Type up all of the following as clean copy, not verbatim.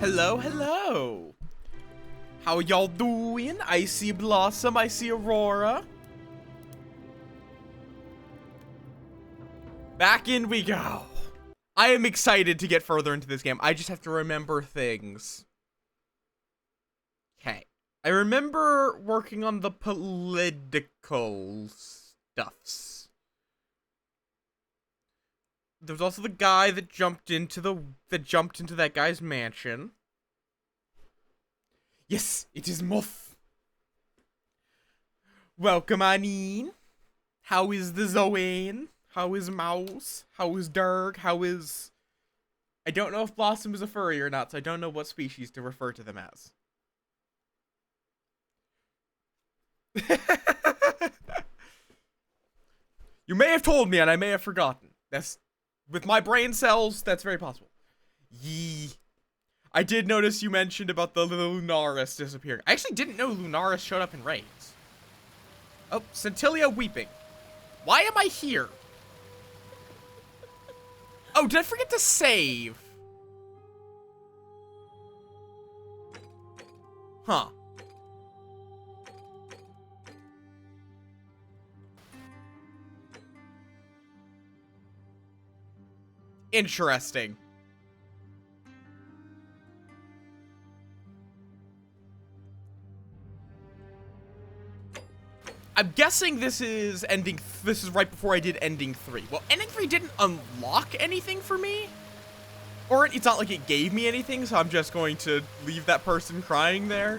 Hello, hello. How y'all doing? I see Blossom, I see Aurora. Back in we go. I am excited to get further into this game. I just have to remember things. Okay. I remember working on the political stuffs. There was also the guy that jumped into that guy's mansion. Yes, it is Möth. Welcome on in. How is the Zoane? How is Mouse? How is Durg? How is... I don't know if Blossom is a furry or not, so I don't know what species to refer to them as. You may have told me and I may have forgotten. That's... With my brain cells, that's very possible. Yee. I did notice you mentioned about the Lunaris disappearing. I actually didn't know Lunaris showed up in raids. Oh, Centillia weeping. Why am I here? Oh, did I forget to save? Huh. Interesting. I'm guessing this is right before I did ending 3. Well, ending 3 didn't unlock anything for me. Or it's not like it gave me anything, so I'm just going to leave that person crying there.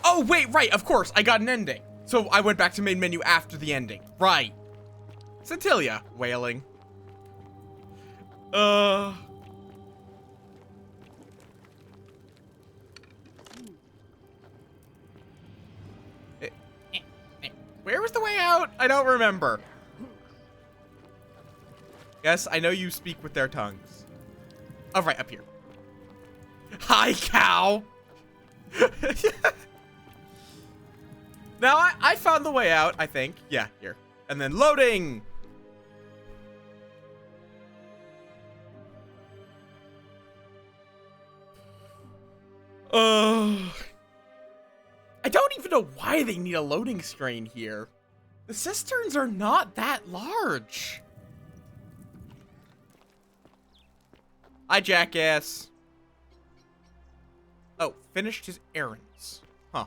Oh, wait, right, of course, I got an ending. So I went back to main menu after the ending. Right. Centillia, wailing. Where was the way out? I don't remember. Yes, I know you speak with their tongues. Oh, right, up here. Hi, cow. Now, I found the way out, I think. Yeah, here. And then loading. I don't even know why they need a loading screen here. The cisterns are not that large. Hi, jackass. Oh, finished his errands. Huh.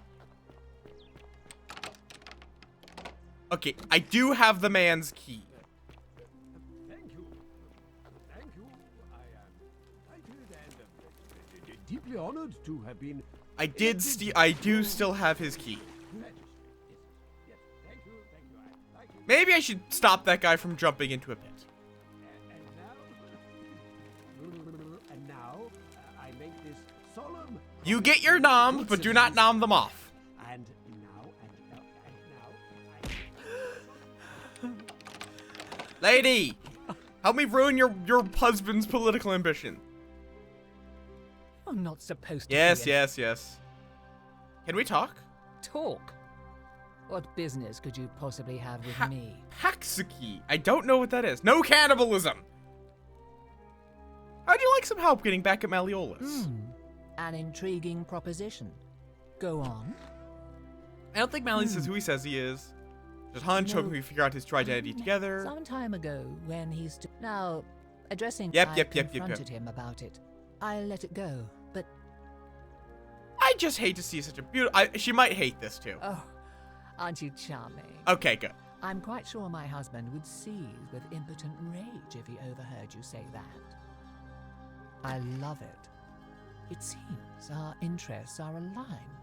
Okay, I do have the man's key. Thank you. Thank you. I am delighted and deeply honored to have been... I do still have his key. Maybe I should stop that guy from jumping into a pit. And now I make this solemn... You get your noms, but do not nom them off. And now, Lady, help me ruin your husband's political ambition. I'm not supposed to. Yes. Can we talk? Talk? What business could you possibly have with me? Haxuki. I don't know what that is. No cannibalism. How'd you like some help getting back at Malleolus? An intriguing proposition. Go on. I don't think Malleolus is who he says he is. Just hunch, hoping we figure out his true identity together. Some time ago, when he's now addressing, Yep. confronted him about it. I let it go, but I just hate to see such a beautiful. She might hate this too. oh, aren't you charming? Okay, good. I'm quite sure my husband would seize with impotent rage if he overheard you say that. I love it. It seems our interests are aligned.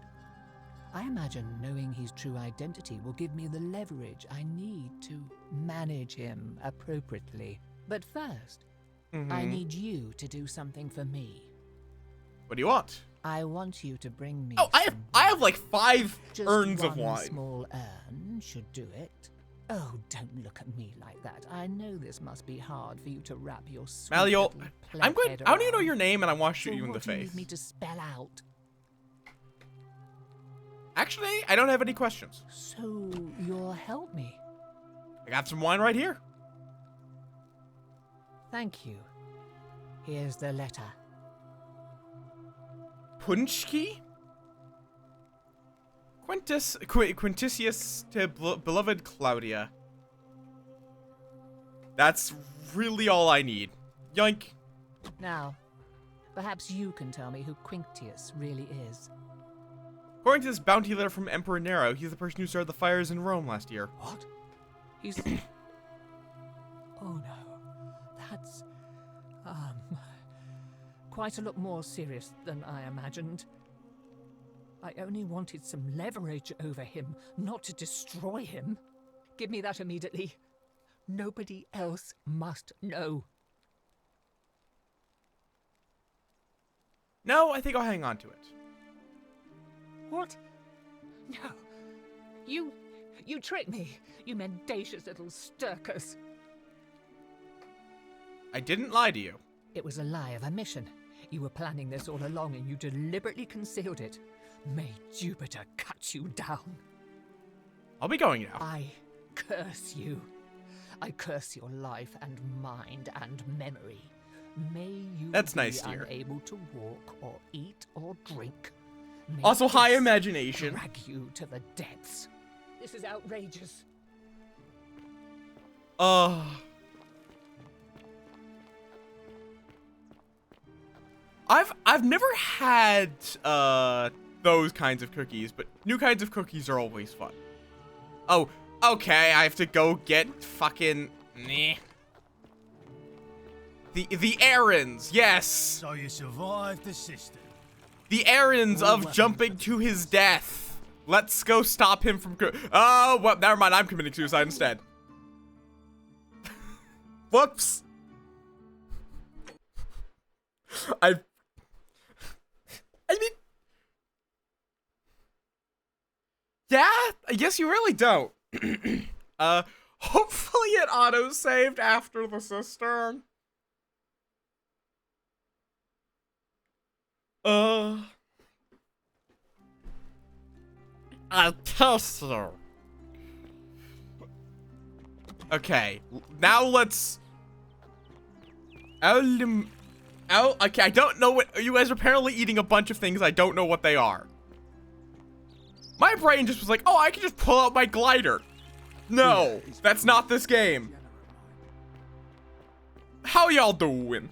I imagine knowing his true identity will give me the leverage I need to manage him appropriately. But first, I need you to do something for me. What do you want? I want you to bring me. Oh, I have like 5 just urns one of wine. Small urn should do it. Oh, don't look at me like that. I know this must be hard for you to wrap your sweet Malleol, little I plump don't even head know your around. name, and I want to shoot So you in the what do you face. need me to spell out? Actually, I don't have any questions. So you'll help me. I got some wine right here. Thank you. Here's the letter. Punchki? Quintisius to beloved Claudia. That's really all I need. Yoink. Now, perhaps you can tell me who Quinctius really is. According to this bounty letter from Emperor Nero, he's the person who started the fires in Rome last year. What? He's... Oh no. That's... quite a lot more serious than I imagined. I only wanted some leverage over him, not to destroy him. Give me that immediately. Nobody else must know. No, I think I'll hang on to it. What? No. You tricked me, you mendacious little stirkers. I didn't lie to you. It was a lie of a mission. You were planning this all along and you deliberately concealed it. May Jupiter cut you down. I'll be going now. I curse you. I curse your life and mind and memory. May you That's be nice to hear. unable to walk or eat or drink. May Also, high this imagination. drag you to the depths. This is outrageous. I've never had those kinds of cookies, but new kinds of cookies are always fun. Oh, okay, I have to go get fucking the errands, yes. So you survived the system. The errands All of weapons jumping to his death. Let's go stop him from oh, well, never mind, I'm committing suicide instead. Whoops. I mean, yeah, I guess you really don't. Hopefully it auto-saved after the cistern. I'll toss her. Okay, now let's... okay, I don't know what... You guys are apparently eating a bunch of things. I don't know what they are. My brain just was like, oh, I can just pull out my glider. No, that's not this game. How y'all doing?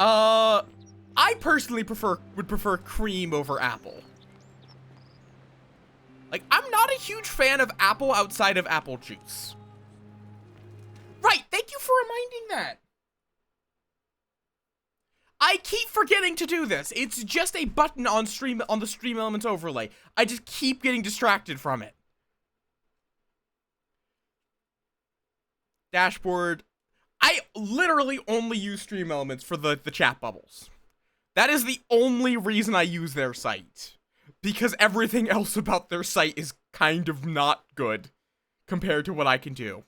I personally would prefer cream over apple. Like, I'm not a huge fan of apple outside of apple juice. Right, thank you for reminding that. I keep forgetting to do this. It's just a button on the Stream Elements overlay. I just keep getting distracted from it. Dashboard. I literally only use Stream Elements for the chat bubbles. That is the only reason I use their site. Because everything else about their site is kind of not good compared to what I can do.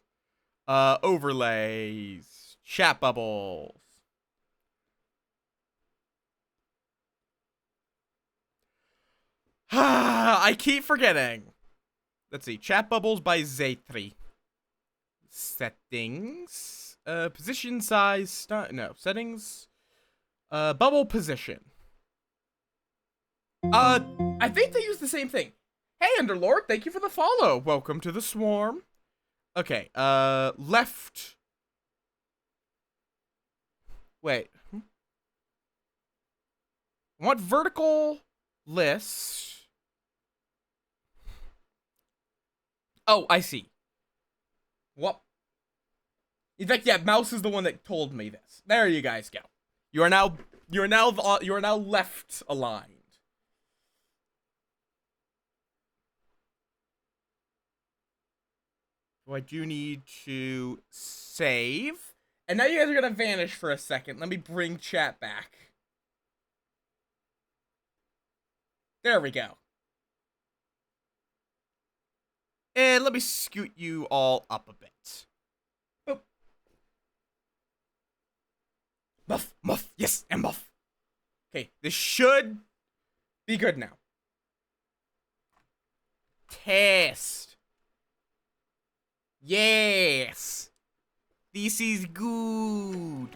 Overlays. Chat bubbles. I keep forgetting. Let's see. Chat bubbles by Zaytri. Settings. Position size. No. Settings. Bubble position. I think they use the same thing. Hey, Underlord. Thank you for the follow. Welcome to the swarm. Okay. Left. Wait. I want vertical list. Oh, I see. What? In fact, yeah, mouse is the one that told me this. There you guys go. You are now left aligned. So I do need to save. And now you guys are gonna vanish for a second. Let me bring chat back. There we go. And let me scoot you all up a bit. Boop. Muff, muff, yes, and muff. Okay, this should be good now. Test. Yes! This is good.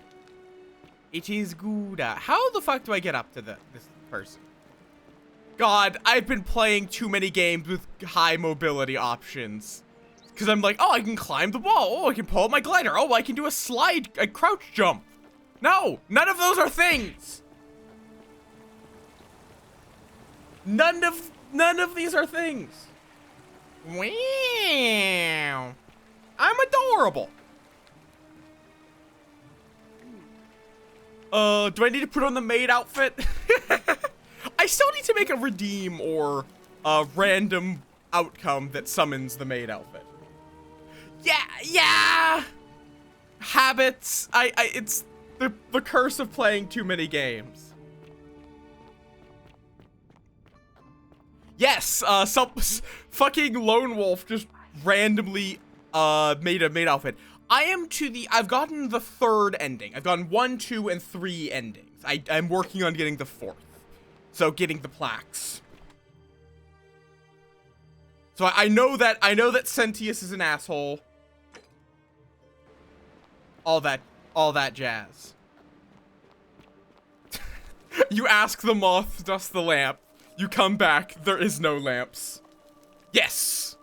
It is good. How the fuck do I get up to this person? God, I've been playing too many games with high mobility options. Because I'm like, oh, I can climb the wall. Oh, I can pull out my glider. Oh, I can do a crouch jump. No, none of those are things. None of these are things. Wow. I'm adorable. Do I need to put on the maid outfit? I still need to make a redeem or a random outcome that summons the maid outfit. Yeah. Habits. It's the curse of playing too many games. Yes, some fucking lone wolf just randomly made a maid outfit. I've gotten the 3rd ending. I've gotten 1, 2, and 3 endings. I'm working on getting the 4th. So getting the plaques. So I know that Sentius is an asshole. All that jazz. You ask the moth, dust the lamp. You come back, there is no lamps. Yes!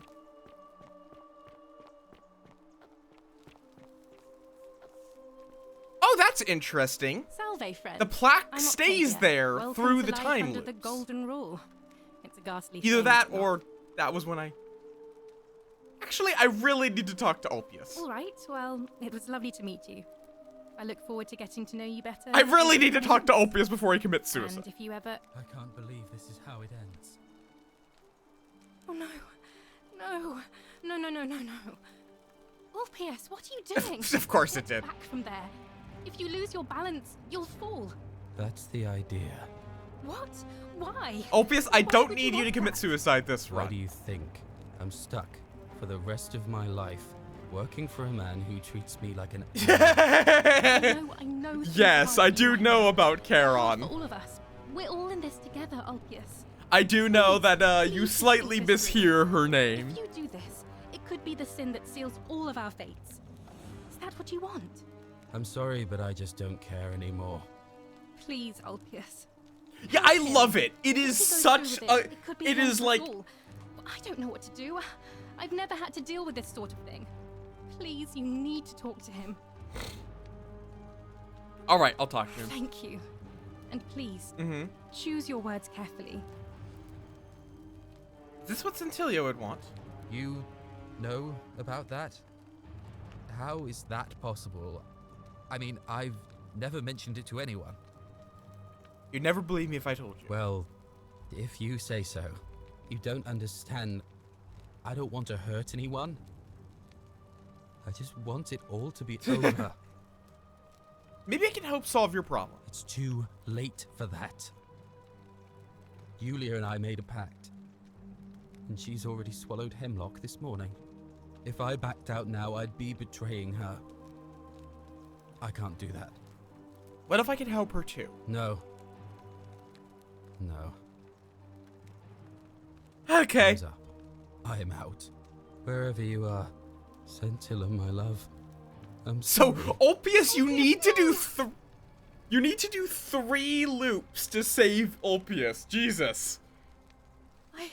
Oh, that's interesting. Salve, friend. The plaque I'm not stays dead yet. there Welcome through to the life time under the loops. golden rule. It's a ghastly Either shame, that but not. or that was when I... Actually, I really need to talk to Ulpius. All right, well, it was lovely to meet you. I look forward to getting to know you better. I really need to talk to Ulpius before he commits suicide. And if you ever... I can't believe this is how it ends. Oh, no. No. No, no, no, no, no. Ulpius, what are you doing? Of course it did. Back from there. If you lose your balance, you'll fall. That's the idea. What? Why? Ulpius, I Why don't would need you to want commit that? suicide this Why run. do you think I'm stuck for the rest of my life working for a man who treats me like an I know. things Yes, aren't I do right. know about For Charon. all of us. We're all in this together, Ulpius. I do know that you Please slightly think this through. mishear her name. If you do this, it could be the sin that seals all of our fates. Is that what you want? I'm sorry, but I just don't care anymore. Please, Ulpius. Yeah, I love it. It If is he goes such through a... with it could be It the end is of us like... all. I don't know what to do. I've never had to deal with this sort of thing. Please, you need to talk to him. Alright, I'll talk to him. Thank you. And please, Mm-hmm. choose your words carefully. Is this what Centilio would want? You know about that? How is that possible? I mean, I've never mentioned it to anyone. You'd never believe me if I told you. Well, if you say so. You don't understand. I don't want to hurt anyone. I just want it all to be over. Maybe I can help solve your problem. It's too late for that. Yulia and I made a pact. And she's already swallowed hemlock this morning. If I backed out now, I'd be betraying her. I can't do that. What if I can help her too? No. No. Okay. Time's up. I am out. Wherever you are, Scintilla, my love. I'm So, sorry. Ulpius, you need to do you need to do 3 loops to save Ulpius. Jesus. I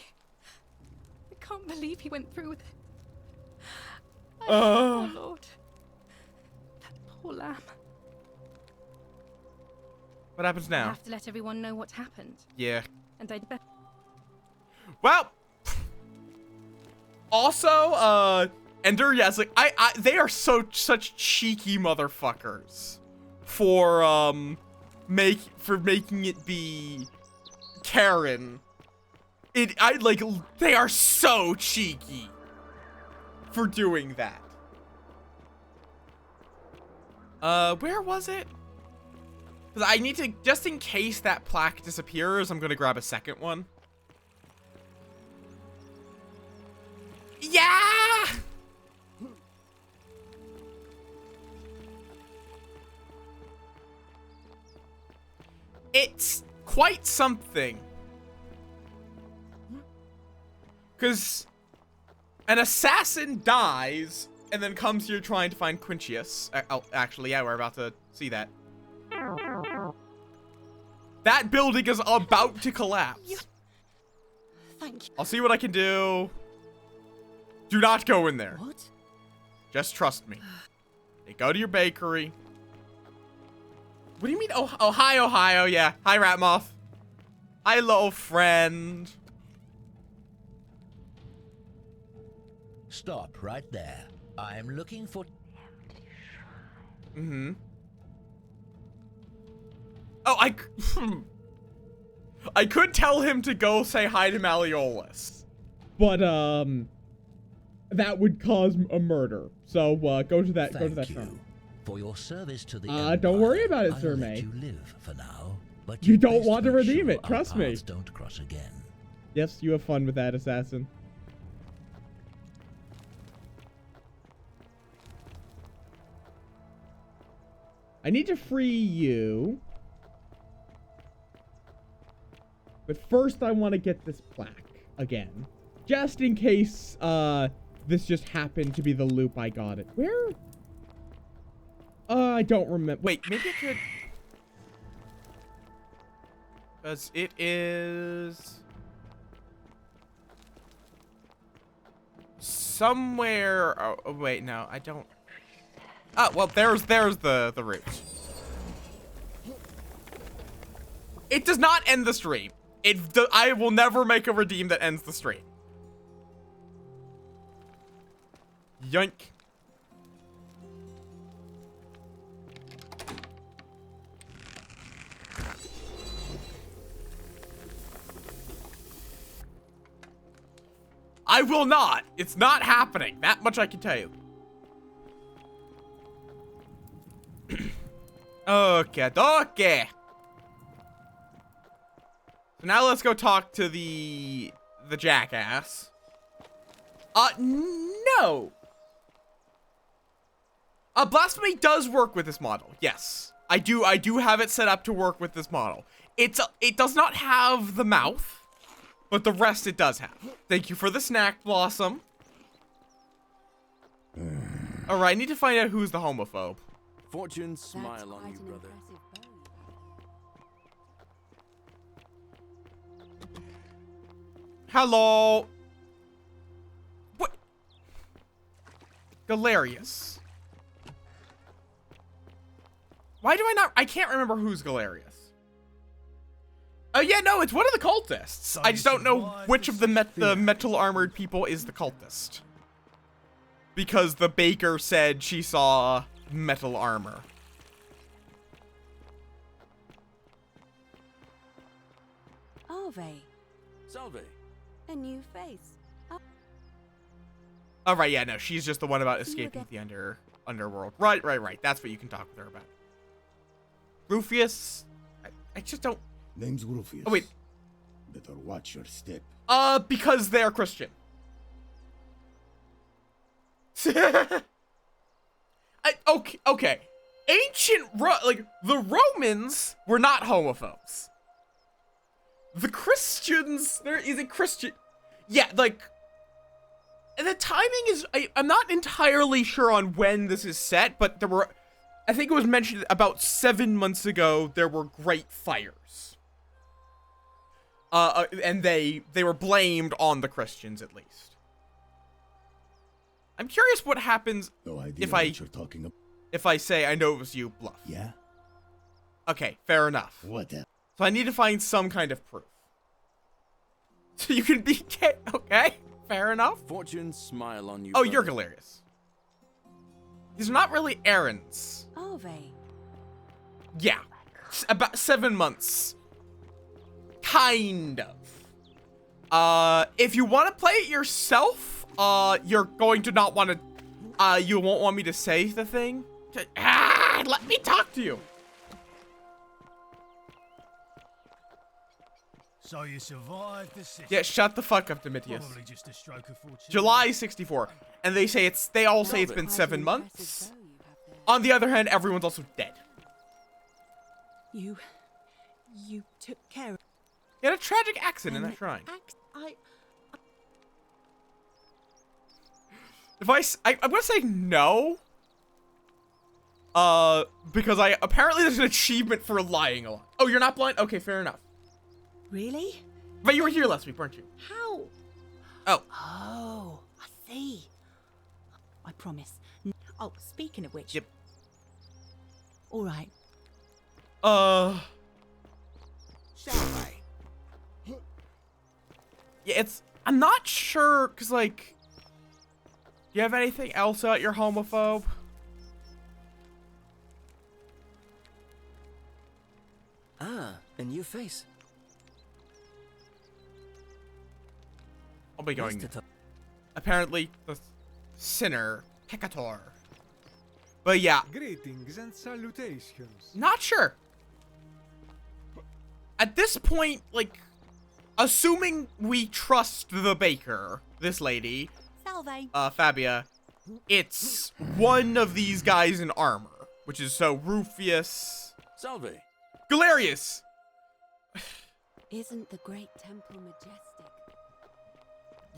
can't believe he went through with it. Uh. Oh, Lord. That poor lamb. What happens I now? have to let everyone know what happened. Yeah. And I'd better... Well. Also, Ender, yes, like they are such cheeky motherfuckers for making it be Karen. They are so cheeky for doing that. Where was it? 'Cause I need to, just in case that plaque disappears, I'm gonna grab a second one. Yeah! It's quite something. 'Cause an assassin dies and then comes here trying to find Quintius. Oh, actually, yeah, we're about to see that. That building is about to collapse. Thank you. I'll see what I can do. Do not go in there. What? Just trust me. Hey, go to your bakery. What do you mean? Oh, hi, Ohio. Yeah. Hi, Ratmoth. Hi, little friend. Stop right there. I'm looking for... Mm-hmm. Oh, I could tell him to go say hi to Malleolus. But, that would cause a murder. So, go to that, Thank you for your service to the don't worry about it, I'll Sir let May. you live for now, but You you'd don't best want to make redeem sure it, trust our me. paths don't cross again. Yes, you have fun with that, assassin. I need to free you. But first I want to get this plaque again. Just in case this just happened to be the loop I got it. Where? I don't remember. Wait, maybe I could... Because it is... somewhere... Oh, wait, no, I don't... Oh, well, there's the route. It does not end the stream. I will never make a redeem that ends the stream. Yoink. I will not. It's not happening. That much I can tell you. Okay. So now let's go talk to the jackass. No. Blasphemy does work with this model. Yes. I do have it set up to work with this model. It does not have the mouth, but the rest it does have. Thank you for the snack, Blossom. All right, I need to find out who's the homophobe. Fortune smile on you, brother. Hello. What? Galerius. Why do I can't remember who's Galerius. Oh yeah, no, it's one of the cultists. So I just don't know survived which of the the metal armored people is the cultist. Because the baker said she saw metal armor. Arve, Salve. a new face. Oh right, yeah, no, she's just the one about See you escaping again. the underworld. Right. That's what you can talk with her about. Rufius, I just don't. Name's Rufius. Oh wait, Better watch your step. because they're Christian. Okay. The Romans were not homophobes. The Christians, there is a Christian. Yeah, like, the timing is, I'm not entirely sure on when this is set, but there were, I think it was mentioned about 7 months ago, there were great fires. And they were blamed on the Christians, at least. I'm curious what happens No idea if what you're talking about. if I say I know it was you, bluff. Yeah? Okay, fair enough. What the? So I need to find some kind of proof. So you can be okay, fair enough. Fortune smile on you. Oh, brother. you're Galerius. These are not really errands. Arve, Yeah, about 7 months. Kind of. If you want to play it yourself, you're going to not want to, you won't want me to say the thing. Let me talk to you. So you survived the system. Yeah, shut the fuck up, Domitius. Probably just a stroke of fortune. July 64. And they all say it's been quite 7 an months. impressive bow you have there. On the other hand, everyone's also dead. You took care of He had a tragic accident in an that shrine. If I'm gonna say no. Because apparently there's an achievement for lying a lot. Oh, you're not blind? Okay, fair enough. Really? But you were here last week, weren't you? How? Oh. Oh, I see. I promise. Oh, speaking of which. Yep. All right. Shall I? Yeah, I'm not sure, cause like, do you have anything else out you're homophobe? Ah, a new face. I'll be going. Nice to talk. Apparently, the sinner, Peccator. But yeah, Greetings and salutations. not sure. At this point, like, assuming we trust the baker, this lady, Salve. Fabia, it's one of these guys in armor, which is so Rufius, Salve. Galerius. Isn't the great temple majestic?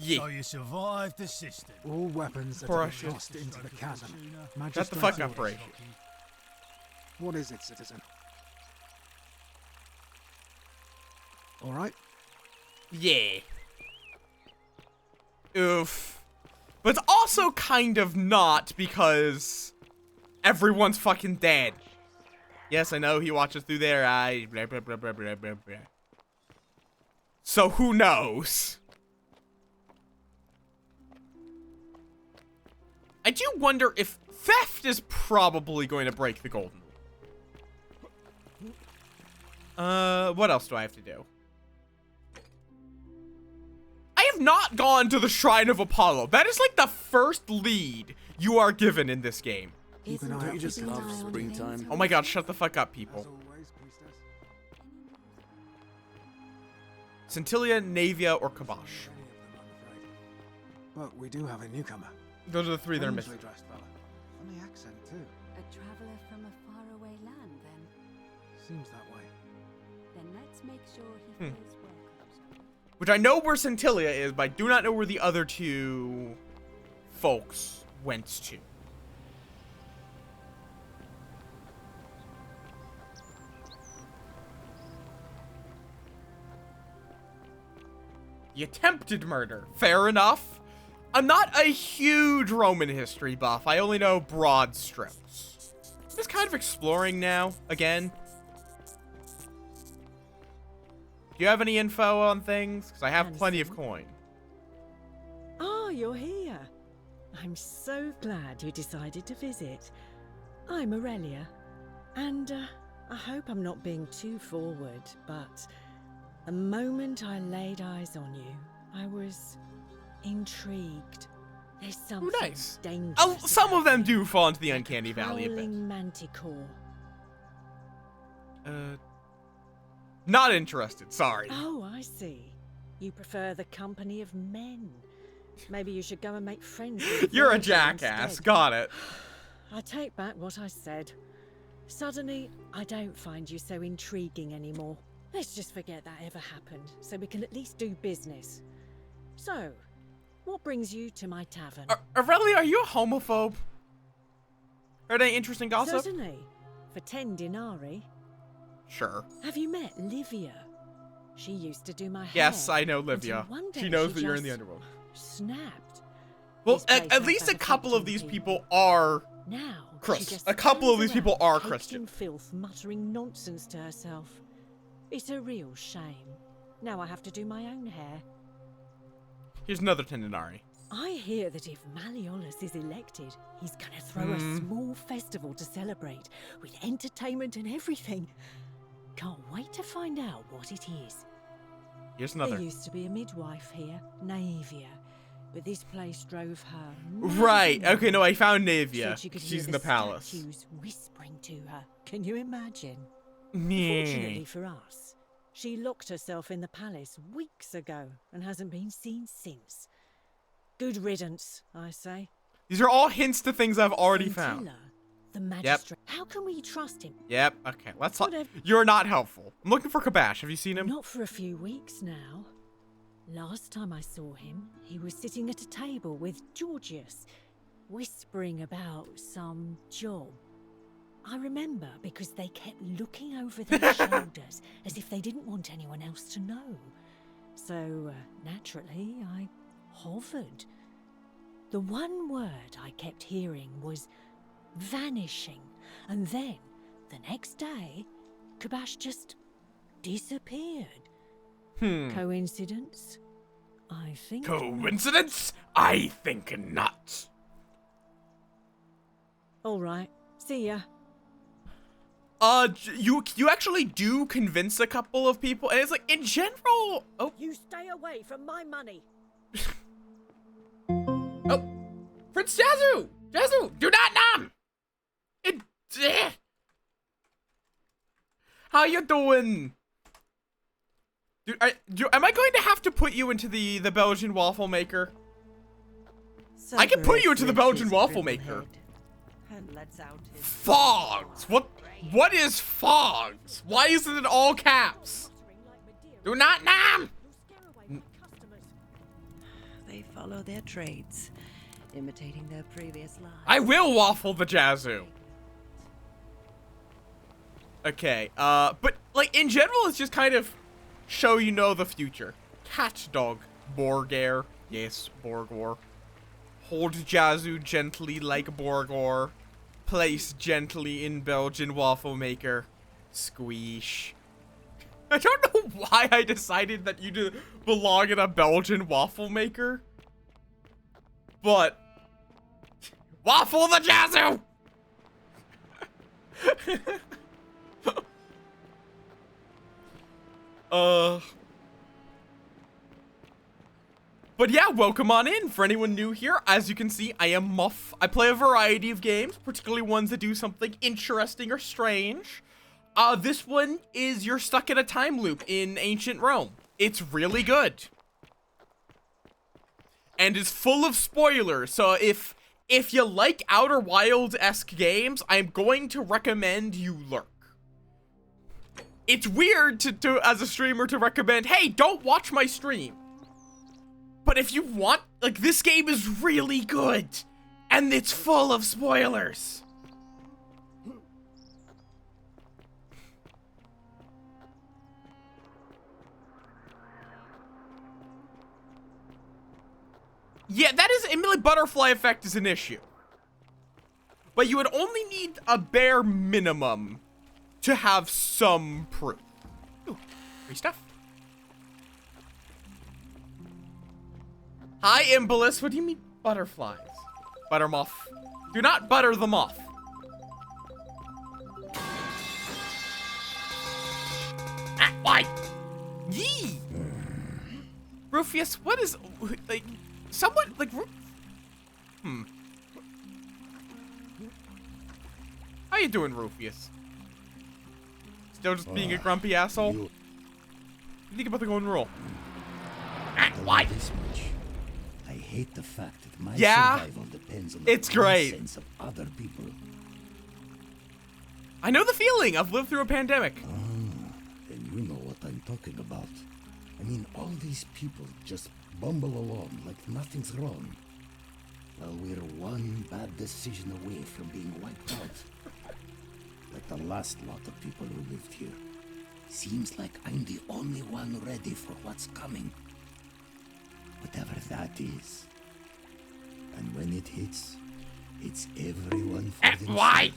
Yeah. So you survived the system. All weapons are to be Precious. tossed into the chasm. Shut the Magistrate's fuck up, orders. Ray. What is it, citizen? All right. Yeah. Oof. But it's also kind of not, because everyone's fucking dead. Yes, I know he watches through their eyes. Blah, blah, blah, blah, blah, blah, blah. So who knows? I do wonder if theft is probably going to break the golden rule. What else do I have to do? I have not gone to the Shrine of Apollo. That is like the first lead you are given in this game. Keep an eye Isn't out it for keeping an love eye on springtime. things? Oh my god, shut the fuck up, people. As always, priestess. Centillia, Navia, or Kabosh. Any of them, I'm afraid. But we do have a newcomer. Those are the three that are Strangely missing. dressed fella. Funny accent too. A traveller from a faraway land, then. Seems that way. Then let's make sure he feels welcome. Which I know where Centillia is, but I do not know where the other two folks went to. The attempted murder. Fair enough. I'm not a huge Roman history buff. I only know broad strokes. I'm just kind of exploring now, again. Do you have any info on things? Because I have plenty of coin. Oh, you're here. I'm so glad you decided to visit. I'm Aurelia, and I hope I'm not being too forward, but the moment I laid eyes on you, I was intrigued. There's something Nice. dangerous. Oh, some of them about do you, fall into the like uncanny a valley a bit. prowling manticore. Not interested, sorry. Oh, I see. You prefer the company of men. Maybe you should go and make friends with You're a Virgil jackass, instead. got it. I take back what I said. Suddenly, I don't find you so intriguing anymore. Let's just forget that ever happened, so we can at least do business. So, what brings you to my tavern? Aurelia, are you a homophobe? Heard any interesting gossip? Certainly. For 10 denarii. Sure. Have you met Livia? She used to do my hair. Yes, I know until Livia. one day She knows she that you're in the just underworld. Snapped. Well, This place at has least that a couple of effect on these people. people are Now, she Christian. just A couple of stands these people around, are caked Christian. in filth, muttering nonsense to herself. It's a real shame. Now I have to do my own hair. Here's another 10 denarii. I hear that if Malleolus is elected, he's gonna throw a small festival to celebrate, with entertainment and everything. Can't wait to find out what it is. Here's another. There used to be a midwife here, Navia, but this place drove her. Right. mad. Okay, no, I found Said Navia. she could She's hear in the palace. statues whispering to her. Can you imagine? Meh. Fortunately for us, she locked herself in the palace weeks ago and hasn't been seen since. Good riddance, I say. These are all hints to things I've already found. Scintilla, the magistrate. How can we trust him? Yep. Okay. Let's. Whatever. You're not helpful. I'm looking for Kabash. Have you seen him? Not for a few weeks now. Last time I saw him, he was sitting at a table with Georgius, whispering about some job. I remember because they kept looking over their shoulders as if they didn't want anyone else to know. So, naturally, I hovered. The one word I kept hearing was vanishing, and then, the next day, Kabash just disappeared. Coincidence? I think Coincidence? I think not. All right. See ya. You actually do convince a couple of people, and it's like, in general... Oh. You stay away from my money. Oh. Prince Jazu! Jazu, do not nom! How you doing? Dude, am I going to have to put you into the Belgian waffle maker? I can put you into the Belgian waffle maker. Fogs! What is fogs? Why is it in all caps? Do not nom! They follow their trades, imitating their previous lives. I will waffle the Jazu. Okay, but like in general, it's just kind of show you know the future. Cat dog, Borgare. Yes, Borgor. Hold Jazu gently like Borgor. Place gently in Belgian waffle maker. Squeesh. I don't know why I decided that you belong in a Belgian waffle maker. But waffle the Jazu! But yeah, welcome on in. For anyone new here, as you can see, I am Muff. I play a variety of games, particularly ones that do something interesting or strange. This one is you're stuck in a time loop in ancient Rome. It's really good. And is full of spoilers, so if you like Outer Wilds-esque games, I'm going to recommend you lurk. It's weird to as a streamer to recommend, hey, don't watch my stream. But if you want, like, this game is really good. And it's full of spoilers. Yeah, that is, Emily Butterfly Effect is an issue. But you would only need a bare minimum to have some proof. Ooh, free stuff. Hi, Imbolus. What do you mean butterflies? Butter muff. Do not butter them off. Ah, why? Yee! Rufus, what is, like, someone, like, How you doing, Rufus? Still just being a grumpy asshole? What do you think about the golden rule? Ah, why? I hate the fact that my Yeah, survival depends on the it's great. sense of other people. I know the feeling. I've lived through a pandemic. And you know what I'm talking about. I mean, all these people just bumble along like nothing's wrong. While we're one bad decision away from being wiped out. Like the last lot of people who lived here. Seems like I'm the only one ready for what's coming. Whatever that is. And when it hits, it's everyone for themselves. Why?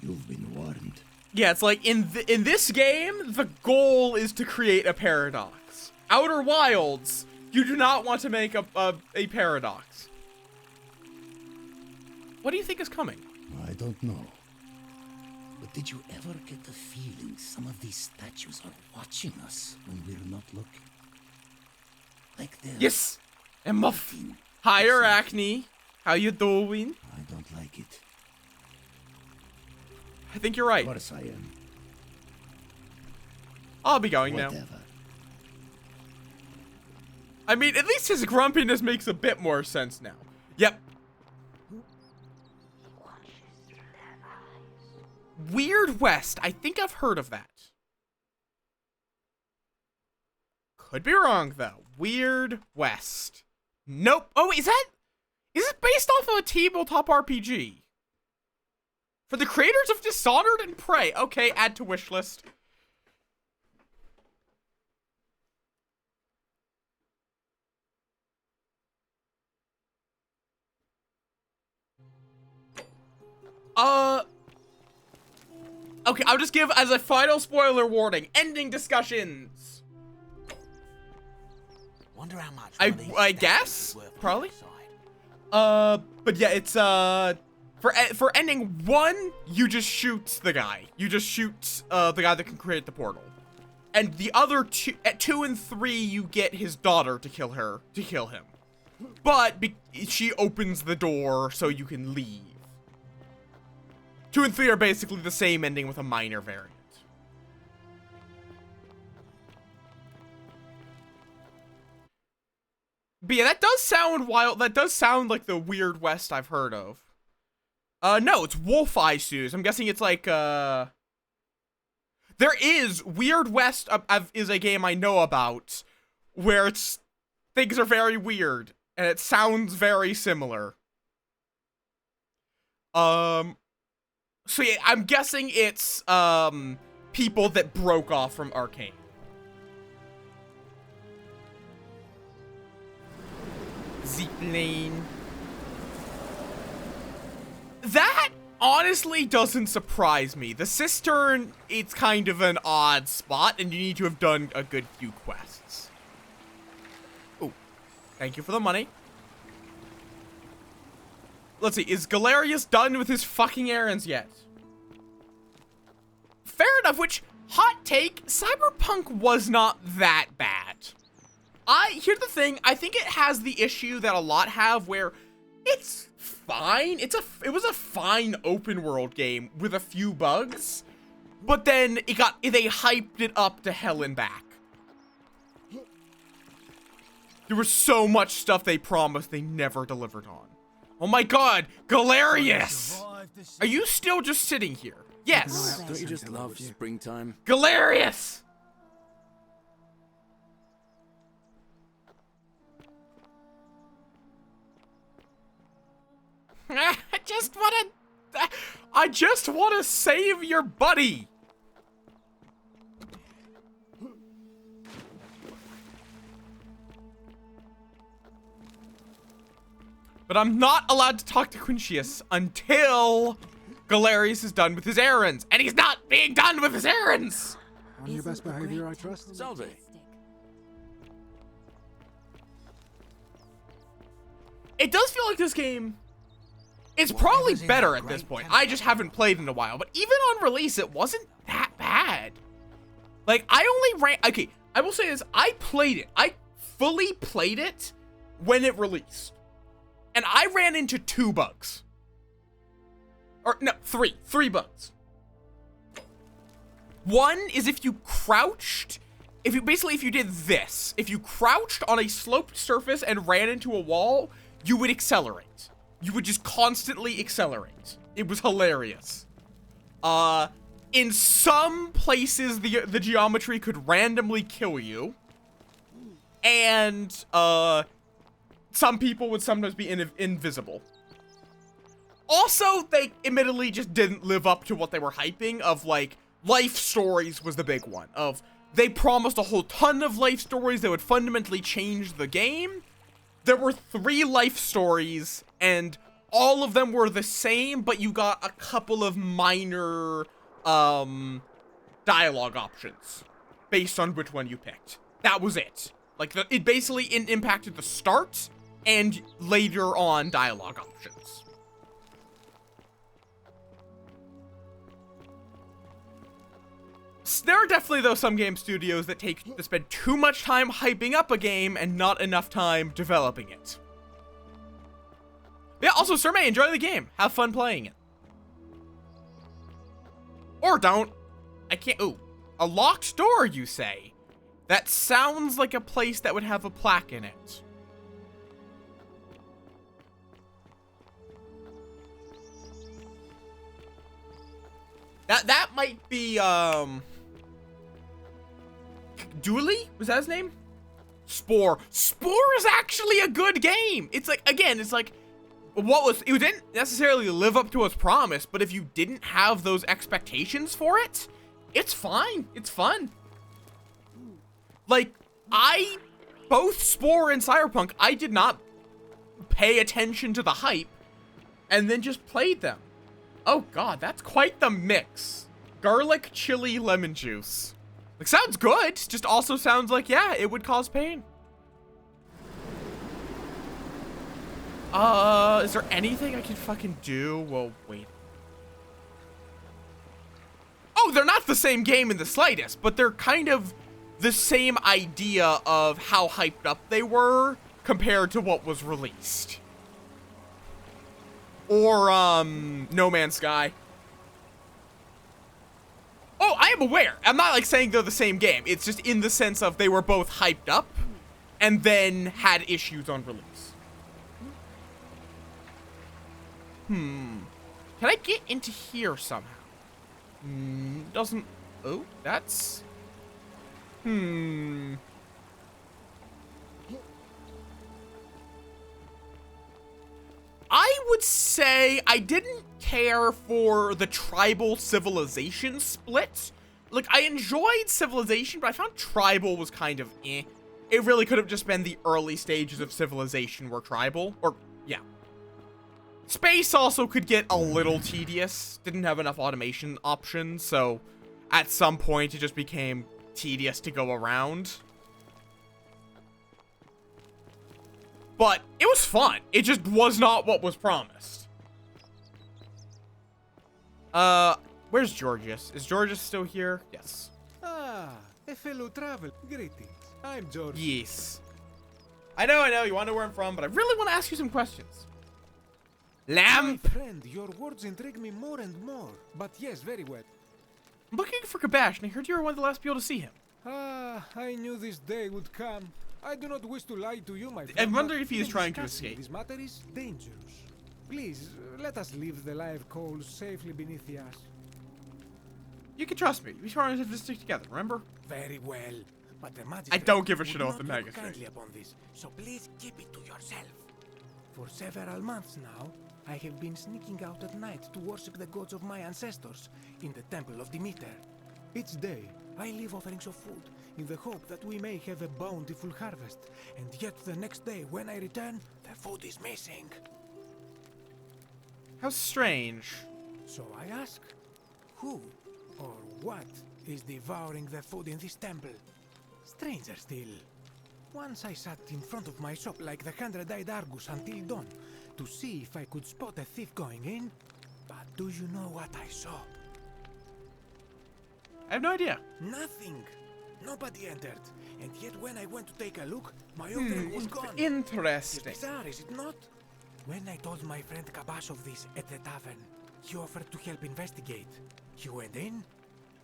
You've been warned. Yeah, it's like in this game, the goal is to create a paradox. Outer Wilds, you do not want to make a paradox. What do you think is coming? I don't know. But did you ever get the feeling some of these statues are watching us when we're not looking? Like this. Yes! And Muff. Hi, Arachne. How you doing? I don't like it. I think you're right. Of course I am. I'll be going now. I mean, at least his grumpiness makes a bit more sense now. Yep. Weird West. I think I've heard of that. Could be wrong, though. Weird West. Nope. Oh, is that Is it based off of a tabletop RPG? For the creators of Dishonored and Prey. Okay, add to wish list. Okay, I'll just give as a final spoiler warning, ending discussions. Wonder how much I guess, probably. But yeah, it's for ending 1, you just shoot the guy. You just shoot the guy that can create the portal. And the other 2 at 2 and 3, you get his daughter to kill him. But she opens the door so you can leave. 2 and 3 are basically the same ending with a minor variant. But yeah, that does sound wild. That does sound like the Weird West I've heard of. No, it's Wolf Eye Studios. I'm guessing it's like, there is Weird West is a game I know about where things are very weird and it sounds very similar. So yeah, I'm guessing it's, people that broke off from Arcane. Zeppelin. That honestly doesn't surprise me. The Cistern, it's kind of an odd spot, and you need to have done a good few quests. Oh, thank you for the money. Let's see, is Galerius done with his fucking errands yet? Fair enough, which, hot take, Cyberpunk was not that bad. Here's the thing, I think it has the issue that a lot have where it's fine. It was a fine open world game with a few bugs, but then they hyped it up to hell and back. There was so much stuff they promised they never delivered on. Oh my god, Galerius! Are you still just sitting here? Yes. Don't you just love springtime? Galerius! I just wanna save your buddy. But I'm not allowed to talk to Quintius until Galerius is done with his errands. And he's not being done with his errands! On your best behavior, I trust. Salve. It does feel like this game is probably better at this point. I just haven't played in a while. But even on release, it wasn't that bad. Like, I only ran... Okay, I will say this. I played it. I fully played it when it released. And I ran into 2 bugs. Or, no, 3. 3 bugs. One is if you crouched... If you did this. If you crouched on a sloped surface and ran into a wall, you would accelerate. You would just constantly accelerate. It was hilarious. In some places, the geometry could randomly kill you. And, some people would sometimes be invisible. Also, they admittedly just didn't live up to what they were hyping of, like, life stories was the big one. They promised a whole ton of life stories that would fundamentally change the game. There were 3 life stories, and all of them were the same, but you got a couple of minor, dialogue options based on which one you picked. That was it. Like, it basically impacted the start and later on dialogue options. There are definitely, though, some game studios that spend too much time hyping up a game and not enough time developing it. Yeah, also, Sir May, enjoy the game. Have fun playing it. Or don't. I can't. Ooh. A locked door, you say? That sounds like a place that would have a plaque in it. That might be, Dooley? Was that his name? Spore. Spore is actually a good game. It's like, again, it's like, it didn't necessarily live up to its promise, but if you didn't have those expectations for it, it's fine. It's fun. Like, both Spore and Cyberpunk, I did not pay attention to the hype and then just played them. Oh god, that's quite the mix. Garlic, chili, lemon juice. Like, sounds good, just also sounds like, yeah, it would cause pain. Is there anything I can fucking do? Well, wait. Oh, they're not the same game in the slightest, but they're kind of the same idea of how hyped up they were compared to what was released. Or, No Man's Sky. Oh, I am aware. I'm not, like, saying they're the same game. It's just in the sense of they were both hyped up and then had issues on release. Can I get into here somehow? Doesn't... Oh, that's... I would say I didn't care for the tribal civilization split. Like, I enjoyed Civilization, but I found tribal was kind of eh. It really could have just been the early stages of Civilization were tribal. Or, yeah. Space also could get a little tedious. Didn't have enough automation options, so at some point it just became tedious to go around. But it was fun. It just was not what was promised. Where's Georgius? Is Georgius still here? Yes. Ah, a fellow traveler. Greetings. I'm George. Yes. I know. You want to know where I'm from, but I really want to ask you some questions. Lamp! My friend, your words intrigue me more and more. But yes, very well. I'm looking for Kabash, and I heard you were one of the last people to see him. Ah, I knew this day would come. I do not wish to lie to you, my friend. I'm wondering if he is trying to escape. This matter is dangerous. Please, let us leave the live coals safely beneath the ash. You can trust me. We try to stick together, remember? Very well. But the magistrate I don't give a shit would about the not look magistrate. kindly upon this, so please keep it to yourself. For several months now, I have been sneaking out at night to worship the gods of my ancestors in the temple of Demeter. Each day, I leave offerings of food in the hope that we may have a bountiful harvest, and yet the next day when I return, the food is missing. How strange. So I ask, who or what is devouring the food in this temple? Stranger still. Once I sat in front of my shop like the 100-eyed Argus until dawn to see if I could spot a thief going in, but do you know what I saw? I have no idea. Nothing. Nobody entered, and yet when I went to take a look, my offering was gone. Interesting. It's bizarre, is it not? When I told my friend Kabash of this at the tavern, he offered to help investigate. He went in,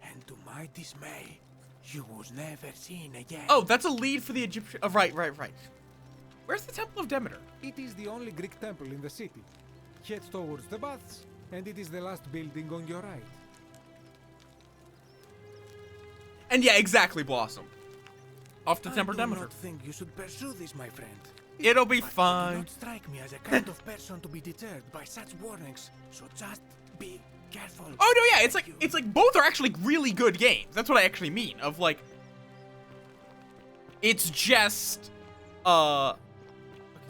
and to my dismay, he was never seen again. Oh, that's a lead for the Egyptian... Oh, right. Where's the Temple of Demeter? It is the only Greek temple in the city. Head towards the baths, and it is the last building on your right. And yeah, exactly, Blossom. Off to Temple of I do Demeter. not think you should pursue this, my friend. It'll be But you fine. do not strike me as a kind of person to be deterred by such warnings, so just be careful. Oh no, yeah, it's like both are actually really good games. That's what I actually mean. Of like, it's just okay,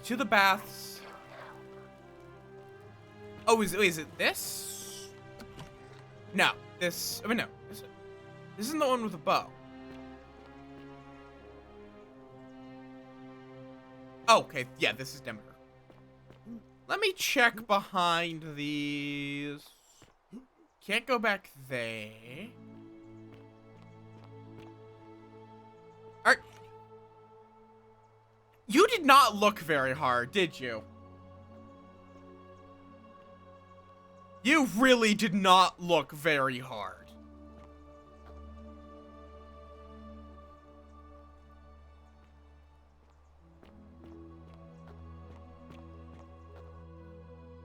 to the baths. Oh, is it this? No, this. I mean, no. This isn't the one with the bow. Oh, okay, yeah, this is Demeter. Let me check behind these. Can't go back there. You did not look very hard, did you? You really did not look very hard.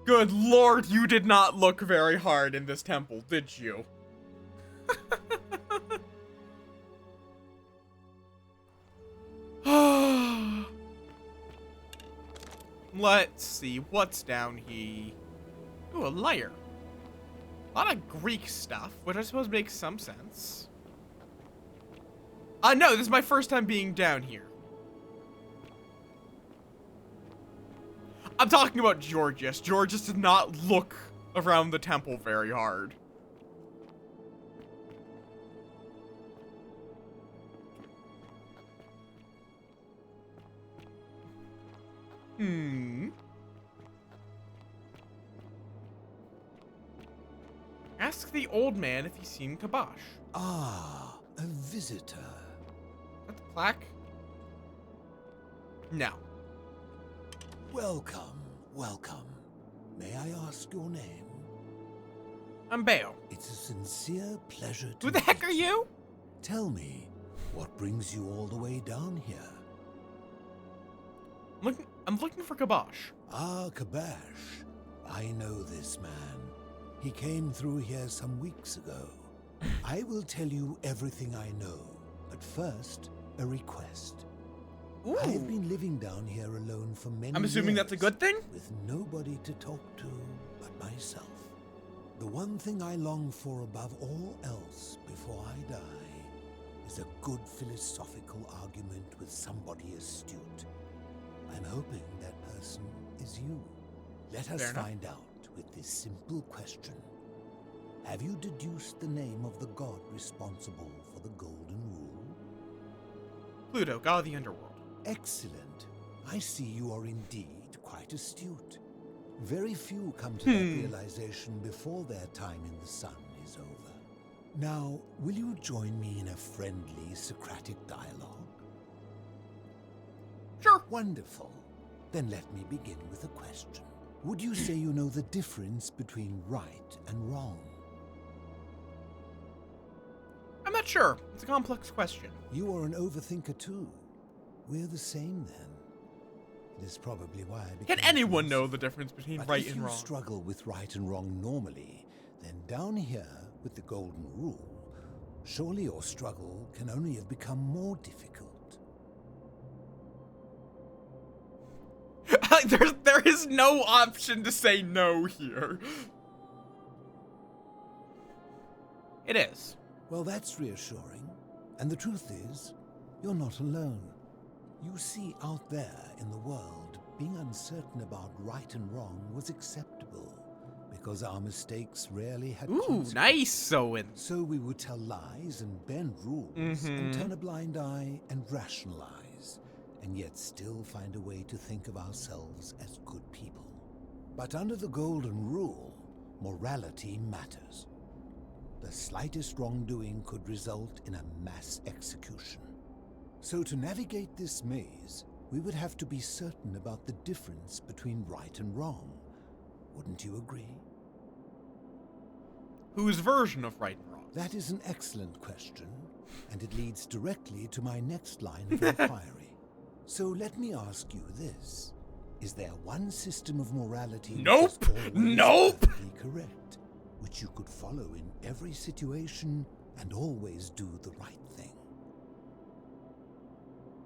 Good lord, you did not look very hard in this temple, did you? Let's see, what's down here? Ooh, a lyre. A lot of Greek stuff, which I suppose makes some sense. No, this is my first time being down here. I'm talking about Georgius. Georgius did not look around the temple very hard. Ask the old man if he's seen Kabash. Ah, a visitor. That's a plaque. No. Welcome, welcome. May I ask your name? I'm Bayo. It's a sincere pleasure to Who the heck are you? Tell me, what brings you all the way down here? I'm looking for Kabash. Ah, Kabash. I know this man. He came through here some weeks ago. I will tell you everything I know, but first, a request. Ooh. I've been living down here alone for many years. I'm assuming that's a good thing? With nobody to talk to but myself. The one thing I long for above all else before I die is a good philosophical argument with somebody astute. I'm hoping that person is you. Let us find out with this simple question. Have you deduced the name of the god responsible for the Golden Rule? Pluto, god of the underworld. Excellent. I see you are indeed quite astute. Very few come to that realization before their time in the sun is over. Now, will you join me in a friendly Socratic dialogue? Sure. Wonderful. Then let me begin with a question. Would you say you know the difference between right and wrong? I'm not sure. It's a complex question. You are an overthinker too. We're the same then. It is probably why I became Can anyone know the difference between right and wrong? If you struggle with right and wrong normally, then down here with the Golden Rule, surely your struggle can only have become more difficult. There is no option to say no here. It is. Well, that's reassuring. And the truth is, you're not alone. You see, out there in the world, being uncertain about right and wrong was acceptable, because our mistakes rarely had consequences. Nice, Owen. So we would tell lies and bend rules, and turn a blind eye and rationalize, and yet still find a way to think of ourselves as good people. But under the Golden Rule, morality matters. The slightest wrongdoing could result in a mass execution. So to navigate this maze, we would have to be certain about the difference between right and wrong. Wouldn't you agree? Whose version of right and wrong? That is an excellent question, and it leads directly to my next line of inquiry. So let me ask you this. Is there one system of morality Nope! Nope! correct, which you could follow in every situation and always do the right thing?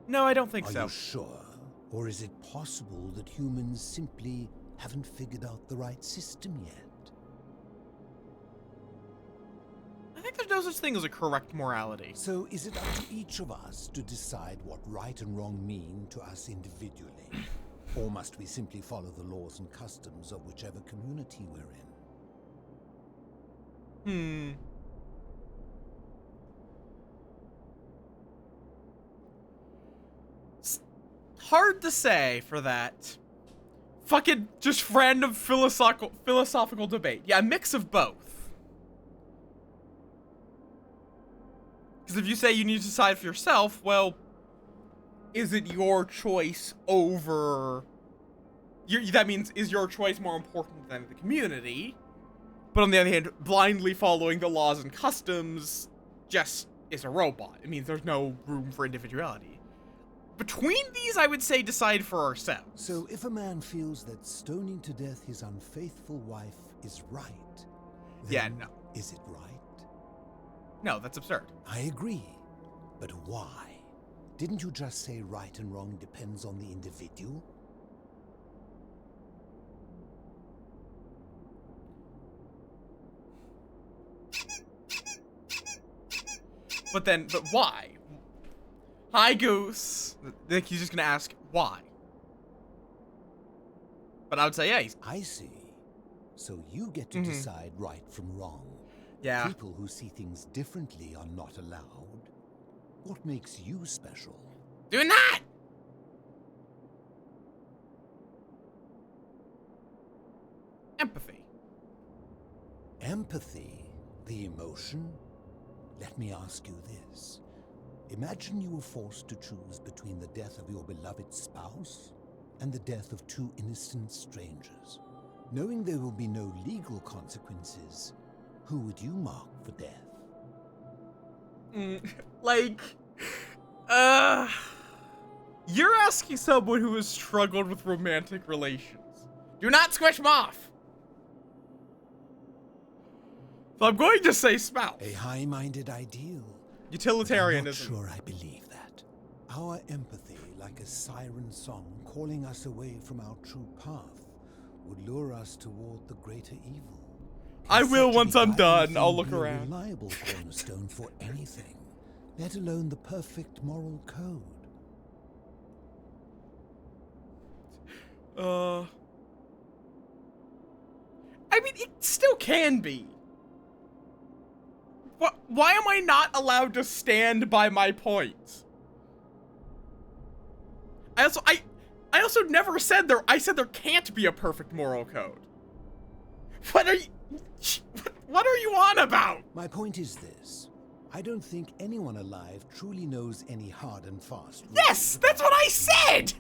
No, I don't think so. Are you sure? Or is it possible that humans simply haven't figured out the right system yet? I think there's no such thing as a correct morality. So is it up to each of us to decide what right and wrong mean to us individually? Or must we simply follow the laws and customs of whichever community we're in? Hard to say for that. Fucking just random philosophical debate. Yeah, a mix of both. Because if you say you need to decide for yourself, well, is it your choice over... that means, is your choice more important than the community? But on the other hand, blindly following the laws and customs just is a robot. It means there's no room for individuality. Between these, I would say decide for ourselves. So if a man feels that stoning to death his unfaithful wife is right, then is it right? No, that's absurd. I agree. But why? Didn't you just say right and wrong depends on the individual? But why? Hi, Goose. Like, he's just gonna ask why. But I would say, yeah. I see. So you get to decide right from wrong. Yeah. People who see things differently are not allowed. What makes you special? Doing that! Empathy. Empathy? The emotion? Let me ask you this. Imagine you were forced to choose between the death of your beloved spouse and the death of two innocent strangers. Knowing there will be no legal consequences, who would you mark for death? You're asking someone who has struggled with romantic relations. Do not squish them off. So I'm going to say spouse. A high-minded ideal. Utilitarianism. I'm not sure I believe that. Our empathy, like a siren song calling us away from our true path, would lure us toward the greater evil. I will once I'm done. I'll look around. A reliable cornerstone for anything, let alone the perfect moral code. I mean, it still can be. Why am I not allowed to stand by my points? I also never said there. I said there can't be a perfect moral code. What are you on about? My point is this. I don't think anyone alive truly knows any hard and fast rules. Yes, that's what I said!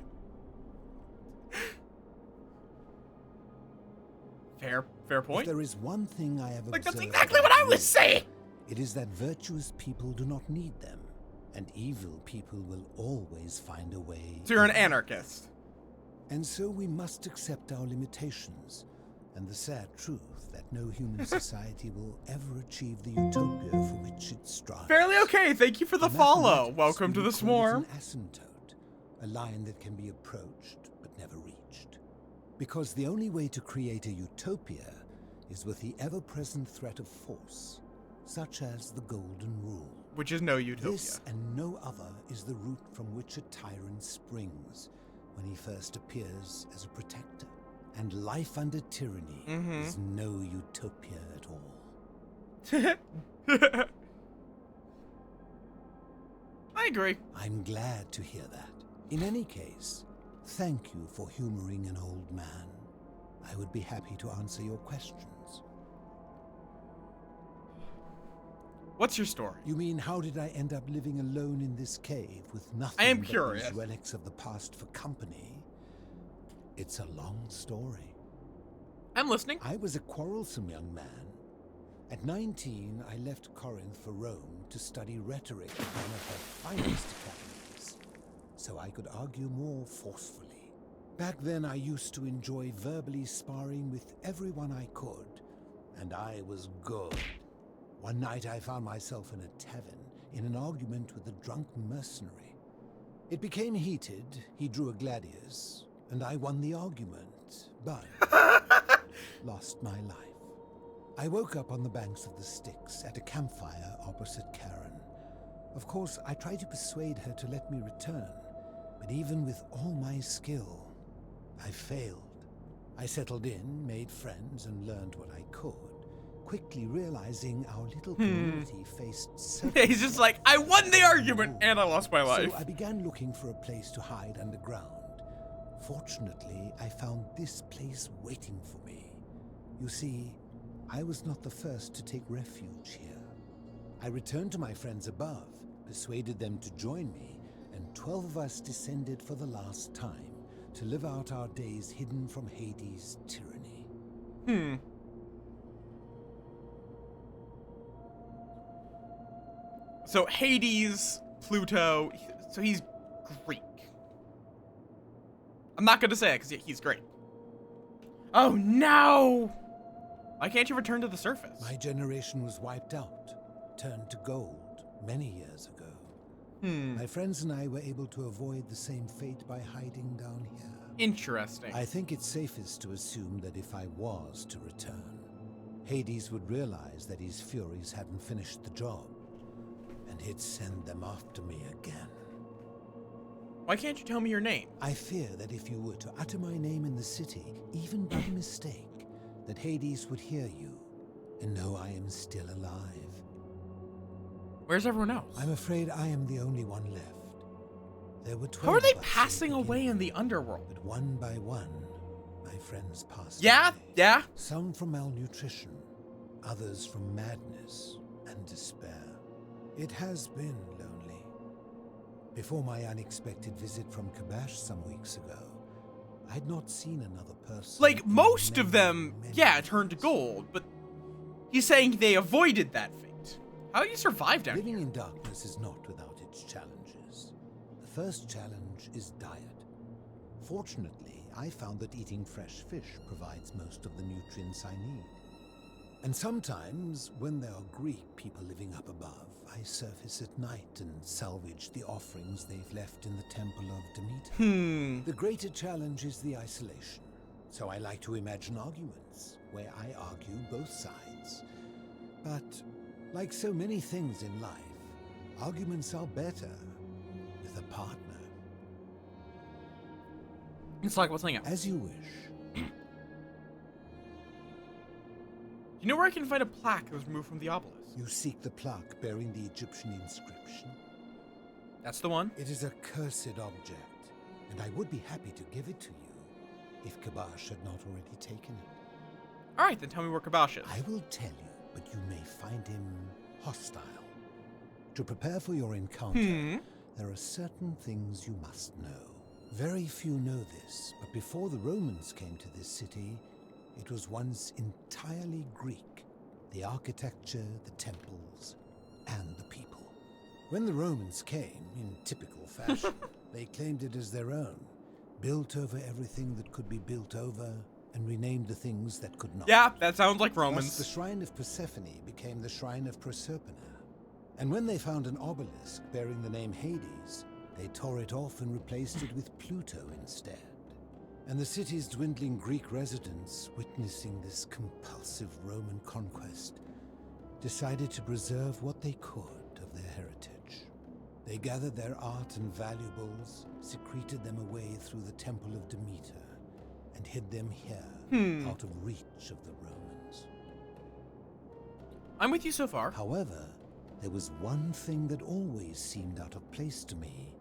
Fair point. If there is one thing I have observed, that's exactly what I was saying! It is that virtuous people do not need them, and evil people will always find a way. So you're an anarchist. And so we must accept our limitations, and the sad truth that no human society will ever achieve the utopia for which it strives. Fairly okay, thank you for the follow. Welcome to the swarm. An asymptote, a line that can be approached but never reached. Because the only way to create a utopia is with the ever-present threat of force, such as the Golden Rule. Which is no utopia. This and no other is the root from which a tyrant springs when he first appears as a protector. And life under tyranny is no utopia at all. I agree. I'm glad to hear that. In any case, thank you for humoring an old man. I would be happy to answer your questions. What's your story? You mean, how did I end up living alone in this cave with nothing I am but curious. these relics of the past for company? It's a long story. I'm listening. I was a quarrelsome young man. At 19, I left Corinth for Rome to study rhetoric at one of her finest academies, so I could argue more forcefully. Back then, I used to enjoy verbally sparring with everyone I could, and I was good. One night, I found myself in a tavern in an argument with a drunk mercenary. It became heated. He drew a gladius, and I won the argument, but lost my life. I woke up on the banks of the Styx at a campfire opposite Karen. Of course, I tried to persuade her to let me return, but even with all my skill, I failed. I settled in, made friends, and learned what I could, quickly realizing our little community faced several He's just like, I won the argument and I lost my life. So I began looking for a place to hide underground. Fortunately, I found this place waiting for me. You see, I was not the first to take refuge here. I returned to my friends above, persuaded them to join me, and 12 of us descended for the last time to live out our days hidden from Hades' tyranny. So Hades, Pluto, so he's Greek. I'm not gonna say it because he's great. Oh no! Why can't you return to the surface? My generation was wiped out, turned to gold many years ago. My friends and I were able to avoid the same fate by hiding down here. Interesting. I think it's safest to assume that if I was to return, Hades would realize that his furies hadn't finished the job, and he'd send them after me again. Why can't you tell me your name? I fear that if you were to utter my name in the city, even by mistake, that Hades would hear you and know I am still alive. Where's everyone else? I'm afraid I am the only one left. There were 12 How are they of us passing at the away in beginning, the underworld? but one by one, my friends passed Yeah, away. yeah. Some from malnutrition, others from madness and despair. It has been lonely. Before my unexpected visit from Kabash some weeks ago, I'd not seen another person. Like, in most of many, them, many yeah, years. turned to gold, but he's saying they avoided that fate. How do you survive down Living here? in darkness is not without its challenges. The first challenge is diet. Fortunately, I found that eating fresh fish provides most of the nutrients I need. And sometimes, when there are Greek people living up above, I surface at night and salvage the offerings they've left in the temple of Demeter. The greater challenge is the isolation. So I like to imagine arguments, where I argue both sides. But, like so many things in life, arguments are better with a partner. It's like what's else. As you wish. You know where I can find a plaque that was removed from the obelisk? You seek the plaque bearing the Egyptian inscription. That's the one. It is a cursed object, and I would be happy to give it to you if Kabash had not already taken it. Alright, then tell me where Kabash is. I will tell you, but you may find him hostile. To prepare for your encounter, there are certain things you must know. Very few know this, but before the Romans came to this city, it was once entirely Greek. The architecture, the temples, and the people. When the Romans came, in typical fashion, they claimed it as their own, built over everything that could be built over, and renamed the things that could not. Yeah, that sounds like Romans. Thus, the shrine of Persephone became the shrine of Proserpina. And when they found an obelisk bearing the name Hades, they tore it off and replaced it with Pluto instead. And the city's dwindling Greek residents, witnessing this compulsive Roman conquest, decided to preserve what they could of their heritage. They gathered their art and valuables, secreted them away through the Temple of Demeter, and hid them here, out of reach of the Romans. I'm with you so far. However, there was one thing that always seemed out of place to me,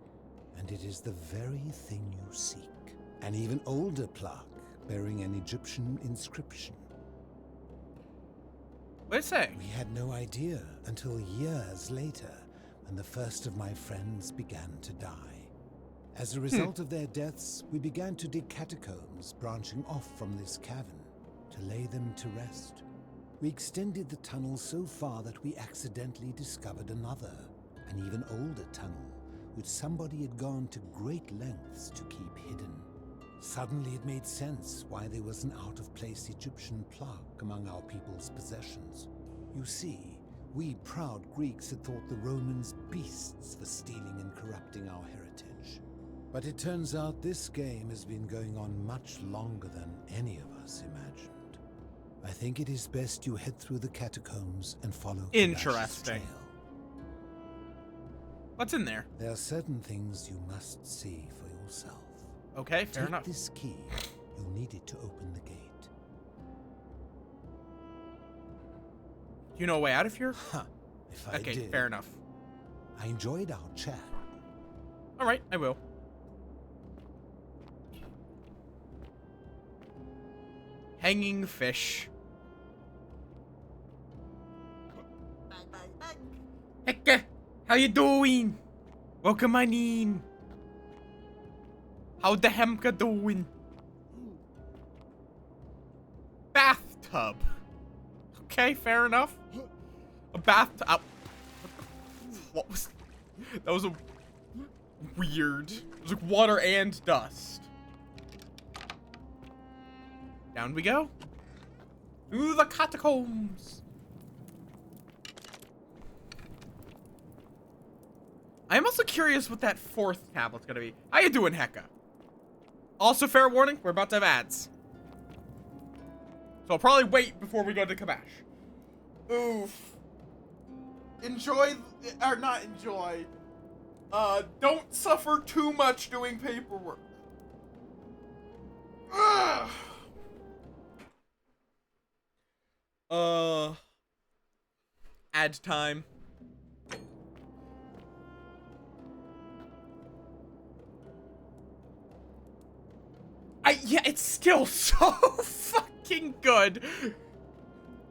and it is the very thing you seek. An even older plaque bearing an Egyptian inscription. What did it say? We had no idea until years later, when the first of my friends began to die. As a result of their deaths, we began to dig catacombs branching off from this cavern to lay them to rest. We extended the tunnel so far that we accidentally discovered another, an even older tunnel, which somebody had gone to great lengths to keep hidden. Suddenly it made sense why there was an out-of-place Egyptian plaque among our people's possessions. You see, we proud Greeks had thought the Romans beasts for stealing and corrupting our heritage. But it turns out this game has been going on much longer than any of us imagined. I think it is best you head through the catacombs and follow Kabash's Interesting. trail. What's in there? There are certain things you must see for yourself. Okay, fair Take enough. this key. You'll need it to open the gate. You know a way out of here? Huh. If I Okay, did. fair enough. I enjoyed our chat. Alright, I will. Hanging fish. Hecka, how you doing? Welcome on in. How the hemka doing? Bathtub. Okay, fair enough. A bathtub. What was... That was a... weird. It was like water and dust. Down we go. Through the catacombs. I am also curious what that fourth tablet's gonna be. How you doing, Hecka? Also, fair warning, we're about to have ads. So I'll probably wait before we go to Kabash. Oof. enjoy, or not enjoy, don't suffer too much doing paperwork. Ugh. Ad time. Yeah, it's still so fucking good.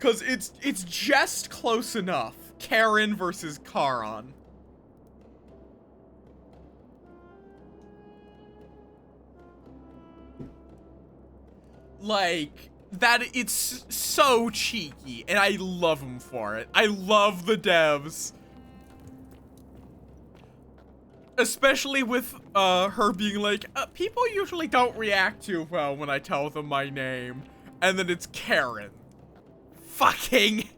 Cause it's just close enough. Karen versus Charon. Like, that, it's so cheeky, and I love them for it. I love the devs. Especially with, her being like, people usually don't react too well when I tell them my name. And then it's Karen. Fucking.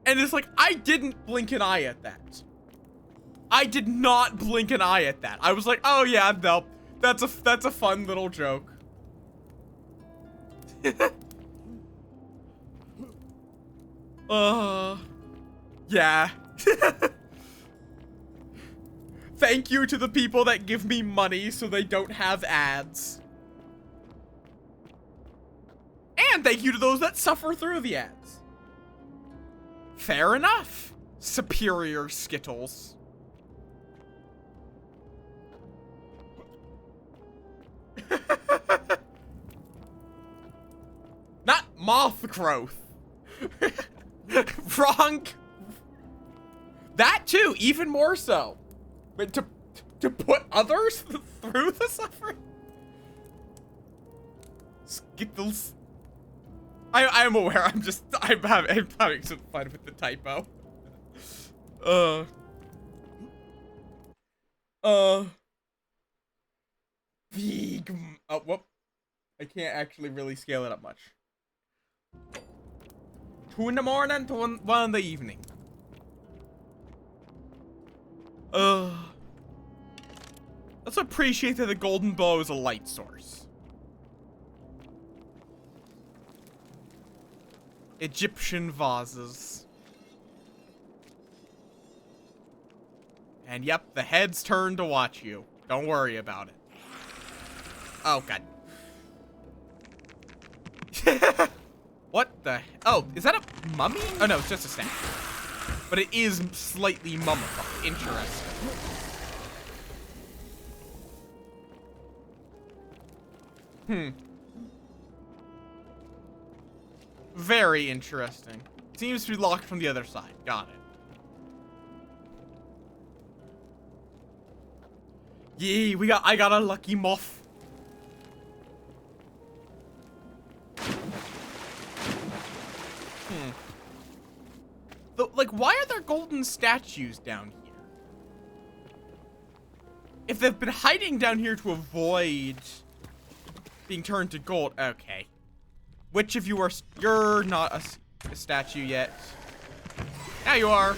And it's like, I didn't blink an eye at that. I did not blink an eye at that. I was like, oh yeah, no, that's a fun little joke. Yeah. Thank you to the people that give me money so they don't have ads. And thank you to those that suffer through the ads. Fair enough, superior Skittles. Not moth growth. Wrong. That too, even more so. But to put others through the suffering? Skittles. I'm aware, I'm having some fun with the typo. Oh, whoop. I can't actually really scale it up much. 2 in the morning to 1 in the evening. Let's appreciate that the golden bow is a light source. Egyptian vases. And yep, the heads turn to watch you. Don't worry about it. Oh, God. What the? Oh, is that a mummy? Oh, no, it's just a statue. But it is slightly mummified. Interesting. Very interesting. Seems to be locked from the other side. Got it. Yee, I got a lucky moth. Like, why are there golden statues down here? If they've been hiding down here to avoid being turned to gold, okay. Which of you are, you're not a statue yet. Now you are.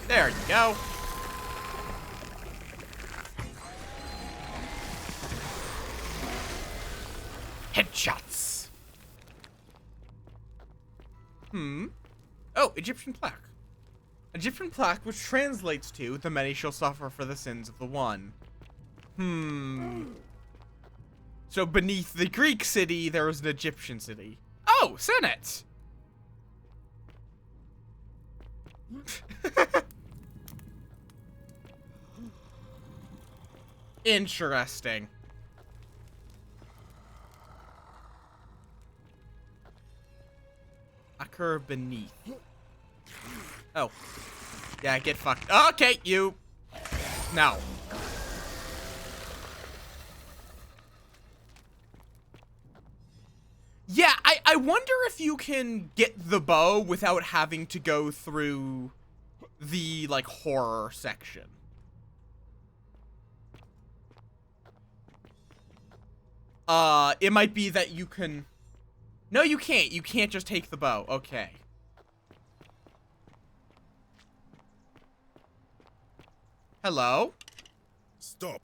There you go. Headshots. Oh, Egyptian plaque. Egyptian plaque, which translates to, the many shall suffer for the sins of the one. So beneath the Greek city, there was an Egyptian city. Oh, Senate! Interesting. Occur beneath. Oh. Yeah, get fucked. Okay, you. No. Yeah, I wonder if you can get the bow without having to go through the, like, horror section. It might be that you can... No, you can't. You can't just take the bow. Okay. Hello? Stop.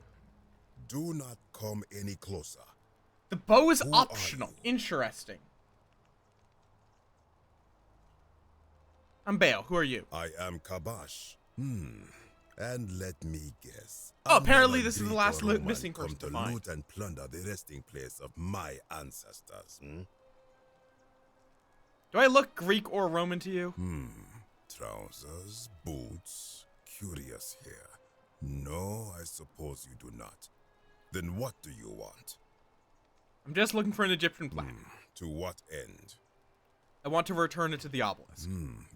Do not come any closer. The bow is optional. Interesting. I'm Bayo. Who are you? I am Kabash. And let me guess. Oh, apparently Another this is the Greek last or Roman missing come person to to find. loot and plunder the resting place of my ancestors. Do I look Greek or Roman to you? Trousers, boots, curious hair. No, I suppose you do not. Then what do you want? I'm just looking for an Egyptian plaque. To what end? I want to return it to the obelisk.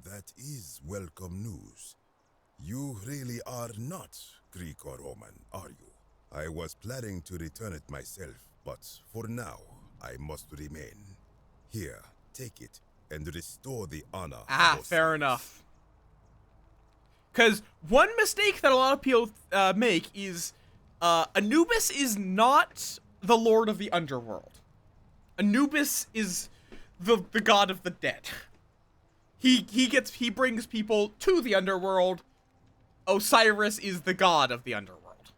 That is welcome news. You really are not Greek or Roman, are you? I was planning to return it myself, but for now, I must remain. Here, take it and restore the honor. Fair enough. Because one mistake that a lot of people make is Anubis is not the lord of the underworld. Anubis is the god of the dead. He brings people to the underworld. Osiris is the god of the underworld.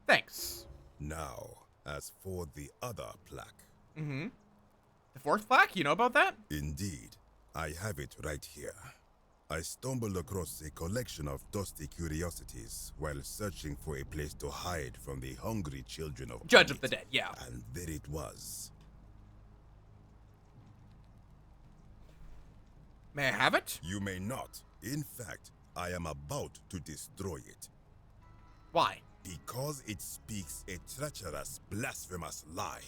Thanks. Now, as for the other plaque. The fourth plaque? You know about that? Indeed. I have it right here. I stumbled across a collection of dusty curiosities while searching for a place to hide from the hungry children of Judge of the Dead, yeah. And there it was. May I have it? You may not. In fact, I am about to destroy it. Why? Because it speaks a treacherous, blasphemous lie.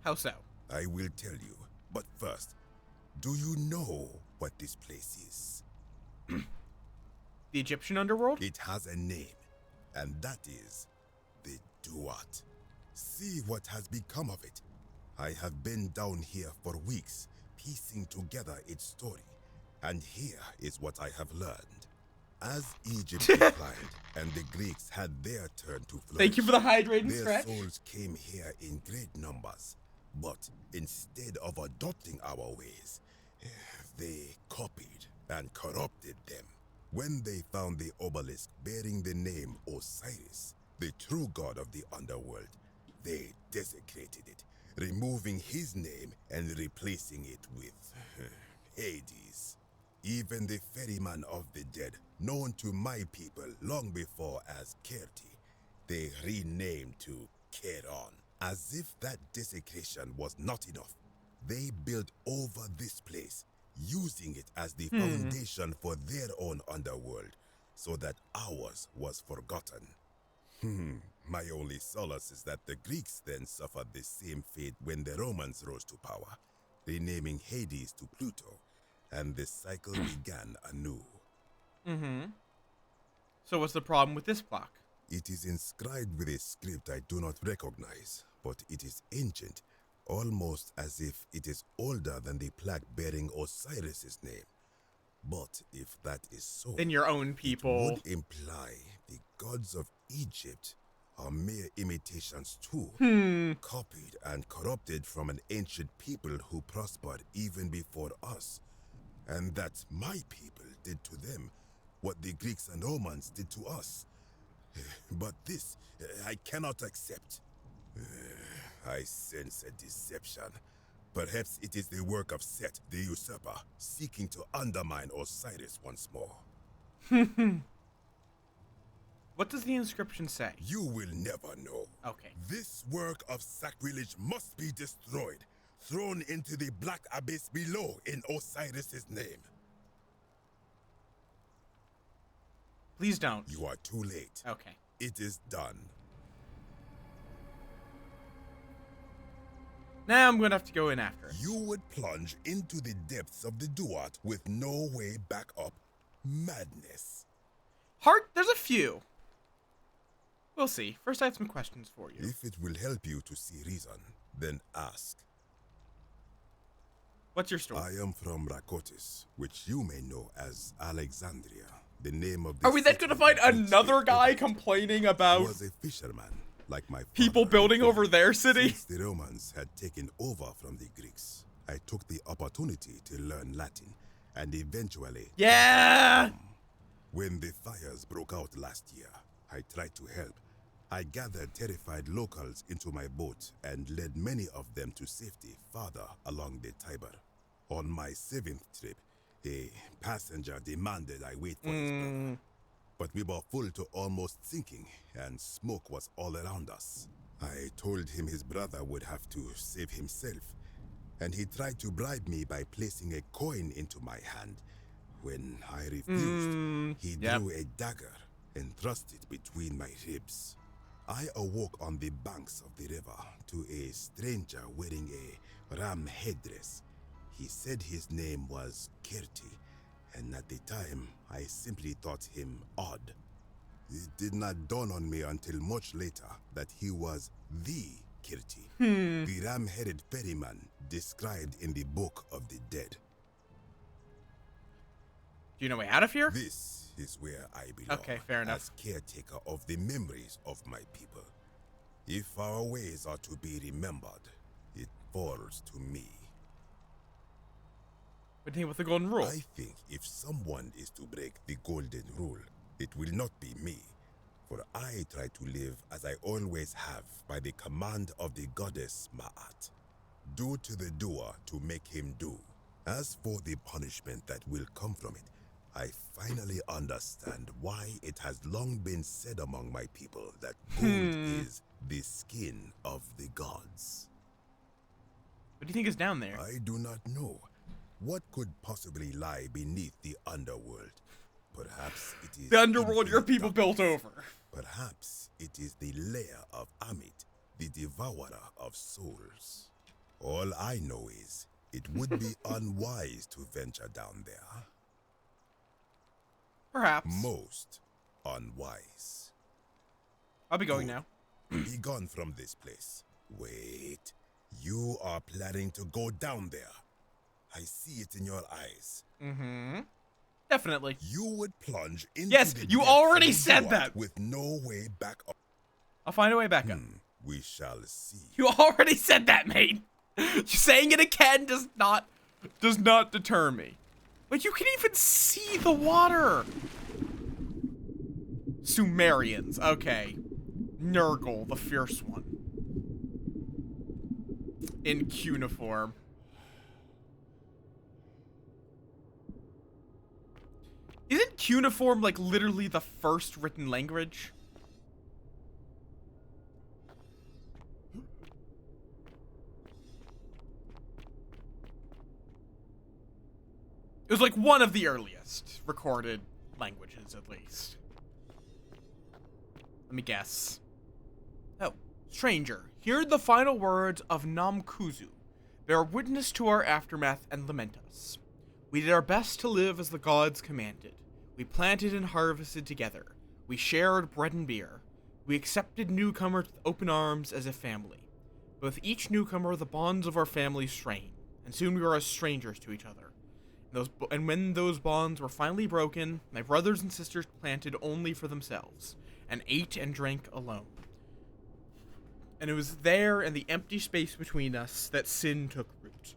How so? I will tell you. But first, do you know what this place is? The Egyptian underworld? It has a name, and that is the Duat. See what has become of it. I have been down here for weeks, piecing together its story, and here is what I have learned. As Egypt declined and the Greeks had their turn to flourish, thank you for the hydrating their stretch. souls came here in great numbers, but instead of adopting our ways, they copied and corrupted them. When they found the obelisk bearing the name Osiris, the true god of the underworld, they desecrated it, removing his name and replacing it with Hades. Even the ferryman of the dead, known to my people long before as Kerti, they renamed to Keron. As if that desecration was not enough, they built over this place, using it as the foundation for their own underworld, so that ours was forgotten. My only solace is that the Greeks then suffered the same fate when the Romans rose to power, renaming Hades to Pluto, and the cycle began anew. So what's the problem with this plaque? It is inscribed with a script I do not recognize, but it is ancient, almost as if it is older than the plaque bearing Osiris's name. But if that is so, then your own people it would imply the gods of Egypt are mere imitations too, copied and corrupted from an ancient people who prospered even before us, and that my people did to them what the Greeks and Romans did to us. But this, I cannot accept. I sense a deception. Perhaps it is the work of Set, the usurper, seeking to undermine Osiris once more. What does the inscription say? You will never know. Okay. This work of sacrilege must be destroyed, thrown into the black abyss below in Osiris's name. Please don't. You are too late. Okay. It is done. Now I'm gonna have to go in after it. You would plunge into the depths of the Duat with no way back up. Madness. There's a few. We'll see. First I have some questions for you. If it will help you to see reason, then ask. What's your story? I am from Rakotis, which you may know as Alexandria. The name of the Are we then gonna find another guy complaining about was a fisherman, like my people building over their city? Since the Romans had taken over from the Greeks, I took the opportunity to learn Latin, and eventually... Yeah! When the fires broke out last year, I tried to help, I gathered terrified locals into my boat and led many of them to safety farther along the Tiber. On my 7th trip, a passenger demanded I wait for his brother. But we were full to almost sinking, and smoke was all around us. I told him his brother would have to save himself, and he tried to bribe me by placing a coin into my hand. When I refused, he drew a dagger and thrust it between my ribs. I awoke on the banks of the river to a stranger wearing a ram headdress. He said his name was Kirti, and at the time, I simply thought him odd. It did not dawn on me until much later that he was the Kirti, the ram-headed ferryman described in the Book of the Dead. Do you know way out of here? This is where I belong. Okay, fair enough. As caretaker of the memories of my people. If our ways are to be remembered, it falls to me. What do you think about the golden rule? I think if someone is to break the golden rule, it will not be me. For I try to live as I always have by the command of the goddess Ma'at. Do to the doer to make him do. As for the punishment that will come from it, I finally understand why it has long been said among my people that gold is the skin of the gods. What do you think is down there? I do not know. What could possibly lie beneath the underworld? Perhaps it is the underworld your people built over. Perhaps it is the lair of Amit, the devourer of souls. All I know is it would be unwise to venture down there. Perhaps. Most unwise. I'll be going now. Be gone from this place. Wait. You are planning to go down there. I see it in your eyes. Definitely. You would plunge into Yes, the you depths already of the said void that. with no way back up. I'll find a way back up. We shall see. You already said that, mate. Saying it again does not deter me. But you can even see the water. Sumerians, okay. Nurgle, the fierce one. In cuneiform. Isn't cuneiform like literally the first written language? It was like one of the earliest recorded languages, at least. Let me guess. Oh, stranger, hear the final words of Namkuzu. Bear witness to our aftermath and lament us. We did our best to live as the gods commanded. We planted and harvested together. We shared bread and beer. We accepted newcomers with open arms as a family. But with each newcomer, the bonds of our family strained, and soon we were as strangers to each other. And when those bonds were finally broken, my brothers and sisters planted only for themselves, and ate and drank alone. And it was there in the empty space between us that sin took root.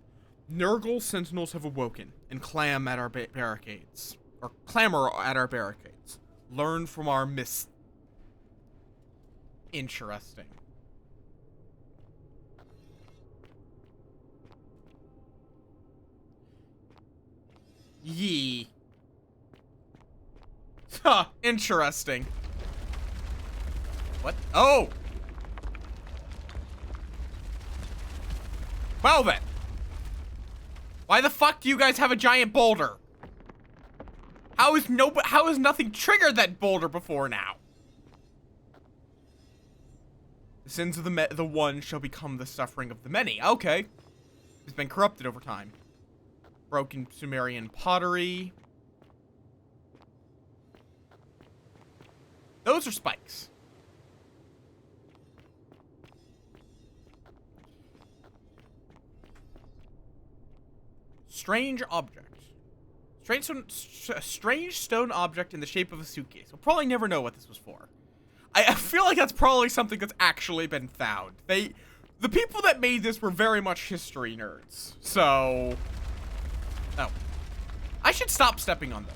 Nurgle sentinels have awoken and clamor at our barricades. Learn from our Interesting. Yee. Huh, interesting. What? Oh! Well then. Why the fuck do you guys have a giant boulder? How is nothing triggered that boulder before now? The sins of the one shall become the suffering of the many. Okay. It's been corrupted over time. Broken Sumerian pottery. Those are spikes. Strange object. Strange stone object in the shape of a suitcase. We'll probably never know what this was for. I feel like that's probably something that's actually been found. The people that made this were very much history nerds. So... Oh. I should stop stepping on those.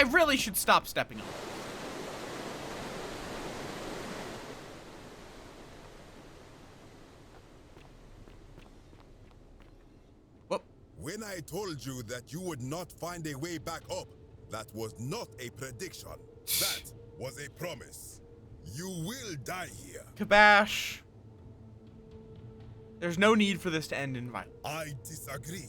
I really should stop stepping on it. When I told you that you would not find a way back up, that was not a prediction. That was a promise. You will die here. Kabash. There's no need for this to end in violence. I disagree.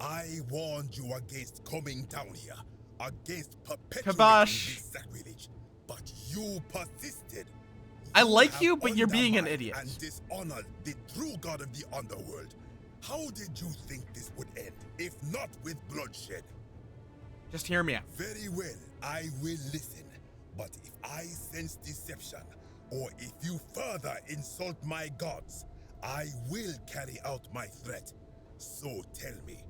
I warned you against coming down here, against perpetuating this sacrilege, but you persisted. I like you, but you're being an idiot. And dishonored the true god of the underworld. How did you think this would end, if not with bloodshed? Just hear me out. Very well, I will listen. But if I sense deception, or if you further insult my gods, I will carry out my threat. So tell me,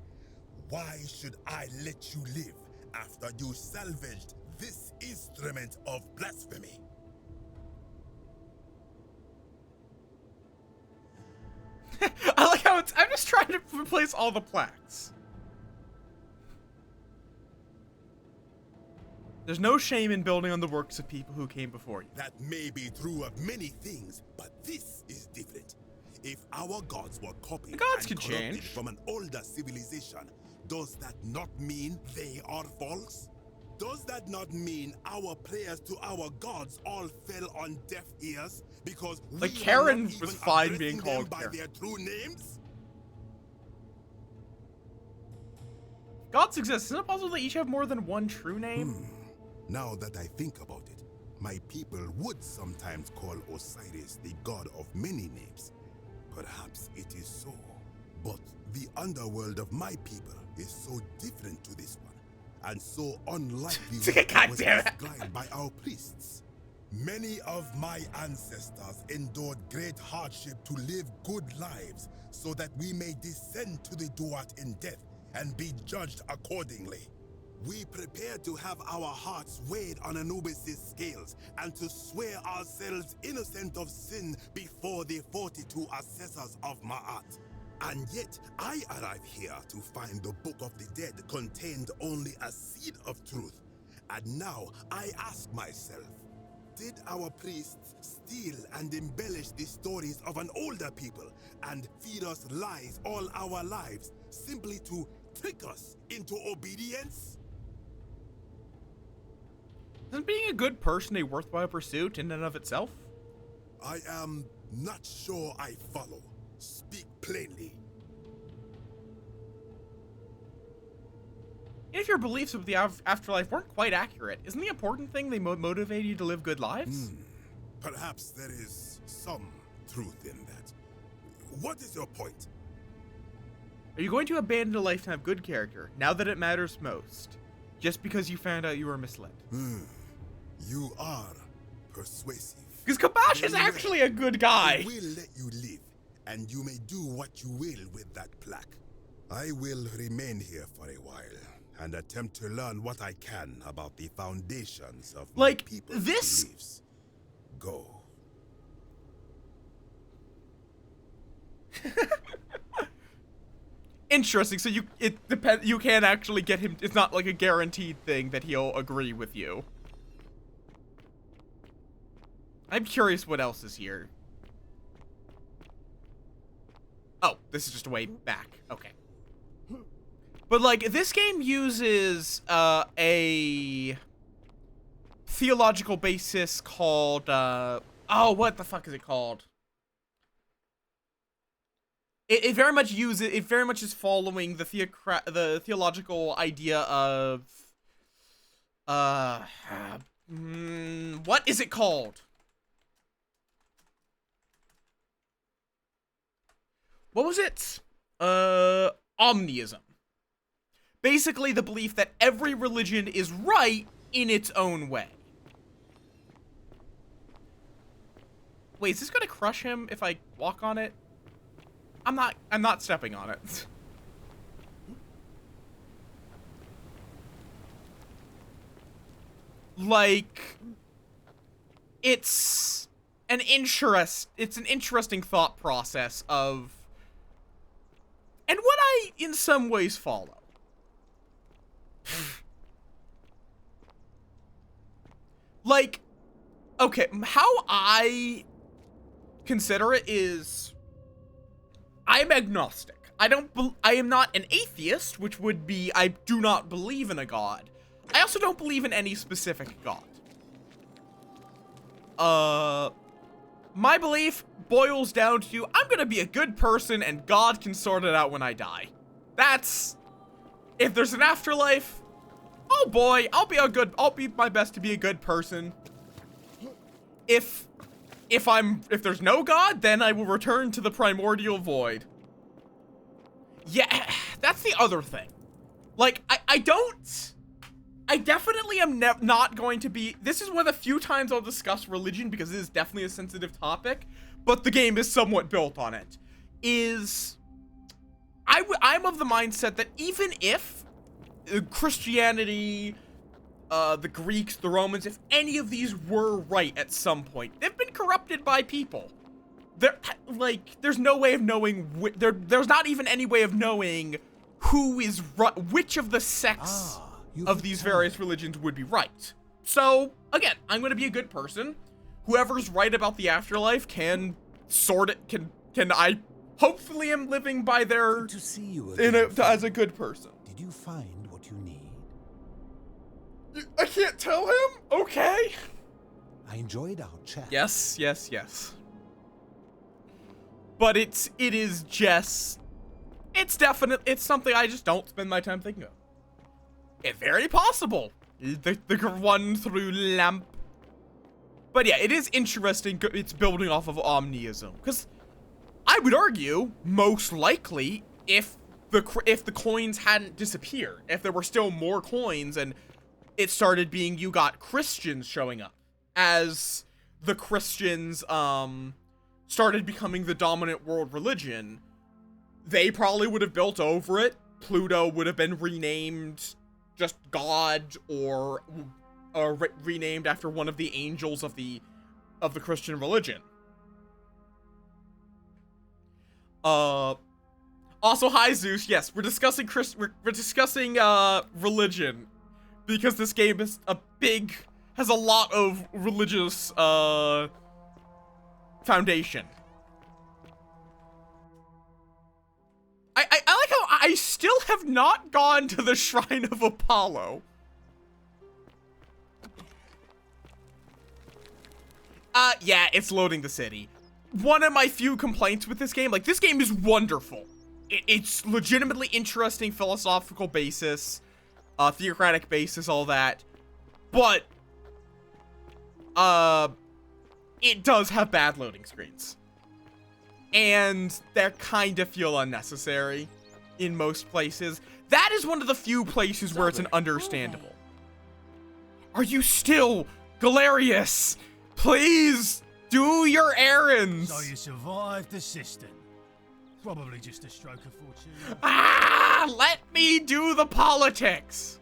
why should I let you live after you salvaged this instrument of blasphemy? I like how I'm just trying to replace all the plaques. There's no shame in building on the works of people who came before you. That may be true of many things, but this is different. If our gods were copied the gods and could corrupted change from an older civilization, does that not mean they are false? Does that not mean our prayers to our gods all fell on deaf ears because like we Karen were not was even fine being addressing called them by Karen. their true names? Gods exist. Isn't it possible they each have more than one true name? Now that I think about it, my people would sometimes call Osiris the god of many names. Perhaps it is so. But the underworld of my people is so different to this one, and so unlikely what was prescribed by our priests. Many of my ancestors endured great hardship to live good lives so that we may descend to the Duat in death and be judged accordingly. We prepare to have our hearts weighed on Anubis' scales and to swear ourselves innocent of sin before the 42 assessors of Ma'at. And yet, I arrive here to find the Book of the Dead contained only a seed of truth. And now, I ask myself, did our priests steal and embellish the stories of an older people and feed us lies all our lives simply to trick us into obedience? Isn't being a good person a worthwhile pursuit in and of itself? I am not sure I follow. Speak plainly. If your beliefs of the afterlife weren't quite accurate, isn't the important thing they motivate you to live good lives? Perhaps there is some truth in that. What is your point? Are you going to abandon a lifetime of good character, now that it matters most, just because you found out you were misled? You are persuasive. Because Kabash is actually a good guy. I will let you live, and you may do what you will with that plaque. I will remain here for a while and attempt to learn what I can about the foundations of my people's beliefs. Go. Interesting. So you can't actually get him. It's not like a guaranteed thing that he'll agree with you. I'm curious what else is here. Oh, this is just a way back. Okay. But like this game uses a theological basis called oh, what the fuck is it called? It very much is following the theological idea of what is it called? What was it? Omniism. Basically the belief that every religion is right in its own way. Wait, is this gonna crush him if I walk on it? I'm not stepping on it. Like, it's an interesting thought process of, and what I in some ways follow. Like, okay, how I consider it is, I'm agnostic. I am not an atheist, which would be, I do not believe in a god. I also don't believe in any specific god. My belief boils down to, I'm gonna be a good person and God can sort it out when I die. That's, if there's an afterlife, oh boy, I'll be my best to be a good person. If there's no God, then I will return to the primordial void. Yeah, that's the other thing. Like, I definitely am not going to be, this is one of the few times I'll discuss religion because it is definitely a sensitive topic, but the game is somewhat built on it, I'm of the mindset that even if Christianity, the Greeks, the Romans, if any of these were right at some point, they've been corrupted by people. There's no way of knowing, there's not even any way of knowing who is right, which of the sects of these various religions would be right. So, again, I'm going to be a good person. Whoever's right about the afterlife can sort it, I hopefully am living by their, Good to see you again, as a good person. Did you find what you need? I can't tell him? Okay. I enjoyed our chat. Yes. But it is just, it's something I just don't spend my time thinking of. It's very possible. The one through lamp. But yeah, it is interesting. It's building off of omniism. Because I would argue, most likely, if the coins hadn't disappeared, if there were still more coins and it started being, you got Christians showing up as the Christians, started becoming the dominant world religion, they probably would have built over it. Pluto would have been renamed just God, or renamed after one of the angels of the Christian religion. Also, hi Zeus. Yes, we're discussing religion because this game is has a lot of religious foundation. I like how I still have not gone to the Shrine of Apollo. Yeah, it's loading the city. One of my few complaints with this game, like, this game is wonderful. It's legitimately interesting philosophical basis, theocratic basis, all that. But, it does have bad loading screens. And they kind of feel unnecessary in most places. That is one of the few places where it's an understandable. Are you still Galerius? Please do your errands. So you survived the system. Probably just a stroke of fortune. Let me do the politics.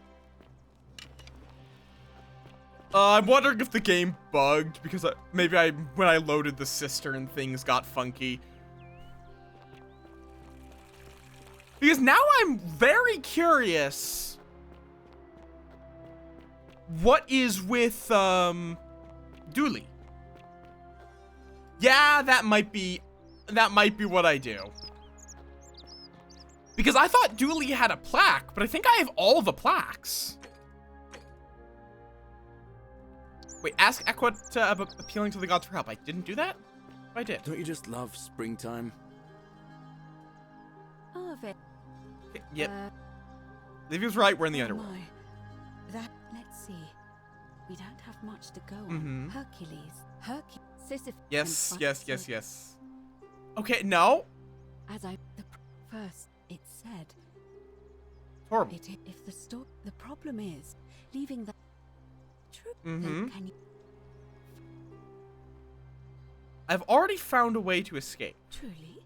I'm wondering if the game bugged because when I loaded the cistern, things got funky. Because now I'm very curious what is with Dooley. Yeah, that might be what I do. Because I thought Dooley had a plaque, but I think I have all the plaques. Wait, ask Equa about appealing to the gods for help. I didn't do that? I did. Don't you just love springtime? All of it. Yep. Livy was right, we're in the underworld. Let's see. We don't have much to go Mm-hmm. on. Sisyphus. Yes. Okay, no. First, it said. Horrible. If the problem is leaving the truth. Mm-hmm. Can you? I've already found a way to escape. Truly?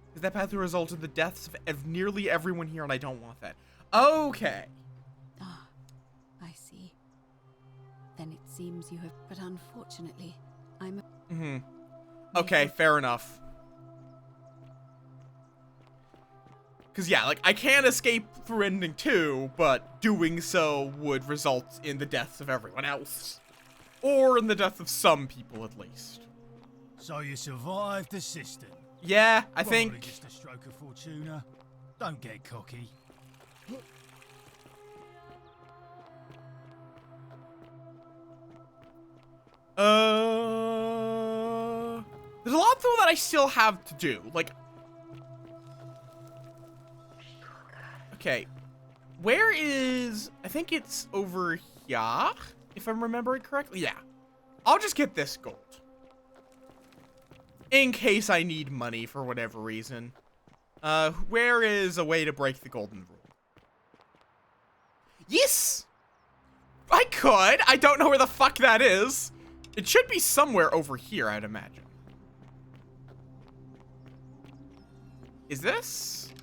Because that path will result in the deaths of nearly everyone here, and I don't want that. Okay. I see. Then it seems you have, but unfortunately, I'm. Mm-hmm. Okay, fair enough. Because, yeah, like, I can escape through ending 2, but doing so would result in the deaths of everyone else. Or in the death of some people, at least. So you survived the cistern. Yeah, I Probably think... just a stroke of fortuna. Don't get cocky. There's a lot though that I still have to do. Like, okay, where is? I think it's over here, if I'm remembering correctly. Yeah, I'll just get this gold in case I need money for whatever reason. Where is a way to break the golden rule? Yes, I could. I don't know where the fuck that is. It should be somewhere over here, I'd imagine. Is this?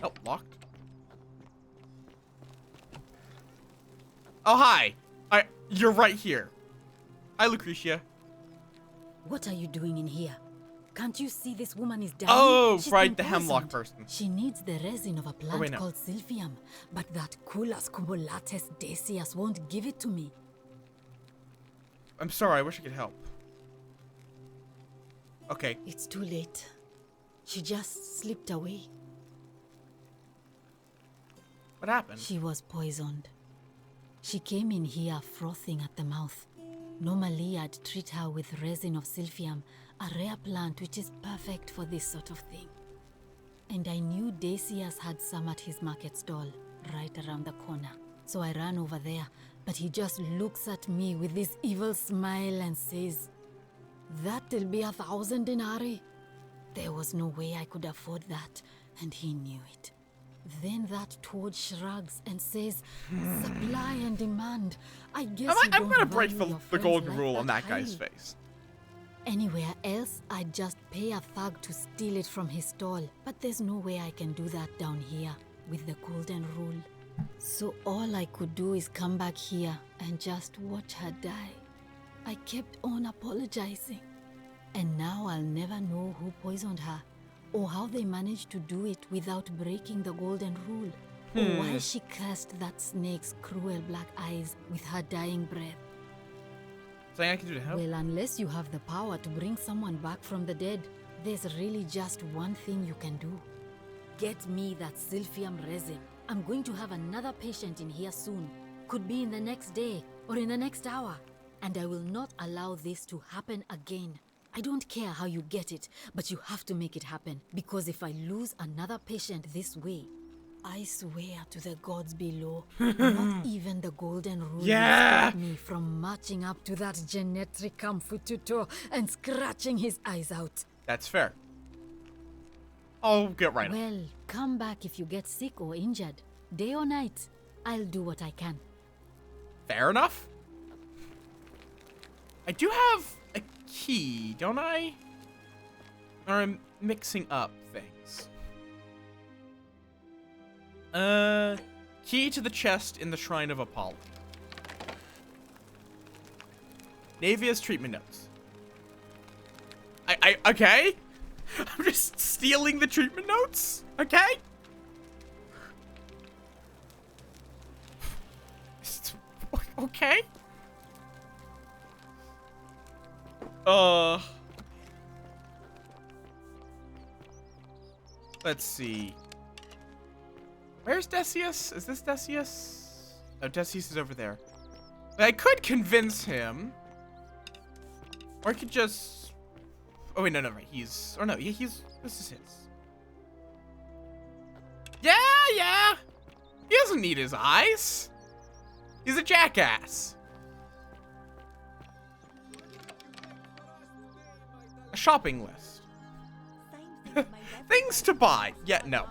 Oh, locked. Oh, hi. You're right here. Hi, Lucretia. What are you doing in here? Can't you see this woman is dying? Oh, She's right, been the hemlock poisoned. person. She needs the resin of a plant wait, no. called Silphium, but that Culus cumulatus decius won't give it to me. I'm sorry, I wish I could help. Okay. It's too late. She just slipped away. What happened? She was poisoned. She came in here frothing at the mouth. Normally, I'd treat her with resin of Silphium, a rare plant which is perfect for this sort of thing. And I knew Decius had some at his market stall, right around the corner. So I ran over there, but he just looks at me with this evil smile and says, "That'll be 1,000 denarii." There was no way I could afford that, and he knew it. Then that toad shrugs and says, "Supply and demand. I guess I'm gonna break value the your golden friends rule like on that guy's highly. face. Anywhere else, I'd just pay a thug to steal it from his stall. But there's no way I can do that down here with the golden rule. So all I could do is come back here and just watch her die. I kept on apologizing. And now I'll never know who poisoned her, or how they managed to do it without breaking the golden rule, or why she cursed that snake's cruel black eyes with her dying breath. Something I can do to help? Well, unless you have the power to bring someone back from the dead, there's really just one thing you can do. Get me that Silphium resin. I'm going to have another patient in here soon. Could be in the next day, or in the next hour. And I will not allow this to happen again. I don't care how you get it, but you have to make it happen. Because if I lose another patient this way, I swear to the gods below, not even the golden rule will stop me from marching up to that Genetricum Fututo and scratching his eyes out. That's fair. I'll get right on. Well, come back if you get sick or injured. Day or night, I'll do what I can. Fair enough. I do have a key, don't I? Or I'm mixing up things. Key to the chest in the Shrine of Apollo. Navia's treatment notes. Okay? I'm just stealing the treatment notes? Okay? Okay? Let's see. Where's Decius? Is this Decius? No, Decius is over there. I could convince him. Or I could just... Oh, wait, no, right. He's... Or no, he's... This is his. Yeah! He doesn't need his eyes. He's a jackass. A shopping list. Things to buy. Yeah, no.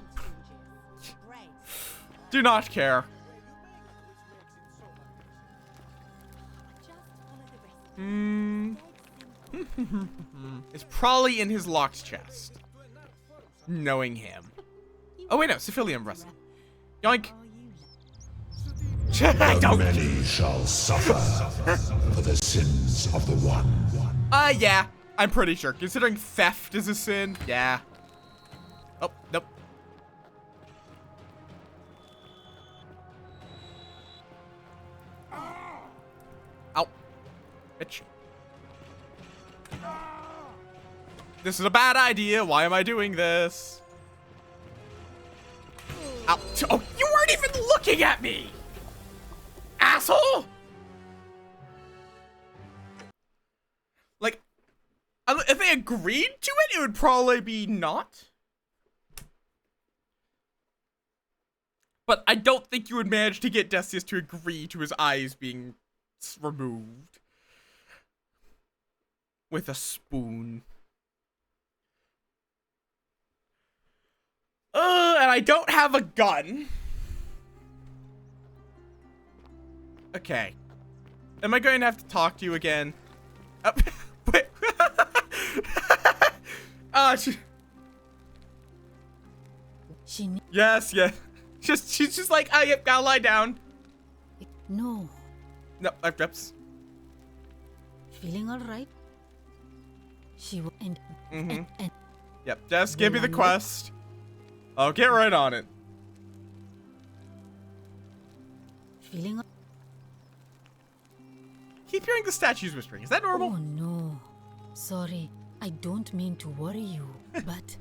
Do not care. It's probably in his locked chest. Knowing him. Oh wait, no, Cephalium wrestling. Yoink. Many shall suffer for the sins of the one. Yeah, I'm pretty sure. Considering theft is a sin, yeah. Oh, nope. Ow. Bitch. This is a bad idea. Why am I doing this? Ow. Oh, you weren't even looking at me! Asshole! Like, if they agreed to it, it would probably be not. But I don't think you would manage to get Decius to agree to his eyes being removed. With a spoon. And I don't have a gun. Okay. Am I going to have to talk to you again? Wait. Yes. She's just like, oh, yep, gotta lie down. No. No, reps. Feeling all right? She will and Yep, just give me the quest. I'll get right on it. Feeling. Keep hearing the statues whispering. Is that normal? Oh no. Sorry, I don't mean to worry you, but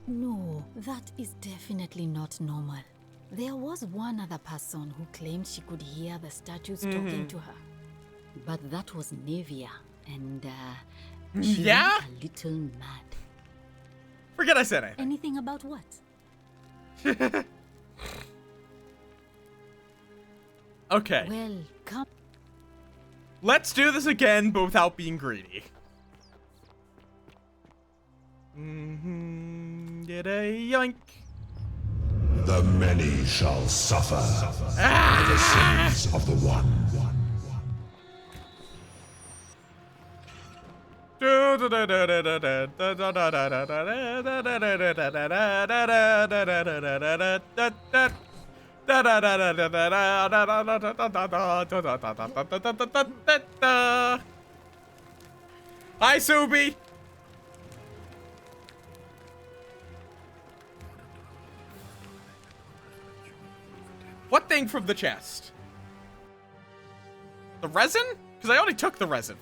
no, that is definitely not normal. There was one other person who claimed she could hear the statues talking to her. But that was Nevia, and she went a little mad. Forget I said anything. Anything about what? Okay. Well, come. Let's do this again, but without being greedy. Get a yoink. The many shall suffer for the sins of the one. Hi, Subi. What thing from the chest? The resin? Because I already took the resin.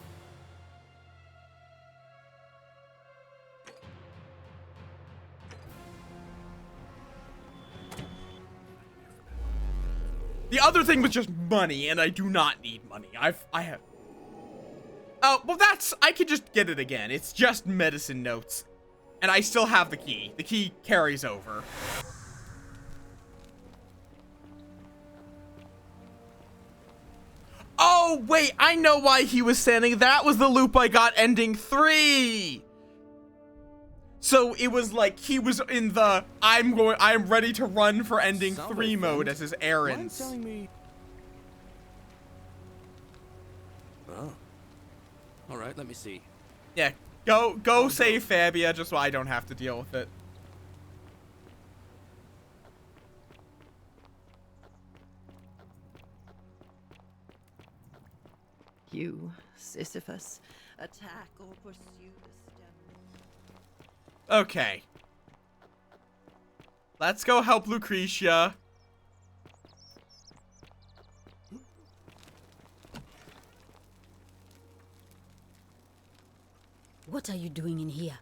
The other thing was just money, and I do not need money. I have... Oh, well I could just get it again. It's just medicine notes. And I still have the key. The key carries over. Oh, wait, I know why he was standing. That was the loop I got ending 3. So it was like he was in the I'm ready to run for ending 3 mode as his errands. Mind telling me? Oh. All right, let me see. Yeah, go save Fabia just so I don't have to deal with it. You, Sisyphus, attack or pursue the stem. Okay. Let's go help Lucretia. What are you doing in here?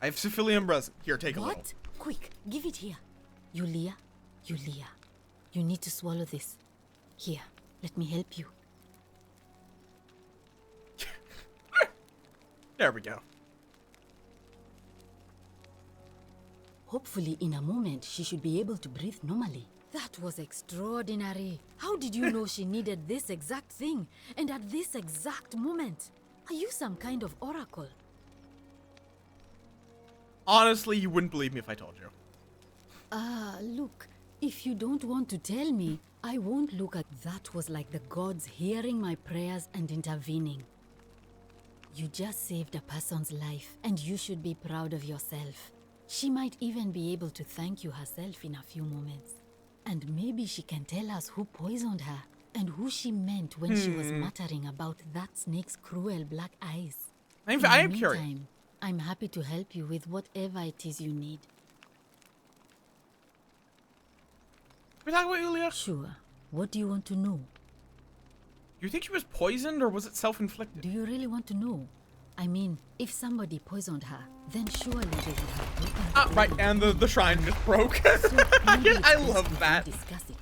I have syphilium resin. Here, take a little. What? Quick, give it here. Yulia, you need to swallow this. Here, let me help you. There we go. Hopefully, in a moment, she should be able to breathe normally. That was extraordinary. How did you know she needed this exact thing, and at this exact moment? Are you some kind of oracle? Honestly, you wouldn't believe me if I told you. Look, if you don't want to tell me, I won't look at that. Was like the gods hearing my prayers and intervening. You just saved a person's life, and you should be proud of yourself. She might even be able to thank you herself in a few moments. And maybe she can tell us who poisoned her, and who she meant when she was muttering about that snake's cruel black eyes. I am curious. I'm happy to help you with whatever it is you need. We're talking about Yulia? Sure. What do you want to know? you think she was poisoned or was it self-inflicted? Do you really want to know? I mean, if somebody poisoned her, then surely they would have broken the Ah, right, and the shrine just broke. I love that. Discuss it.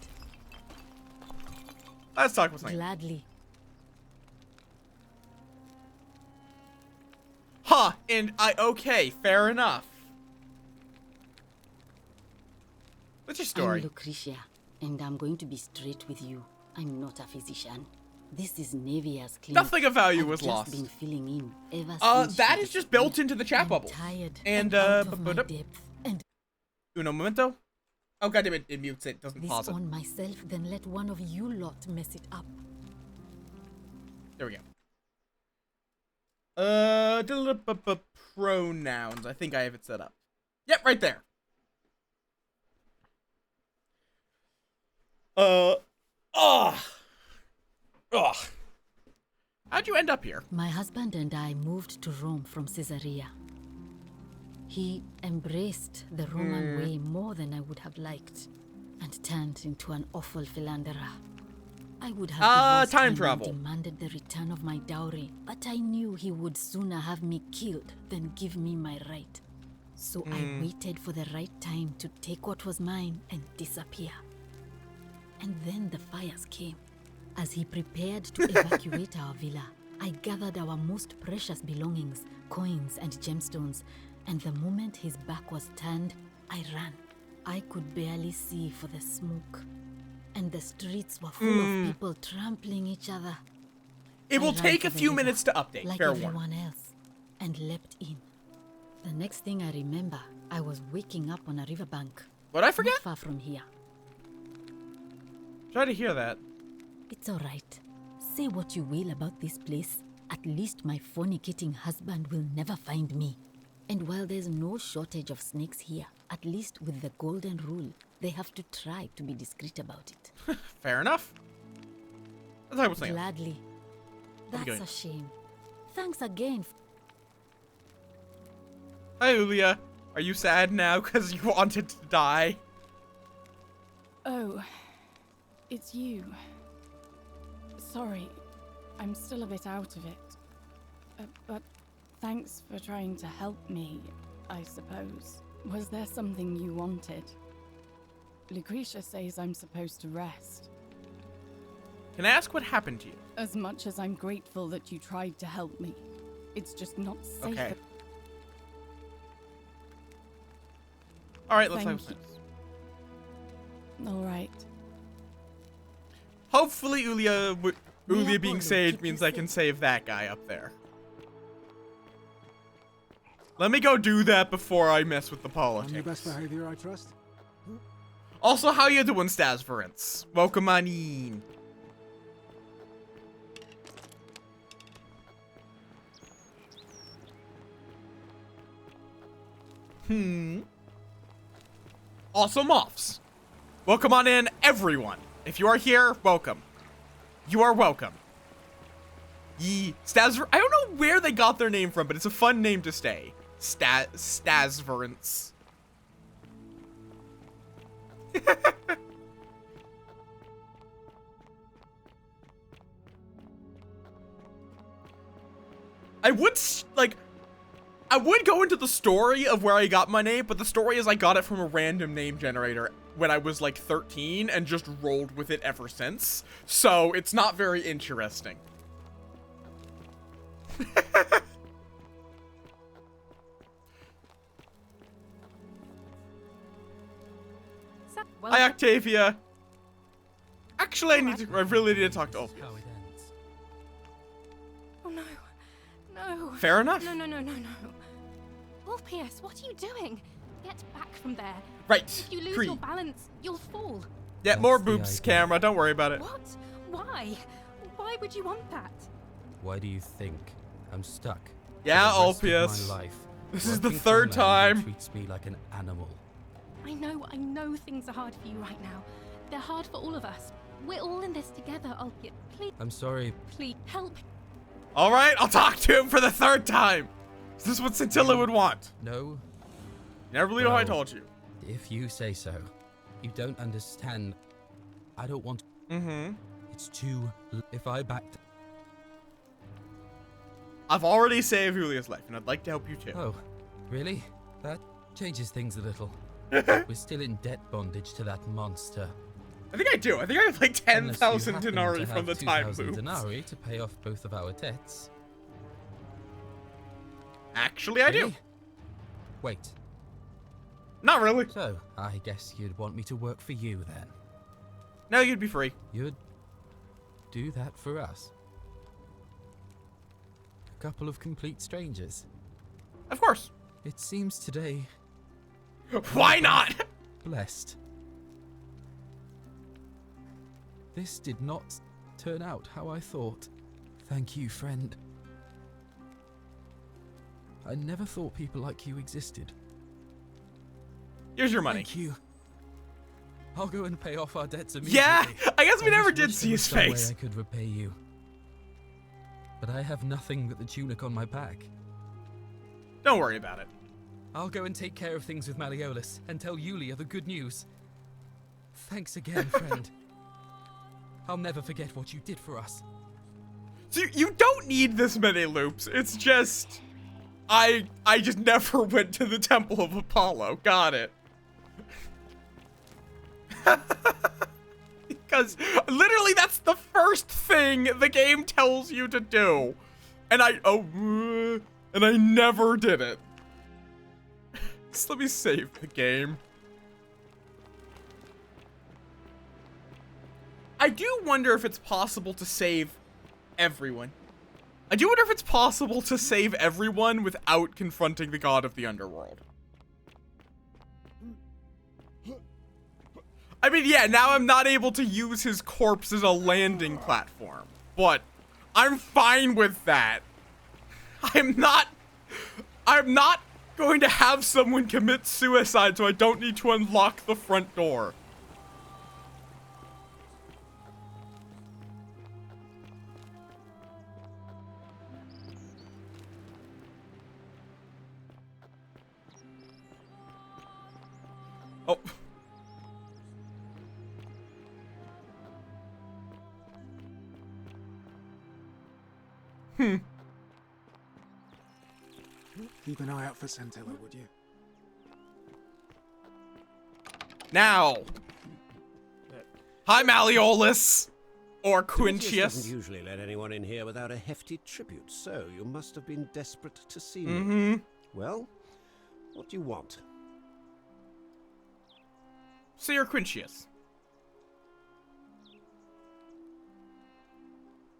Let's talk with Snake. Gladly. Huh, and okay, fair enough. What's your story? I'm Lucretia, and I'm going to be straight with you. I'm not a physician. This is Nevia's clinic. Nothing of value was I've lost. Just been filling in ever since that she is just built into the chat I'm bubble. Tired and out of my depth, and uno momento. Oh goddamn it! It mutes it. Doesn't this pause it. on myself, then let one of you lot mess it up. There we go. Pronouns. I think I have it set up. Yep, right there. How'd you end up here? My husband and I moved to Rome from Caesarea. He embraced the Roman way more than I would have liked, and turned into an awful philanderer. I would have time travel. Demanded the return of my dowry, but I knew he would sooner have me killed than give me my right. So I waited for the right time to take what was mine and disappear. And then the fires came. As he prepared to evacuate our villa, I gathered our most precious belongings, coins and gemstones, and the moment his back was turned, I ran. I could barely see for the smoke, and the streets were full of people trampling each other. It will I ran take for a the few river, minutes to update, like fair everyone warning. else, and leapt in. The next thing I remember, I was waking up on a riverbank. What'd I forget? Not far from here. Try to hear that. It's all right. Say what you will about this place. At least my fornicating husband will never find me. And while there's no shortage of snakes here, at least with the golden rule, they have to try to be discreet about it. Fair enough. That's what I was saying. Gladly. How's it That's going? a shame. Thanks again. Hi, Ulia. Are you sad now because you wanted to die? Oh, it's you. Sorry, I'm still a bit out of it. But thanks for trying to help me, I suppose. Was there something you wanted? Lucretia says I'm supposed to rest. Can I ask what happened to you? As much as I'm grateful that you tried to help me, it's just not safe. Okay. All right, let's Thank have you. All right. Hopefully, Ulia being saved means I can save that guy up there. Let me go do that before I mess with the On your politics. best behavior, I trust. Also, how you doing, Stasverance? Welcome on in. Awesome offs. Welcome on in, everyone. If you are here, welcome. You are welcome. Stasver. I don't know where they got their name from, but it's a fun name to stay. Stasverance. I would go into the story of where I got my name, but the story is I got it from a random name generator when I was like 13 and just rolled with it ever since. So it's not very interesting. Hi, Octavia. Actually, I really need to talk to Ulpius. Oh no. No. Fair enough. No. Ulpius, what are you doing? Get back from there. Right. If you lose your balance, you'll fall. Yeah, more boobs, camera. Don't worry about it. What? Why? Why would you want that? Why do you think I'm stuck? Yeah, for the rest Ulpius. of my life, This is the working for a third man who time. treats me like an animal. I know things are hard for you right now. They're hard for all of us. We're all in this together, Ulpius. Please, I'm sorry. please, help. All right, I'll talk to him for the third time. Is this what Scintilla would want? No. Never believe what I told you. If you say so. You don't understand. I don't want. It's too... If I backed... I've already saved Julia's life, and I'd like to help you too. Oh, really? That changes things a little. We're still in debt bondage to that monster. I think I do. I think I have like 10,000 denarii from the time loop. 2,000 denarii to pay off both of our debts. Actually, I do. Wait. Not really. So, I guess you'd want me to work for you then. No, you'd be free. You'd do that for us? A couple of complete strangers? Of course. It seems today... Why not? Blessed. This did not turn out how I thought. Thank you, friend. I never thought people like you existed. Here's your money. Thank you. I'll go and pay off our debts immediately. Yeah, I guess we never did see his Some way face. I could repay you. But I have nothing but the tunic on my back. Don't worry about it. I'll go and take care of things with Malleolus and tell Yulia the good news. Thanks again, friend. I'll never forget what you did for us. So you don't need this many loops. It's just... I just never went to the Temple of Apollo. Got it. Because literally that's the first thing the game tells you to do. And I never did it. Just let me save the game. I do wonder if it's possible to save everyone. I do wonder if it's possible to save everyone without confronting the god of the underworld. I mean, yeah, now I'm not able to use his corpse as a landing platform, but I'm fine with that. I'm not going to have someone commit suicide, so I don't need to unlock the front door. Oh. Keep an eye out for Centella, would you? Now. Hi, Malleolus. Or Quintius. doesn't usually let anyone in here without a hefty tribute, so you must have been desperate to see me. Mm-hmm. Well, what do you want? Sir Quintius.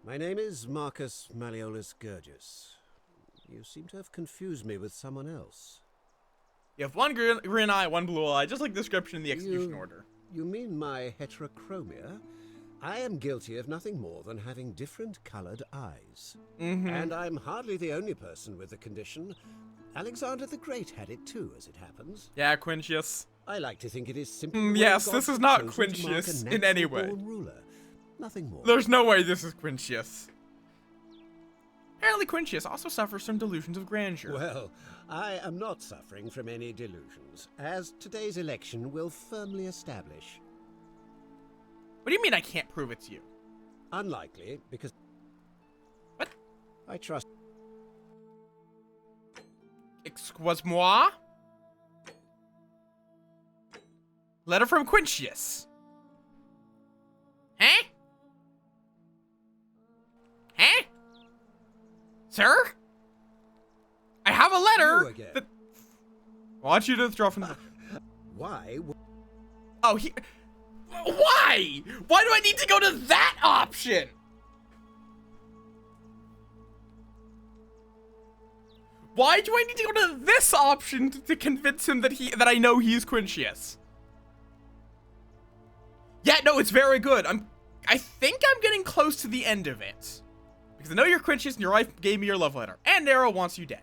My name is Marcus Malleolus Gurgis. You seem to have confused me with someone else. You have one green eye, one blue eye, just like the description in the execution order. You mean my heterochromia? I am guilty of nothing more than having different colored eyes. Mm-hmm. And I'm hardly the only person with the condition. Alexander the Great had it too, as it happens. Yeah, Quintius. I like to think it is simply yes, this is not Quintius in any way. Ruler. Nothing more. There's no way this is Quintius. Apparently Quintius also suffers from delusions of grandeur. Well, I am not suffering from any delusions, as today's election will firmly establish. What do you mean I can't prove it's you? Unlikely, because... What? I trust... Excuse-moi? Letter from Quintius. Huh? Huh? Sir? I have a letter that... I want you to withdraw from the... Why? Oh, he... Why? Why do I need to go to that option? Why do I need to go to this option to convince him that I know he's Quintius? Yeah, no, it's very good. I think I'm getting close to the end of it. Because I know you're Quintius and your wife gave me your love letter. And Nero wants you dead.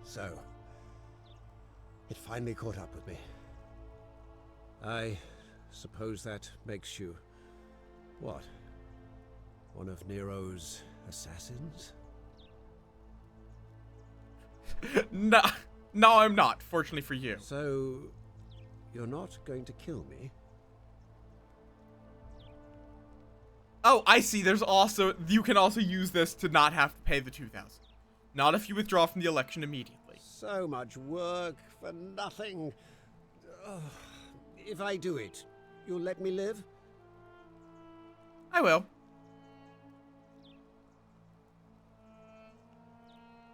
So, it finally caught up with me. I suppose that makes you... what? One of Nero's assassins? No, I'm not, fortunately for you. So, you're not going to kill me? Oh, I see. There's also, you can also use this to not have to pay the 2,000. Not if you withdraw from the election immediately. So much work for nothing. Ugh. If I do it, you'll let me live? I will.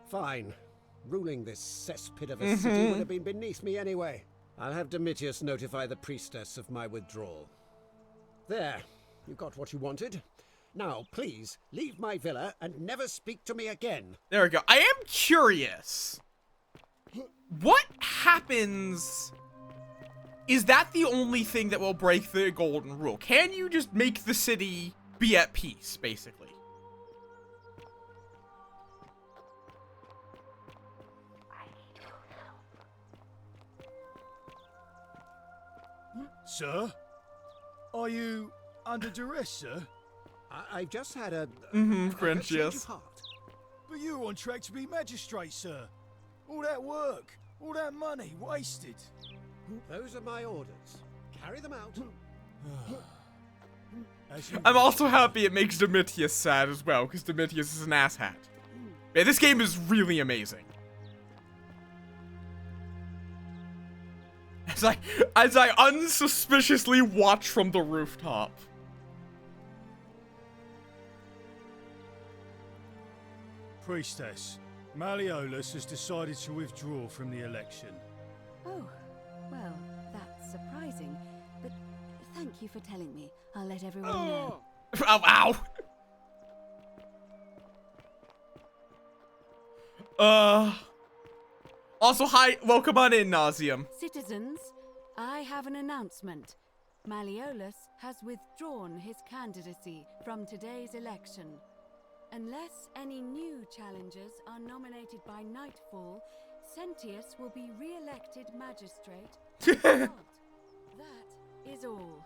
Fine. Ruling this cesspit of a city would have been beneath me anyway. I'll have Domitius notify the priestess of my withdrawal. There. You got what you wanted. Now, please, leave my villa and never speak to me again. There we go. I am curious. What happens... Is that the only thing that will break the golden rule? Can you just make the city be at peace, basically? Sir? Are you under duress, sir? I've just had a... French, change yes. of heart. But you were on track to be magistrate, sir. All that work, all that money wasted. Those are my orders. Carry them out. I'm also happy it makes Domitius sad as well, because Domitius is an asshat. Man, this game is really amazing. As I unsuspiciously watch from the rooftop. Priestess, Malleolus has decided to withdraw from the election. Oh, well, that's surprising. But thank you for telling me. I'll let everyone know. Ow, ow! Also, hi, welcome on in, Nauseum. Citizens, I have an announcement. Malleolus has withdrawn his candidacy from today's election. Unless any new challengers are nominated by nightfall, Sentius will be re-elected magistrate. That is all.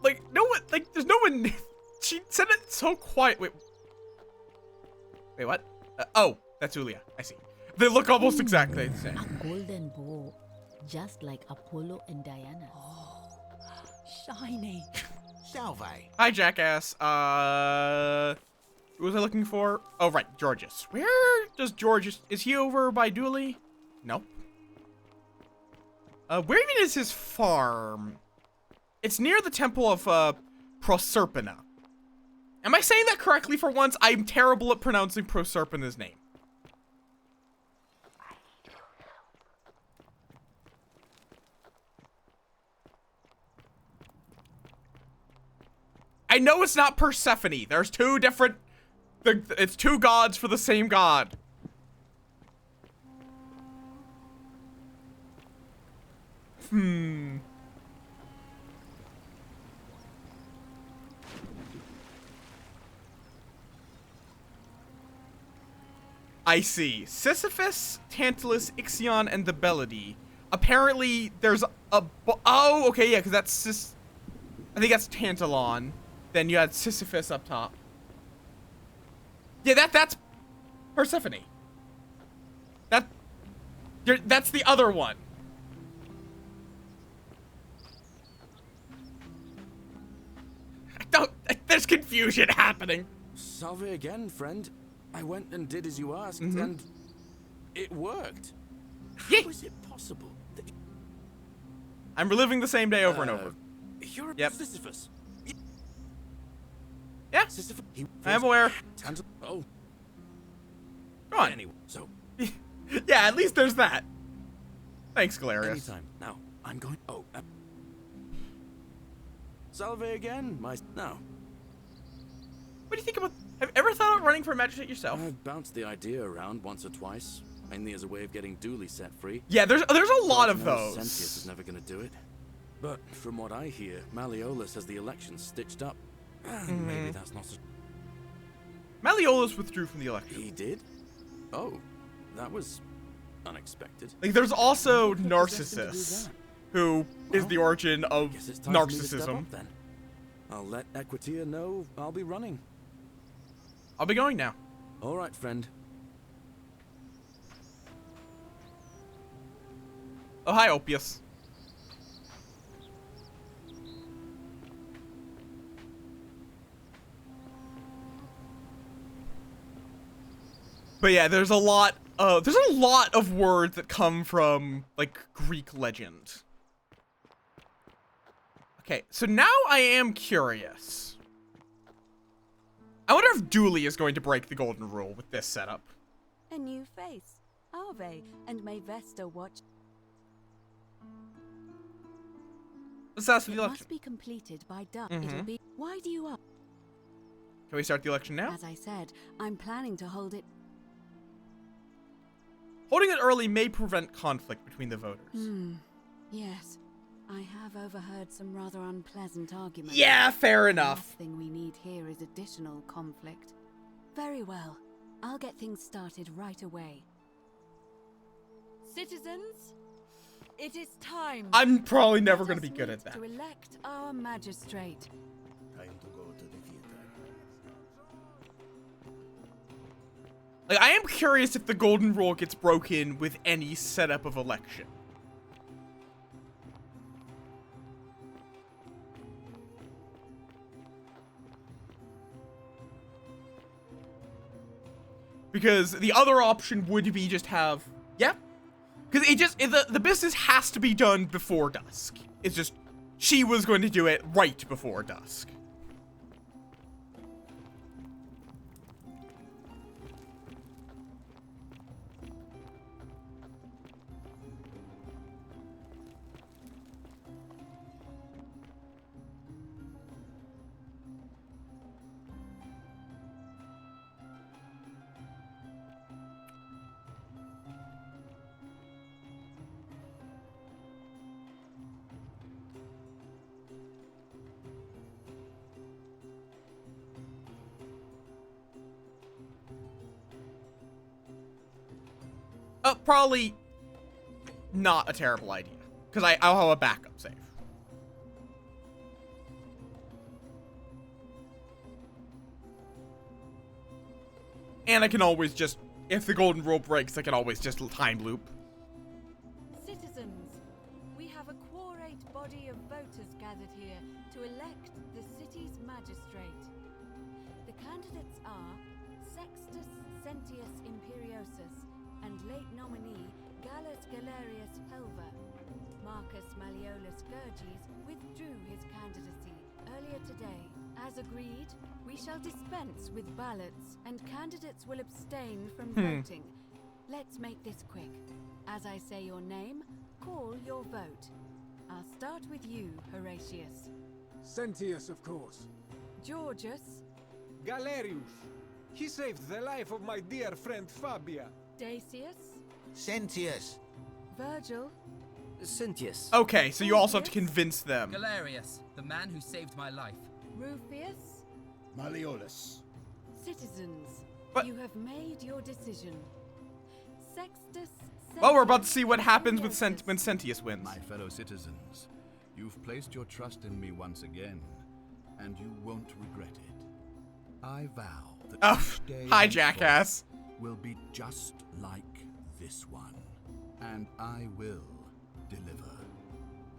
Like, no one, like, there's no one, she said it so quiet. Wait, what? Oh, that's Julia. I see. They look almost exactly the same. A golden bow, just like Apollo and Diana. Oh, shiny. Salve. Hi, jackass. Who was I looking for? Oh, right, Georges. Where does Georges, is he over by Dooley? Nope. Where even is his farm? It's near the temple of, Proserpina. Am I saying that correctly for once? I'm terrible at pronouncing Proserpina's name. I know it's not Persephone. There's two different... It's two gods for the same god. I see. Sisyphus, Tantalus, Ixion, and the Belody. Apparently, there's a... Oh, okay, yeah, because that's... I think that's Tantalon. Then you had Sisyphus up top. Yeah, that's Persephone. That's the other one. There's confusion happening. Salve again, friend. I went and did as you asked, and it worked. How is it possible that I'm reliving the same day over and over. you're Sisyphus? Yeah, Sisyphus. I am aware. Oh. Go on. Anyway, so. Yeah, at least there's that. Thanks, Galerius. Anytime. Now, I'm going. Oh. Salve again, my. Now. What do you think about... Have you ever thought of running for a magistrate yourself? I've bounced the idea around once or twice, mainly as a way of getting Dooley set free. Yeah, there's a lot of God knows those. Sentius is never going to do it. But from what I hear, Malleolus has the election stitched up. Maybe that's not so... Malleolus withdrew from the election. He did? Oh, that was unexpected. Like, there's also Narcissus, who is the origin of narcissism. Then I'll let Equitia know I'll be running. I'll be going now. All right, friend. Oh, hi, Opius. But yeah, there's a lot of words that come from, like, Greek legend. Okay, so now I am curious. I wonder if Dooley is going to break the golden rule with this setup. A new face. Ave, and may Vesta watch. Let's ask for the It election. must be completed by dusk. Mhm. It'll be. Why do you ask? Can we start the election now? As I said, I'm planning to hold it. Holding it early may prevent conflict between the voters. Yes. I have overheard some rather unpleasant arguments. Yeah, fair enough. The last thing we need here is additional conflict. Very well. I'll get things started right away. Citizens, it is time. I'm probably never going to be good at that. To elect our magistrate. Time to go to the theater. Like, I am curious if the golden rule gets broken with any setup of election. Because the other option would be just have, yeah. Because the business has to be done before dusk. It's just, she was going to do it right before dusk. Probably not a terrible idea, because I'll have a backup save. And I can always just, if the golden rule breaks, I can always just time loop. Citizens, we have a quorate body of voters gathered here to elect the city's magistrate. The candidates are Sextus Sentius Imperiosus and late nominee Gallus Galerius Pelver. Marcus Malleolus Gurges withdrew his candidacy earlier today. As agreed, we shall dispense with ballots and candidates will abstain from voting. Let's make this quick. As I say your name, call your vote. I'll start with you, Horatius. Sentius, of course. Georgius. Galerius. He saved the life of my dear friend Fabia. Dacius. Sentius. Virgil. Sentius. Okay, so you also have to convince them. Galerius, the man who saved my life. Rufius. Malleolus. Citizens, you have made your decision. Sextus. Well, we're about to see what happens with when Sentius wins. My fellow citizens, you've placed your trust in me once again, and you won't regret it. I vow that each day hi, jackass. will be just like this one, and I will deliver.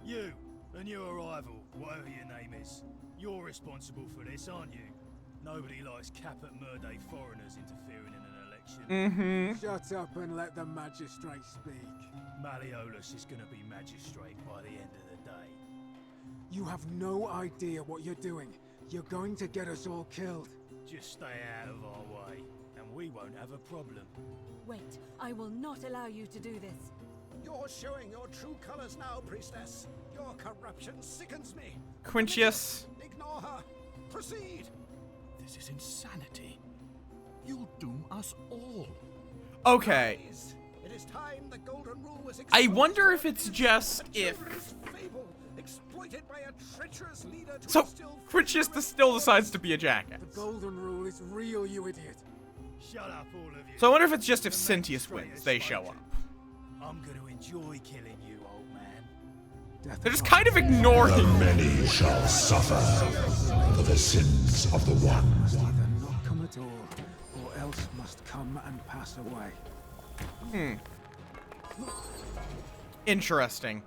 You and your rival, whatever your name is, you're responsible for this, aren't you? Nobody likes Caput Murday foreigners interfering in an election. Shut up and let the magistrate speak. Malleolus is going to be magistrate by the end of the day. You have no idea what you're doing. You're going to get us all killed. Just stay out of our way, and we won't have a problem. Wait, I will not allow you to do this. You're showing your true colors now, priestess. Your corruption sickens me. Quintius. Ignore her. Proceed. This is insanity. You'll doom us all. Okay. It is time the golden rule was I wonder if it's just if. fable, exploited by a treacherous leader to So instill Quintius still decides to be a jackass. The golden rule is real, you idiot. Shut up, all of you. So I wonder if it's just if Sentius wins, they show up. I'm going to enjoy killing you, old man. They're just kind of ignoring. The many shall suffer for the sins of the one. Either not come at all, or else must come and pass away. Interesting.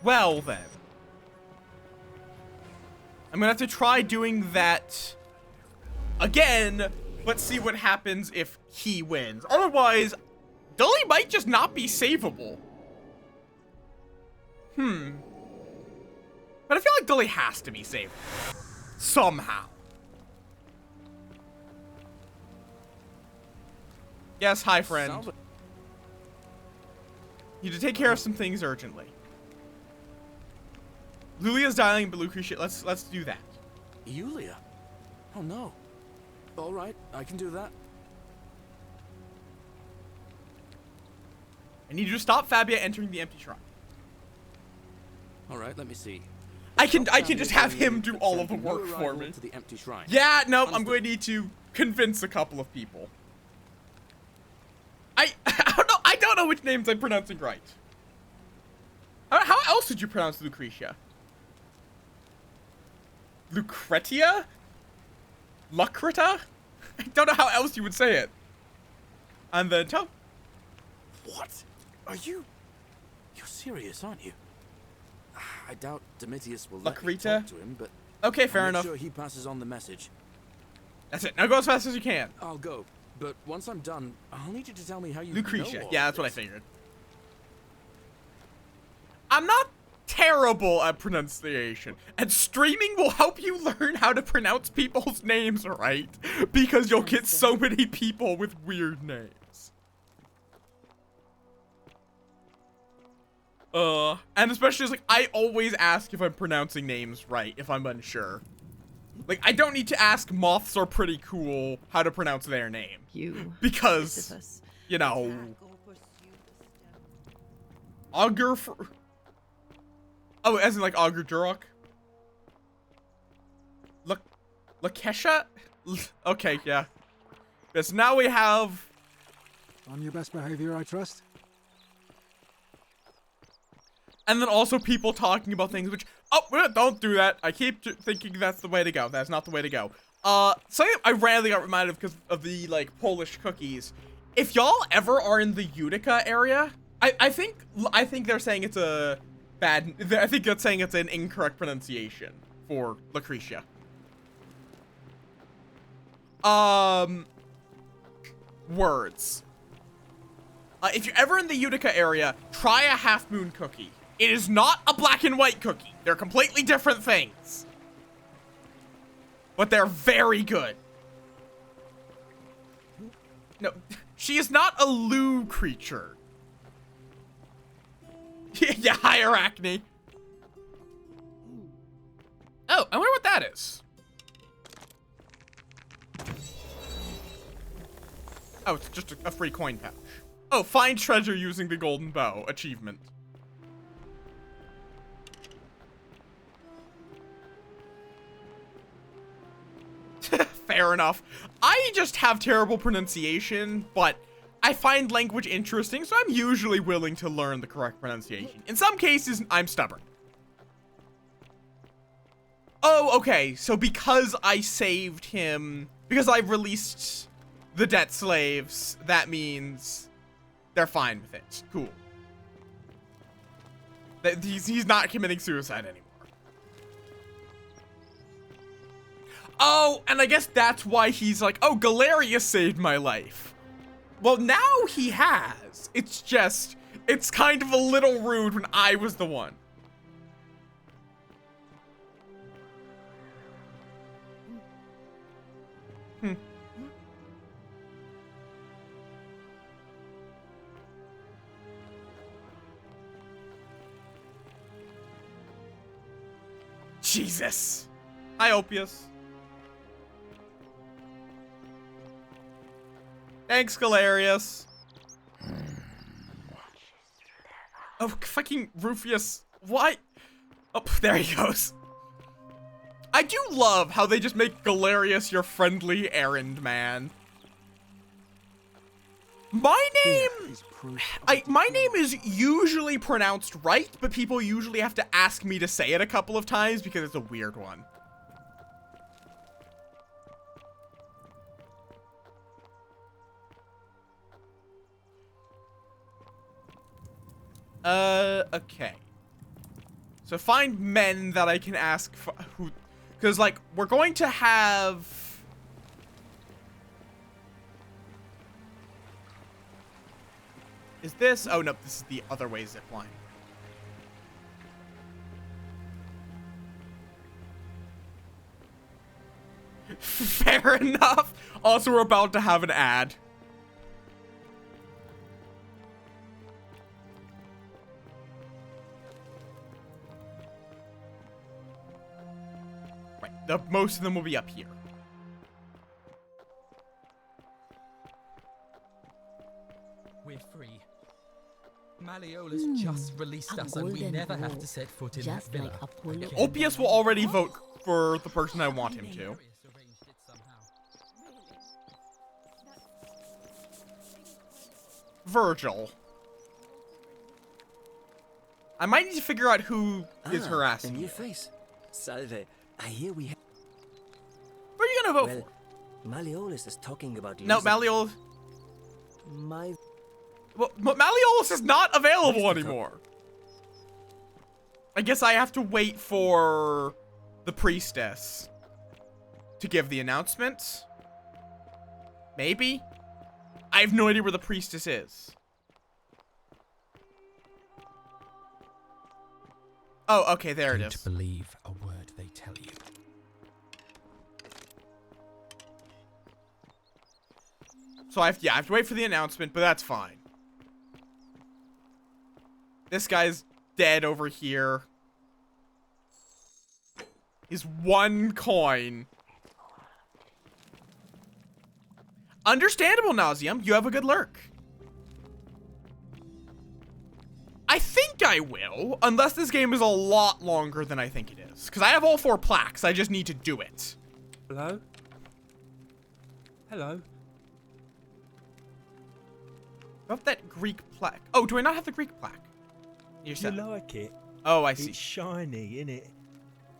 Well then. I'm gonna have to try doing that again, but see what happens if he wins. Otherwise, Dully might just not be savable. But I feel like Dully has to be savable. Somehow. Yes, hi, friend. You need to take care of some things urgently. Lulia's dialing, but Lucretia, let's do that. Yulia? Oh no. All right, I can do that. I need you to stop Fabia entering the empty shrine. All right, let me see. I can just have him do all of the work for me. To the empty shrine. Yeah, no, I'm going to need to convince a couple of people. I don't know which names I'm pronouncing right. How else would you pronounce Lucretia? Lucretia? Lucreta? I don't know how else you would say it. And then tell. What? Are you? You're serious, aren't you? I doubt Domitius will let me talk to him, but okay, fair enough. I'm sure he passes on the message. That's it. Now go as fast as you can. I'll go, but once I'm done, I'll need you to tell me how you Lucretia. know all Yeah, that's this. what I figured. I'm not terrible at pronunciation, and streaming will help you learn how to pronounce people's names right, because you'll get so many people with weird names. And especially like I always ask if I'm pronouncing names right if I'm unsure. Like I don't need to ask moths are pretty cool how to pronounce their name. Because you know Augur for oh, as in like Augur Durok? Lakesha? Okay, yeah. Yes, now we have On your best behavior, I trust. and then also people talking about things which, oh, don't do that. I keep thinking that's the way to go. That's not the way to go. Something I randomly got reminded of because of the, like, Polish cookies. If y'all ever are in the Utica area, I think they're saying it's a bad, I think that's saying it's an incorrect pronunciation for Lucretia. Words. If you're ever in the Utica area, try a Half Moon cookie. It is not a black and white cookie. They're completely different things. But they're very good. No, she is not a Lou creature. Yeah, hi, Arachne. Oh, I wonder what that is. Oh, it's just a free coin pouch. Oh, find treasure using the golden bow. Achievement. Fair enough. I just have terrible pronunciation, but I find language interesting, so I'm usually willing to learn the correct pronunciation. In some cases, I'm stubborn. Oh, okay. So because I saved him, because I released the debt slaves, that means they're fine with it. Cool. He's not committing suicide anymore. Oh, and I guess that's why he's like, oh, Galerius saved my life. Well, now he has. It's just, it's kind of a little rude when I was the one. Jesus. Hi, Opius. Thanks, Galerius. Oh, fucking Rufius. Why? Oh, there he goes. I do love how they just make Galerius your friendly errand man. My name... my name is usually pronounced right, but people usually have to ask me to say it a couple of times because it's a weird one. Okay. So find men that I can ask for, Because, like, we're going to have... Is this... Oh, no, this is the other way zipline. Fair enough. Also, we're about to have an ad. Right, most of them will be up here. We're free. Malleolus just released us and we never have to set foot in that villa. again. Opius will already vote for the person I want him to. Virgil. I might need to figure out who is harassing a new you. face. Salve. I hear we have... Who are you gonna vote for? Malleolus is talking about you. No, Malleolus... My... Well, Malleolus is not available anymore. I guess I have to wait for the priestess to give the announcement. Maybe? I have no idea where the priestess is. Oh, okay, there it is. Don't believe a word they tell you. So I have to wait for the announcement, but that's fine. This guy's dead over here. He's 1 coin. Understandable, Nauseam. You have a good lurk. I think I will, unless this game is a lot longer than I think it is. Because I have all 4 plaques. I just need to do it. Hello? Hello? About that Greek plaque. Oh, do I not have the Greek plaque? You like it? Oh, I see. It's shiny, innit?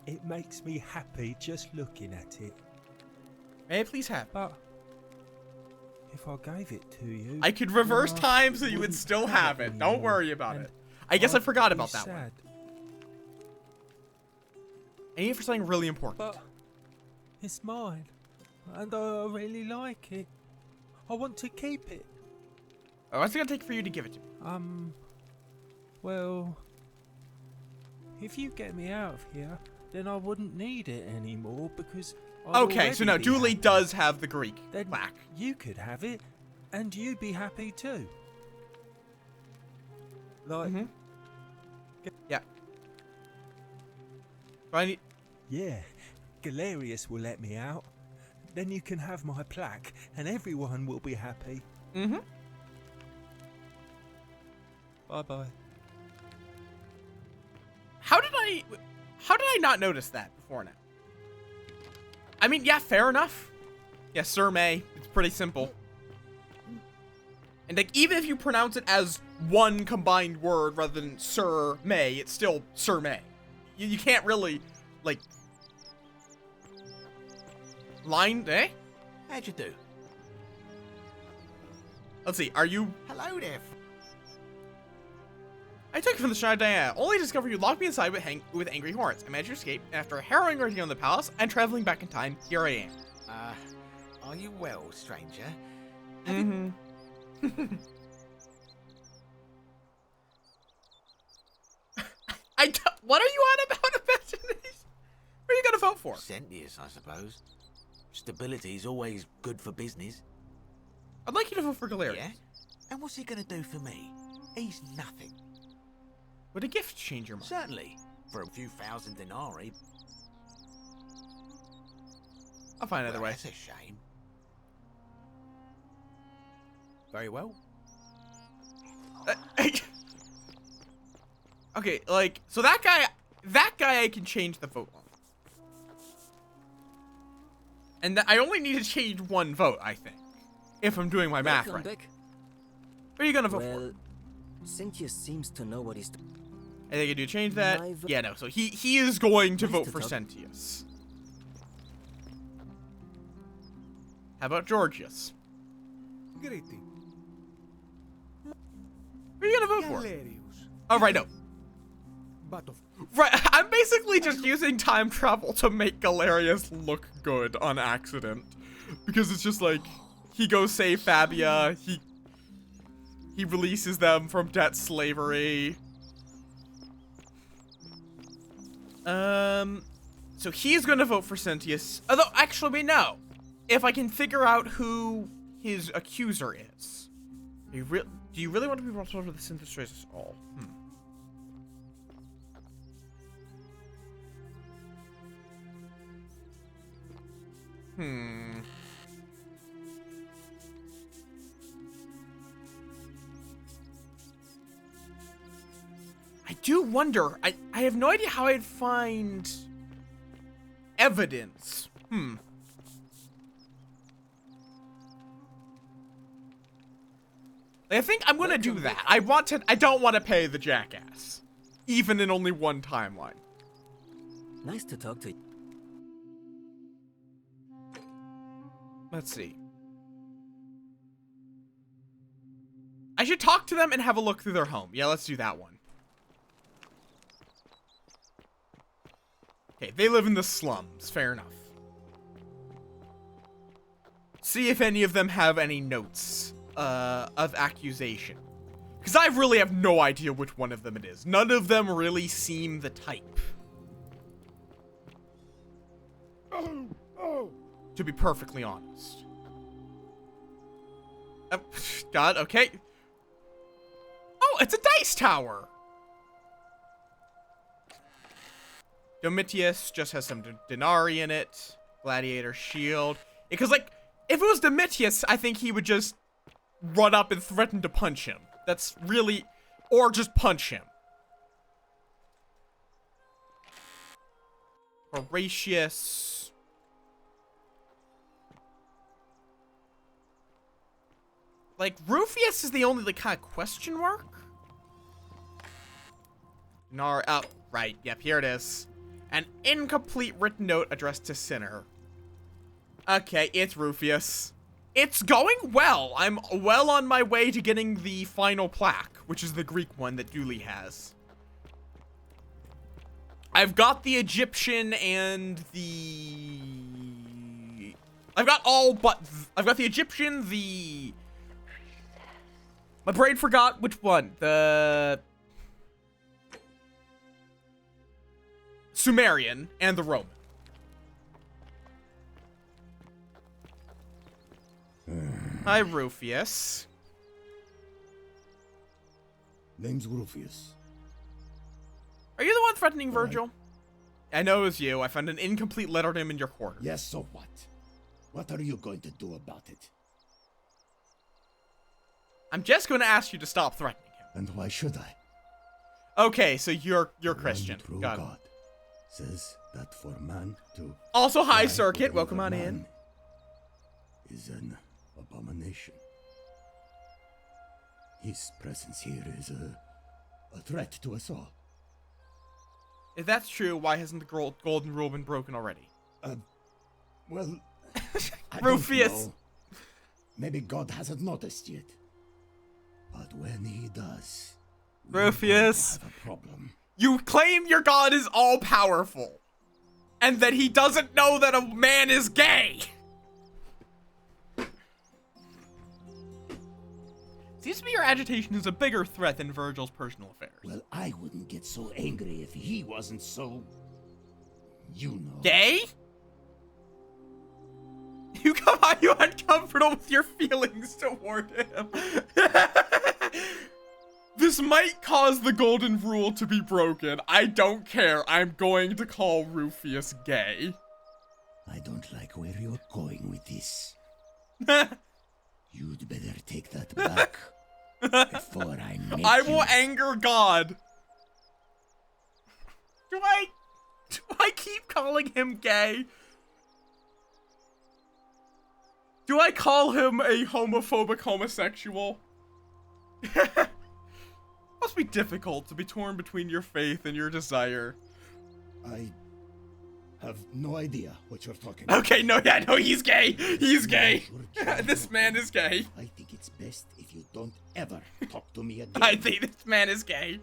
It makes me happy just looking at it. May I please have it? But if I gave it to you... I could reverse time so you would still have it. Don't worry about it. I guess I forgot about that one. I need it for something really important. But it's mine. And I really like it. I want to keep it. Oh, what's it gonna take for you to give it to me? Well, if you get me out of here, then I wouldn't need it anymore because Okay, so no, Dooley does have the Greek plaque. You could have it, and you'd be happy too. Like, yeah. Do I need... Yeah, Galerius will let me out. Then you can have my plaque, and everyone will be happy. Bye-bye. How did I not notice that before now? I mean, yeah, fair enough. Yeah, Sir May. It's pretty simple. And like, even if you pronounce it as one combined word rather than Sir May, it's still Sir May. You can't really, like... Line, eh? How'd you do? Let's see, are you... Hello there. I took you from the Shrine of Diana, only to discover you locked me inside with angry horns. I managed to escape, and after a harrowing ordeal in the palace and traveling back in time, here I am. Are you well, stranger? What are you on about imaginations? What are you gonna vote for? Sentius, I suppose. Stability's always good for business. I'd like you to vote for Galerius. Yeah? And what's he gonna do for me? He's nothing. Would a gift change your mind? Certainly. For a few thousand denarii. I'll find another way. That's a shame. Very well. Okay, like, so that guy I can change the vote on. And I only need to change 1 vote, I think. If I'm doing my math right. Back. What are you gonna vote for? Sentius seems to know what he's doing. I think I do change that. Yeah, no, so he is going to vote for Sentius. How about Georgius? Greeting. Who are you gonna vote for? Oh, right, no. But of Right, I'm basically just using time travel to make Galerius look good on accident. Because it's just like, he goes save Fabia, he releases them from debt slavery. So he's gonna vote for Sentius. Although, actually, wait, no. If I can figure out who his accuser is. Do you really want to be responsible for the Synthesis choices all? I do wonder. I have no idea how I'd find evidence. I think I'm gonna do that. I don't want to pay the jackass. Even in only one timeline. Nice to talk to you. Let's see. I should talk to them and have a look through their home. Yeah, let's do that one. Okay, they live in the slums. Fair enough. See if any of them have any notes of accusation. Because I really have no idea which one of them it is. None of them really seem the type. To be perfectly honest. God, okay. Oh, it's a dice tower. Domitius just has some denarii in it. Gladiator shield. Because, like, if it was Domitius, I think he would just run up and threaten to punch him. That's really... Or just punch him. Horatius. Like, Rufius is the only, like, kind of question mark? Oh, right. Yep, here it is. An incomplete written note addressed to Sinner. Okay, it's Rufius. It's going well. I'm well on my way to getting the final plaque, which is the Greek one that Dooley has. I've got the Egyptian and the... I've got the Egyptian, the... My brain forgot which one. The... Sumerian and the Roman. Hi, Rufius. Name's Rufius. Are you the one threatening Virgil? I know it was you. I found an incomplete letter to him in your quarters. Yes, so what? What are you going to do about it? I'm just going to ask you to stop threatening him. And why should I? Okay, so you're Christian. True Got it. God says that for man to... Also, hi, lie Circuit. over Welcome on man in. Is an abomination. His presence here is a threat to us all. If that's true, why hasn't the golden rule been broken already? Well, I Rufius. don't know. Maybe God hasn't noticed yet. But when he does, Rufius, we have a problem. You claim your god is all-powerful, and that he doesn't know that a man is gay. Seems to me your agitation is a bigger threat than Virgil's personal affairs. Well, I wouldn't get so angry if he wasn't so... You know. Gay? Are you uncomfortable with your feelings toward him? This might cause the golden rule to be broken. I don't care. I'm going to call Rufius gay. I don't like where you're going with this. You'd better take that back before I make I will anger God. Do I keep calling him gay? Do I call him a homophobic homosexual? Must be difficult to be torn between your faith and your desire. I have no idea what you're talking about. Okay, no, he's gay. He's gay. This man is gay. I think it's best if you don't ever talk to me again. I think this man is gay.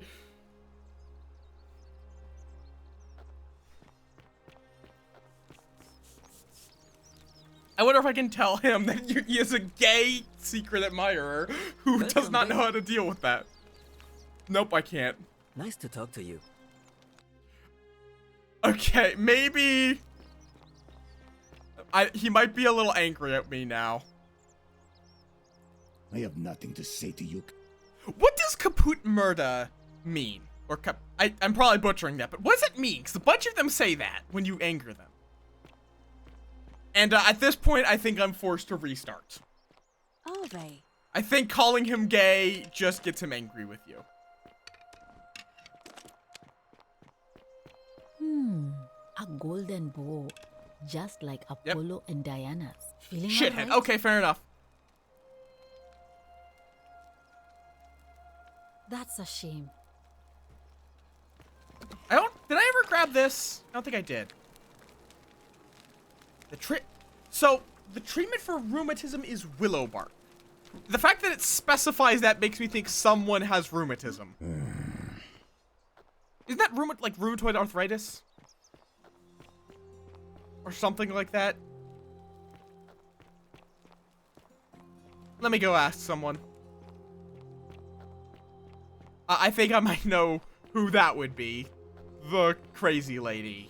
I wonder if I can tell him that he is a gay secret admirer who does not know how to deal with that. Nope, I can't. Nice to talk to you. Okay, maybe... he might be a little angry at me now. I have nothing to say to you. What does kaput murda mean? Or I'm probably butchering that, but what does it mean? Because a bunch of them say that when you anger them. And at this point, I think I'm forced to restart. Are they? I think calling him gay just gets him angry with you. A golden bow, just like Apollo and Diana's. Feeling Shithead. alright? Okay, fair enough. That's a shame. Did I ever grab this? I don't think I did. So, the treatment for rheumatism is willow bark. The fact that it specifies that makes me think someone has rheumatism. Isn't that rheumatoid arthritis? Or something like that? Let me go ask someone. I think I might know who that would be. The crazy lady.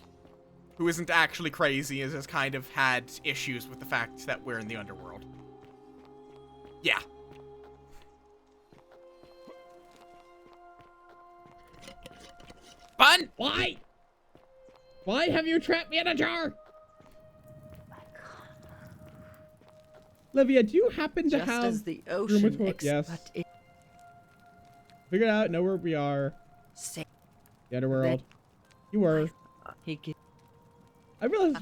Who isn't actually crazy, has kind of had issues with the fact that we're in the underworld. Yeah. Bun! Why? Why have you trapped me in a jar? Livia, do you happen to Just have as the ocean rheumatoid? Yes. it Figured out, know where we are. say The underworld. You were. he gi- I realized.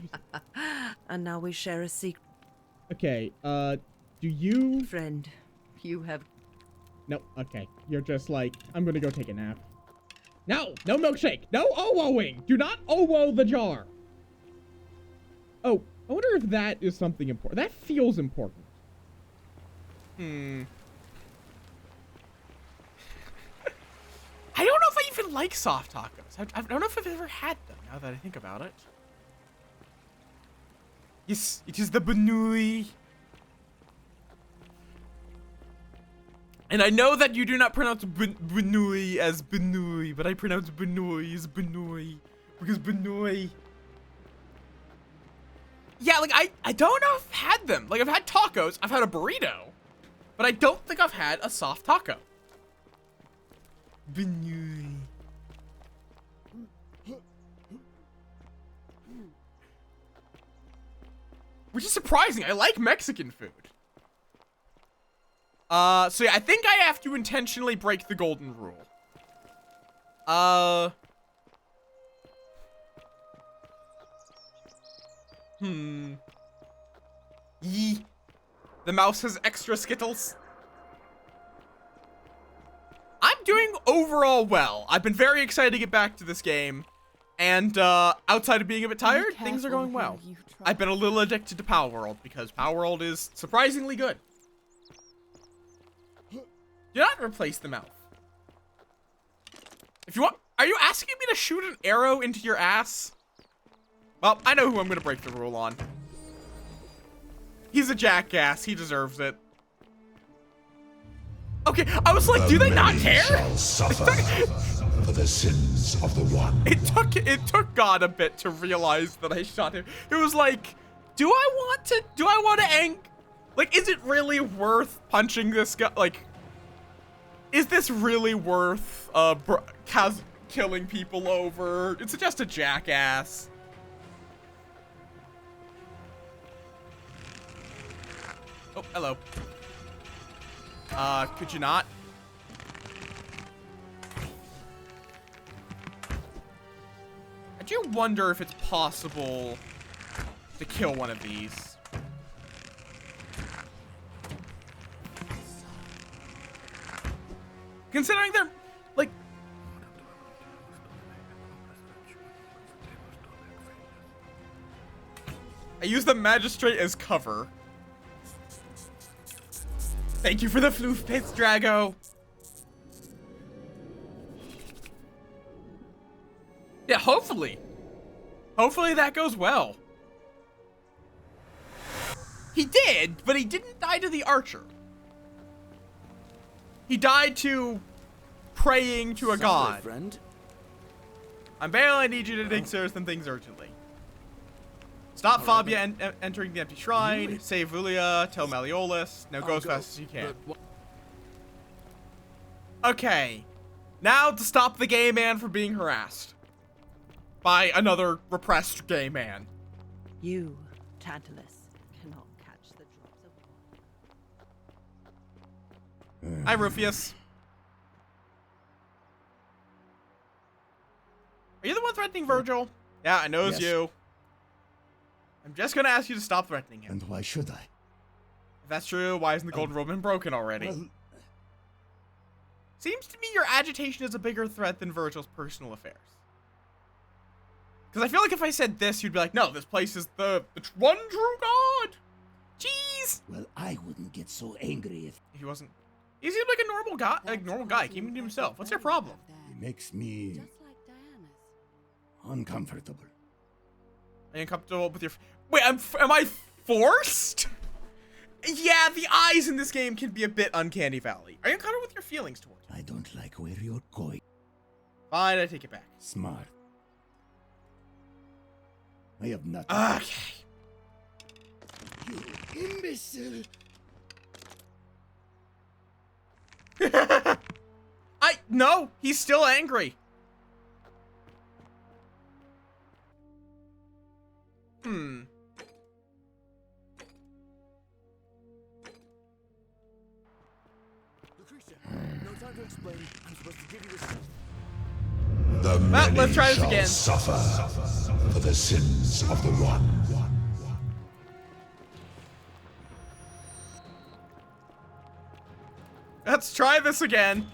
and now we share a secret. Okay, do you... Friend, you have... No, okay. You're just like, I'm gonna go take a nap. No! No milkshake! No owoing! Do not owo the jar! Oh, I wonder if that is something important. That feels important. I don't know if I even like soft tacos. I don't know if I've ever had them, now that I think about it. Yes, it is the banui. And I know that you do not pronounce banui as banui, but I pronounce banui as banui. Because banui... Yeah, like, I don't know if I've had them. Like, I've had tacos, I've had a burrito, but I don't think I've had a soft taco. Banui. Which is surprising. I like Mexican food. So yeah, I think I have to intentionally break the golden rule. Yee. The mouse has extra Skittles. I'm doing overall well. I've been very excited to get back to this game. And, outside of being a bit tired, things are going well. I've been a little addicted to Power World because Power World is surprisingly good. Do not replace the mouth. If you want, are you asking me to shoot an arrow into your ass? Well, I know who I'm gonna break the rule on. He's a jackass. He deserves it. Okay, I was like, do they not care? Shall suffer for the sins of the one. It took God a bit to realize that I shot him. It was like, do I want to like, is it really worth punching this guy? Like, is this really worth killing people over? It's just a jackass. Oh, hello. Could you not? I do wonder if it's possible to kill one of these. Considering they're, like... I use the magistrate as cover. Thank you for the floof pits, Drago. Yeah, hopefully. Hopefully that goes well. He did, but he didn't die to the archer. He died to praying to a god. Friend. I'm Bale, I need you to dig certain things urgently. Stop Fabia entering the empty shrine, save Vulia, tell Malleolus, now go as fast as you can. Okay, now to stop the gay man from being harassed by another repressed gay man. You, Tantalus, cannot catch the drops of... Hi, Rufius. Are you the one threatening Virgil? Yeah, I know it's you. I'm just gonna ask you to stop threatening him. And why should I? If that's true, why isn't the Golden Robe broken already? Well, seems to me your agitation is a bigger threat than Virgil's personal affairs. Because I feel like if I said this, you'd be like, no, this place is the one true god. Jeez. Well, I wouldn't get so angry if he wasn't. He seemed like a normal guy, keeping to himself. What's your problem? It makes me uncomfortable. Are you uncomfortable with your... Wait, am I forced? Yeah, the eyes in this game can be a bit uncanny valley. Are you uncomfortable with your feelings towards me? I don't like where you're going. Fine, I take it back. Smart. I have nothing. Okay. You imbecile. No, he's still angry. The many let's try this shall again. suffer for the sins of the one. Let's try this again.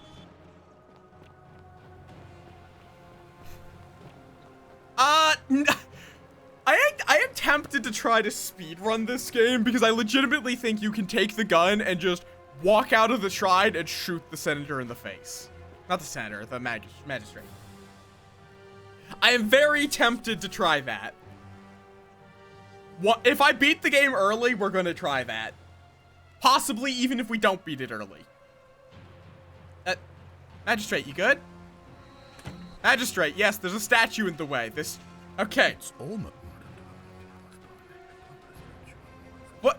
I am tempted to try to speedrun this game because I legitimately think you can take the gun and just walk out of the shrine and shoot the senator in the face. Not the senator, the magistrate. I am very tempted to try that. If I beat the game early, we're gonna try that. Possibly even if we don't beat it early. Magistrate, you good? Magistrate, yes, there's a statue in the way. Okay. It's almost... What?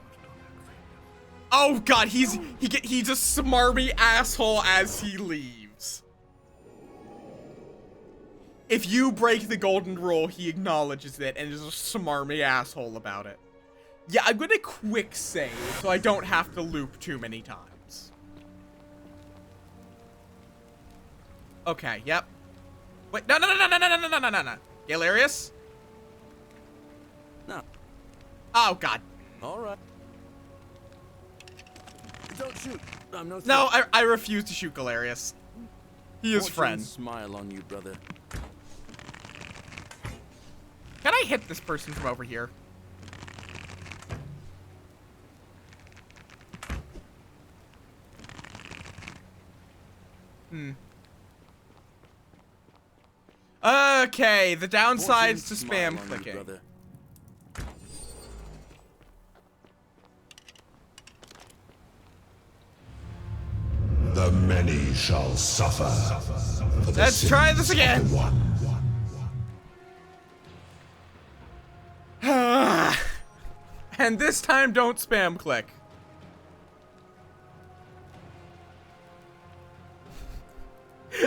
Oh god, he's a smarmy asshole as he leaves. If you break the golden rule, he acknowledges it and is a smarmy asshole about it. Yeah, I'm gonna quick save so I don't have to loop too many times. Okay, yep. Wait, no. Galerius? No. Oh god. Alright. Don't shoot. I'm no threat. No, I refuse to shoot Galerius. He is friend. Smile on you, brother. Can I hit this person from over here? Okay, the downsides to spam clicking. The many shall suffer for the Let's try sins this of again. the one. And this time, don't spam click.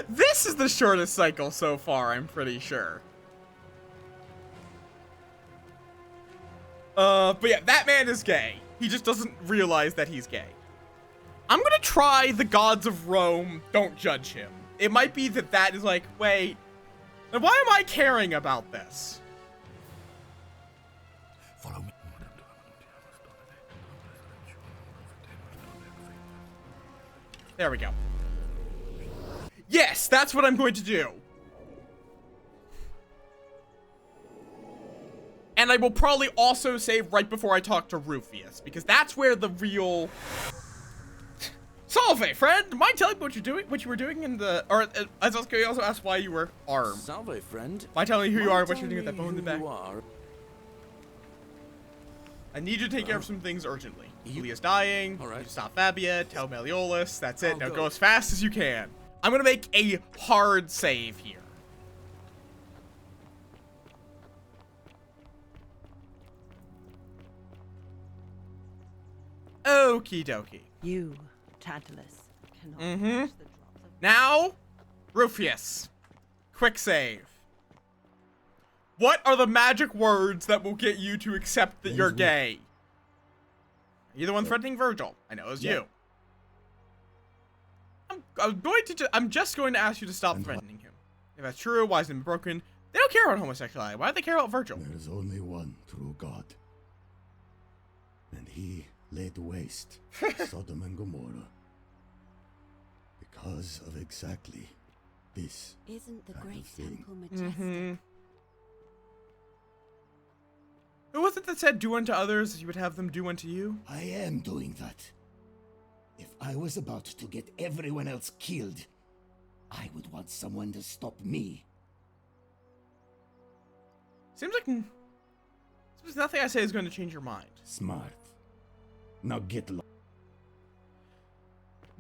This is the shortest cycle so far, I'm pretty sure. But yeah, that man is gay. He just doesn't realize that he's gay. I'm gonna try the gods of Rome, don't judge him. It might be that is like, wait, then why am I caring about this? Follow me. There we go. Yes, that's what I'm going to do. And I will probably also save right before I talk to Rufius, because that's where the real... Salve, friend! Mind telling me what you were doing in the... Or, I also asked why you were armed. Salve, friend. Mind telling me who you are and what you're doing with that bone in the back. I need you to take care of some things urgently. Julia's dying. You need to stop Fabia. Tell Malleolus. That's it. Now go as fast as you can. I'm gonna make a hard save here. Okie dokie. You, Tantalus, cannot Mm-hmm. catch the drops of Now, Rufius. Quick save. What are the magic words that will get you to accept that you're gay? You're the one threatening Virgil. I know it was you. I'm just going to ask you to stop threatening him. If that's true, why is it broken? They don't care about homosexuality. Why do they care about Virgil? There is only one true God. And he laid waste Sodom and Gomorrah. Because of exactly this. Isn't the kind great of thing. temple majestic? Who was it that said, do unto others as you would have them do unto you? I am doing that. If I was about to get everyone else killed, I would want someone to stop me. Seems nothing I say is going to change your mind. Smart. Now get lost.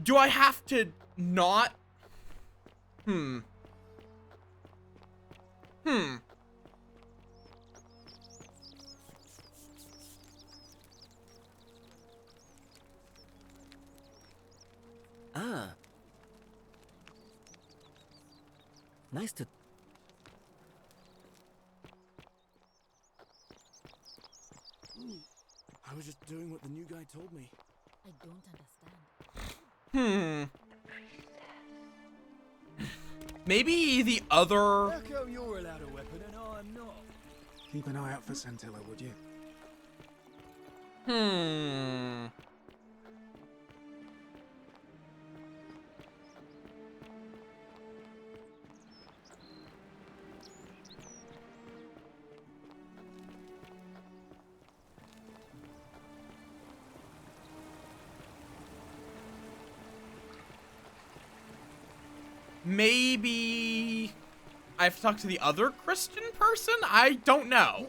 Do I have to not? Ah. Nice to... I was just doing what the new guy told me. I don't understand. Maybe the other... How come you're allowed a weapon and I'm not? Keep an eye out for Scintilla, would you? Maybe I have to talk to the other Christian person? I don't know.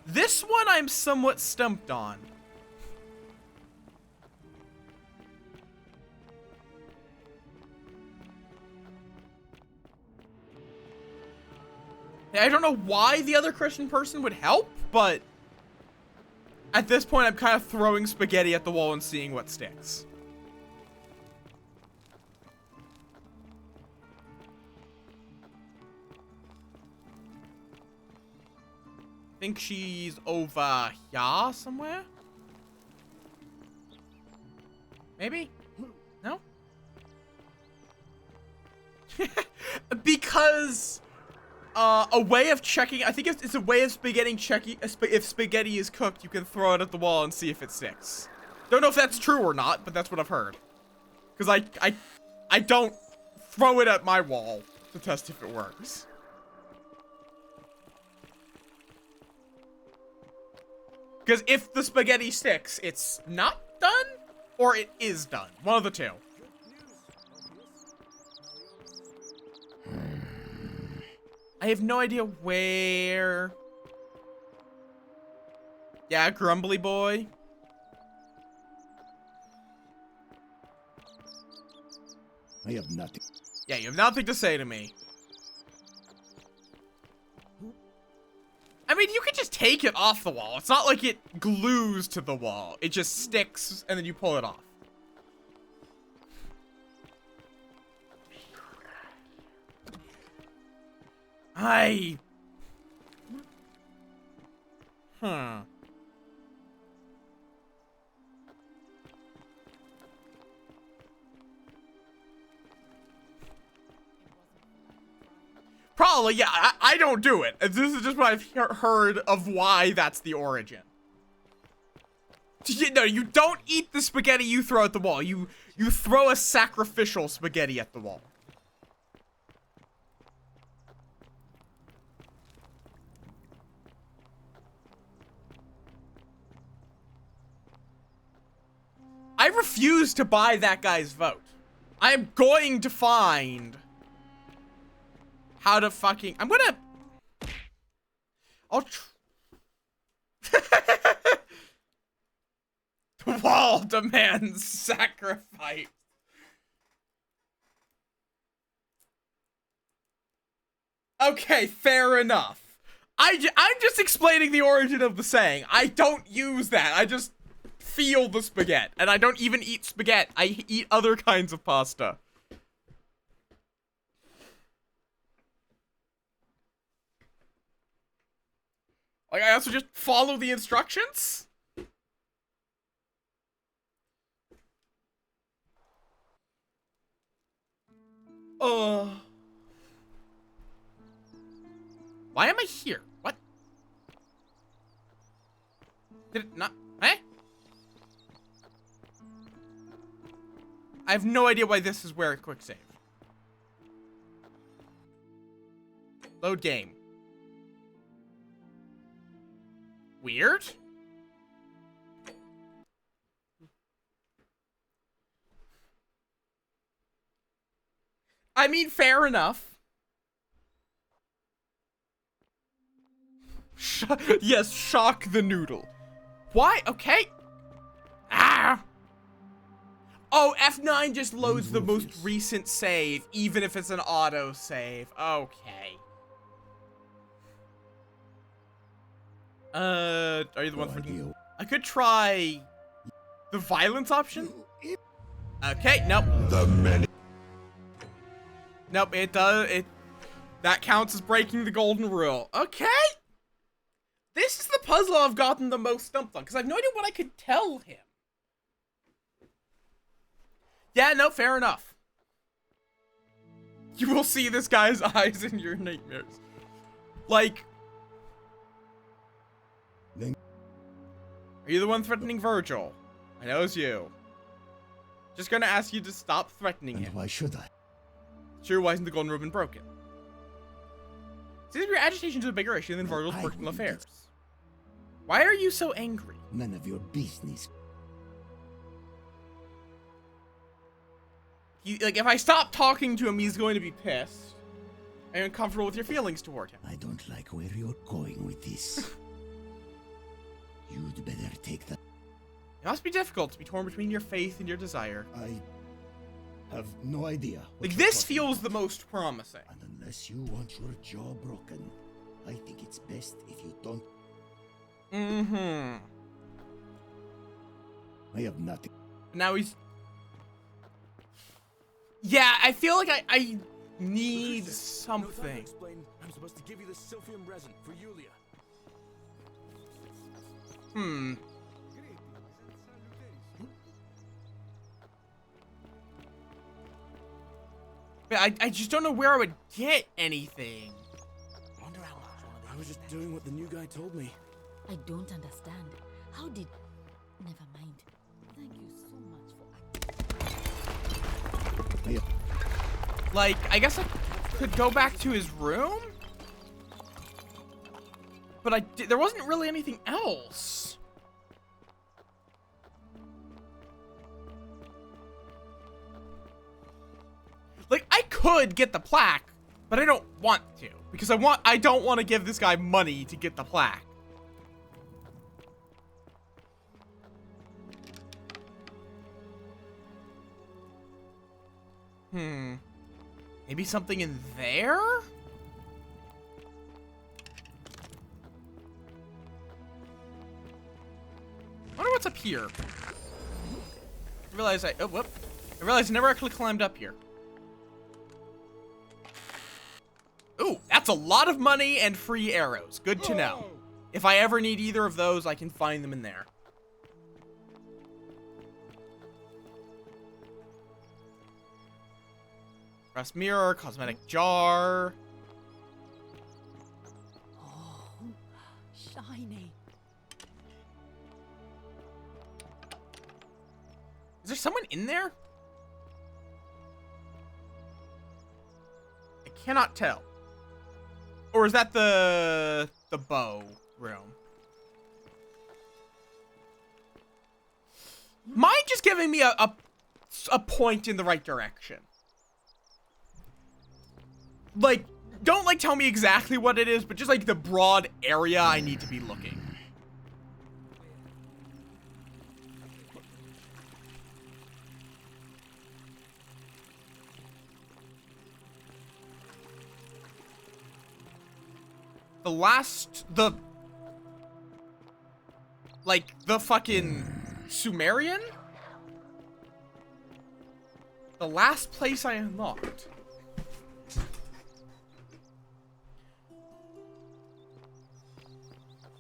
This one I'm somewhat stumped on. I don't know why the other Christian person would help, but at this point I'm kind of throwing spaghetti at the wall and seeing what sticks. I think she's over here somewhere. Maybe? No? Because a way of checking, I think it's a way of spaghetti checking, if spaghetti is cooked, you can throw it at the wall and see if it sticks. Don't know if that's true or not, but that's what I've heard. Because I don't throw it at my wall to test if it works. Because if the spaghetti sticks, it's not done, or it is done. One of the two. I have no idea where. Yeah, grumbly boy. I have nothing. Yeah, you have nothing to say to me. I mean, you can just take it off the wall. It's not like it glues to the wall. It just sticks, and then you pull it off. Probably, yeah, I don't do it. This is just what I've heard of why that's the origin. No, you don't eat the spaghetti you throw at the wall. You throw a sacrificial spaghetti at the wall. I refuse to buy that guy's vote. I am going to find how to fucking... I'll Wall demands sacrifice. Okay, fair enough. I'm just explaining the origin of the saying. I don't use that. I just feel the spaghetti. And I don't even eat spaghetti. I eat other kinds of pasta. Like, I also just follow the instructions? Why am I here? What? Did it not? Eh? I have no idea why this is where it quick save. Load game. Weird? I mean, fair enough. Yes, shock the noodle. Why? Okay. Ah! Oh, F9 just loads the most recent save, even if it's an auto save. Okay. Are you the one for you? I could try the violence option. Okay, nope. Nope, it does. That counts as breaking the golden rule. Okay. This is the puzzle I've gotten the most stumped on, because I have no idea what I could tell him. Yeah, no, fair enough. You will see this guy's eyes in your nightmares. Like... Are you the one threatening Virgil? I know it's you. Just gonna ask you to stop threatening him. Why should I? Sure, why isn't the golden ribbon broken? Seems like your agitation is a bigger issue than Virgil's personal affairs. Why are you so angry? None of your business. Like, if I stop talking to him, he's going to be pissed. And uncomfortable with your feelings toward him. I don't like where you're going with this. You'd better take that. It must be difficult to be torn between your faith and your desire. I have no idea. Like, this feels the most promising. And unless you want your jaw broken, I think it's best if you don't. Mm-hmm. I have nothing. Now he's... Yeah, I feel like I need something. I'm supposed to give you the silphium resin for Yulia. I just don't know where I would get anything. I was just doing what the new guy told me. I don't understand. How did... Never mind. Thank you so much for... Like, I guess I could go back to his room? But there wasn't really anything else. Like, I could get the plaque, but I don't want to. Because I don't want to give this guy money to get the plaque. Maybe something in there? I wonder what's up here. I realize I never actually climbed up here. Ooh, that's a lot of money and free arrows. Good to know. If I ever need either of those, I can find them in there. Brass mirror, cosmetic jar. Oh, shiny. Is there someone in there? I cannot tell. Or is that the bow room? Mind just giving me a point in the right direction. Like, don't like tell me exactly what it is, but just like the broad area I need to be looking. the fucking Sumerian? The last place I unlocked.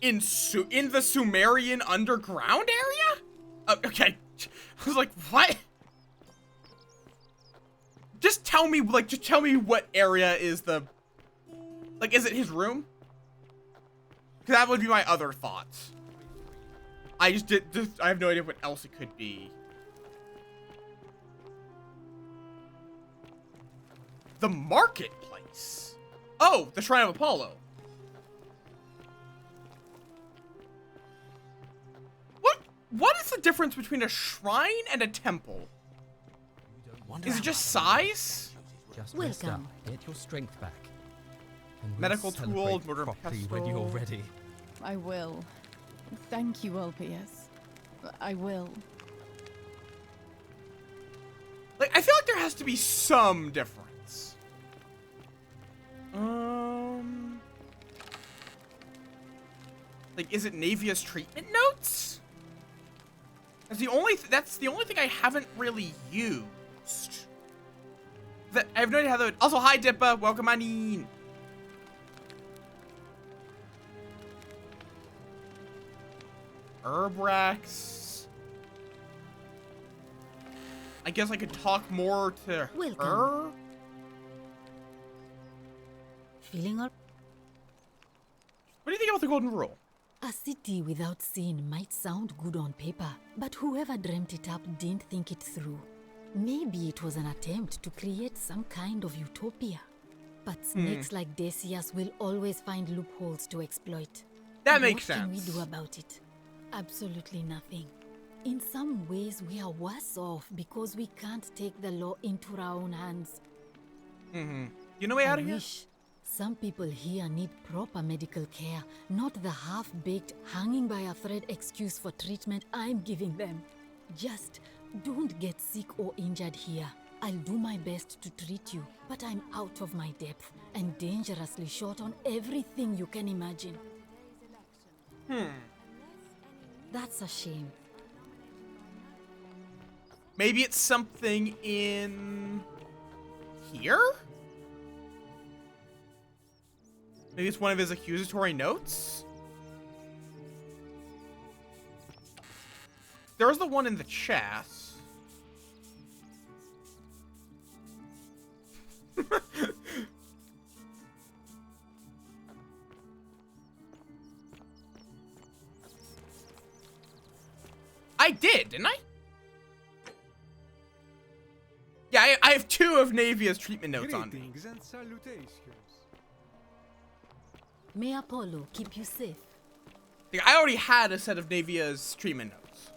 In the Sumerian underground area? Okay. I was like, what? Just tell me what area is the... Like, is it his room? Because that would be my other thoughts. I have no idea what else it could be. The marketplace. Oh, the Shrine of Apollo. What is the difference between a shrine and a temple? Is it just size? Just rest up. Get your strength back. And we'll Medical tools, celebrate mortar and properly pestle. when you're ready. I will. Thank you, Ulpius. I will. Like, I feel like there has to be some difference. Like, is it Navia's treatment notes? That's the only thing I haven't really used. I have no idea how that would... Also, hi, Dippa. Welcome on in. Herbrex. I guess I could talk more to her. Feeling all... What do you think about the golden rule? A city without sin might sound good on paper, but whoever dreamt it up didn't think it through. Maybe it was an attempt to create some kind of utopia. But snakes like Decius will always find loopholes to exploit. That makes sense. What can we do about it? Absolutely nothing. In some ways, we are worse off because we can't take the law into our own hands. You know way out of here? Some people here need proper medical care, not the half-baked, hanging by a thread excuse for treatment I'm giving them. Just don't get sick or injured here. I'll do my best to treat you, but I'm out of my depth and dangerously short on everything you can imagine. That's a shame. Maybe it's something in here? Maybe it's one of his accusatory notes? There was the one in the chat. I did, didn't I? Yeah, I have 2 of Navia's treatment notes on me. Greetings and salutations. May Apollo keep you safe. Like, I already had a set of Navia's treatment notes.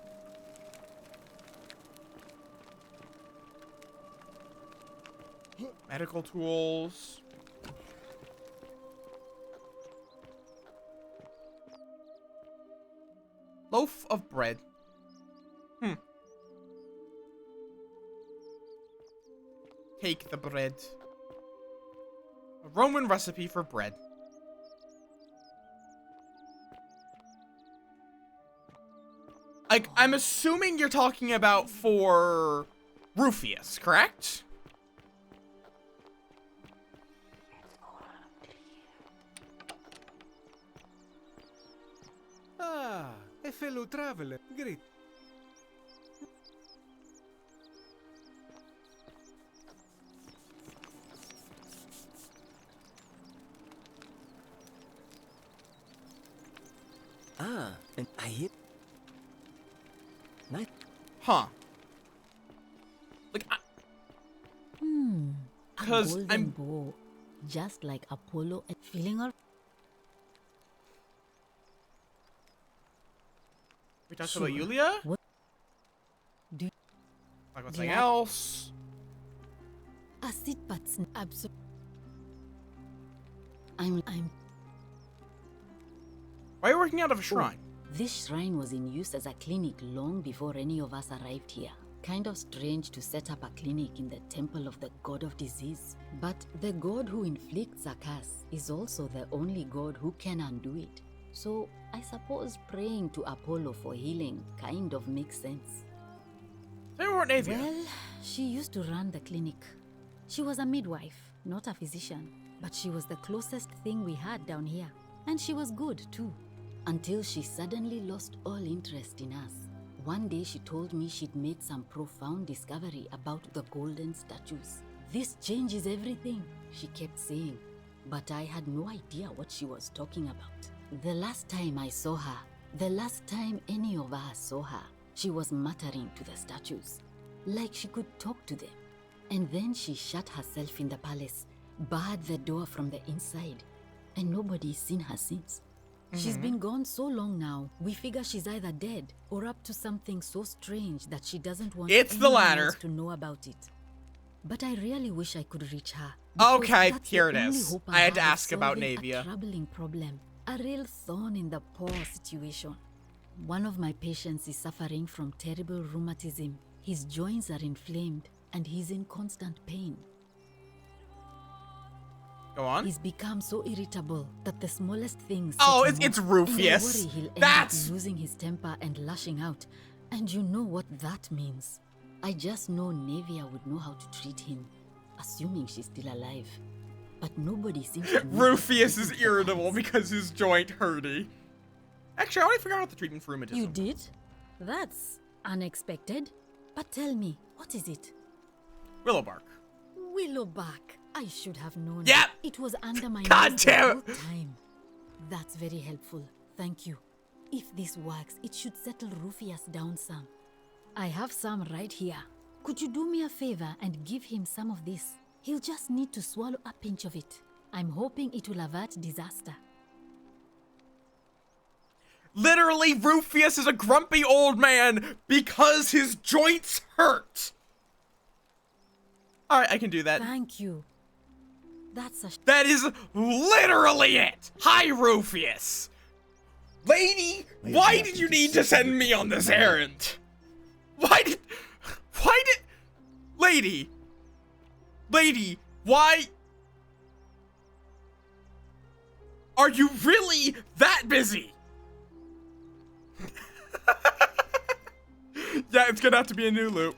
Medical tools. Loaf of bread. Take the bread. A Roman recipe for bread. Like, I'm assuming you're talking about for Rufius, correct? Ah, a fellow traveler. Great. Ah, and I hit. Nice. Huh. Like, A 'cause golden I'm- bow, just like Apollo and feeling all. We talked about Yulia? What? Talk about something else. A sit butts absolute. I'm. Why are you working out of a shrine? This shrine was in use as a clinic long before any of us arrived here. Kind of strange to set up a clinic in the temple of the god of disease. But the god who inflicts a curse is also the only god who can undo it. So I suppose praying to Apollo for healing kind of makes sense. Well, she used to run the clinic. She was a midwife, not a physician, but she was the closest thing we had down here. And she was good too, until she suddenly lost all interest in us. One day she told me she'd made some profound discovery about the golden statues. This changes everything, she kept saying, but I had no idea what she was talking about. The last time I saw her, the last time any of us saw her, she was muttering to the statues, like she could talk to them. And then she shut herself in the palace, barred the door from the inside, and nobody's seen her since. She's been gone so long now, we figure she's either dead or up to something so strange that she doesn't want anyone else to know about it. But I really wish I could reach her. Okay, here it is. I had to ask about Navia. A troubling problem, a real thorn in the paw situation. One of my patients is suffering from terrible rheumatism. His joints are inflamed and he's in constant pain. Go on. He's become so irritable that the smallest things. Oh, it's Rufius. And I worry he'll end up losing his temper and lashing out. And you know what that means. I just know Navia would know how to treat him, assuming she's still alive. But nobody seems to know. Rufius is irritable because his joint hurty. Actually, I already forgot about the treatment for rheumatism. You did? That's unexpected. But tell me, what is it? Willowbark. Willowbark. I should have known. Yep. It was under my God nose damn the it. whole time. That's very helpful. Thank you. If this works, it should settle Rufius down some. I have some right here. Could you do me a favor and give him some of this? He'll just need to swallow a pinch of it. I'm hoping it will avert disaster. Literally, Rufius is a grumpy old man because his joints hurt. Alright, I can do that. Thank you. That is literally it. Hi, Rufius. Lady, why did you need to send me on this errand? Lady, why are you really that busy? Yeah, it's gonna have to be a new loop.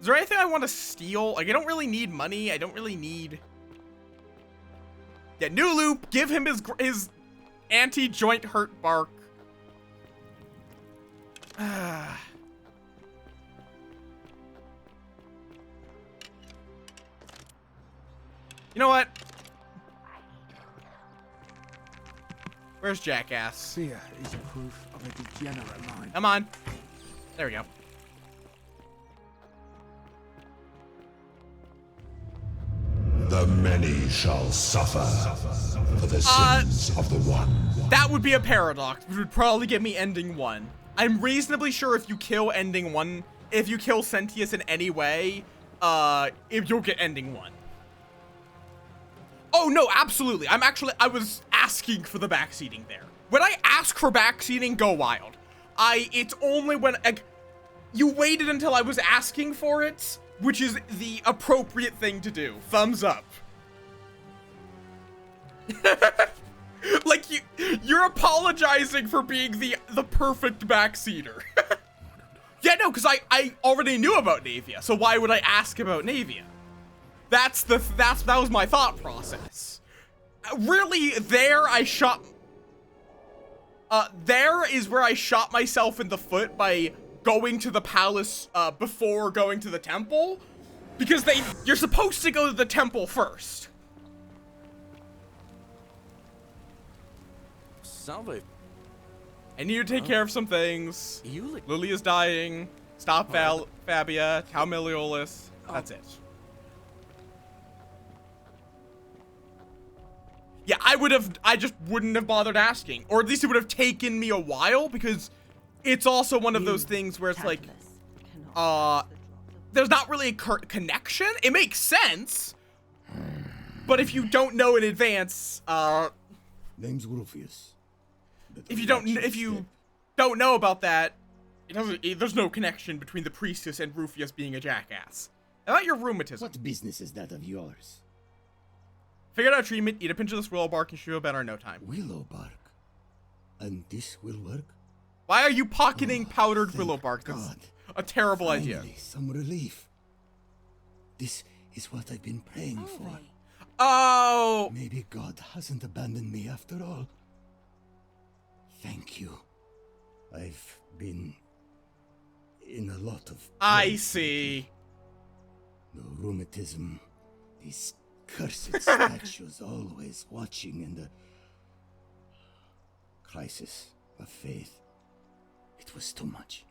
Is there anything I want to steal? Like, I don't really need money. I don't really need... Yeah, new loop. Give him his anti-joint hurt bark. You know what? Where's Jackass? Fear is proof of a degenerate mind. Come on. There we go. The many shall suffer for the sins of the one. That would be a paradox, which would probably get me ending 1. I'm reasonably sure if you kill ending 1, if you kill Sentius in any way, if you'll get ending 1. Oh no, absolutely. I was asking for the backseating there. When I ask for backseating, go wild. It's only when, you waited until I was asking for it, which is the appropriate thing to do. Thumbs up. Like, you're apologizing for being the perfect backseater. Yeah, no, because I already knew about Navia, so why would I ask about Navia? That was my thought process. Really, there is where I shot myself in the foot by going to the palace before going to the temple, because you're supposed to go to the temple first. Salve. I need to take care of some things. Lily is dying. Stop Fabia. Tau Meliolas. That's it. Yeah, I just wouldn't have bothered asking. Or at least it would have taken me a while, because it's also one of those things where it's like, there's not really a connection. It makes sense, but if you don't know in advance, name's Rufius. don't know about that, there's no connection between the priestess and Rufius being a jackass. About your rheumatism. What business is that of yours? Figured out treatment, eat a pinch of this willow bark, and she'll feel better in no time. Willow bark? And this will work? Why are you pocketing powdered willow bark? That's a terrible idea. Some relief. This is what I've been praying for. Oh! Maybe God hasn't abandoned me after all. Thank you. I've been in a lot of... I see. The rheumatism, these cursed statues always watching, and the crisis of faith. It was too much.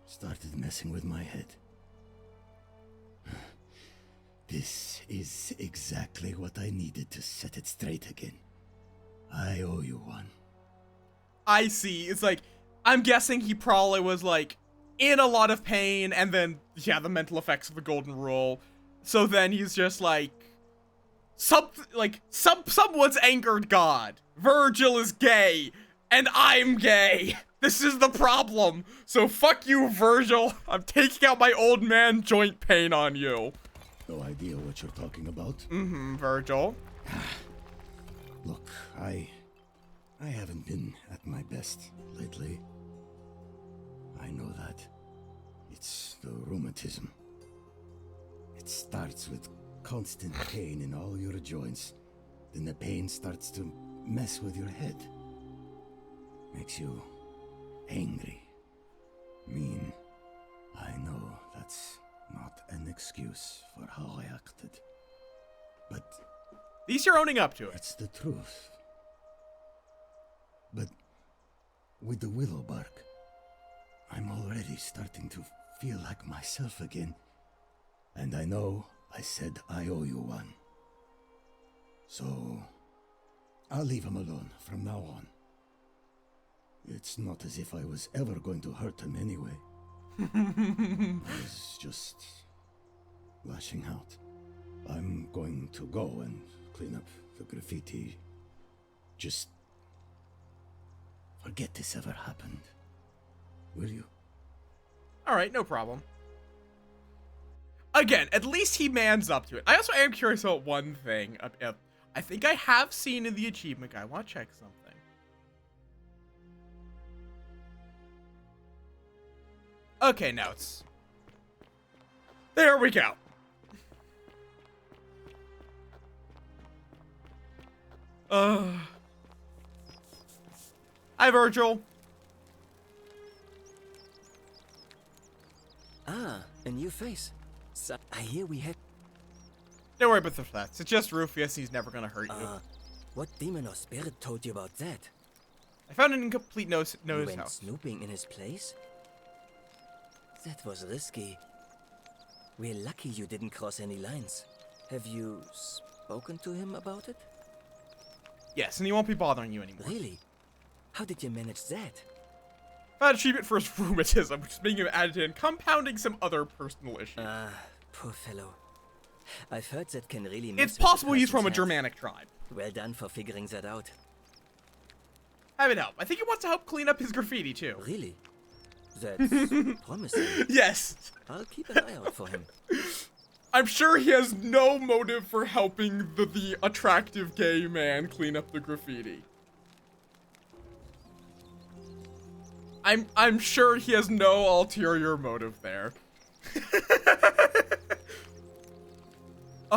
Started messing with my head. This is exactly what I needed to set it straight again. I owe you one. I see. It's like, I'm guessing he probably was like in a lot of pain, and then, yeah, the mental effects of the golden rule. So then he's just like, someone's angered God. Virgil is gay, and I'm gay. This is the problem. So fuck you, Virgil. I'm taking out my old man joint pain on you. No idea what you're talking about. Virgil. Look, I haven't been at my best lately. I know that. It's the rheumatism. It starts with constant pain in all your joints. Then the pain starts to mess with your head. Makes you angry, mean. I know that's not an excuse for how I acted. But at least you're owning up to it. It's the truth. But with the willow bark, I'm already starting to feel like myself again. And I know I said I owe you one. So I'll leave him alone from now on. It's not as if I was ever going to hurt him anyway. I was just lashing out. I'm going to go and clean up the graffiti. Just forget this ever happened. Will you? Alright, no problem. Again, at least he mans up to it. I also am curious about one thing. I think I have seen in the achievement guide. I want to check something. Okay, now it's... There we go. Hi, Virgil. Ah, a new face. So, I hear we had... Don't worry about the facts. It's just Rufius. He's never gonna hurt you. What demon or spirit told you about that? I found an incomplete notice You went house. snooping in his place? That was risky. We're lucky you didn't cross any lines. Have you spoken to him about it? Yes, and he won't be bothering you anymore. Really? How did you manage that? Found a treatment for his rheumatism, which is being added in, compounding some other personal issues. Poor fellow. I've heard that can really mess It's with a possible he's from a person's Germanic tribe. head. Well done for figuring that out. Have it help. I think he wants to help clean up his graffiti, too. Really? That's promising. Yes. I'll keep an eye out for him. I'm sure he has no motive for helping the attractive gay man clean up the graffiti. I'm sure he has no ulterior motive there.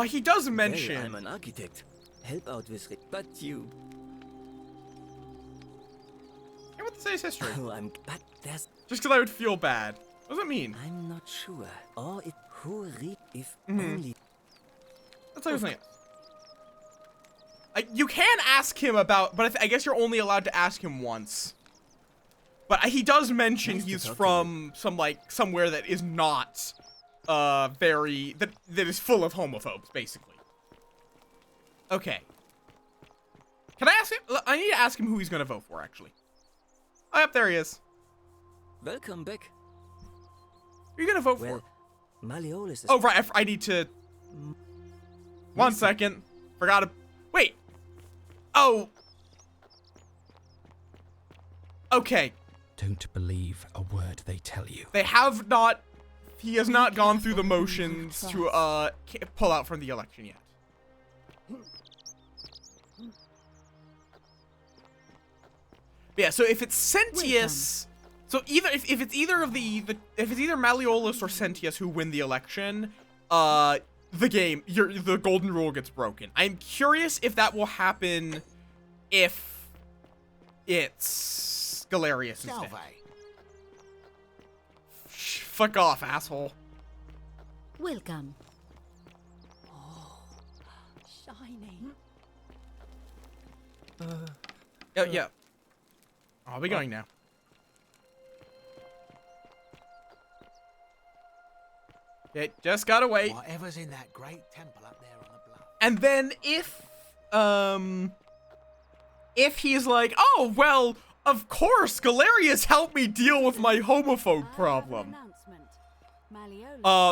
He does mention... Well, I'm an architect. Help out with... But you... Hey, what to say his history? Oh, but there's... Just because I would feel bad. What does that mean? I'm not sure. Or it... Who read... If only... That's what I was saying. You can ask him about... But I guess you're only allowed to ask him once. But he does mention he's from somewhere that is not... that is full of homophobes, basically. Okay. Can I ask him? I need to ask him who he's gonna vote for, actually. Oh, yep, there he is. Welcome back. Who are you gonna vote for? Malleolus is... Oh, right, I need to... 1 second. Forgot to... Wait. Oh. Okay. Don't believe a word they tell you. They have not. He has not gone through the motions to pull out from the election yet. But yeah, so if it's Sentius, so either if it's either of if it's either Malleolus or Sentius who win the election, the golden rule gets broken. I'm curious if that will happen if it's Galerius instead. Fuck off, asshole. Welcome. Shiny. Yeah. I'll be going now. It just gotta wait. Whatever's in that great temple up there on the bluff. And then if he's like, oh well, of course, Galerius helped me deal with my homophobe problem.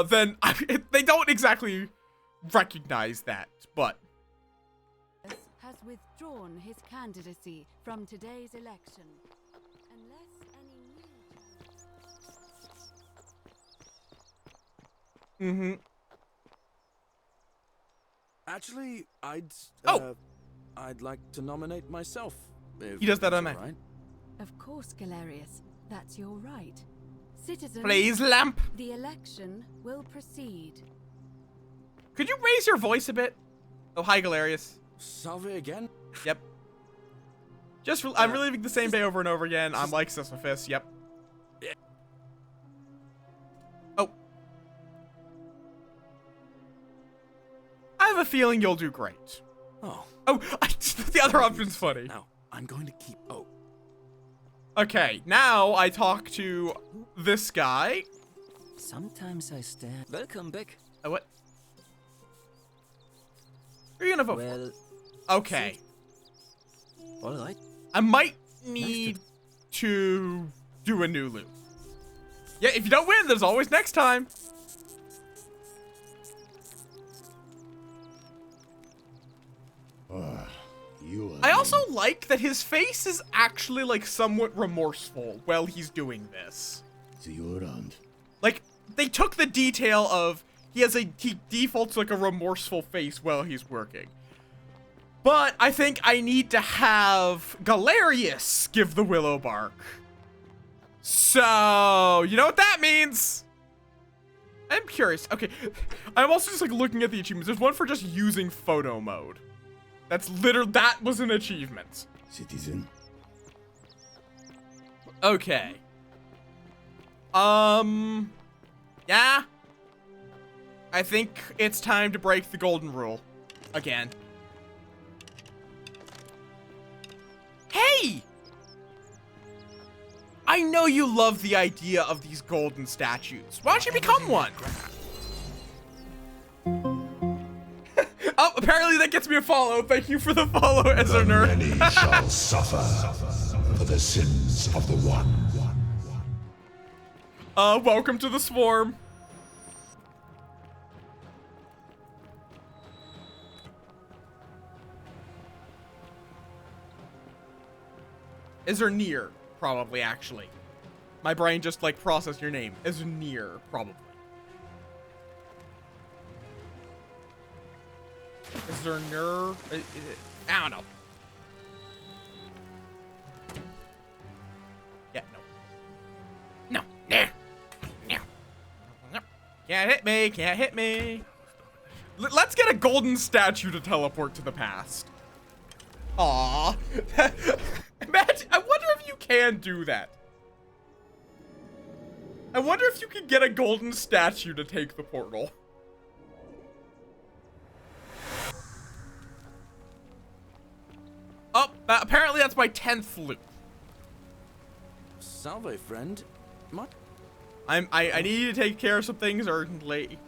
Then they don't exactly recognize that, but has withdrawn his candidacy from today's election. Unless any new Actually, I'd like to nominate myself. He does that on right. me. Of course, Galerius. That's your right. Citizens, Please, lamp. The election will proceed. Could you raise your voice a bit? Oh, hi, Galerius. Salve again? Yep. I'm reliving the same day over and over again. I'm like Sisyphus. Yep. Oh. I have a feeling you'll do great. Oh. Oh, the other option's funny. Now, I'm going to keep... Oh. Okay, now I talk to this guy. Sometimes I stand... Welcome back. What? Who are you gonna vote for? Okay. All right. I might need to do a new loop. Yeah, if you don't win, there's always next time. I also like that his face is actually like somewhat remorseful while he's doing this. See you around. Like, they took the detail of he defaults like a remorseful face while he's working. But I think I need to have Galerius give the willow bark. So, you know what that means? I'm curious. Okay, I'm also just like looking at the achievements. There's one for just using photo mode. That was an achievement. Citizen. Okay. Yeah. I think it's time to break the golden rule. Again. Hey! I know you love the idea of these golden statues. Why don't you become one? Oh, apparently that gets me a follow. Thank you for the follow, Ezerner. Many shall suffer for the sins of the one. Welcome to the swarm. Ezerneer, probably, actually. My brain just, like, processed your name. Ezerneer, probably. Ezerneer? I don't know. Yeah, no. No. Can't hit me, can't hit me. Let's get a golden statue to teleport to the past. Aww. Imagine, I wonder if you can do that. I wonder if you can get a golden statue to take the portal. Oh, apparently that's my 10th loop. Salve, friend. I need to take care of some things urgently.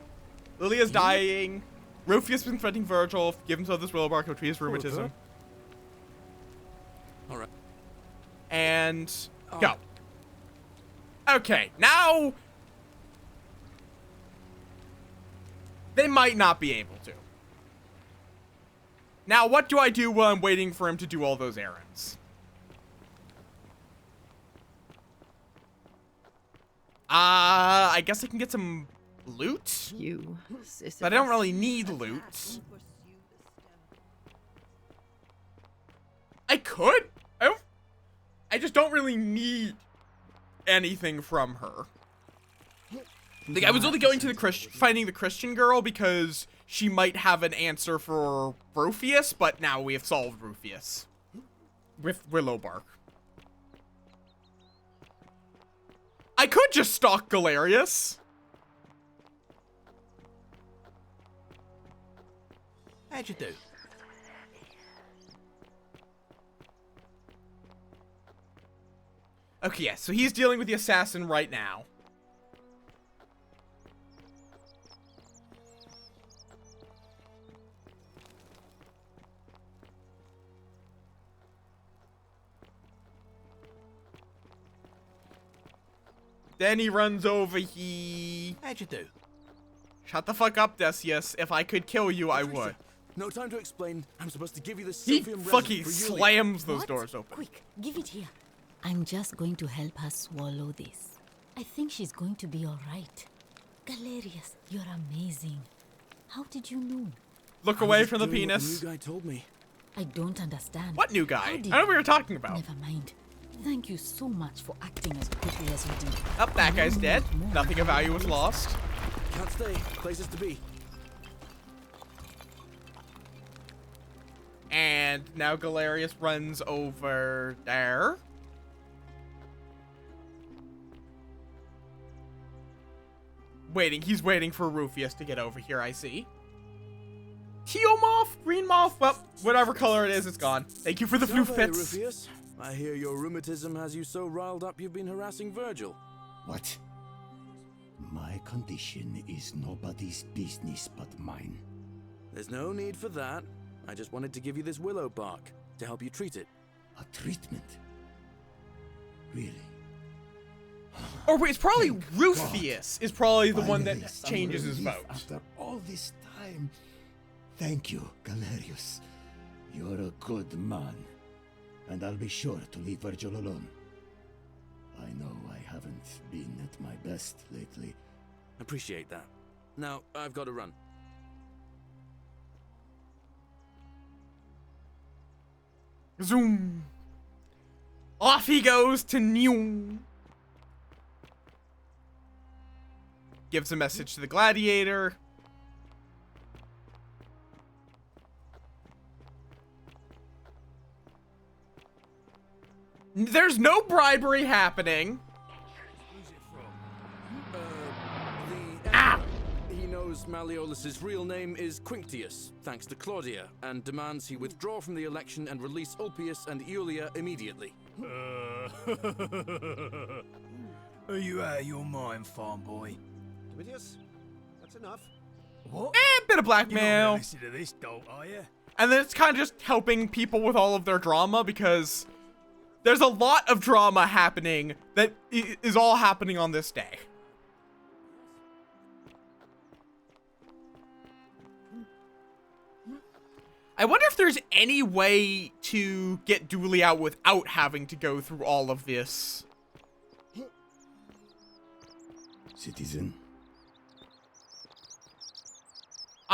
Lilia's dying. Rufius been threatening Virgil. Give himself this willow bark to treat his rheumatism. Alright. And go. Okay, now they might not be able to. Now, what do I do while I'm waiting for him to do all those errands? I guess I can get some loot. You, But I don't really need loot. I could. I just don't really need anything from her. Like, I was only going to the finding the Christian girl because she might have an answer for Rufus, but now we have solved Rufus with Willowbark. I could just stalk Galerius. How'd you do? Okay, yeah, so he's dealing with the assassin right now. Then he runs over, How'd you do? Shut the fuck up, Decius. If I could kill you, I would. No time to explain. I'm supposed to give you the He Sylphium resin fucking for Yulia. slams those doors open. Quick, give it here. I'm just going to help her swallow this. I think she's going to be alright. Galerius, you're amazing. How did you know? Look away from the penis. The new guy told me. I don't understand. What new guy? How I did don't know what we were talking about. Never mind. Thank you so much for acting as quickly as you did. Up, that guy's dead. Nothing of value was lost. Can't stay. Places to be. And now Galerius runs over there. He's waiting for Rufus to get over here, I see. Teal moth? Green moth? Well, whatever color it is, it's gone. Thank you for the floof Salve, pits. Rufus. I hear your rheumatism has you so riled up you've been harassing Virgil. What? My condition is nobody's business but mine. There's no need for that. I just wanted to give you this willow bark to help you treat it. A treatment? Really? Or wait, it's probably Rufus is probably the one that changes his vote. After all this time. Thank you, Galerius. You're a good man. And I'll be sure to leave Virgil alone. I know I haven't been at my best lately. Appreciate that. Now, I've got to run. Zoom. Off he goes to New. Gives a message to the gladiator. There's no bribery happening. He knows Malleolus's real name is Quinctius, thanks to Claudia, and demands he withdraw from the election and release Ulpius and Iulia immediately. Are you out of your mind, farm boy? Domitius, that's enough. What? A bit of You're not blackmail. gonna listen to this dolt, are you? And then it's kind of just helping people with all of their drama because there's a lot of drama happening that is all happening on this day. I wonder if there's any way to get Dooley out without having to go through all of this. Citizen.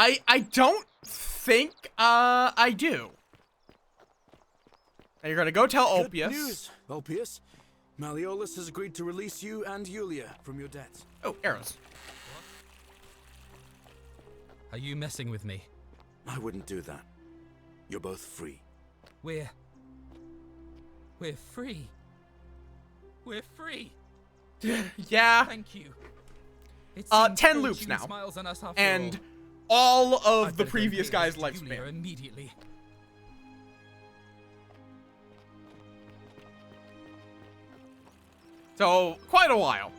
I don't think I do. Now you're gonna go tell Good Ulpius. news, Ulpius. Malleolus has agreed to release you and Iulia from your debts. Oh, arrows. Are you messing with me? I wouldn't do that. You're both free. We're free. We're free. Yeah. Thank you. It 10 seems loops fortune now. smiles on us after And all. all I'd of the better go previous here guy's to Julia lifespan. immediately. So, quite a while.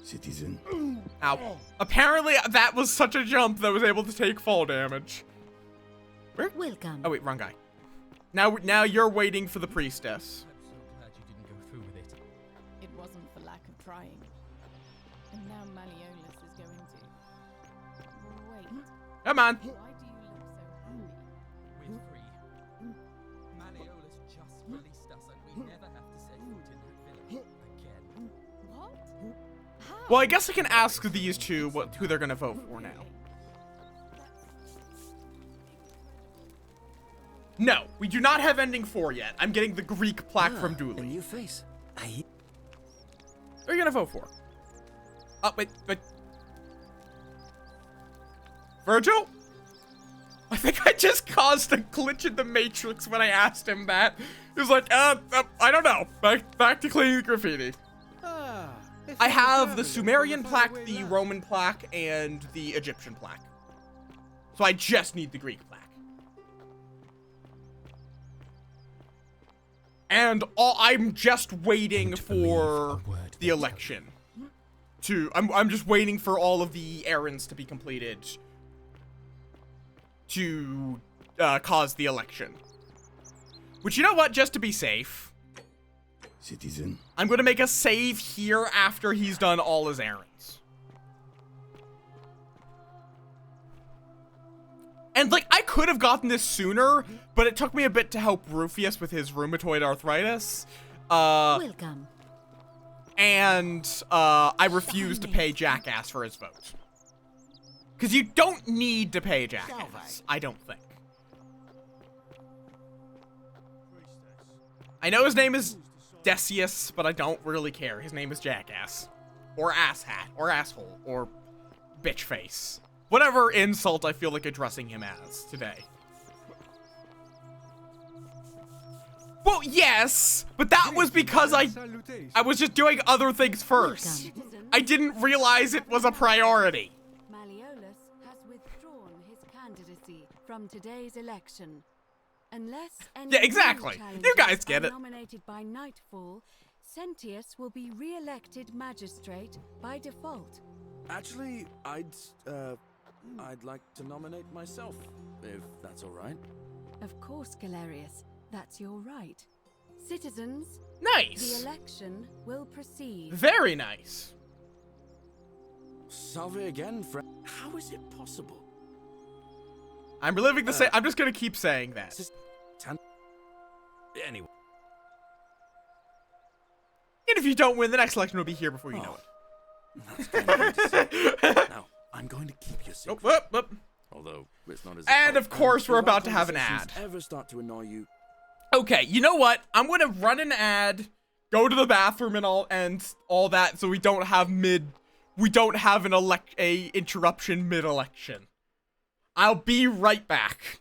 Citizen. Now, apparently that was such a jump that was able to take fall damage. Where? Welcome. Oh wait, wrong guy. Now you're waiting for the priestess. I'm so glad you didn't go through with it. It wasn't for lack of trying. And now Malleolus is going to... Wait. Come on. Why do you look so happy? We're free. Malleolus just released us and we never have to set foot in that villa again. What? Well, I guess I can ask these two who they're gonna vote for now. No, we do not have ending 4 yet. I'm getting the Greek plaque from Dooley. A new face. Who are you gonna vote for? Oh, wait. Virgil? I think I just caused a glitch in the Matrix when I asked him that. He was like, I don't know. Back to cleaning the graffiti. I have the Sumerian plaque, the Roman plaque, and the Egyptian plaque. So I just need the Greek plaque. And I'm just waiting for the election. I'm just waiting for all of the errands to be completed to cause the election. Which, you know what, just to be safe, Citizen. I'm gonna make a save here after he's done all his errands. And, like, I could have gotten this sooner, but it took me a bit to help Rufius with his rheumatoid arthritis. Welcome. And, I refused to pay Jackass for his vote. Because you don't need to pay Jackass, I don't think. I know his name is Decius, but I don't really care. His name is Jackass. Or Asshat. Or Asshole. Or Bitchface. Whatever insult I feel like addressing him as today. Well, yes, but that was because I was just doing other things first. I didn't realize it was a priority. Malleolus has withdrawn his candidacy from today's election. Unless any Yeah, exactly. You guys get it. Nominated by nightfall, Sentius will be re-elected magistrate by default. Actually, I'd like to nominate myself, if that's all right. Of course, Galerius. That's your right. Citizens, nice. The election will proceed. Very nice. Salve again, friend. How is it possible? I'm reliving the same. I'm just gonna keep saying that. Anyway. And if you don't win, the next election will be here before you know it. Now, I'm going to keep your secret. Although it's not as. And of course, we're about to have an ad. Ever start to annoy you? Okay, you know what? I'm gonna run an ad, go to the bathroom and all that, so we don't have an interruption mid-election. I'll be right back.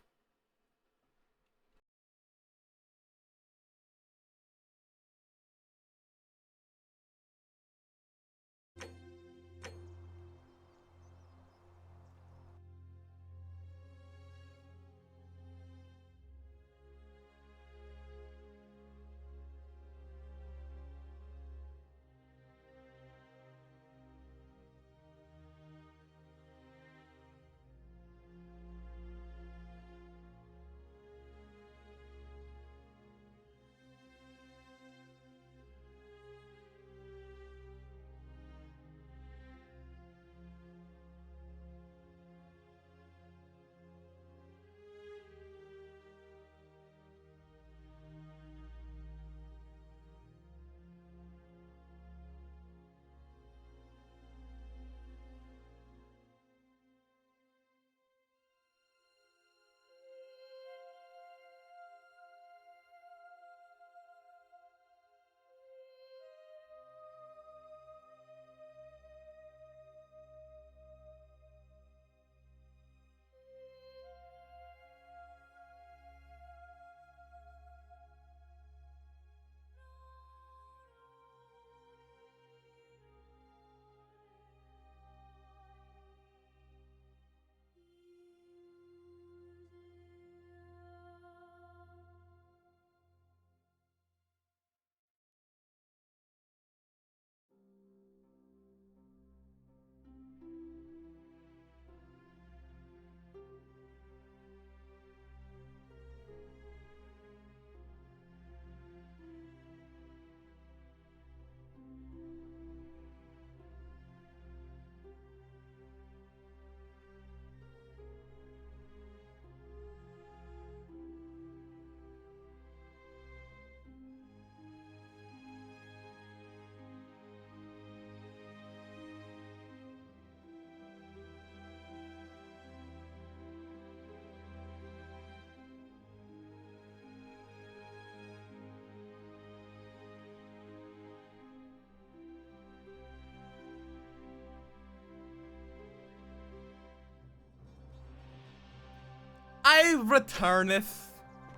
I returneth.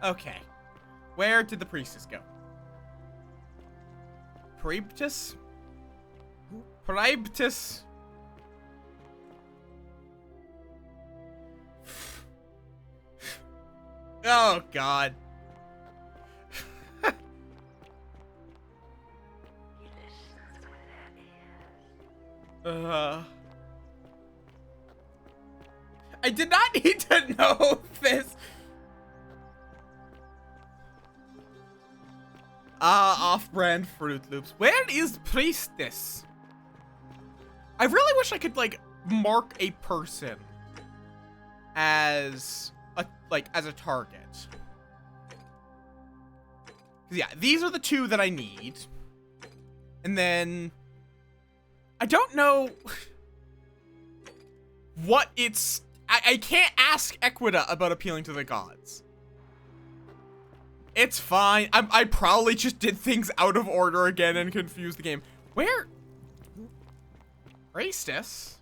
Okay. Where did the priestess go? Prieptus? Prieptus? Oh, God. I did not need to know this. Off-brand Fruit Loops. Where is Priestess? I really wish I could, like, mark a person as a target. 'Cause yeah, these are the two that I need. And then I don't know what it's... I can't ask Equita about appealing to the gods. It's fine. I probably just did things out of order again and confused the game. Where? Priestess?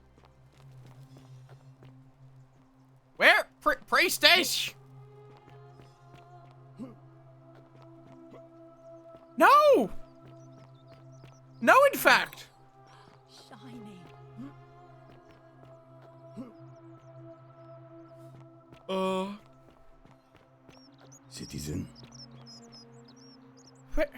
Where? Priestess? No! No, in fact. Citizen. Where?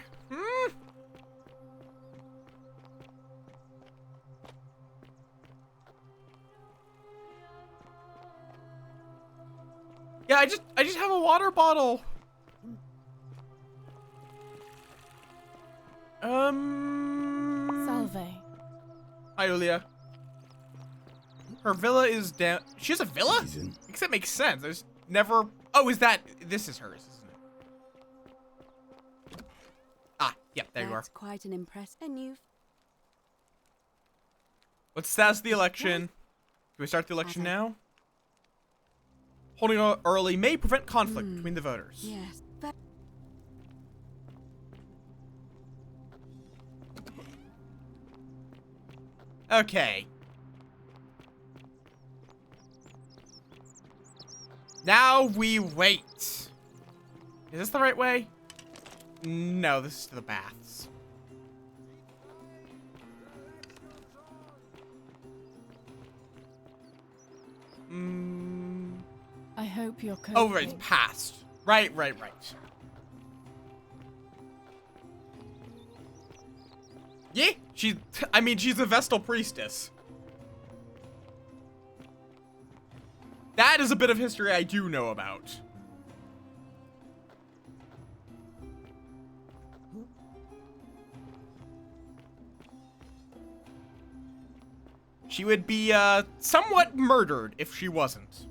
Yeah, I just have a water bottle. Salve. Hi, Julia. Her villa is down. She has a villa? Citizen. I guess that makes sense. There's never. Oh, is that? This is hers, isn't it? Ah, yeah, there you are. That's quite an impress. And you've What's the status of the election? Do we start the election now? Holding it early may prevent conflict between the voters. yes. Okay. Now we wait. Is this the right way? No, this is to the baths. I hope you're coping. Oh, right, it's past. Right. Yeah, she's a Vestal priestess. That is a bit of history I do know about. She would be, somewhat murdered if she wasn't.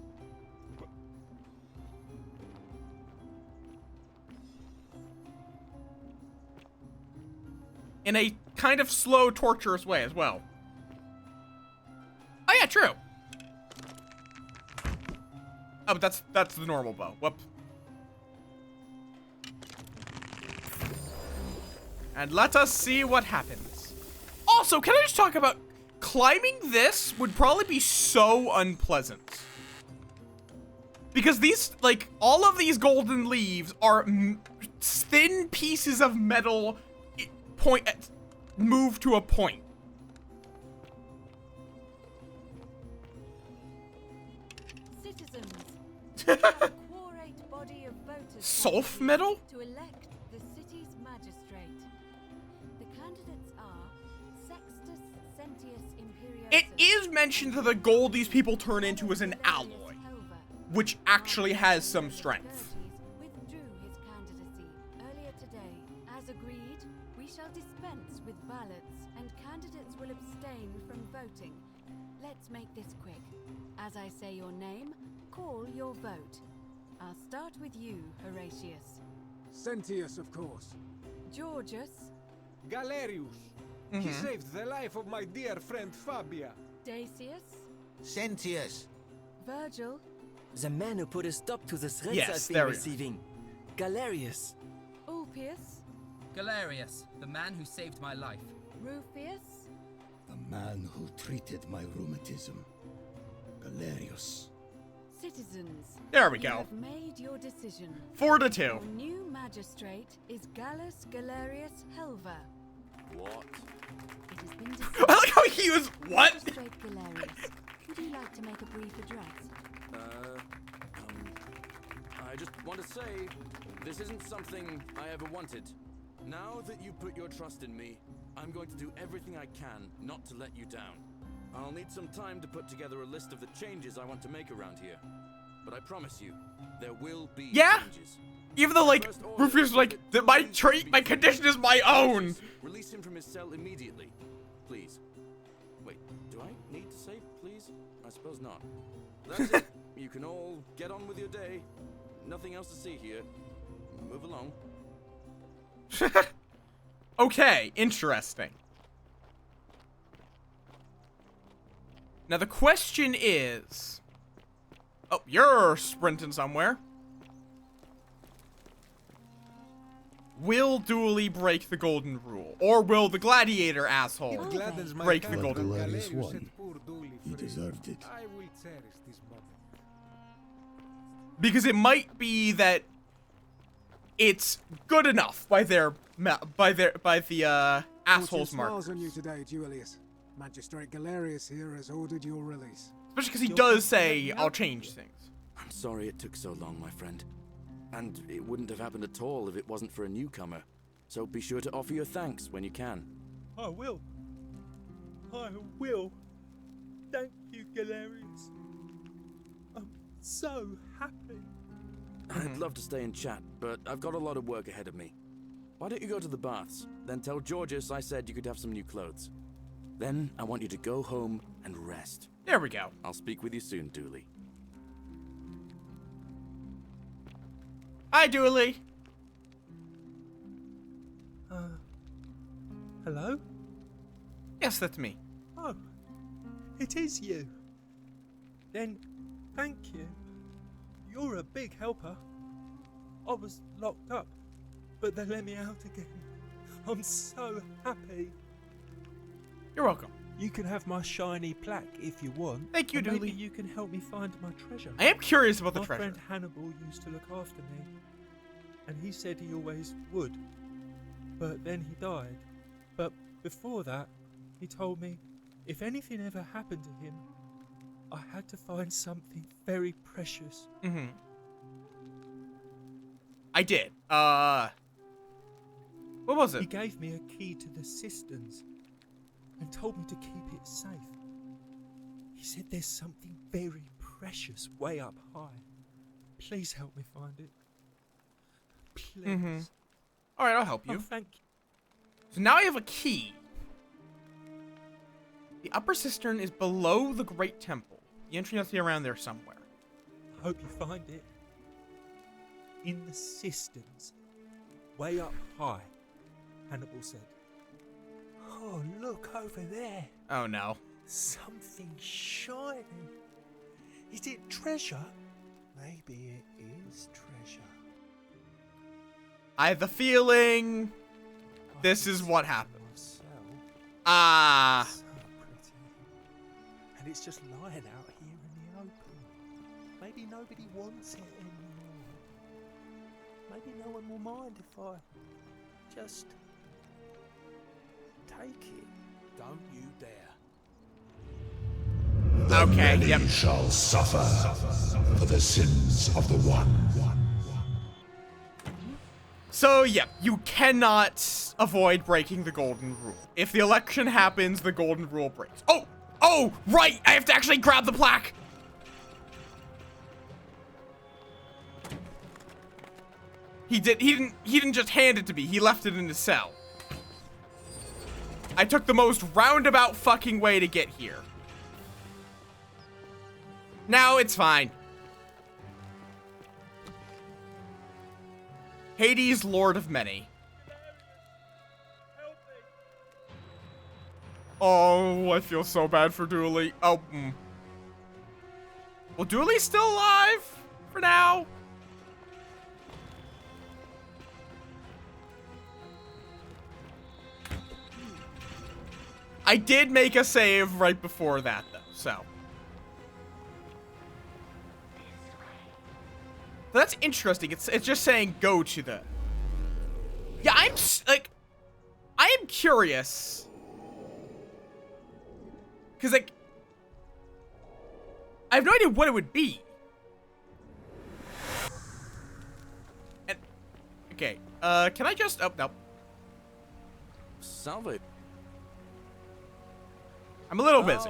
In a kind of slow, torturous way as well. Oh yeah, true. Oh, but that's the normal bow. Whoop. And let us see what happens. Also, can I just talk about climbing this would probably be so unpleasant. Because these, like, all of these golden leaves are thin pieces of metal move to a point. Citizens, we have a quorate body of voters Sulf metal? to elect the city's magistrate. The candidates are Sextus Sentius Imperiosus. It is mentioned that the gold these people turn into is an alloy, which actually has some strength. Withdrew his candidacy earlier today. As agreed, we shall dispense with ballots and candidates will abstain from voting. Let's make this quick. As I say your name, call your vote. I'll start with you, Horatius. Sentius, of course. Georgius. Galerius. He saved the life of my dear friend Fabia. Dacius. Sentius. Virgil. The man who put a stop to the threats Yes, I've there been we go. receiving. Galerius. Ulpius. Galerius, the man who saved my life. Rufius. The man who treated my rheumatism. Galerius. citizens. There we You go. have made your decision. 4-2. Your new magistrate is Gallus Galerius Helver. What? It has been I like how he was what? Magistrate Galerius, would you like to make a brief address? I just want to say, this isn't something I ever wanted. Now that you put your trust in me, I'm going to do everything I can not to let you down. I'll need some time to put together a list of the changes I want to make around here. But I promise you, there will be changes. Even though, like, Rufus was like, my condition is my own. Release him from his cell immediately. Please. Wait, do I need to say please? I suppose not. That's it. You can all get on with your day. Nothing else to see here. Move along. Okay, interesting. Now the question is... Oh, you're sprinting somewhere. Will Dooley break the golden rule? Or will the gladiator asshole break the golden rule? Galerius won. He deserved it. I will cherish this moment. Because it might be that it's good enough by the assholes mark. Smiles on you today, Julius. Magistrate Galerius here has ordered your release. Especially because he does say, I'll change things. I'm sorry it took so long, my friend. And it wouldn't have happened at all if it wasn't for a newcomer. So be sure to offer your thanks when you can. I will. I will. Thank you, Galerius. I'm so happy. I'd love to stay and chat, but I've got a lot of work ahead of me. Why don't you go to the baths? Then tell Georgius I said you could have some new clothes. Then I want you to go home and rest. There we go. I'll speak with you soon, Dooley. Hi, Dooley. Hello? Yes, that's me. Oh, it is you. Then, thank you. You're a big helper. I was locked up, but they let me out again. I'm so happy. You're welcome. You can have my shiny plaque if you want. Thank you, and Dooley. Maybe you can help me find my treasure. I am curious about the my treasure. My friend Hannibal used to look after me, and he said he always would. But then he died. But before that, he told me if anything ever happened to him, I had to find something very precious. Mm-hmm. I did. What was it? He gave me a key to the cisterns and told me to keep it safe. He said there's something very precious way up high. Please help me find it. Please. Mm-hmm. All right, I'll help you. Oh, thank you. So now I have a key. The upper cistern is below the Great Temple. The entry must be around there somewhere. I hope you find it. In the cisterns, way up high, Hannibal said. Oh, look over there. Oh, no. Something shiny. Is it treasure? Maybe it is treasure. I have the feeling this is what happened. So pretty. And it's just lying out here in the open. Maybe nobody wants it anymore. Maybe no one will mind if I just take it. Don't you dare. The Okay, many shall suffer for the sins of the one. So, yeah, you cannot avoid breaking the golden rule. If the election happens, the golden rule breaks. Oh! Oh, right! I have to actually grab the plaque! He didn't just hand it to me. He left it in his cell. I took the most roundabout fucking way to get here. Now it's fine. Hades, Lord of Many. Oh, I feel so bad for Dooley. Oh, Well, Dooley's still alive for now. I did make a save right before that, though, so. That's interesting. It's just saying go to the... Yeah, I am curious. Because, like, I have no idea what it would be. And, okay, can I just... Oh, no. Salve. I'm a little busy.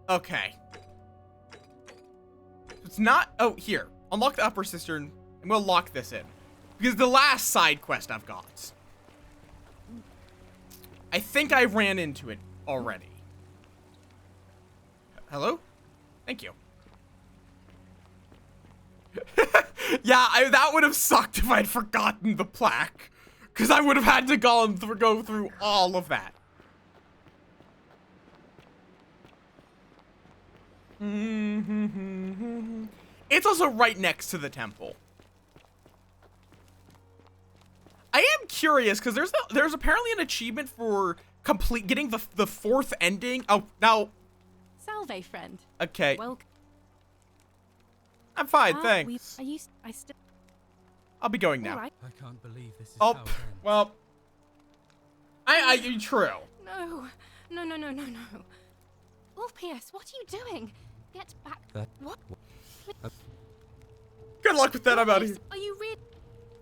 Okay. It's not... Oh, here. Unlock the upper cistern, and we'll lock this in. Because the last side quest I've got, I think I ran into it already. Hello? Thank you. Yeah, that would have sucked if I'd forgotten the plaque. Because I would have had to go through all of that. It's also right next to the temple. I am curious because there's apparently an achievement for getting the fourth ending. Oh, now. Salve, friend. Okay. Welcome. I'm fine, thanks. I'll be going now. I can't believe this is Oh, how it ends. well. True. No. Ulpius, what are you doing? Get back. What? Good luck with that. I'm out of here. Are you really?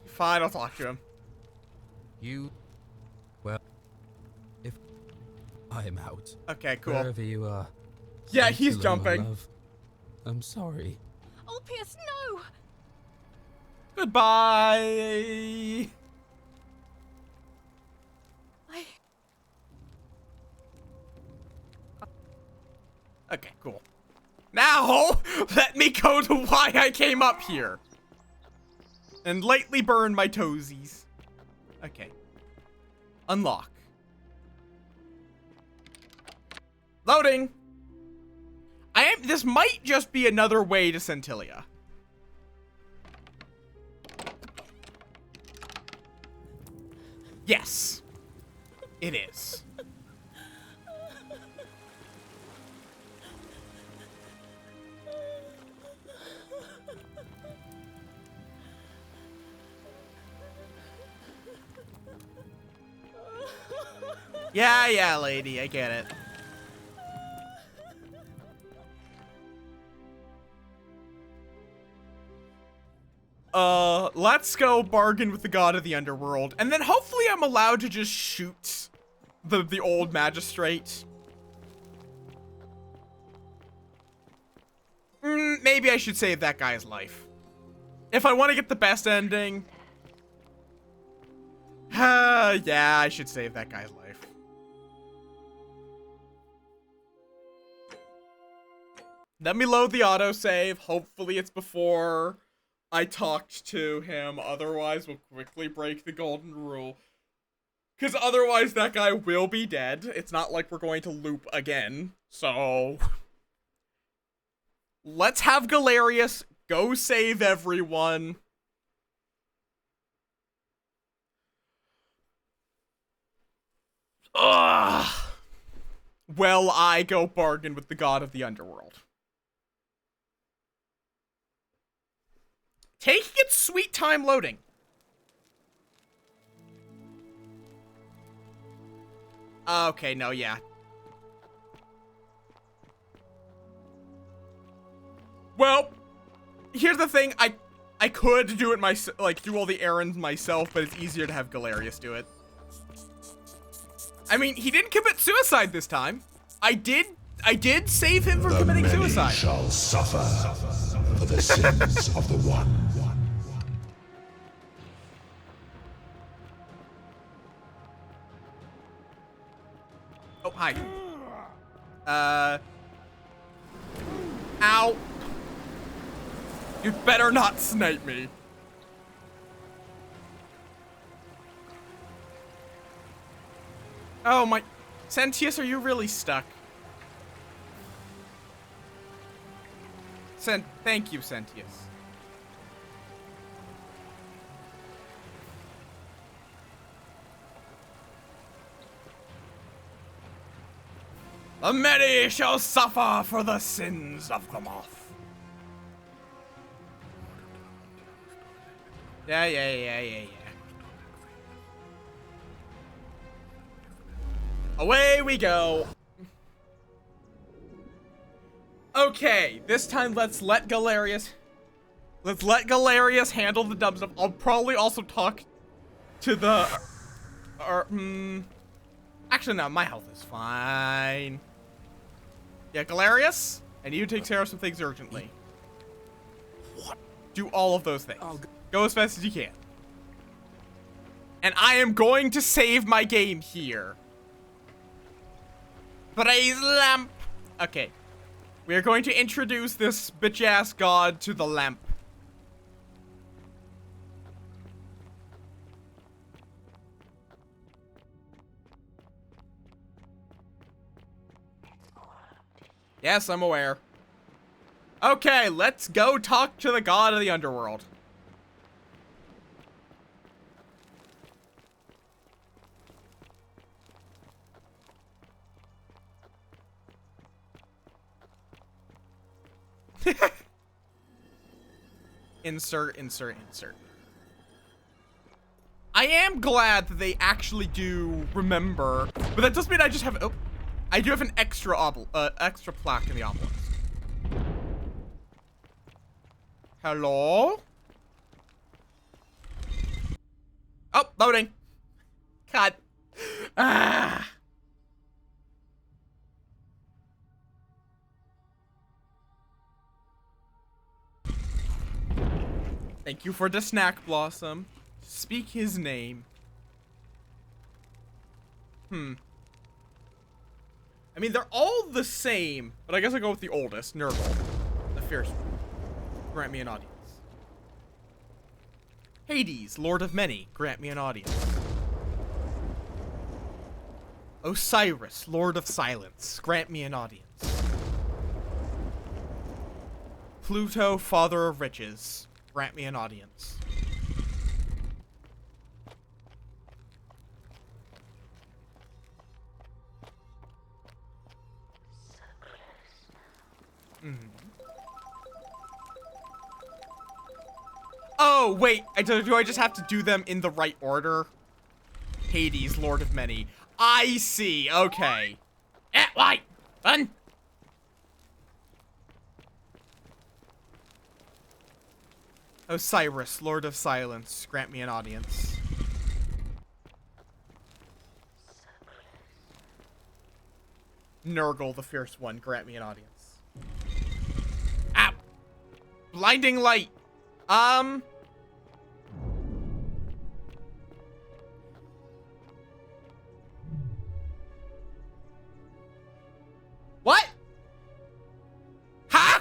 Fine, I'll talk to him. Well, if I am out. Okay, cool. Wherever you are. Yeah, safe he's below, my jumping. love. I'm sorry. Ulpius, no! Goodbye. Okay, cool. Now, let me go to why I came up here. And lightly burn my toesies. Okay. Unlock. Loading. This might just be another way to Centilia. Yes. It is. Yeah, lady, I get it. Let's go bargain with the god of the underworld, and then hopefully I'm allowed to just shoot the old magistrate. Maybe I should save that guy's life. If I want to get the best ending. Yeah, I should save that guy's life. Let me load the autosave. Hopefully it's before I talked to him. Otherwise, we'll quickly break the golden rule. Because otherwise, that guy will be dead. It's not like we're going to loop again. So, let's have Galerius go save everyone. Ugh. Well, I go bargain with the god of the underworld. Taking its sweet time loading. Okay, no, yeah. Well, here's the thing. I could do it do all the errands myself, but it's easier to have Galerius do it. I mean, he didn't commit suicide this time. I did save him from committing suicide. The many shall suffer for the sins of the one. Oh, hi. Ow. You better not snipe me. Oh my... Sentius, are you really stuck? Thank you, Sentius. The many shall suffer for the sins of the Möth. Yeah. Away we go. Okay, this time let's let Galerius handle the dumb stuff. I'll probably also talk to the actually no, my health is fine. Yeah, Galerius, I need you to take care of some things urgently. What? Do all of those things. Go as fast as you can. And I am going to save my game here. Praise lamp. Okay. We are going to introduce this bitch-ass god to the lamp. Yes, I'm aware. Okay, let's go talk to the god of the underworld. Insert. I am glad that they actually do remember, but that doesn't mean I just have, oh, I do have an extra extra plaque in the obelisk. Hello? Oh, loading. God. Ah. Thank you for the snack, Blossom. Speak his name. I mean, they're all the same, but I guess I'll go with the oldest, Nurgle. The fierce one. Grant me an audience. Hades, Lord of Many. Grant me an audience. Osiris, Lord of Silence. Grant me an audience. Pluto, Father of Riches. Grant me an audience. Oh, wait. Do I just have to do them in the right order? Hades, Lord of Many. I see. Okay. Why? Fun. Osiris, Lord of Silence. Grant me an audience. Nurgle, the fierce one. Grant me an audience. Ow! Blinding light. What? Huh?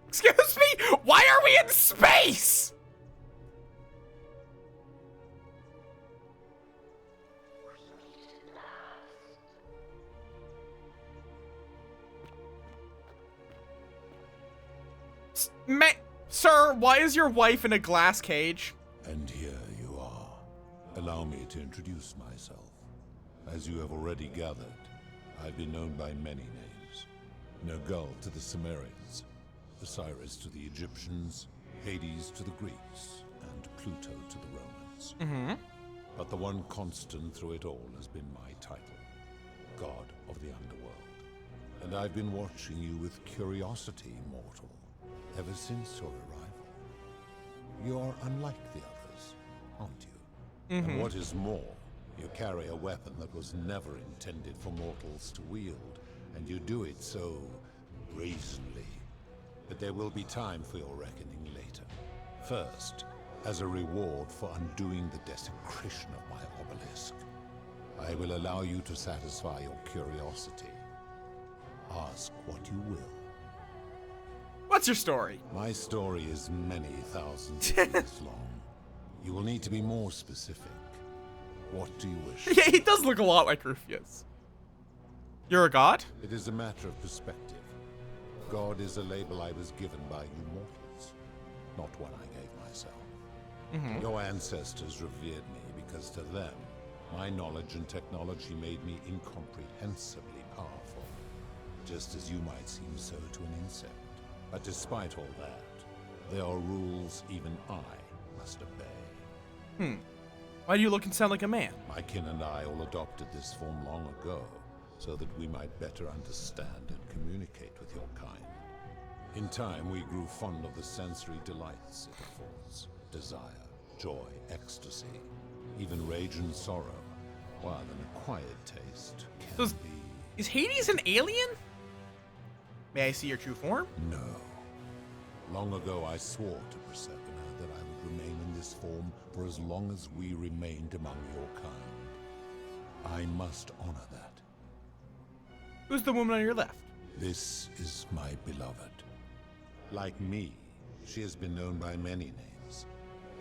Excuse me? Why are we in space? Sir, why is your wife in a glass cage? And here you are. Allow me to introduce myself. As you have already gathered, I've been known by many names. Nergal to the Sumerians, Osiris to the Egyptians, Hades to the Greeks, and Pluto to the Romans. But the one constant through it all has been my title, God of the Underworld. And I've been watching you with curiosity, mortal, ever since your arrival. You are unlike the others, aren't you? And what is more, you carry a weapon that was never intended for mortals to wield, and you do it so brazenly. But there will be time for your reckoning later. First, as a reward for undoing the desecration of my obelisk, I will allow you to satisfy your curiosity. Ask what you will. What's your story? My story is many thousands of years long. You will need to be more specific. What do you wish? Yeah, he does look a lot like Rufus. You're a god? It is a matter of perspective. God is a label I was given by you mortals, not one I gave myself. Your ancestors revered me because to them, my knowledge and technology made me incomprehensibly powerful. just as you might seem so to an insect. But despite all that, there are rules even I must obey. Why do you look and sound like a man? My kin and I all adopted this form long ago, so that we might better understand and communicate with your kind. In time, we grew fond of the sensory delights it affords. Desire, joy, ecstasy, even rage and sorrow, while an acquired taste can be... Is Hades an alien? May I see your true form? No. Long ago, I swore to Persephone that I would remain in this form for as long as we remained among your kind. I must honor that. Who's the woman on your left? This is my beloved. Like me, she has been known by many names.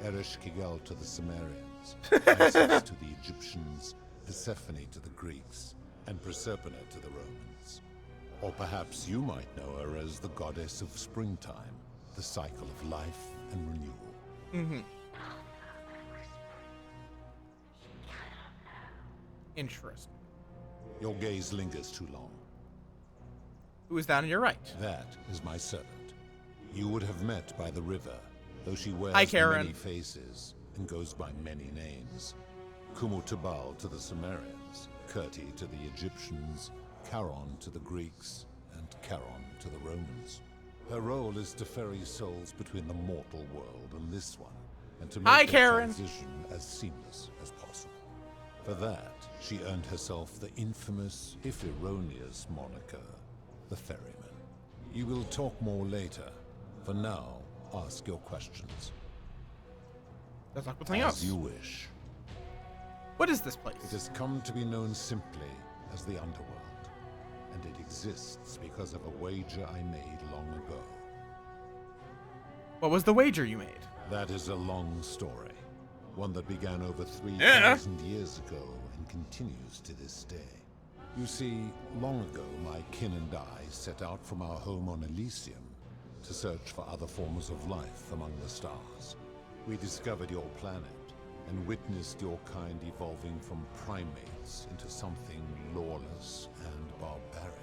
Eresh Kigel to the Sumerians, Isis to the Egyptians, Persephone to the Greeks, and Proserpina to the Romans. Or perhaps you might know her as the goddess of springtime, the cycle of life and renewal. Interesting. Your gaze lingers too long. Who is that on your right? That is my servant. You would have met by the river, though she wears many faces and goes by many names. Kumutabal to the Sumerians, Kirti to the Egyptians, Charon to the Greeks, and Charon to the Romans. Her role is to ferry souls between the mortal world and this one, and to make the transition as seamless as possible. For that, she earned herself the infamous, if erroneous, moniker, the Ferryman. You will talk more later. For now, ask your questions. Let's talk about something else. As you wish. What is this place? It has come to be known simply as the underworld, and it exists because of a wager I made long ago. What was the wager you made? That is a long story, one that began over 3,000 years ago and continues to this day. You see, long ago, my kin and I set out from our home on Elysium to search for other forms of life among the stars. We discovered your planet and witnessed your kind evolving from primates into something lawless and barbaric.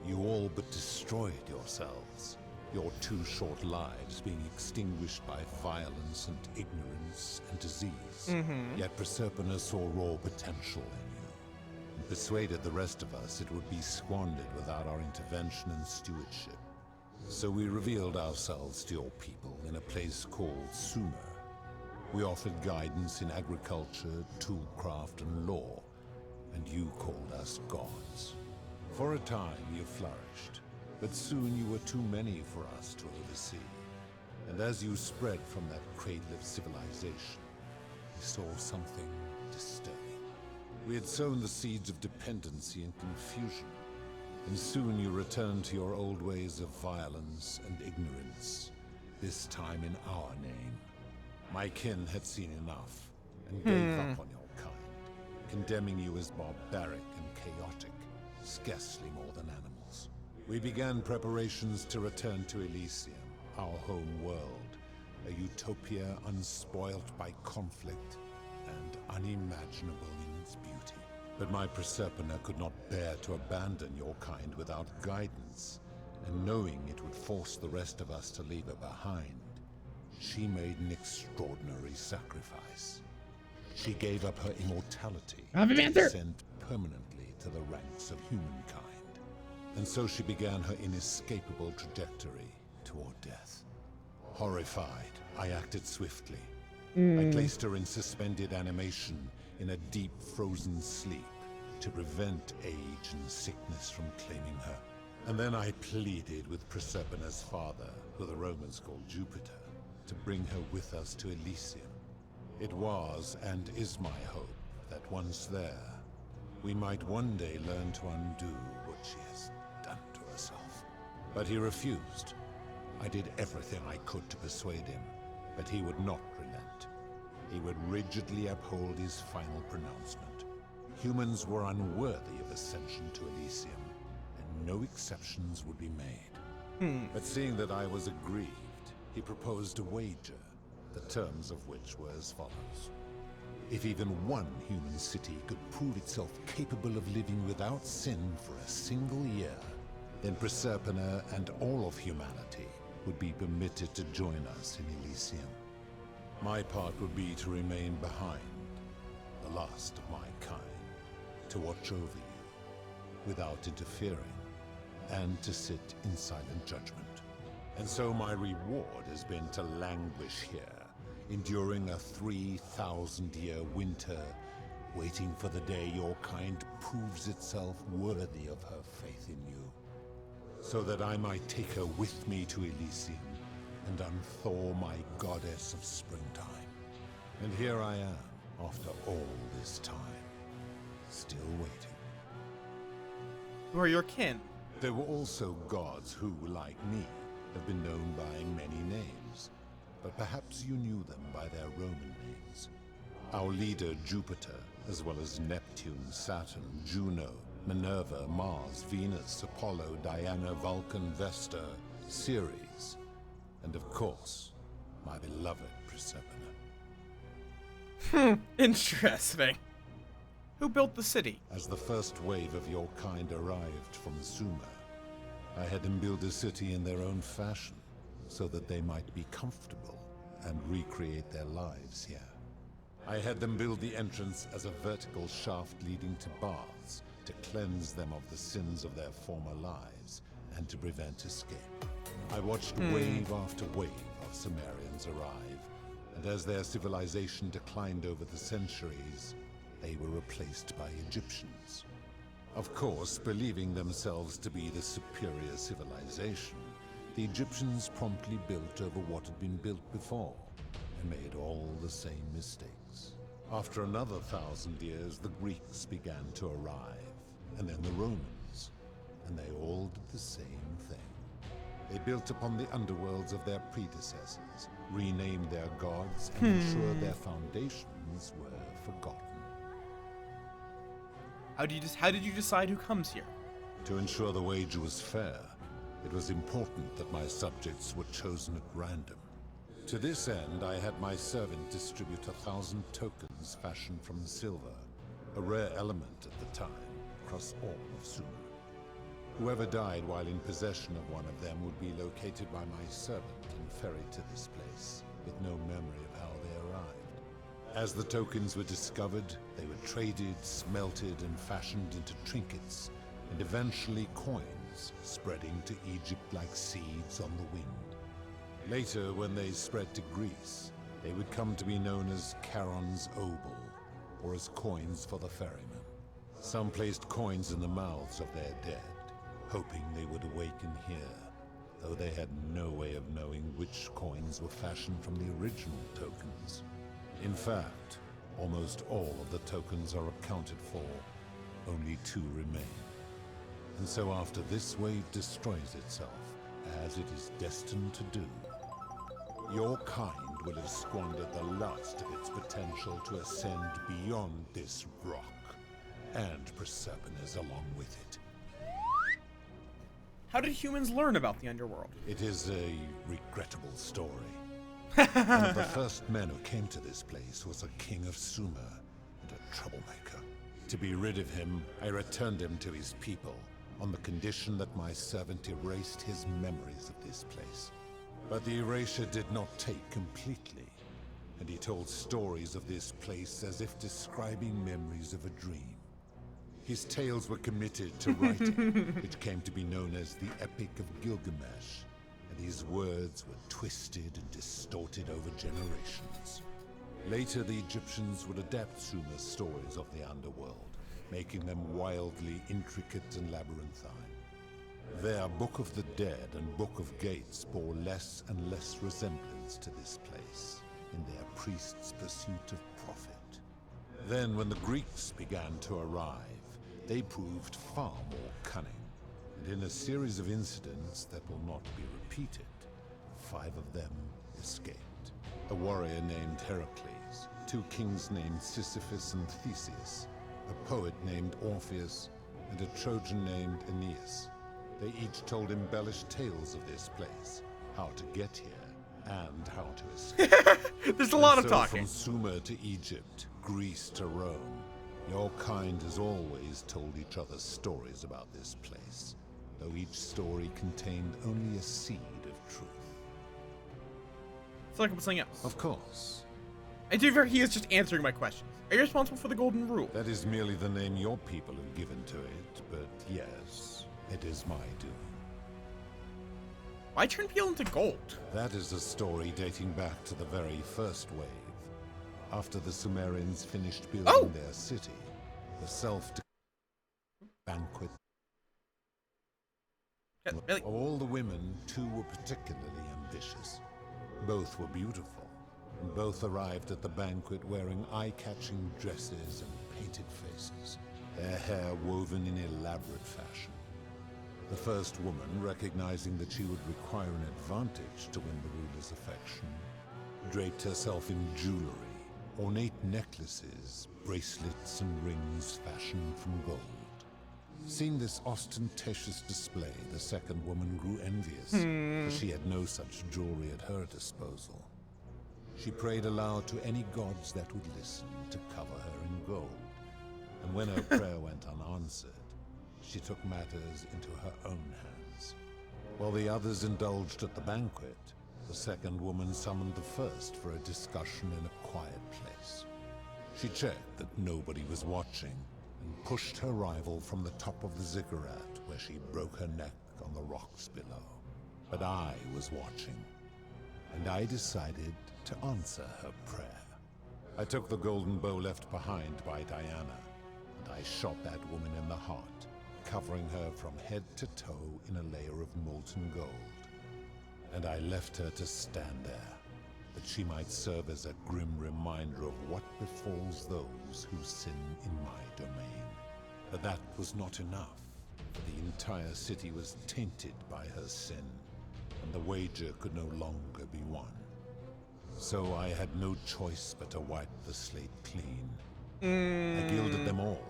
You all but destroyed yourselves, your 2 short lives being extinguished by violence and ignorance and disease. Yet Proserpina saw raw potential in you, and persuaded the rest of us it would be squandered without our intervention and stewardship. So we revealed ourselves to your people in a place called Sumer. We offered guidance in agriculture, toolcraft, and law, and you called us gods. For a time you flourished, but soon you were too many for us to oversee. And as you spread from that cradle of civilization, we saw something disturbing. We had sown the seeds of dependency and confusion, and soon you returned to your old ways of violence and ignorance, this time in our name. My kin had seen enough, and gave up on your kind, condemning you as barbaric and chaotic, scarcely more than animals. We began preparations to return to Elysium, our home world, a utopia unspoilt by conflict and unimaginable in its beauty. But my Proserpina could not bear to abandon your kind without guidance, and knowing it would force the rest of us to leave her behind, she made an extraordinary sacrifice. She gave up her immortality to descend permanently to the ranks of humankind. And so she began her inescapable trajectory toward death. Horrified, I acted swiftly. I placed her in suspended animation in a deep frozen sleep to prevent age and sickness from claiming her. And then I pleaded with Proserpina's father, who the Romans called Jupiter, to bring her with us to Elysium. It was and is my hope that once there, we might one day learn to undo what she has done to herself. But he refused. I did everything I could to persuade him, but he would not relent. He would rigidly uphold his final pronouncement. Humans were unworthy of ascension to Elysium, and no exceptions would be made. But seeing that I was aggrieved, he proposed a wager, the terms of which were as follows. If even one human city could prove itself capable of living without sin for a single year, then Proserpina and all of humanity would be permitted to join us in Elysium. My part would be to remain behind, the last of my kind, to watch over you without interfering, and to sit in silent judgment. And so my reward has been to languish here, enduring a 3,000-year winter, waiting for the day your kind proves itself worthy of her faith in you, so that I might take her with me to Elysium and unthaw my goddess of springtime. And here I am, after all this time, still waiting. Who are your kin? There were also gods who, like me, have been known by many names, but perhaps you knew them by their Roman names. Our leader, Jupiter, as well as Neptune, Saturn, Juno, Minerva, Mars, Venus, Apollo, Diana, Vulcan, Vesta, Ceres, and of course, my beloved Proserpina. Interesting. Who built the city? As the first wave of your kind arrived from Sumer, I had them build a city in their own fashion, so that they might be comfortable and recreate their lives here. I had them build the entrance as a vertical shaft leading to baths, to cleanse them of the sins of their former lives, and to prevent escape. I watched wave after wave of Sumerians arrive, and as their civilization declined over the centuries, they were replaced by Egyptians. Of course, believing themselves to be the superior civilization, the Egyptians promptly built over what had been built before, and made all the same mistakes. After another 1,000 years, the Greeks began to arrive, and then the Romans, and they all did the same thing. They built upon the underworlds of their predecessors, renamed their gods, and ensured their foundations were forgotten. How did you decide who comes here? To ensure the wager was fair, it was important that my subjects were chosen at random. To this end, I had my servant distribute 1,000 tokens fashioned from silver, a rare element at the time, across all of Sumer. Whoever died while in possession of one of them would be located by my servant and ferried to this place, with no memory of how they arrived. As the tokens were discovered, they were traded, smelted, and fashioned into trinkets, and eventually coins, spreading to Egypt like seeds on the wind. Later, when they spread to Greece, they would come to be known as Charon's Obol, or as coins for the ferryman. Some placed coins in the mouths of their dead, hoping they would awaken here, though they had no way of knowing which coins were fashioned from the original tokens. In fact, almost all of the tokens are accounted for, only 2 remain. And so after this wave destroys itself, as it is destined to do, your kind will have squandered the last of its potential to ascend beyond this rock, and Proserpina's along with it. How did humans learn about the underworld? It is a regrettable story. One of the first men who came to this place was a king of Sumer and a troublemaker. To be rid of him, I returned him to his people, on the condition that my servant erased his memories of this place. But the erasure did not take completely, and he told stories of this place as if describing memories of a dream. His tales were committed to writing, which came to be known as the Epic of Gilgamesh, and his words were twisted and distorted over generations. Later, the Egyptians would adapt Sumer's stories of the underworld, making them wildly intricate and labyrinthine. Their Book of the Dead and Book of Gates bore less and less resemblance to this place, in their priests' pursuit of profit. Then, when the Greeks began to arrive, they proved far more cunning, and in a series of incidents that will not be repeated, 5 of them escaped. A warrior named Heracles, 2 kings named Sisyphus and Theseus, a poet named Orpheus, and a Trojan named Aeneas. They each told embellished tales of this place, how to get here, and how to escape. There's a lot of talking. From Sumer to Egypt, Greece to Rome, your kind has always told each other stories about this place. though each story contained only a seed of truth. It's like something else. Of course. And to be fair, he is just answering my questions. Are you responsible for the Golden Rule? That is merely the name your people have given to it, but yes, it is my doing. Why turn people into gold? That is a story dating back to the very first wave. After the Sumerians finished building their city, the banquet. Really? Of all the women, 2 were particularly ambitious. Both were beautiful, and both arrived at the banquet wearing eye-catching dresses and painted faces, their hair woven in elaborate fashion. The first woman, recognizing that she would require an advantage to win the ruler's affection, draped herself in jewelry, ornate necklaces, bracelets, and rings fashioned from gold. Seeing this ostentatious display, the second woman grew envious, for she had no such jewelry at her disposal. She prayed aloud to any gods that would listen to cover her in gold, and when her prayer went unanswered, she took matters into her own hands. While the others indulged at the banquet, the second woman summoned the first for a discussion in a quiet place. She checked that nobody was watching, and pushed her rival from the top of the ziggurat, where she broke her neck on the rocks below. But I was watching, and I decided to answer her prayer. I took the golden bow left behind by Diana, and I shot that woman in the heart, covering her from head to toe in a layer of molten gold. And I left her to stand there, that she might serve as a grim reminder of what befalls those who sin in my domain. But that was not enough, for the entire city was tainted by her sin, and the wager could no longer be won. So I had no choice but to wipe the slate clean. I gilded them all,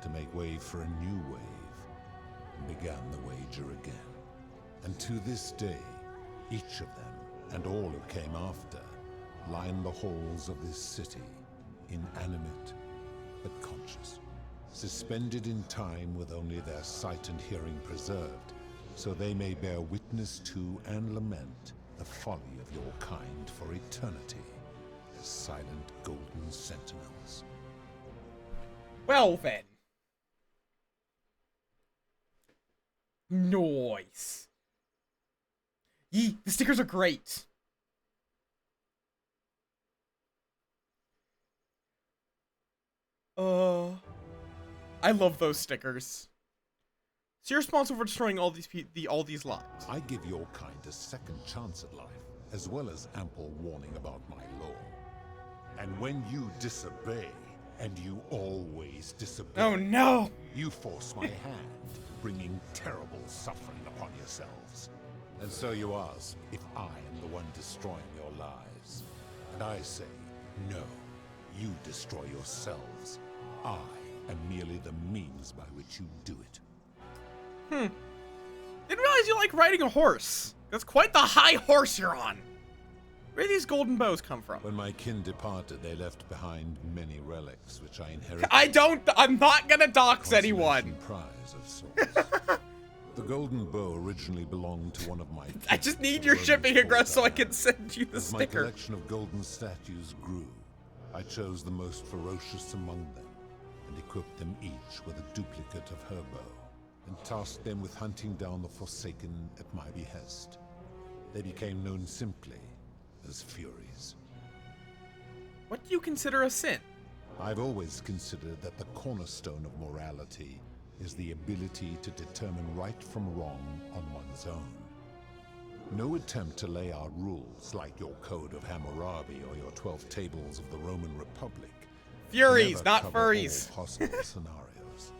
to make way for a new wave, and began the wager again. And to this day, each of them, and all who came after, line the halls of this city, inanimate but conscious, suspended in time with only their sight and hearing preserved, so they may bear witness to and lament the folly of your kind for eternity, as silent golden sentinels. Well then. Nice. Yee, the stickers are great. I love those stickers. So you're responsible for destroying all these lives. I give your kind a second chance at life, as well as ample warning about my law. And when you disobey, and you always disobey, oh no! You force my hand, bringing terrible suffering upon yourselves. And so you ask if I am the one destroying your lives. And I say, no, you destroy yourselves. I am merely the means by which you do it. Didn't realize you like riding a horse. That's quite the high horse you're on. Where do these golden bows come from? When my kin departed, they left behind many relics, which I inherited. I'm not gonna dox anyone. Prize of sorts. The golden bow originally belonged to one of my... I just need your shipping address so I can send you the sticker. As my collection of golden statues grew, I chose the most ferocious among them, and equipped them each with a duplicate of her bow, and tasked them with hunting down the Forsaken at my behest. They became known simply as Furies. What do you consider a sin? I've always considered that the cornerstone of morality is the ability to determine right from wrong on one's own. No attempt to lay out rules like your Code of Hammurabi or your 12 Tables of the Roman Republic. Furies, not furries. All possible scenarios.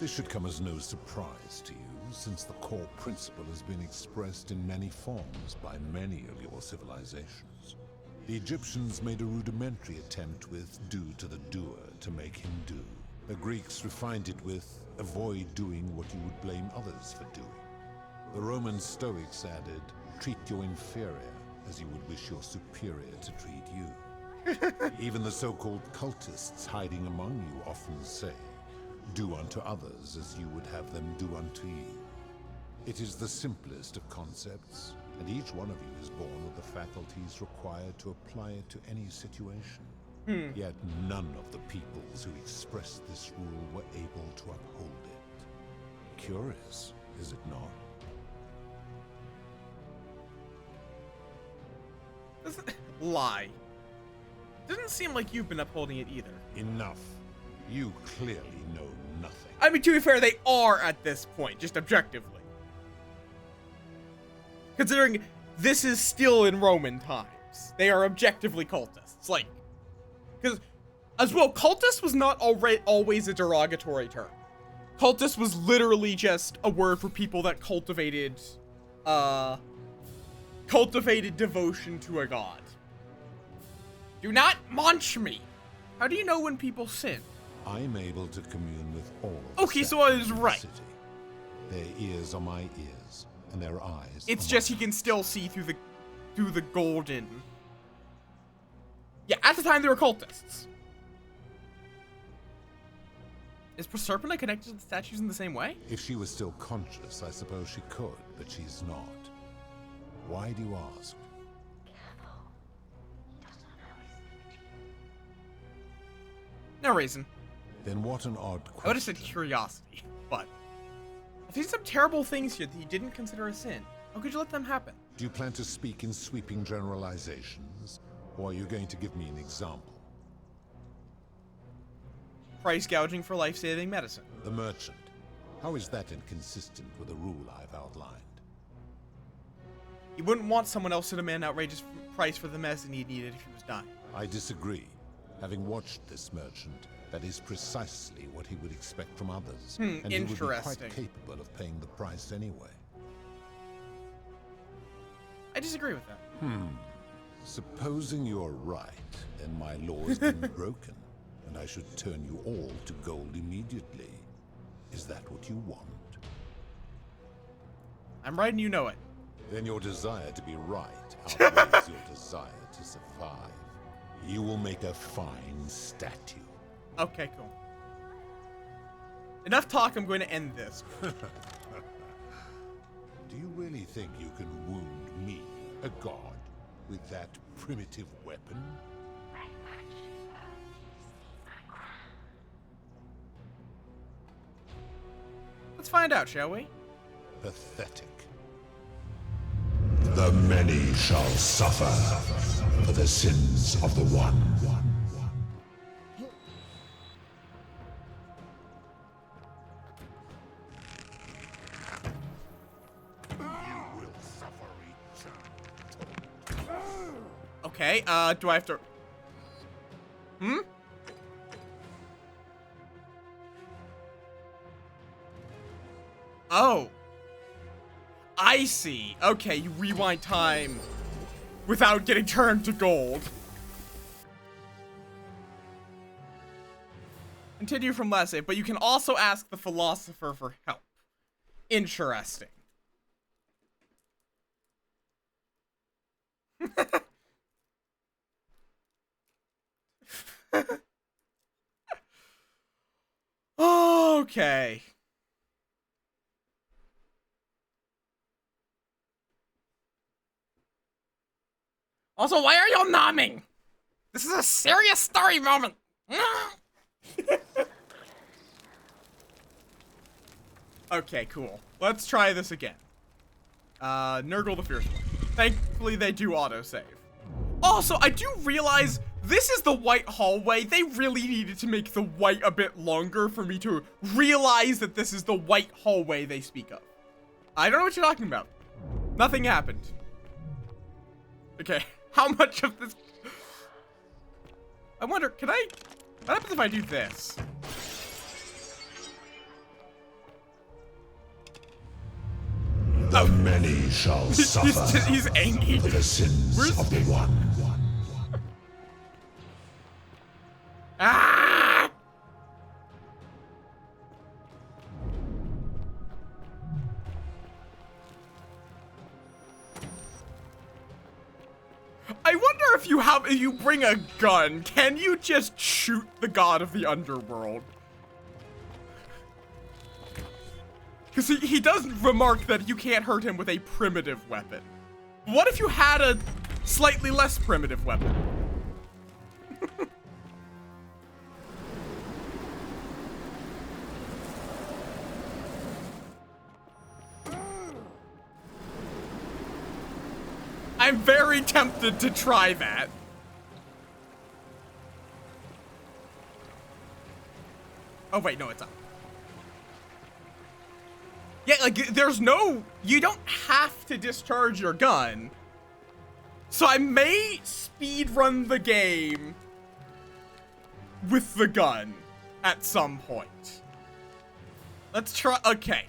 This should come as no surprise to you, since the core principle has been expressed in many forms by many of your civilizations. The Egyptians made a rudimentary attempt with do to the doer to make him do. The Greeks refined it with avoid doing what you would blame others for doing. The Roman Stoics added, treat your inferior as you would wish your superior to treat you. Even the so-called cultists hiding among you often say, do unto others as you would have them do unto you. It is the simplest of concepts, and each one of you is born with the faculties required to apply it to any situation. Yet none of the peoples who expressed this rule were able to uphold it. Curious, is it not? Lie. Doesn't seem like you've been upholding it either. Enough. You clearly know nothing. I mean, to be fair, they are at this point, just objectively. Considering this is still in Roman times. They are objectively cultists. Like, because, as well, cultist was not always a derogatory term. Cultist was literally just a word for people that cultivated devotion to a god. Do not munch me. How do you know when people sin? I'm able to commune with all of Okay, so I was right. city. Their ears are my ears, and their eyes. It's just he can still see through the golden. Yeah, at the time they were cultists. Is Proserpina connected to the statues in the same way? If she was still conscious, I suppose she could, but she's not. Why do you ask? No reason. Then what an odd question. I would have said curiosity, but I've seen some terrible things here that you didn't consider a sin. How could you let them happen? Do you plan to speak in sweeping generalizations, or are you going to give me an example? Price gouging for life-saving medicine. The merchant. How is that inconsistent with the rule I've outlined? You wouldn't want someone else to demand outrageous price for the medicine he needed if he was dying. I disagree. Having watched this merchant, that is precisely what he would expect from others. And he would be quite capable of paying the price anyway. I disagree with that. Supposing you're right, then my law has been broken, and I should turn you all to gold immediately. Is that what you want? I'm right and you know it. Then your desire to be right outweighs your desire to survive. You will make a fine statue. Okay, cool. Enough talk, I'm going to end this. Do you really think you can wound me, a god, with that primitive weapon? Let's find out, shall we? Pathetic. The many shall suffer for the sins of the one. Okay, do I have to... Oh. I see. Okay, you rewind time without getting turned to gold. Continue from last save, but you can also ask the philosopher for help. Interesting. Okay. Also, why are you nomming? This is a serious story moment. Okay, cool. Let's try this again. Nurgle the Fierce One. Thankfully, they do autosave. Also, I do realize this is the white hallway. They really needed to make the white a bit longer for me to realize that this is the white hallway they speak of. I don't know what you're talking about. Nothing happened. Okay, how much of this... I wonder, can I... What happens if I do this? The many shall suffer he's angry. for the sins of the one. Ah! I wonder if you bring a gun, can you just shoot the god of the underworld? Because he does remark that you can't hurt him with a primitive weapon. What if you had a slightly less primitive weapon? I'm very tempted to try that. Oh wait, no, it's up. Yeah, like, there's no... You don't have to discharge your gun. So I may speedrun the game with the gun at some point. Let's try... Okay.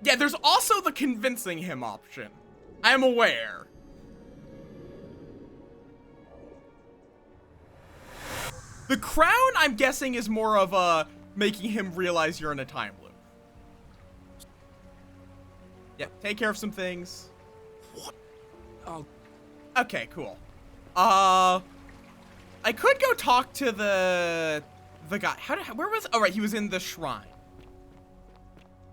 Yeah, there's also the convincing him option. I'm aware. The crown, I'm guessing, is more of a making him realize you're in a time loop. Yep, take care of some things. What? Oh. Okay, cool. I could go talk to the guy. Where was? Oh, right, he was in the shrine.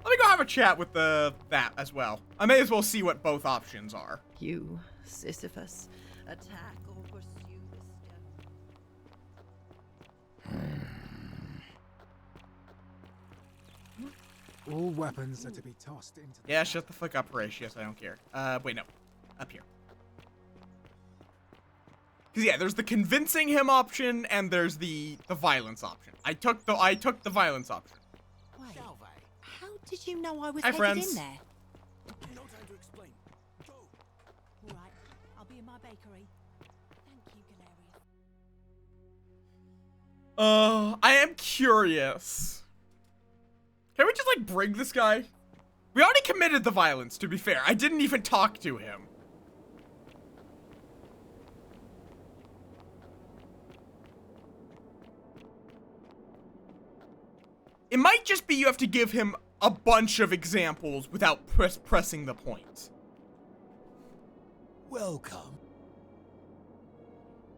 Let me go have a chat with that as well. I may as well see what both options are. You, Sisyphus, attack or pursue this All weapons are to be tossed into the Yeah, shut the fuck up, Horatius. I don't care. Wait, no. Up here. Cause yeah, there's the convincing him option and there's the violence option. I took the violence option. Wait, how did you know I was Hi, headed friends. in there? No time to explain. Go. All right, I'll be in my bakery. Thank you, Galerius. I am curious. Can we just, like, bring this guy? We already committed the violence, to be fair. I didn't even talk to him. It might just be you have to give him a bunch of examples without pressing the point. Welcome.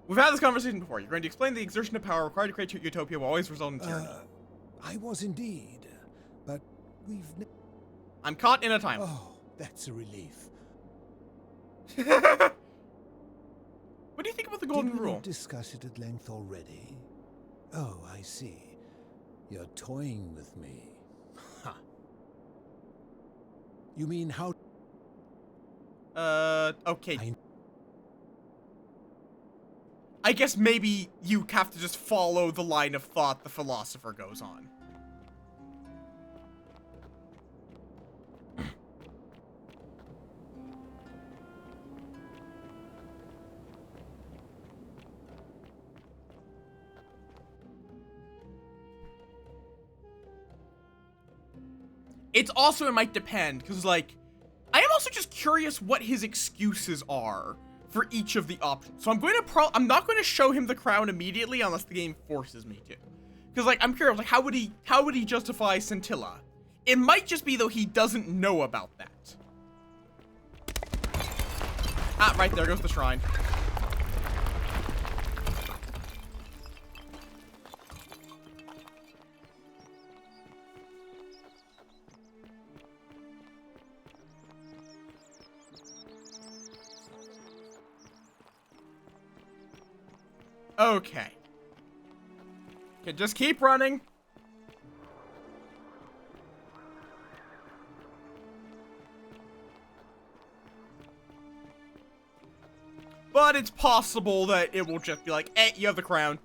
We've had this conversation before. You're going to explain the exertion of power required to create utopia will always result in tyranny. I was indeed, but we've... I'm caught in a time. Oh, that's a relief. What do you think about the golden Did we rule? not discuss it at length already? Oh, I see. You're toying with me. Ha. You mean how... Okay. I guess maybe you have to just follow the line of thought the philosopher goes on. It's also, it might depend, because, like, I am also just curious what his excuses are for each of the options. So I'm I'm not going to show him the crown immediately unless the game forces me to. Because, like, I'm curious, like, how would he justify Scintilla? It might just be, though, he doesn't know about that. Ah, right, there goes the shrine. Okay. Okay, just keep running. But it's possible that it will just be like, eh, you have the crown.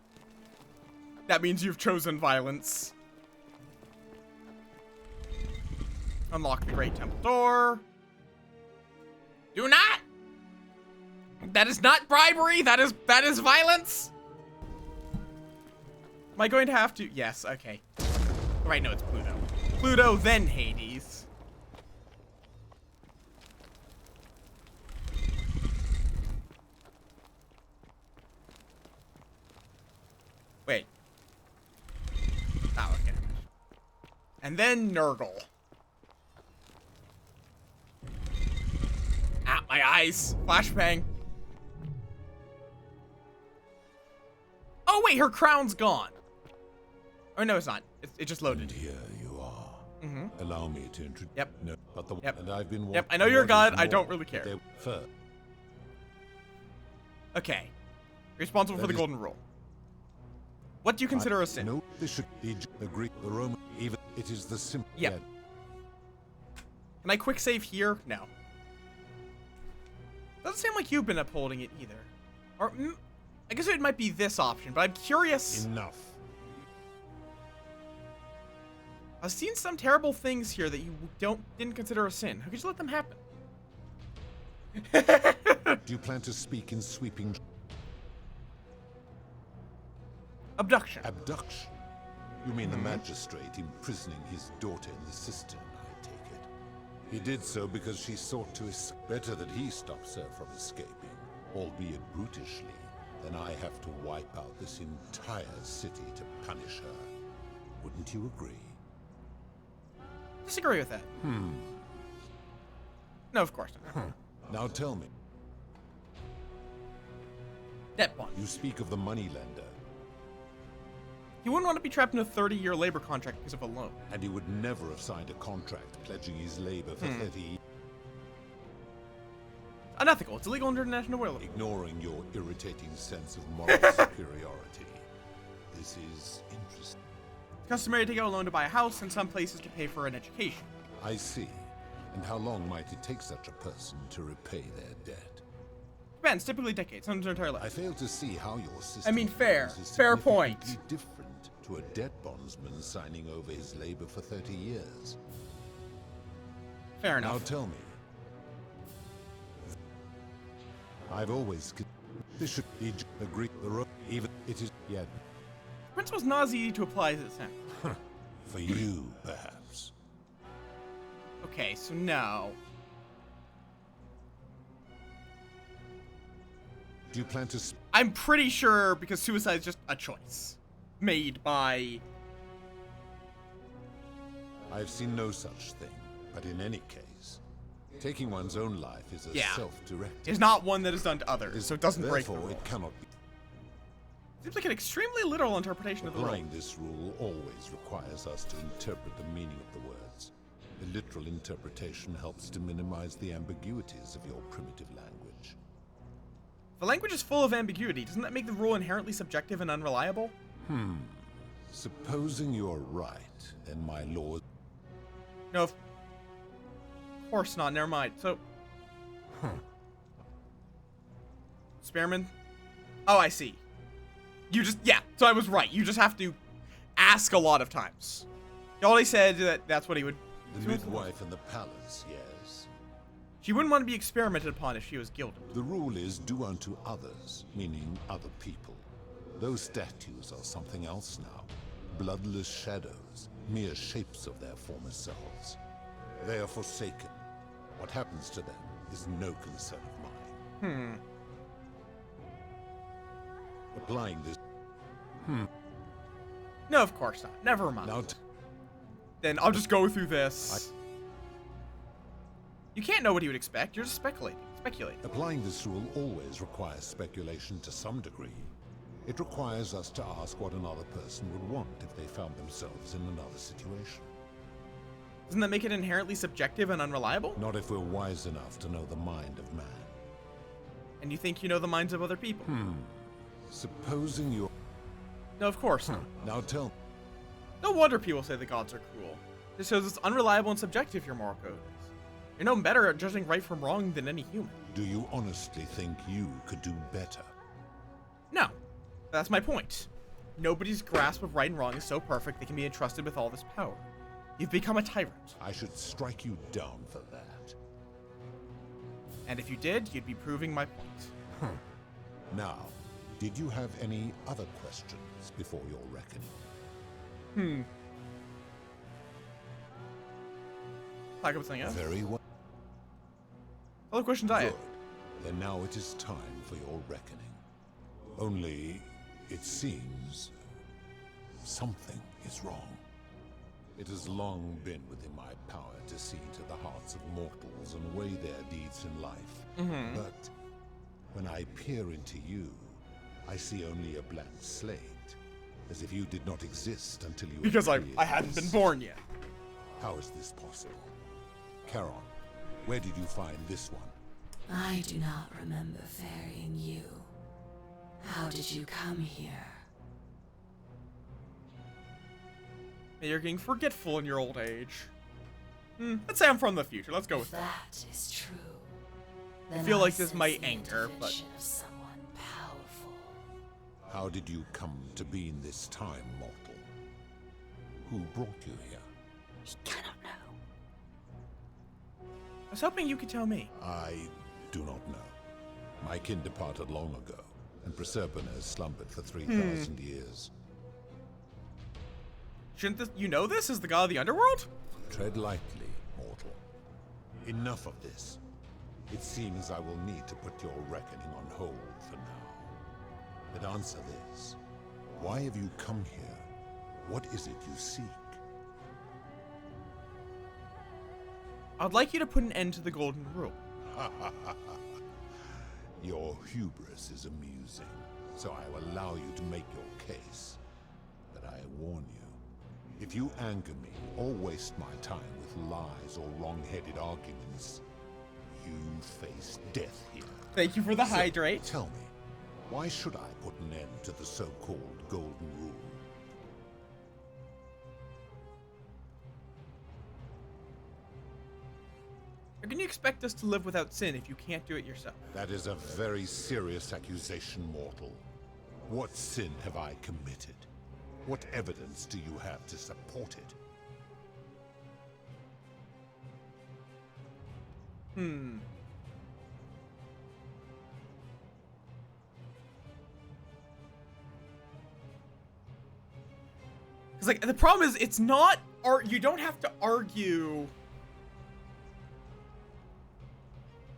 That means you've chosen violence. Unlock the Great Temple door. Do not! That is not bribery, that is violence! Am I going to have to? Yes, okay. Right, no, it's Pluto. Pluto, then Hades. Wait. Oh, okay. And then Nurgle. Ah, my eyes. Flashbang. wait, her crown's gone. Oh, no, it's not. It just loaded. And here you are. Mm-hmm. Allow me to introduce. Yep. No, but the. Yep. And I've been. Yep, I know you're a god. I don't really care. First. Okay. Responsible for the golden rule. What do you consider a sin? No, this should be the Greek, the Roman, even it is the simple. Yeah. Can I quick save here? No. Doesn't seem like you've been upholding it either. Or, I guess it might be this option, but I'm curious. Enough. I've seen some terrible things here that you didn't consider a sin. How could you let them happen? Do you plan to speak in sweeping? Abduction. Abduction? You mean the magistrate imprisoning his daughter in the cistern, I take it. He did so because she sought to escape. Better that he stops her from escaping, albeit brutishly, than I have to wipe out this entire city to punish her. Wouldn't you agree? Disagree with that. No, of course not. Now tell me. Debt bond. You speak of the moneylender. He wouldn't want to be trapped in a 30-year labor contract because of a loan. And he would never have signed a contract pledging his labor for 30 years. Unethical. It's illegal under international law. Ignoring your irritating sense of moral superiority. This is interesting. It's customary to take out a loan to buy a house, and some places to pay for an education. I see. And how long might it take such a person to repay their debt? Depends. Typically decades, sometimes their entire life. I fail to see how your system. I mean, fair. is Fair point. significantly different to a debt bondsman signing over his labor for 30 years. Fair enough. Now tell me. I've always this should be the Greek, the Roman, even it is yet. The principle's not as easy to apply as it sounds. For you, perhaps. Okay, so no. Do you plan to? I'm pretty sure because suicide is just a choice made by. I've seen no such thing, but in any case, taking one's own life is a self-directed. It's not one that is done to others, so it doesn't break the Therefore, rules. it cannot be. Seems like an extremely literal interpretation of the rule. Applying this rule always requires us to interpret the meaning of the words. The literal interpretation helps to minimize the ambiguities of your primitive language. The language is full of ambiguity. Doesn't that make the rule inherently subjective and unreliable? Supposing you're right, then my laws. No, of course not. Never mind. So, Spearman. Oh, I see. You just So I was right. You just have to ask a lot of times. He already said that that's what he would. The midwife in the palace, yes. She wouldn't want to be experimented upon if she was guilty. The rule is do unto others, meaning other people. Those statues are something else now. Bloodless shadows, mere shapes of their former selves. They are forsaken. What happens to them is no concern of mine. Applying this. No, of course not. Never mind. Now then I'll just go through this. You can't know what he would expect. You're just speculating. Applying this rule always requires speculation to some degree. It requires us to ask what another person would want if they found themselves in another situation. Doesn't that make it inherently subjective and unreliable? Not if we're wise enough to know the mind of man. And you think you know the minds of other people? Supposing you're... No, of course not. Now tell me. No wonder people say the gods are cruel. This shows it's unreliable and subjective, your moral code is. You're no better at judging right from wrong than any human. Do you honestly think you could do better? No. That's my point. Nobody's grasp of right and wrong is so perfect they can be entrusted with all this power. You've become a tyrant. I should strike you down for that. And if you did, you'd be proving my point. Now, did you have any other questions before your reckoning? Talk about something else? Very well. Other questions I have. Then now it is time for your reckoning. Only, it seems, something is wrong. It has long been within my power to see into the hearts of mortals and weigh their deeds in life. But when I peer into you, I see only a blank slate, As if you did not exist until you Because I appeared. hadn't been born yet. How is this possible? Charon, where did you find this one? I do not remember ferrying you. How did you come here? You're getting forgetful in your old age. Let's say I'm from the future. Let's go with that. That is true. I feel like this might anger, but... Of someone powerful. How did you come to be in this time, mortal? Who brought you here? He cannot know. I was hoping you could tell me. I do not know. My kin departed long ago, and Proserpine has slumbered for 3,000 years. Shouldn't this, you know this is the god of the underworld? Tread lightly, mortal. Enough of this. It seems I will need to put your reckoning on hold for now. But answer this. Why have you come here? What is it you seek? I'd like you to put an end to the golden rule. Your hubris is amusing, so I will allow you to make your case. But I warn you, if you anger me or waste my time with lies or wrong-headed arguments, you face death here. Thank you for the So, hydrate. Tell me, why should I put an end to the so-called golden rule? How can you expect us to live without sin if you can't do it yourself? That is a very serious accusation, mortal. What sin have I committed? What evidence do you have to support it? Because, like, the problem is, it's not, you don't have to argue.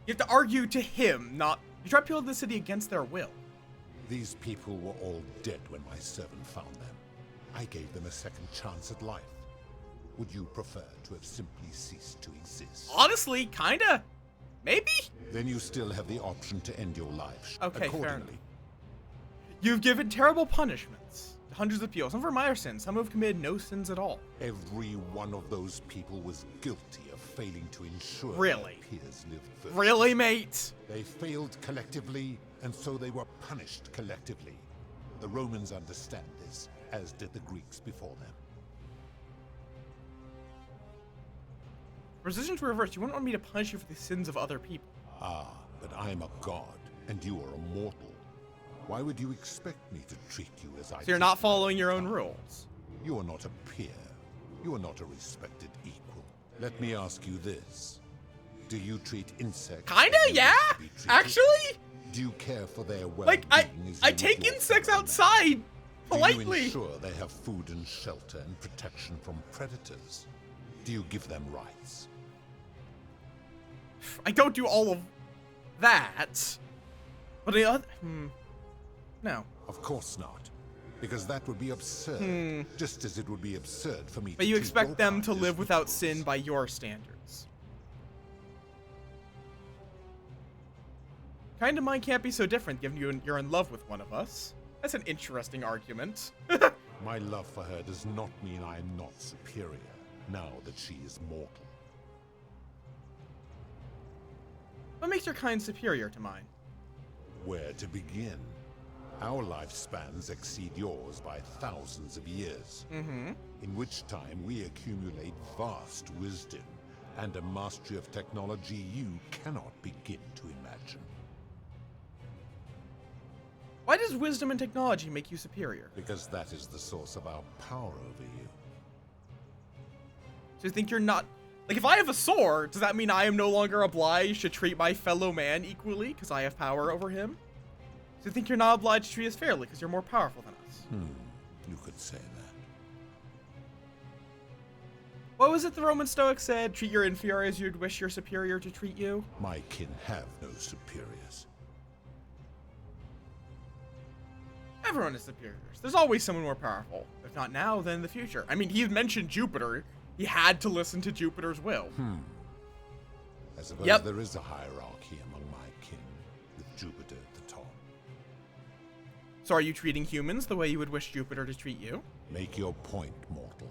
You have to argue to him, not, you drive people to the city against their will. These people were all dead when my servant found them. I gave them a second chance at life. Would you prefer to have simply ceased to exist? Honestly, kinda. Maybe? Then you still have the option to end your life. Okay, fair enough. Accordingly, You've given terrible punishments to hundreds of people, some for minor sins, some who have committed no sins at all. every one of those people was guilty of failing to ensure Really? their peers lived first. Really, mate? They failed collectively, and so they were punished collectively. The Romans understand this, as did the Greeks before them. Positions were reversed. You wouldn't want me to punish you for the sins of other people. Ah, but I'm a god, and you are a mortal. Why would you expect me to treat you as I So you're not following your own rules. You are not a peer. You are not a respected equal. Let me ask you this. Do you treat insects? Kinda, as you yeah. wish to be treated? Actually, Do you care for their well-being? like, I as you take would your insects fellow man? outside Do politely. you ensure they have food and shelter and protection from predators? Do you give them rights? I don't do all of that. But the other, no. Of course not. Because that would be absurd. Just as it would be absurd for me But to you treat expect your them to partners live without equals. sin by your standards. Kind of mine can't be so different, given you're in love with one of us. That's an interesting argument. My love for her does not mean I am not superior, now that she is mortal. What makes your kind superior to mine? Where to begin? Our lifespans exceed yours by thousands of years, in which time we accumulate vast wisdom and a mastery of technology you cannot begin to imagine. Why does wisdom and technology make you superior? Because that is the source of our power over you. So you think you're not... Like, if I have a sword, does that mean I am no longer obliged to treat my fellow man equally because I have power over him? So you think you're not obliged to treat us fairly because you're more powerful than us? You could say that. What was it the Roman Stoics said? Treat your inferior as you'd wish your superior to treat you? My kin have no superiors. Everyone is superiors. There's always someone more powerful. If not now, then in the future. I mean, he mentioned Jupiter. He had to listen to Jupiter's will. I suppose Yep. there is a hierarchy among my kin, with Jupiter at the top. So are you treating humans the way you would wish Jupiter to treat you? Make your point, mortal.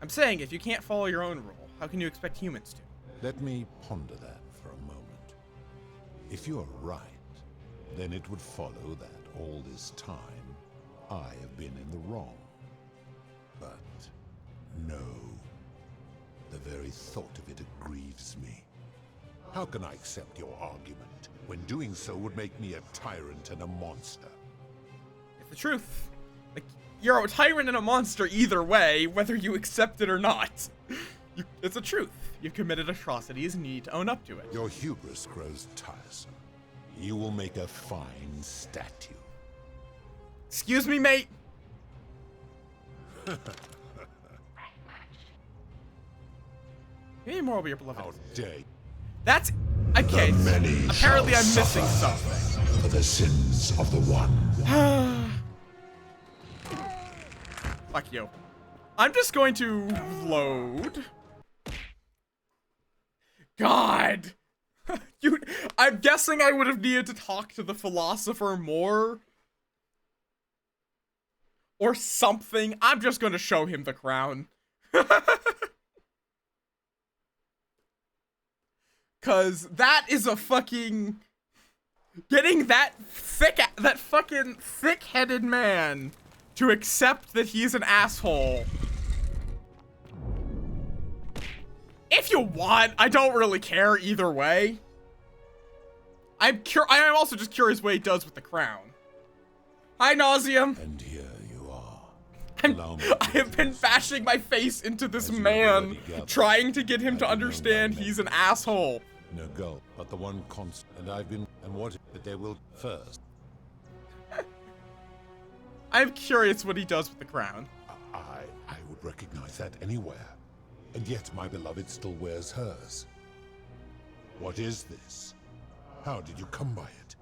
I'm saying, if you can't follow your own rule, how can you expect humans to? Let me ponder that for a moment. If you're right, then it would follow that all this time, I have been in the wrong. But no. The very thought of it grieves me. How can I accept your argument, when doing so would make me a tyrant and a monster? It's the truth. Like, you're a tyrant and a monster either way, whether you accept it or not. It's the truth. You've committed atrocities and you need to own up to it. Your hubris grows tiresome. You will make a fine statue. Excuse me, mate. Give me more of your beloved. How dare you. That's okay. Apparently, I'm missing something. For the sins of the one. Fuck you. I'm just going to load. God. I'm guessing I would have needed to talk to the philosopher more. Or something. I'm just going to show him the crown. Cause that is a fucking... Getting that fucking thick-headed man to accept that he's an asshole. If you want, I don't really care either way. I am also just curious what he does with the crown. Hi, Nauseam. And here you are. I have been bashing my face into this man, trying to get him to understand he's an asshole. No go, but the one constant, and I've been, and what that they will first. I'm curious what he does with the crown. I would recognize that anywhere, and yet my beloved still wears hers. What is this? How did you come by it?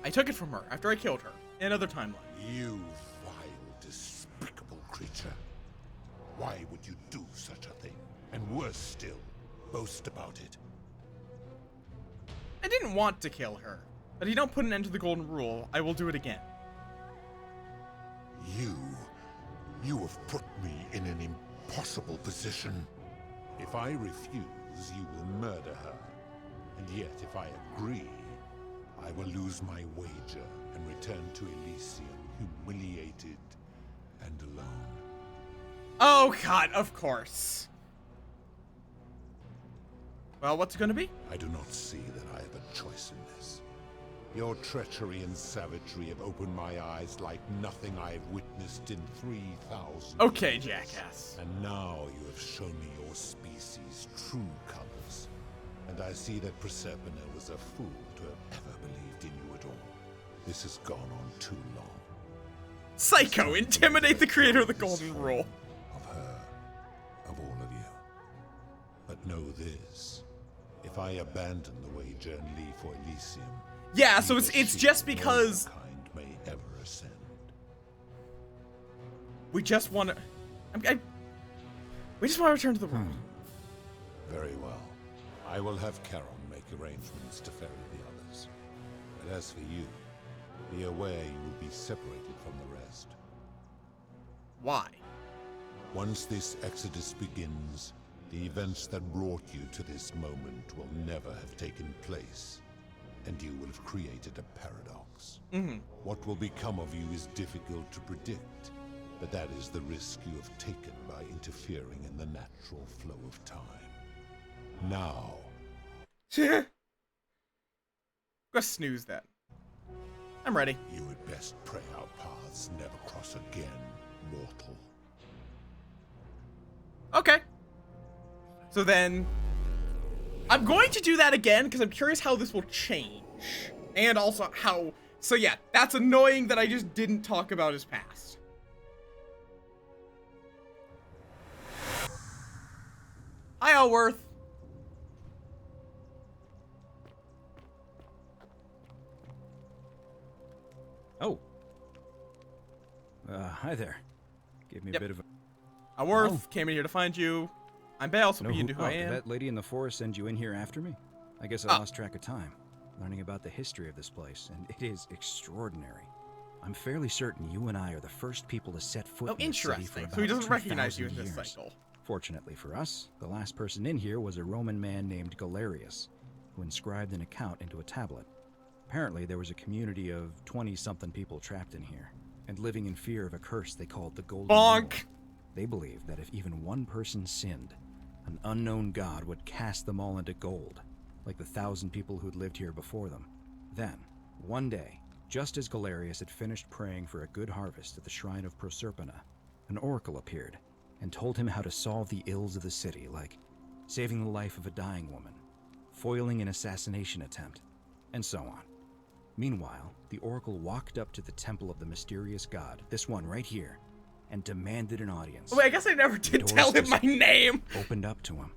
I took it from her after I killed her in another timeline. You vile, despicable creature. Why would you do such a thing? And worse still, boast about it. I didn't want to kill her, but if you don't put an end to the golden rule, I will do it again. You have put me in an impossible position. If I refuse, you will murder her. And yet, if I agree, I will lose my wager and return to Elysium humiliated and alone. Oh God, of course. Well, what's it gonna be? I do not see that I have a choice in this. Your treachery and savagery have opened my eyes like nothing I have witnessed in 3,000 Okay, years. jackass. And now you have shown me your species' true colors. And I see that Proserpina was a fool to have ever believed in you at all. This has gone on too long. Psycho, intimidate the creator of the golden rule. Of her, of all of you. But know this. If I abandon the wager and leave for Elysium, yeah, so it's just because may ever ascend. We just want to. We just want to return to the world. Very well. I will have Charon make arrangements to ferry the others. But as for you, be aware you will be separated from the rest. Why? Once this exodus begins, the events that brought you to this moment will never have taken place, and you will have created a paradox. What will become of you is difficult to predict, but that is the risk you have taken by interfering in the natural flow of time. Now. Go snooze that. I'm ready. You had best pray our paths never cross again, mortal. Okay. So then, I'm going to do that again because I'm curious how this will change. And also how, so yeah, that's annoying that I just didn't talk about his past. Hi, Elworth. Oh. Hi there. Gave me a bit of a... Elworth came in here to find you. I'm Bale, so you know who I am. Did that lady in the forest send you in here after me? I guess I lost track of time. learning about the history of this place, and it is extraordinary. I'm fairly certain you and I are the first people to set foot in the city for about So he doesn't recognize you in 2,000 this years. cycle. Fortunately for us, the last person in here was a Roman man named Galerius, who inscribed an account into a tablet. Apparently, there was a community of 20-something people trapped in here, and living in fear of a curse they called the Golden Rule. They believed that if even one person sinned, an unknown god would cast them all into gold, like the 1,000 people who'd lived here before them. Then, one day, just as Galerius had finished praying for a good harvest at the shrine of Proserpina, an oracle appeared and told him how to solve the ills of the city, like saving the life of a dying woman, foiling an assassination attempt, and so on. Meanwhile, the oracle walked up to the temple of the mysterious god, this one right here, and demanded an audience. Wait, I guess I never did tell him my name. Opened up to him.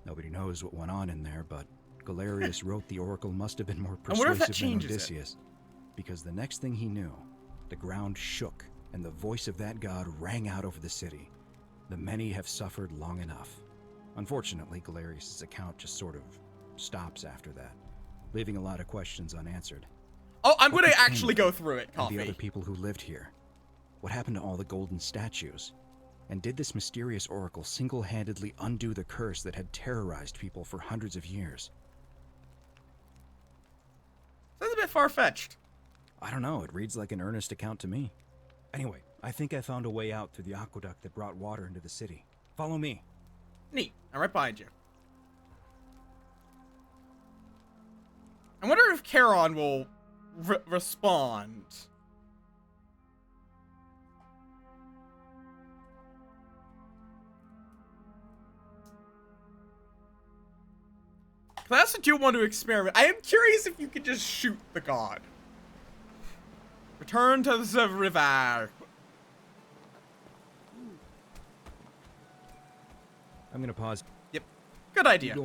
Nobody knows what went on in there, but Galerius wrote the oracle must have been more persuasive than Odysseus. Because the next thing he knew, the ground shook, and the voice of that god rang out over the city. The many have suffered long enough. Unfortunately, Galerius' account just sort of stops after that, leaving a lot of questions unanswered. Oh, I'm going to actually go through it, Coffee. The other people who lived here. What happened to all the golden statues? And did this mysterious oracle single-handedly undo the curse that had terrorized people for hundreds of years? That's a bit far-fetched. I don't know, it reads like an earnest account to me. Anyway, I think I found a way out through the aqueduct that brought water into the city. Follow me. Neat. I'm right behind you. I wonder if Charon will respond. I also do want to experiment. I am curious if you could just shoot the god. Return to the river. I'm gonna pause. Yep. Good idea.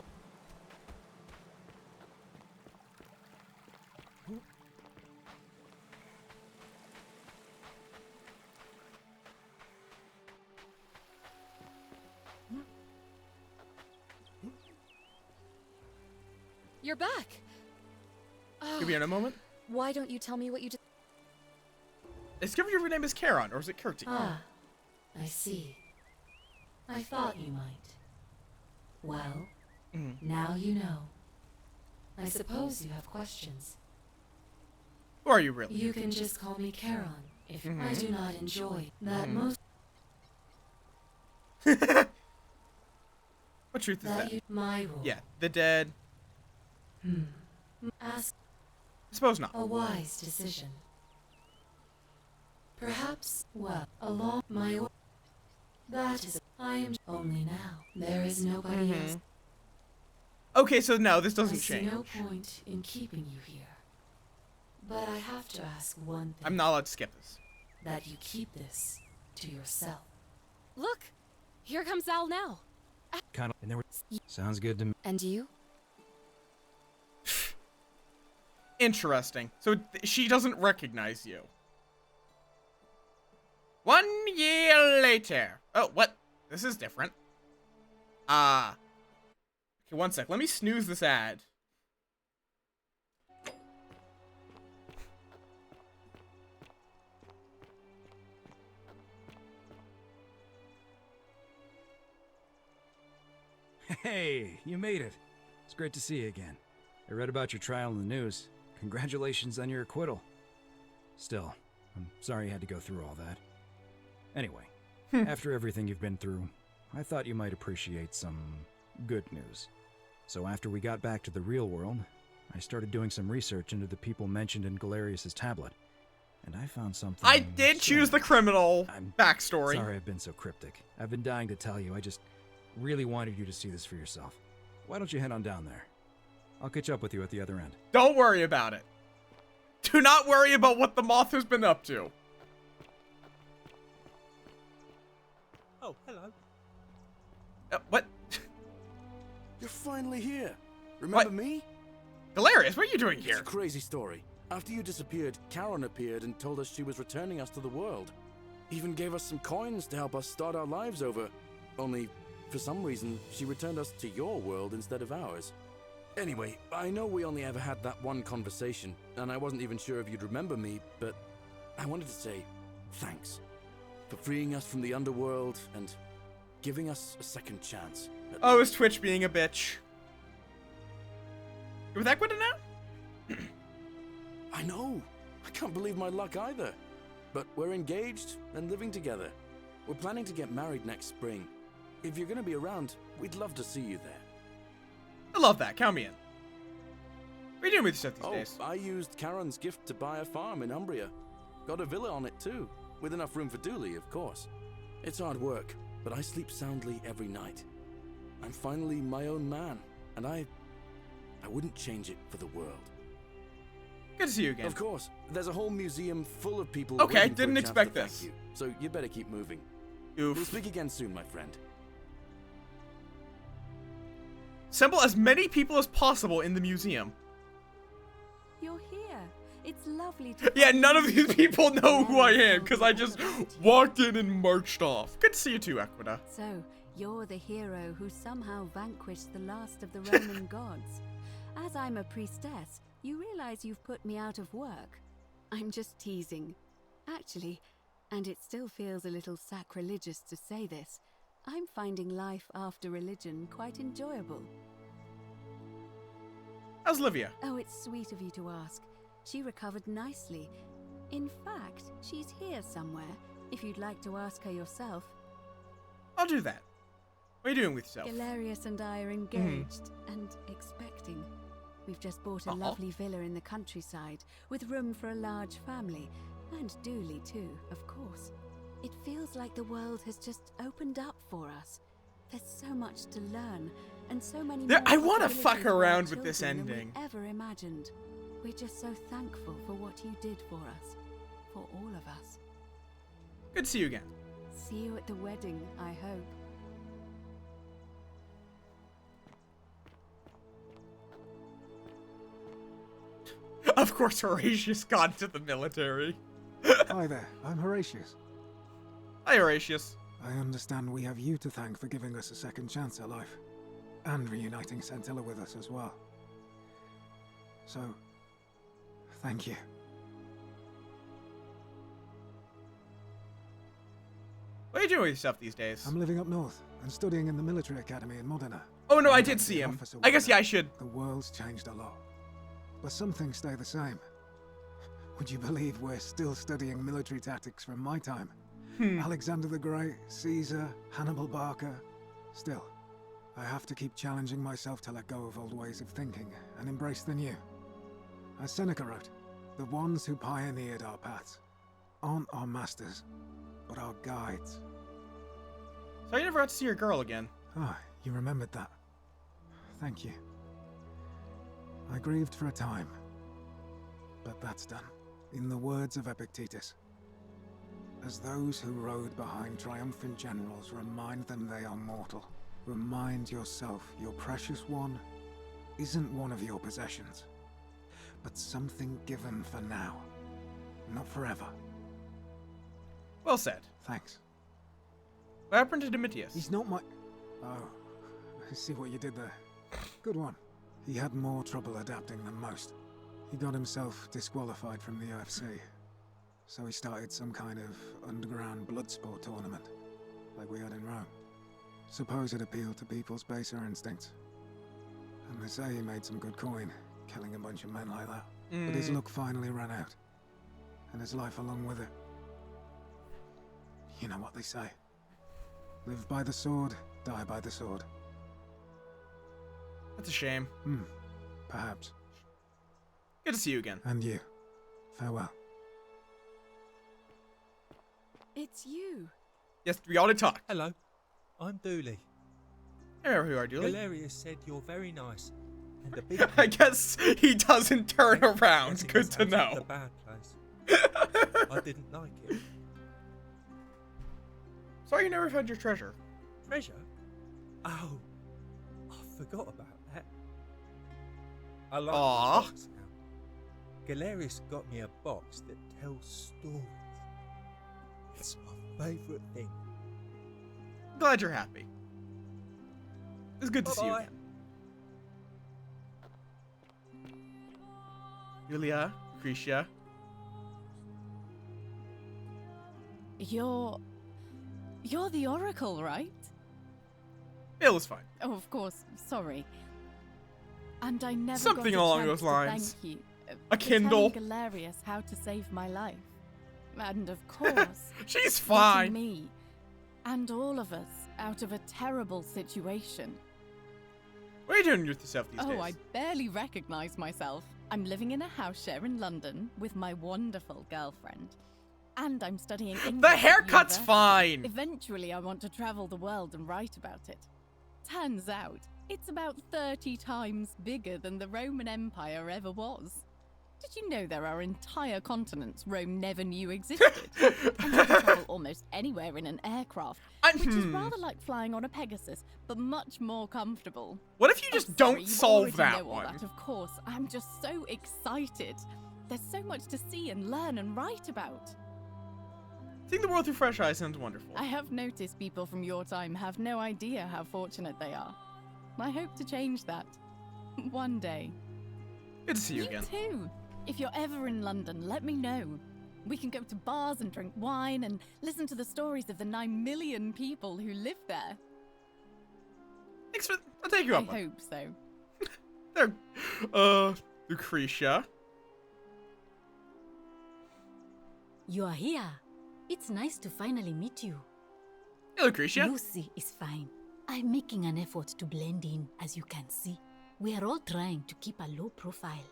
You're back. Give me in a moment. Why don't you tell me what you did? I discovered your name is Charon, or is it Kurti? Ah, I see. I thought you might. Well, now you know. I suppose you have questions. Who are you really? You can just call me Charon if I do not enjoy that most. What truth is that? My role. Yeah, the dead. Ask. I suppose not. A wise decision. Perhaps, well, along my that is, I am only now. There is nobody else. Okay, so no, this doesn't I see change. no point in keeping you here. But I have to ask one thing. I'm not allowed to skip this. That you keep this to yourself. Look, here comes Al now. Kind of, and there were. Sounds good to me. And you? Interesting. So she doesn't recognize you. 1 year later. Oh, what? This is different. Okay, one sec. Let me snooze this ad. Hey, you made it. It's great to see you again. I read about your trial in the news. Congratulations on your acquittal. Still, I'm sorry you had to go through all that. Anyway, after everything you've been through, I thought you might appreciate some good news. So after we got back to the real world, I started doing some research into the people mentioned in Galerius' tablet. And I found something... I did choose the criminal backstory. Sorry I've been so cryptic. I've been dying to tell you. I just really wanted you to see this for yourself. Why don't you head on down there? I'll catch up with you at the other end. Don't worry about it. Do not worry about what the moth has been up to. Oh, hello. What? You're finally here. Remember me? Galerius, what are you doing here? It's a crazy story. After you disappeared, Charon appeared and told us she was returning us to the world. Even gave us some coins to help us start our lives over. Only, for some reason, she returned us to your world instead of ours. Anyway, I know we only ever had that one conversation, and I wasn't even sure if you'd remember me, but I wanted to say thanks for freeing us from the underworld and giving us a second chance. Oh, is Twitch being a bitch? You with Equita now? I know. I can't believe my luck either. But we're engaged and living together. We're planning to get married next spring. If you're going to be around, we'd love to see you there. I love that. Count me in. What are you doing with yourself these days? I used Charon's gift to buy a farm in Umbria. Got a villa on it too, with enough room for Dooley, of course. It's hard work, but I sleep soundly every night. I'm finally my own man, and I wouldn't change it for the world. Good to see you again. Of course. There's a whole museum full of people. Okay, waiting for didn't a chance expect to thank this. you, so you better keep moving. Oof. We'll speak again soon, my friend. Assemble as many people as possible in the museum. You're here. It's lovely to Yeah, none of these people know who I am because I just walked in and marched off. Good to see you too, Equita. So, you're the hero who somehow vanquished the last of the Roman gods. As I'm a priestess, you realize you've put me out of work. I'm just teasing. Actually, and it still feels a little sacrilegious to say this, I'm finding life after religion quite enjoyable. How's Livia? Oh, it's sweet of you to ask. She recovered nicely. In fact, she's here somewhere, if you'd like to ask her yourself. I'll do that. What are you doing with yourself? Galerius and I are engaged and expecting. We've just bought a lovely villa in the countryside, with room for a large family, and Dooley too, of course. It feels like the world has just opened up for us. There's so much to learn, and so many more I want to possibilities fuck for our around with this children than ending. we ever imagined. We're just so thankful for what you did for us, for all of us. Good to see you again. See you at the wedding, I hope. Of course, Horatius got into the military. Hi there, I'm Horatius. Hi, Horatius. I understand we have you to thank for giving us a second chance at life, and reuniting Centilla with us as well. So, thank you. What are you doing with yourself these days? I'm living up north and studying in the military academy in Modena. Oh no, I did see him. I guess, yeah, I should. The world's changed a lot, but some things stay the same. Would you believe we're still studying military tactics from my time? Alexander the Great, Caesar, Hannibal Barca. Still, I have to keep challenging myself to let go of old ways of thinking and embrace the new. As Seneca wrote, the ones who pioneered our paths aren't our masters, but our guides. So you never got to see your girl again. Ah, you remembered that. Thank you. I grieved for a time, but that's done. In the words of Epictetus, as those who rode behind triumphant generals remind them they are mortal, remind yourself your precious one isn't one of your possessions, but something given for now, not forever. Well said. Thanks. What happened to Domitius? He's not my... Oh, I see what you did there. Good one. He had more trouble adapting than most. He got himself disqualified from the UFC, so he started some kind of underground blood sport tournament, like we had in Rome. Suppose it appealed to people's baser instincts. And they say he made some good coin, killing a bunch of men like that. But his luck finally ran out, and his life along with it. You know what they say. Live by the sword, die by the sword. That's a shame. Perhaps. Good to see you again. And you. Farewell. It's you. Yes, we ought to talk. Hello, I'm Dooley. I remember who you are, Dooley. Galerius said you're very nice. And a big I guess he doesn't turn around. Good to know. It's a bad place. I didn't like it. Sorry you never found your treasure. Treasure? Oh, I forgot about that. I like the box now. Galerius got me a box that tells stories. It's my favourite thing. Glad you're happy. It's good to see you Bye-bye. again. Julia, Lucretia. You're the Oracle, right? It was fine. Oh, of course. Sorry. And I never Something got a along chance those to lines. Thank you. A Kindle. For telling Galerius how to save my life. And of course, she's getting fine. Me and all of us out of a terrible situation. What are you doing with yourself these days? Oh, I barely recognize myself. I'm living in a house share in London with my wonderful girlfriend. And I'm studying English. The at haircut's university. fine. Eventually, I want to travel the world and write about it. Turns out, it's about 30 times bigger than the Roman Empire ever was. Did you know there are entire continents Rome never knew existed? And you can travel almost anywhere in an aircraft, which is rather like flying on a Pegasus, but much more comfortable. What if you just don't solve that know all one? that, of course. I'm just so excited. There's so much to see and learn and write about. Seeing the world through fresh eyes sounds wonderful. I have noticed people from your time have no idea how fortunate they are. I hope to change that. One day. Good to see you again. Too. If you're ever in London, let me know. We can go to bars and drink wine and listen to the stories of the 9 million people who live there. Thanks for... I'll take you up on I it. hope so. There. Lucretia. You are here. It's nice to finally meet you. Hey, Lucretia. Lucy is fine. I'm making an effort to blend in, as you can see. We are all trying to keep a low profile.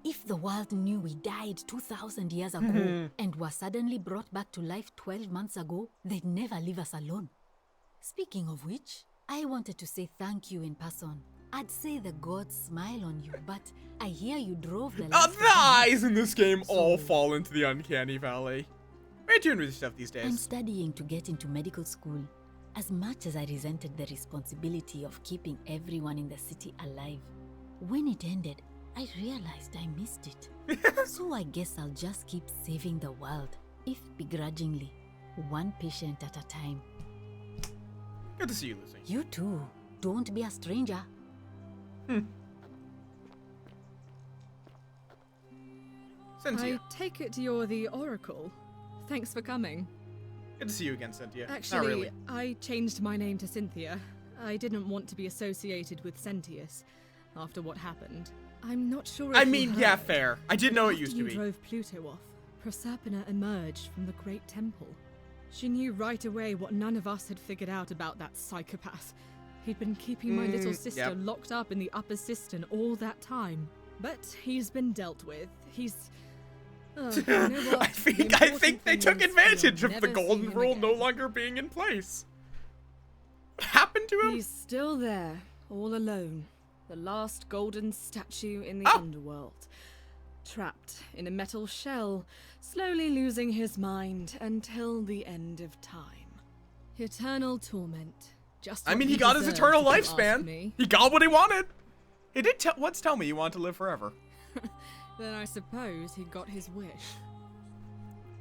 If the world knew we died 2,000 years ago and were suddenly brought back to life 12 months ago, they'd never leave us alone. Speaking of which, I wanted to say thank you in person. I'd say the gods smile on you, but I hear you drove the last... The eyes in this game all fall into the uncanny valley. What are you doing with yourself these days? I'm studying to get into medical school. As much as I resented the responsibility of keeping everyone in the city alive, when it ended, I realized I missed it. So I guess I'll just keep saving the world, if begrudgingly, one patient at a time. Good to see you, Lucy. You too. Don't be a stranger. Cynthia. I take it you're the Oracle. Thanks for coming. Good to see you again, Cynthia. Actually, Not really. I changed my name to Cynthia. I didn't want to be associated with Sentius after what happened. I'm not sure if I you mean, yeah, heard, fair. I did know it after used to you be. drove Pluto off, Proserpina emerged from the Great Temple. She knew right away what none of us had figured out about that psychopath. He'd been keeping my little sister locked up in the upper cistern all that time. But he's been dealt with. He's... you know what? I think they took advantage of the golden rule no longer being in place. What happened to him? He's still there, all alone. The last golden statue in the underworld. Trapped in a metal shell, slowly losing his mind until the end of time. Eternal torment. Just I what mean, he got his deserved, eternal if you ask lifespan. me. He got what he wanted. He did once tell me he wanted to live forever. Then I suppose he got his wish.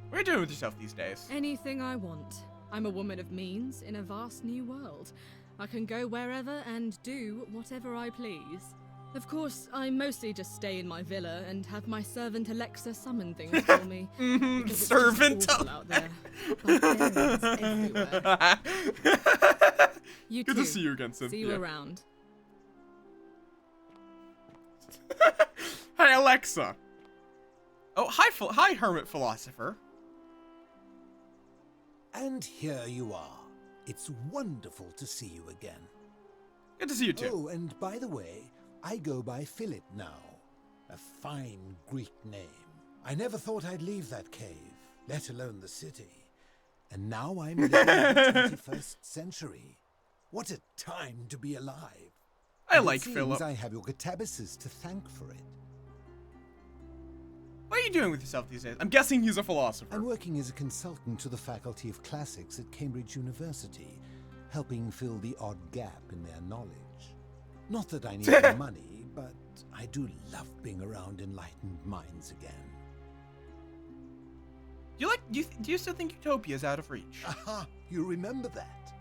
What are you doing with yourself these days? Anything I want. I'm a woman of means in a vast new world. I can go wherever and do whatever I please. Of course, I mostly just stay in my villa and have my servant Alexa summon things for me. Because it's just Servant awful out there. Barbarians everywhere. You Good too. to see you again, Cynthia. See you around. Hi, Alexa. Oh, hi, hermit philosopher. And here you are. It's wonderful to see you again. Good to see you too. Oh, and by the way, I go by Philip now. A fine Greek name. I never thought I'd leave that cave, let alone the city. And now I'm living in the 21st century. What a time to be alive. I And it like seems Philip. I have your catabasis to thank for it. What are you doing with yourself these days? I'm guessing he's a philosopher. I'm working as a consultant to the Faculty of Classics at Cambridge University, helping fill the odd gap in their knowledge. Not that I need the money, but I do love being around enlightened minds again. Do you still think Utopia's out of reach? Aha! You remember that?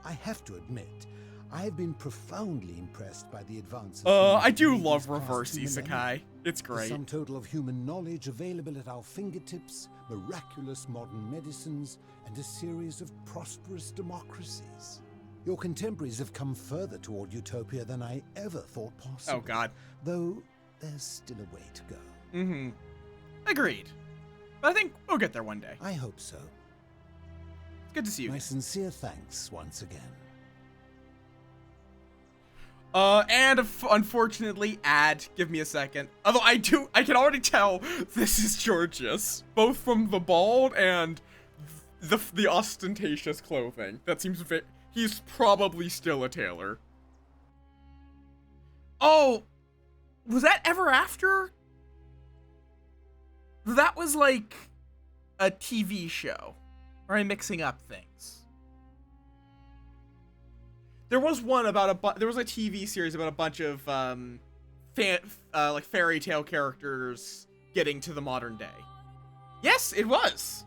I have to admit, I've been profoundly impressed by the advances. I do love reverse isekai. It's The great. sum total of human knowledge available at our fingertips, miraculous modern medicines, and a series of prosperous democracies. Your contemporaries have come further toward utopia than I ever thought possible. Oh, God. Though there's still a way to go. Mm-hmm. Agreed. But I think we'll get there one day. I hope so. It's good to see you. My sincere thanks once again. And unfortunately, give me a second. Although I can already tell this is Georgius, both from the bald and the ostentatious clothing. That seems he's probably still a tailor. Oh, was that Ever After? That was like a TV show. Or am I mixing up things? There was one about there was a TV series about a bunch of like fairy tale characters getting to the modern day. Yes, it was.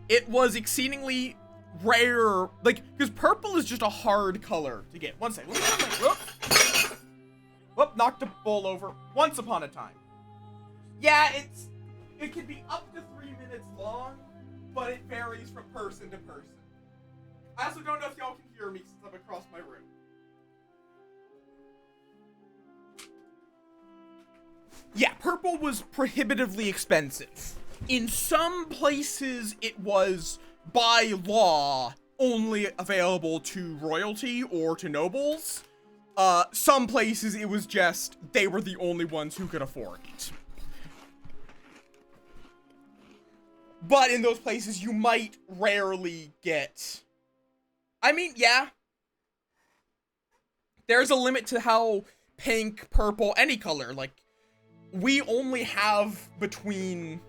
It was exceedingly rare, like, because purple is just a hard color to get. One second. Whoop, knocked a bowl over. Once upon a time. Yeah, it can be up to 3 minutes long, but it varies from person to person. I also don't know if y'all can hear me since I'm across my room. Yeah, purple was prohibitively expensive. In some places, it was, by law, only available to royalty or to nobles. Some places, it was just, they were the only ones who could afford it. But in those places, you might rarely get... I mean, yeah. There's a limit to how pink, purple, any color, like, we only have between...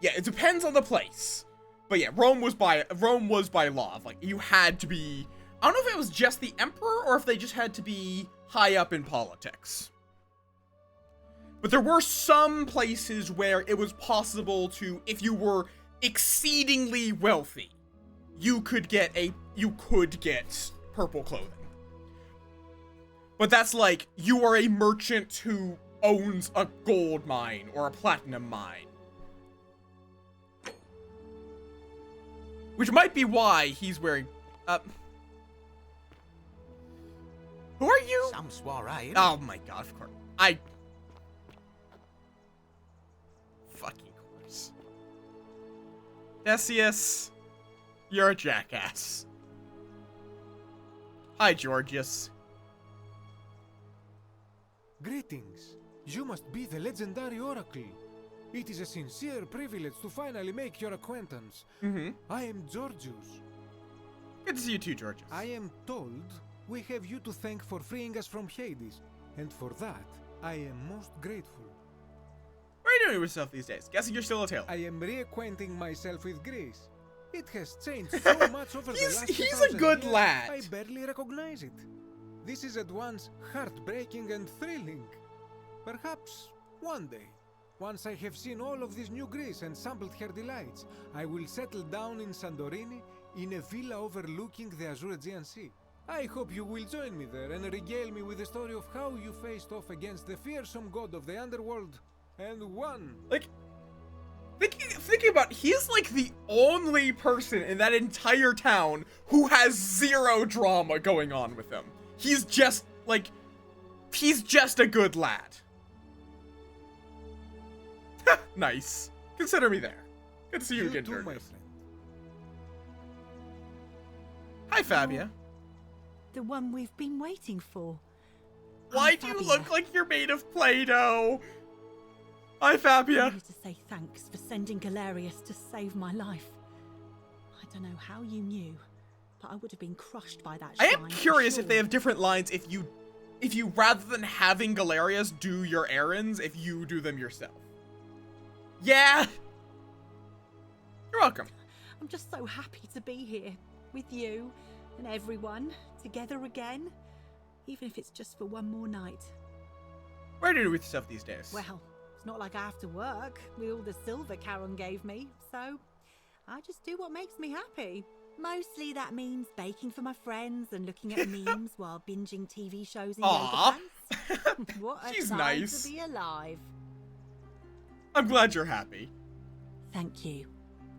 Yeah, it depends on the place. But yeah, Rome was by law. Like, you had to be... I don't know if it was just the emperor or if they just had to be high up in politics. But there were some places where it was possible to, if you were exceedingly wealthy, you could get purple clothing. But that's like, you are a merchant who owns a gold mine or a platinum mine. Which might be why he's wearing, who are you? Some soiree. Oh my god, of course. Fucking course. Decius, you're a jackass. Hi, Georgius. Greetings. You must be the legendary oracle. It is a sincere privilege to finally make your acquaintance. I am Georgius. Good to see you too, Georgius. I am told we have you to thank for freeing us from Hades, and for that, I am most grateful. What are you doing with yourself these days? Guessing you're still a tailor. I am reacquainting myself with Greece. It has changed so much over the last He's 2,000 a good years, lad. I barely recognize it. This is at once heartbreaking and thrilling. Perhaps one day, once I have seen all of this new Greece and sampled her delights, I will settle down in Santorini in a villa overlooking the Azure Aegean Sea. I hope you will join me there and regale me with the story of how you faced off against the fearsome god of the underworld and won. Like, thinking about, he's like the only person in that entire town who has zero drama going on with him. He's just a good lad. Nice. Consider me there. Good to see you again, too, my Georgius. friend. Hi, Fabia. The one we've been waiting for. Why do you look like you're made of Play-Doh? Hi, I Fabia. wanted to say thanks for sending Galerius to save my life. I don't know how you knew, but I would have been crushed by that I shrine. am for curious if sure. they have different lines if you rather than having Galerius do your errands, if you do them yourself. Yeah. You're welcome. I'm just so happy to be here with you and everyone together again, even if it's just for one more night. What are you doing with yourself these days? Well, it's not like I have to work with all the silver Charon gave me, so I just do what makes me happy. Mostly that means baking for my friends and looking at memes while binging TV shows in Aw. yoga pants. What a She's time nice. to be alive. I'm glad you're happy. Thank you.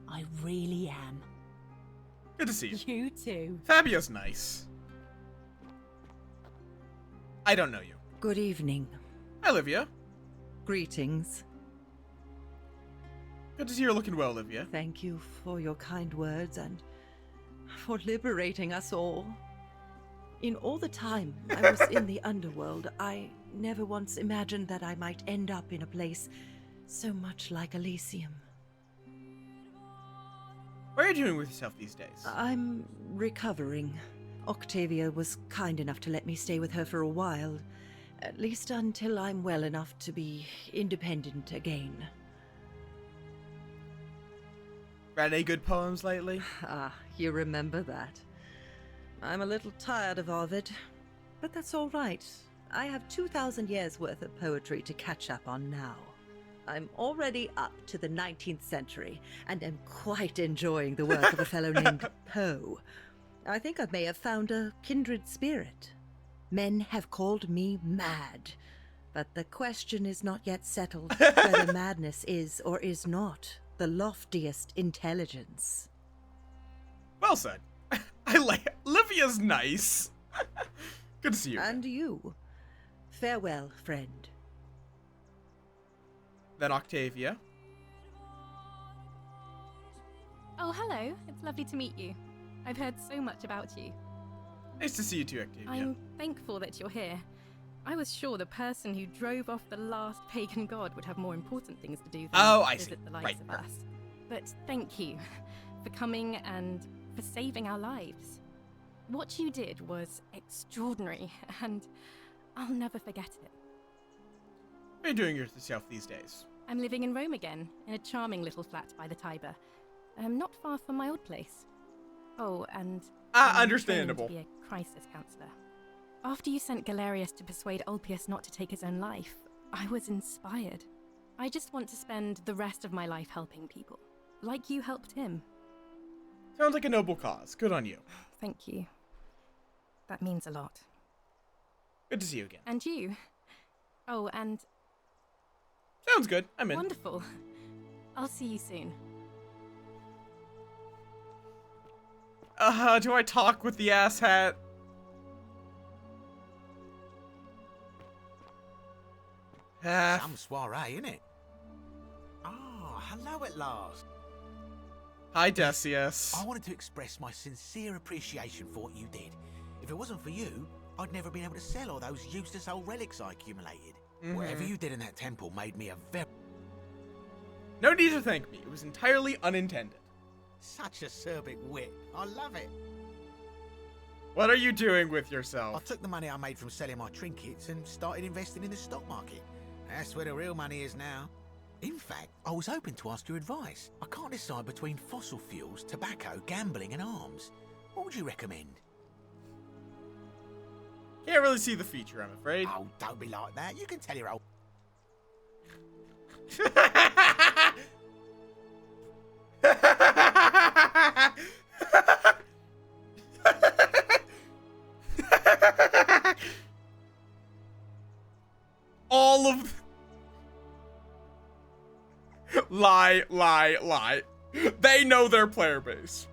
I really am. Good to see you. You too. Fabia's nice. I don't know you. Good evening. Hi, Olivia. Greetings. Good to see you're looking well, Olivia. Thank you for your kind words and for liberating us all. In all the time I was in the underworld, I never once imagined that I might end up in a place so much like Elysium. What are you doing with yourself these days? I'm recovering. Octavia was kind enough to let me stay with her for a while, at least until I'm well enough to be independent again. Read any good poems lately? Ah, you remember that. I'm a little tired of Ovid, but that's all right. I have 2,000 years worth of poetry to catch up on now. I'm already up to the 19th century, and am quite enjoying the work of a fellow named Poe. I think I may have found a kindred spirit. Men have called me mad, but the question is not yet settled whether madness is or is not the loftiest intelligence. Well said. I like Olivia's nice. Good to see you. And you. Farewell, friend. Then Octavia. Oh, hello. It's lovely to meet you. I've heard so much about you. Nice to see you too, Octavia. I'm thankful that you're here. I was sure the person who drove off the last pagan god would have more important things to do than visit the likes of us. But thank you for coming and for saving our lives. What you did was extraordinary, and I'll never forget it. What are you doing with yourself these days? I'm living in Rome again, in a charming little flat by the Tiber. Not far from my old place. Oh, and I'm understandable. training to be a crisis counselor. After you sent Galerius to persuade Ulpius not to take his own life, I was inspired. I just want to spend the rest of my life helping people, like you helped him. Sounds like a noble cause. Good on you. Thank you. That means a lot. Good to see you again. And you. Oh, and... Sounds good. I'm in. Wonderful. I'll see you soon. Do I talk with the asshat? Some soiree, innit? Oh, hello at last. Hi, Decius. I wanted to express my sincere appreciation for what you did. If it wasn't for you, I'd never been able to sell all those useless old relics I accumulated. Whatever you did in that temple made me a very... No need to thank me. It was entirely unintended. Such acerbic wit. I love it. What are you doing with yourself? I took the money I made from selling my trinkets and started investing in the stock market. That's where the real money is now. In fact, I was hoping to ask your advice. I can't decide between fossil fuels, tobacco, gambling and arms. What would you recommend? Can't really see the feature, I'm afraid. Oh, don't be like that. You can tell your old... All of... Lie, lie, lie. They know their player base.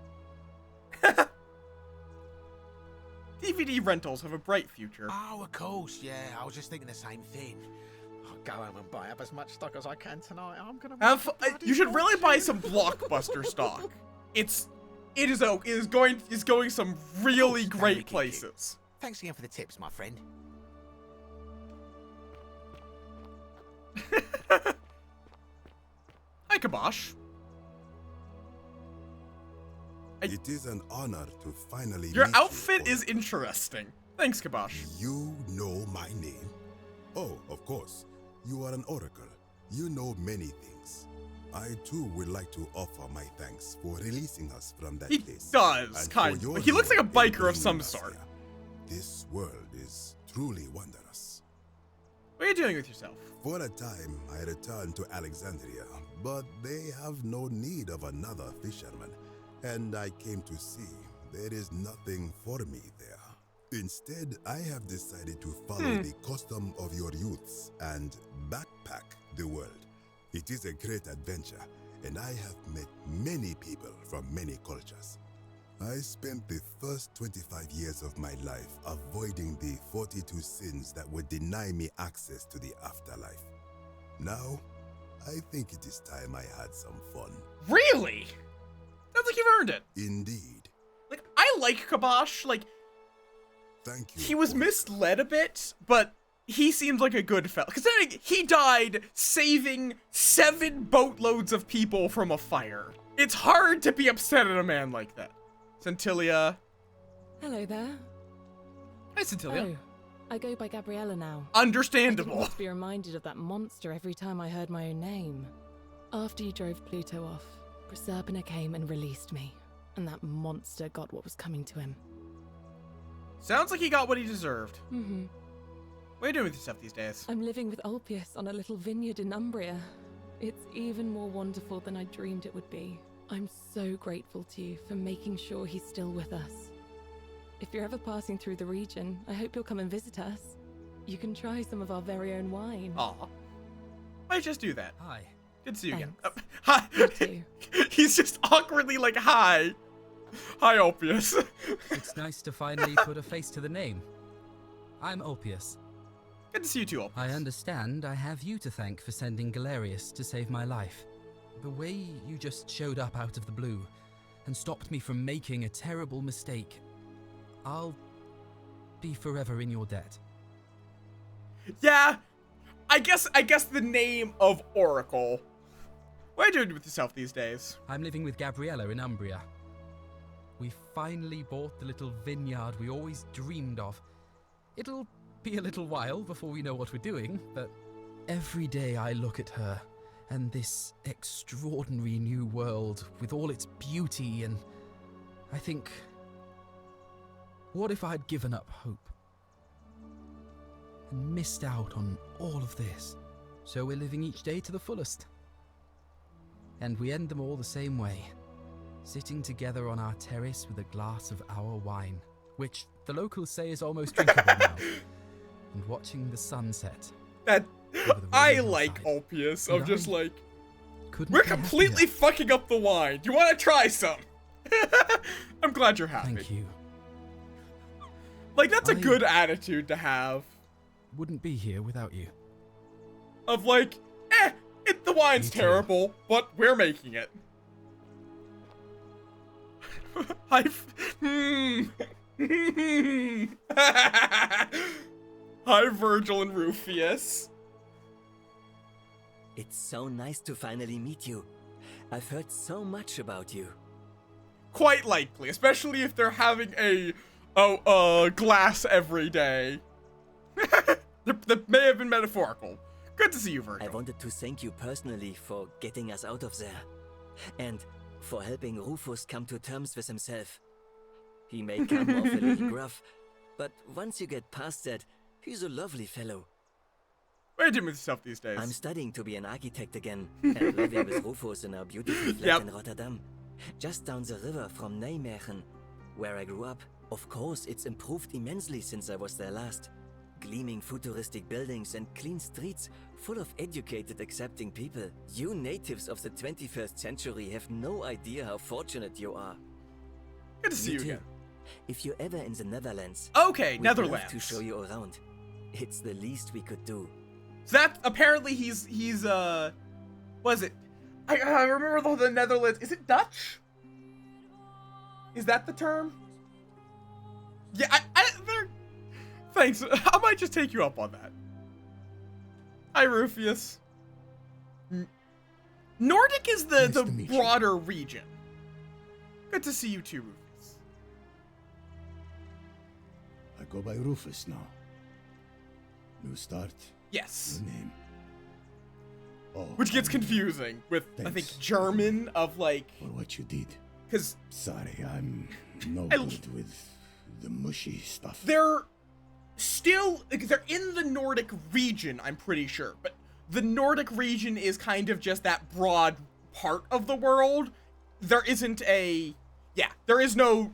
DVD rentals have a bright future. Oh, of course, yeah. I was just thinking the same thing. I'll go home and buy up as much stock as I can tonight. I'm gonna... You should really buy some Blockbuster stock. It is going some really great places. Thanks again for the tips, my friend. Hi, Kabosh. It is an honor to finally Your meet outfit is interesting. Thanks, Kabosh. You know my name? Oh, of course. You are an oracle. You know many things. I too would like to offer my thanks for releasing us from that place. He does, kind of. He looks like a biker of some sort. This world is truly wondrous. What are you doing with yourself? For a time, I returned to Alexandria, but they have no need of another fisherman, And I came to see there is nothing for me there. Instead, I have decided to follow the custom of your youths and backpack the world. It is a great adventure, and I have met many people from many cultures. I spent the first 25 years of my life avoiding the 42 sins that would deny me access to the afterlife. Now, I think it is time I had some fun. Really? Sounds like you've earned it. Indeed. Like, I like Kabosh. Like, thank you. He was misled a bit, but he seems like a good fella. Considering he died saving 7 boatloads of people from a fire. It's hard to be upset at a man like that. Centilia. Hello there. Hi, Centilia. Oh, I go by Gabriella now. Understandable. I didn't want to be reminded of that monster every time I heard my own name. After you drove Pluto off, Proserpina came and released me, and that monster got what was coming to him. Sounds like he got what he deserved. Mm-hmm. What are you doing with yourself these days? I'm living with Ulpius on a little vineyard in Umbria. It's even more wonderful than I dreamed it would be. I'm so grateful to you for making sure he's still with us. If you're ever passing through the region, I hope you'll come and visit us. You can try some of our very own wine. Aw. Might just do that. Hi. Good to see you again. Hi. You too. He's just awkwardly like, hi. Hi, Ulpius. It's nice to finally put a face to the name. I'm Ulpius. Good to see you too, Ulpius. I understand I have you to thank for sending Galerius to save my life. The way you just showed up out of the blue and stopped me from making a terrible mistake, I'll be forever in your debt. Yeah, I guess the name of Oracle. What are you doing with yourself these days? I'm living with Gabriella in Umbria. We finally bought the little vineyard we always dreamed of. It'll be a little while before we know what we're doing, but every day I look at her and this extraordinary new world with all its beauty, and I think, what if I'd given up hope and missed out on all of this? So we're living each day to the fullest. And we end them all the same way, sitting together on our terrace with a glass of our wine, which the locals say is almost drinkable now, and watching the sunset. That I like Ulpius. I'm just like, we're completely fucking up the wine. Do you want to try some? I'm glad you're happy. Thank you. Like, that's a good attitude to have. Wouldn't be here without you. Of like, the wine's terrible, but we're making it. Hi, Hi, Virgil and Rufius. It's so nice to finally meet you. I've heard so much about you. Quite likely, especially if they're having a glass every day. that may have been metaphorical. Good to see you, Virgil. I wanted to thank you personally for getting us out of there. And for helping Rufus come to terms with himself. He may come off a little gruff, but once you get past that, he's a lovely fellow. What are you doing with yourself these days? I'm studying to be an architect again, and living with Rufus in our beautiful flat in Rotterdam. Just down the river from Nijmegen, where I grew up. Of course, it's improved immensely since I was there last. Gleaming futuristic buildings and clean streets full of educated, accepting people. You natives of the 21st century have no idea how fortunate you are. Good to see you again. If you're ever in the Netherlands, okay, we'd Netherlands, love to show you around. It's the least we could do. So that apparently he's what is it? I remember the Netherlands. Is it Dutch? Is that the term? Yeah, thanks. I might just take you up on that. Hi, Rufius. Nordic is the broader region. Good to see you too, Rufus. I go by Rufus now. New start. Yes. New name. Oh, which gets confusing with, I think, German of like... For what you did. Because... Sorry, I'm no good with the mushy stuff. They're in the Nordic region, I'm pretty sure. But the Nordic region is kind of just that broad part of the world. There isn't a Yeah, there is no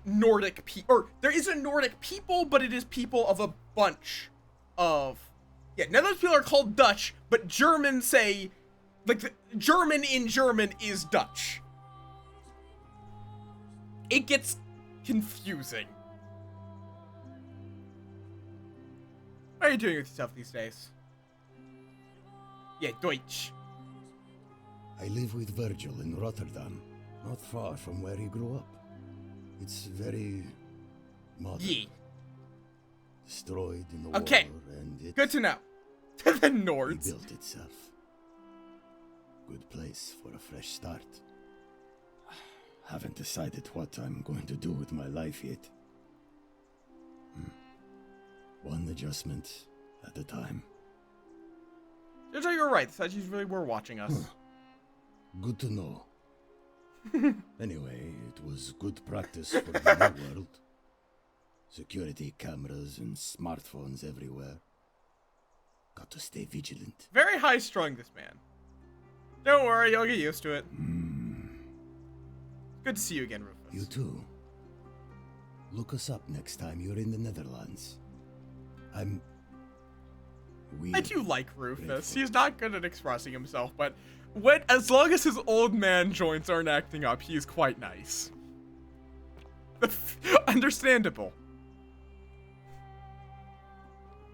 Nordic or there is a Nordic people, but it is people of a bunch of, yeah, none of those people are called Dutch, but Germans say, like, the German in German is Dutch. It gets confusing. What are you doing with yourself these days? Yeah, Deutsch. I live with Virgil in Rotterdam, not far from where he grew up. It's very modern. Yeah. Destroyed in the Okay. war, and it Good to know. The Nords. rebuilt itself. Good place for a fresh start. Haven't decided what I'm going to do with my life yet. One adjustment at a time. Jojo, you were right. The statues really were watching us. Good to know. Anyway, it was good practice for the new world. Security cameras and smartphones everywhere. Got to stay vigilant. Very high-strung, this man. Don't worry, you'll get used to it. Good to see you again, Rufus. You too. Look us up next time you're in the Netherlands. I do like Rufus. He's not good at expressing himself, but as long as his old man joints aren't acting up, he's quite nice. Understandable.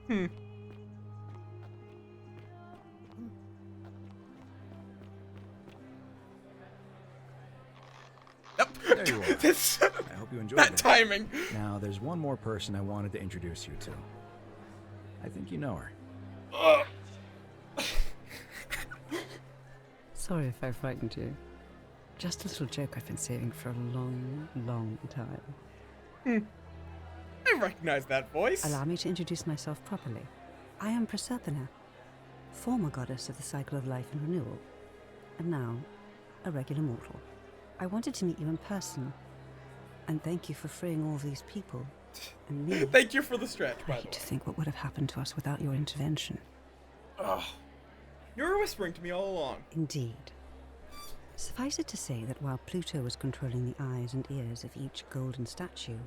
There you are. I hope you enjoyed that it. timing. Now, there's one more person I wanted to introduce you to. I think you know her. Sorry if I frightened you. Just a little joke I've been saving for a long, long time. I recognize that voice. Allow me to introduce myself properly. I am Proserpina, former goddess of the cycle of life and renewal, and now a regular mortal. I wanted to meet you in person, and thank you for freeing all these people, and me. Thank you for the stretch, by I hate to think what would have happened to us without your intervention. Oh, you were whispering to me all along. Indeed. Suffice it to say that while Pluto was controlling the eyes and ears of each golden statue,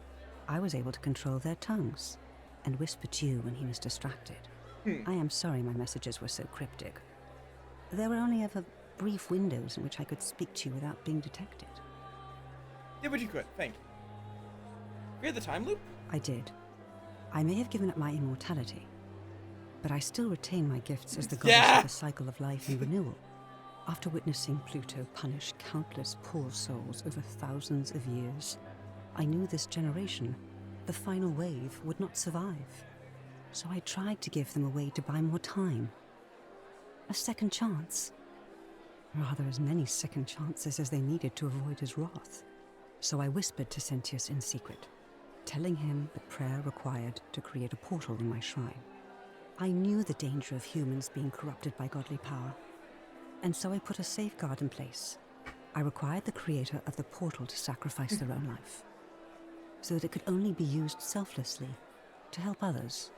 I was able to control their tongues, and whisper to you when he was distracted. I am sorry my messages were so cryptic. There were only ever brief windows in which I could speak to you without being detected. Yeah, but you could. Thank you. You had the time loop? I did. I may have given up my immortality, but I still retain my gifts as the goddess of the cycle of life and renewal. After witnessing Pluto punish countless poor souls over thousands of years, I knew this generation, the final wave, would not survive. So I tried to give them a way to buy more time. A second chance. Rather, as many second chances as they needed to avoid his wrath. So I whispered to Sentius in secret, telling him the prayer required to create a portal in my shrine. I knew the danger of humans being corrupted by godly power, and so I put a safeguard in place. I required the creator of the portal to sacrifice their own life, so that it could only be used selflessly to help others.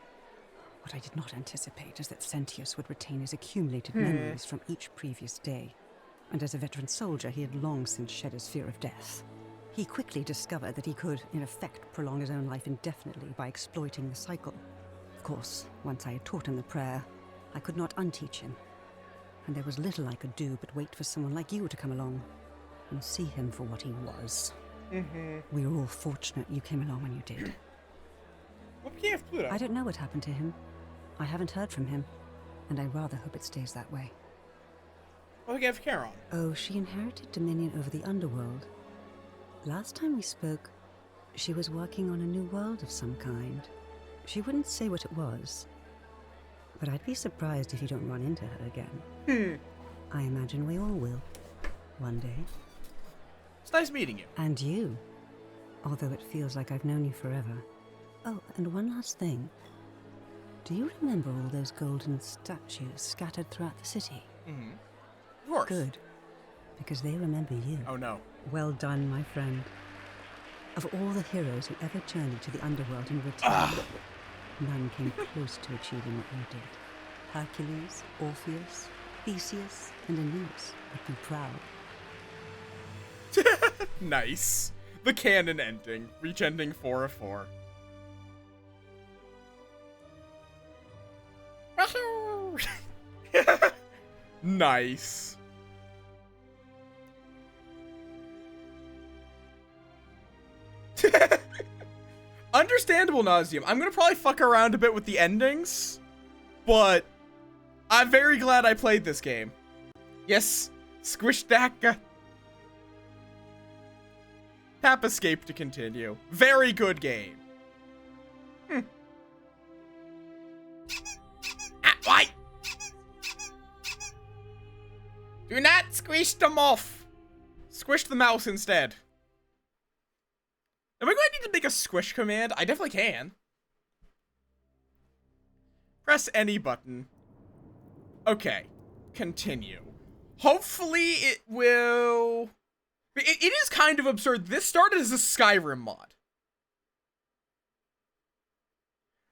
What I did not anticipate is that Sentius would retain his accumulated memories from each previous day, and as a veteran soldier, he had long since shed his fear of death. He quickly discovered that he could, in effect, prolong his own life indefinitely by exploiting the cycle. Of course, once I had taught him the prayer, I could not unteach him, and there was little I could do but wait for someone like you to come along and see him for what he was. We were all fortunate you came along when you did. What became of Pluto? I don't know what happened to him. I haven't heard from him, and I rather hope it stays that way. What became of Charon? Oh, she inherited dominion over the underworld. Last time we spoke, she was working on a new world of some kind. She wouldn't say what it was, but I'd be surprised if you don't run into her again. I imagine we all will, one day. It's nice meeting you. And you, although it feels like I've known you forever. Oh, and one last thing. Do you remember all those golden statues scattered throughout the city? Of course. Good, because they remember you. Oh no. Well done, my friend. Of all the heroes who ever journeyed to the underworld and returned, none came close to achieving what you did. Hercules, Orpheus, Theseus, and Aeneas would be proud. Nice. The canon ending. Reach ending 4 of 4. Nice. Understandable, Nauseam. I'm gonna probably fuck around a bit with the endings, but I'm very glad I played this game. Yes, squish that. Tap escape to continue. Very good game. Why? Do not squish them off. Squish the mouse instead. Am I going to need to make a squish command? I definitely can. Press any button. Okay. Continue. Hopefully it will... It is kind of absurd. This started as a Skyrim mod.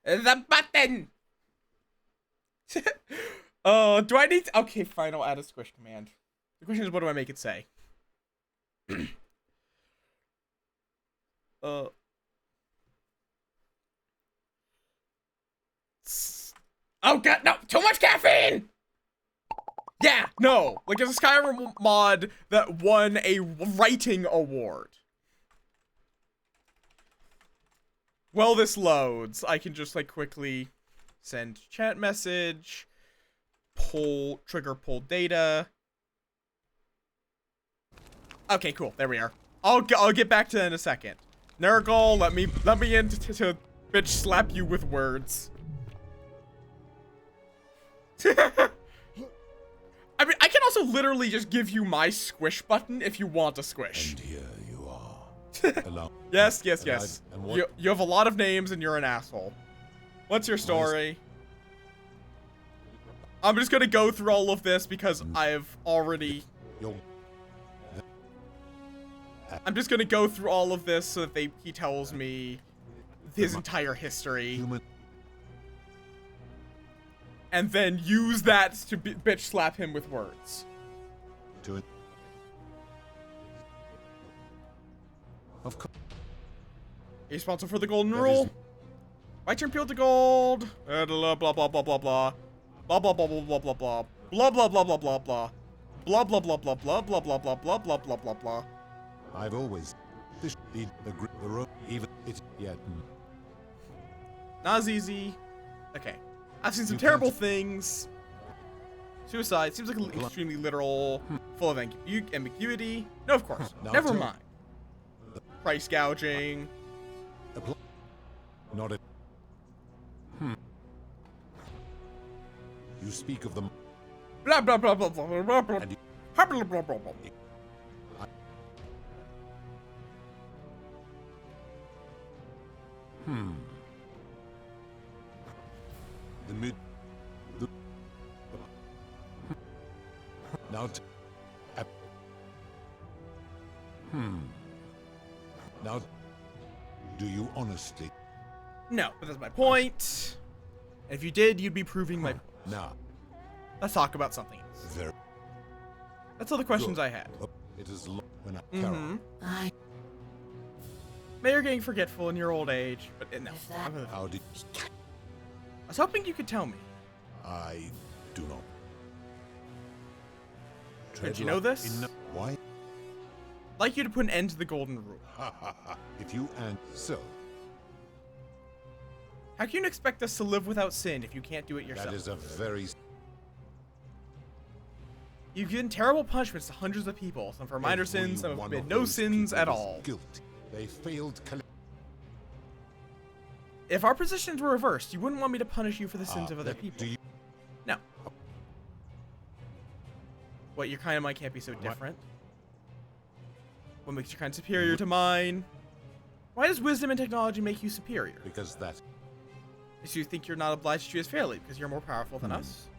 The button! Do I need to... Okay, fine, I'll add a squish command. The question is, what do I make it say? Oh god, no! Too much caffeine! Yeah, no! Like, there's a Skyrim mod that won a writing award. While this loads, I can just, like, quickly send chat message, trigger pull data. Okay, cool, there we are. I'll get back to that in a second. Nurgle, let me in to bitch slap you with words. I mean, I can also literally just give you my squish button if you want a squish. And here you are. Yes. You have a lot of names and you're an asshole. What's your story? I'm just gonna go through all of this because I've already... I'm just gonna go through all of this so that he tells me his entire history. And then use that to bitch slap him with words. Do it. Of course. Are you responsible for the golden rule? My turn peeled to gold. Blah blah blah blah blah blah. Blah blah blah blah blah blah blah. Blah blah blah blah blah blah. Blah blah blah blah blah blah blah blah blah blah blah blah blah. I've always the road even it yet. Not as easy. Okay. I've seen some terrible things. Suicide seems like extremely literal, full of ambiguity. No, of course. Never mind. Price gouging. Not it. You speak of them. Blah blah blah blah blah blah blah blah blah blah blah blah. The mid. Now. Now. Do you honestly? No, but that's my point. If you did, you'd be proving my. Now. Let's talk about something else. That's all the questions I had. It is when I Maybe you're getting forgetful in your old age, but no. How did? I was hoping you could tell me. I do not. Did you know this? Why? I'd like you to put an end to the golden rule. If you and so. How can you expect us to live without sin if you can't do it yourself? That is a very. You've given terrible punishments to hundreds of people, some for minor sins, some have committed no sins at all. Guilty. They failed. If our positions were reversed, you wouldn't want me to punish you for the sins of other people. No. What, your kind of mind can't be so different? What makes your kind superior to mine? Why does wisdom and technology make you superior? Because that. So you think you're not obliged to treat us fairly because you're more powerful than us?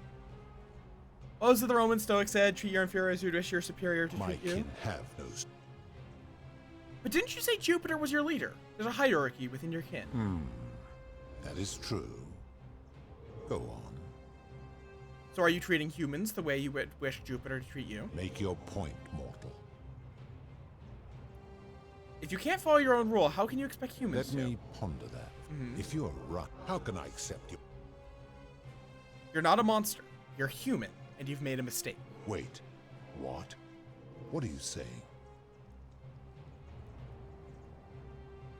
What was it the Roman Stoic said? Treat your inferior as you'd wish your superior to treat you? My kin have those. But didn't you say Jupiter was your leader? There's a hierarchy within your kin. That is true. Go on. So are you treating humans the way you would wish Jupiter to treat you? Make your point, mortal. If you can't follow your own rule, how can you expect humans Let to? me ponder that. If you're right, how can I accept you? You're not a monster. You're human, and you've made a mistake. Wait, what? What are you saying?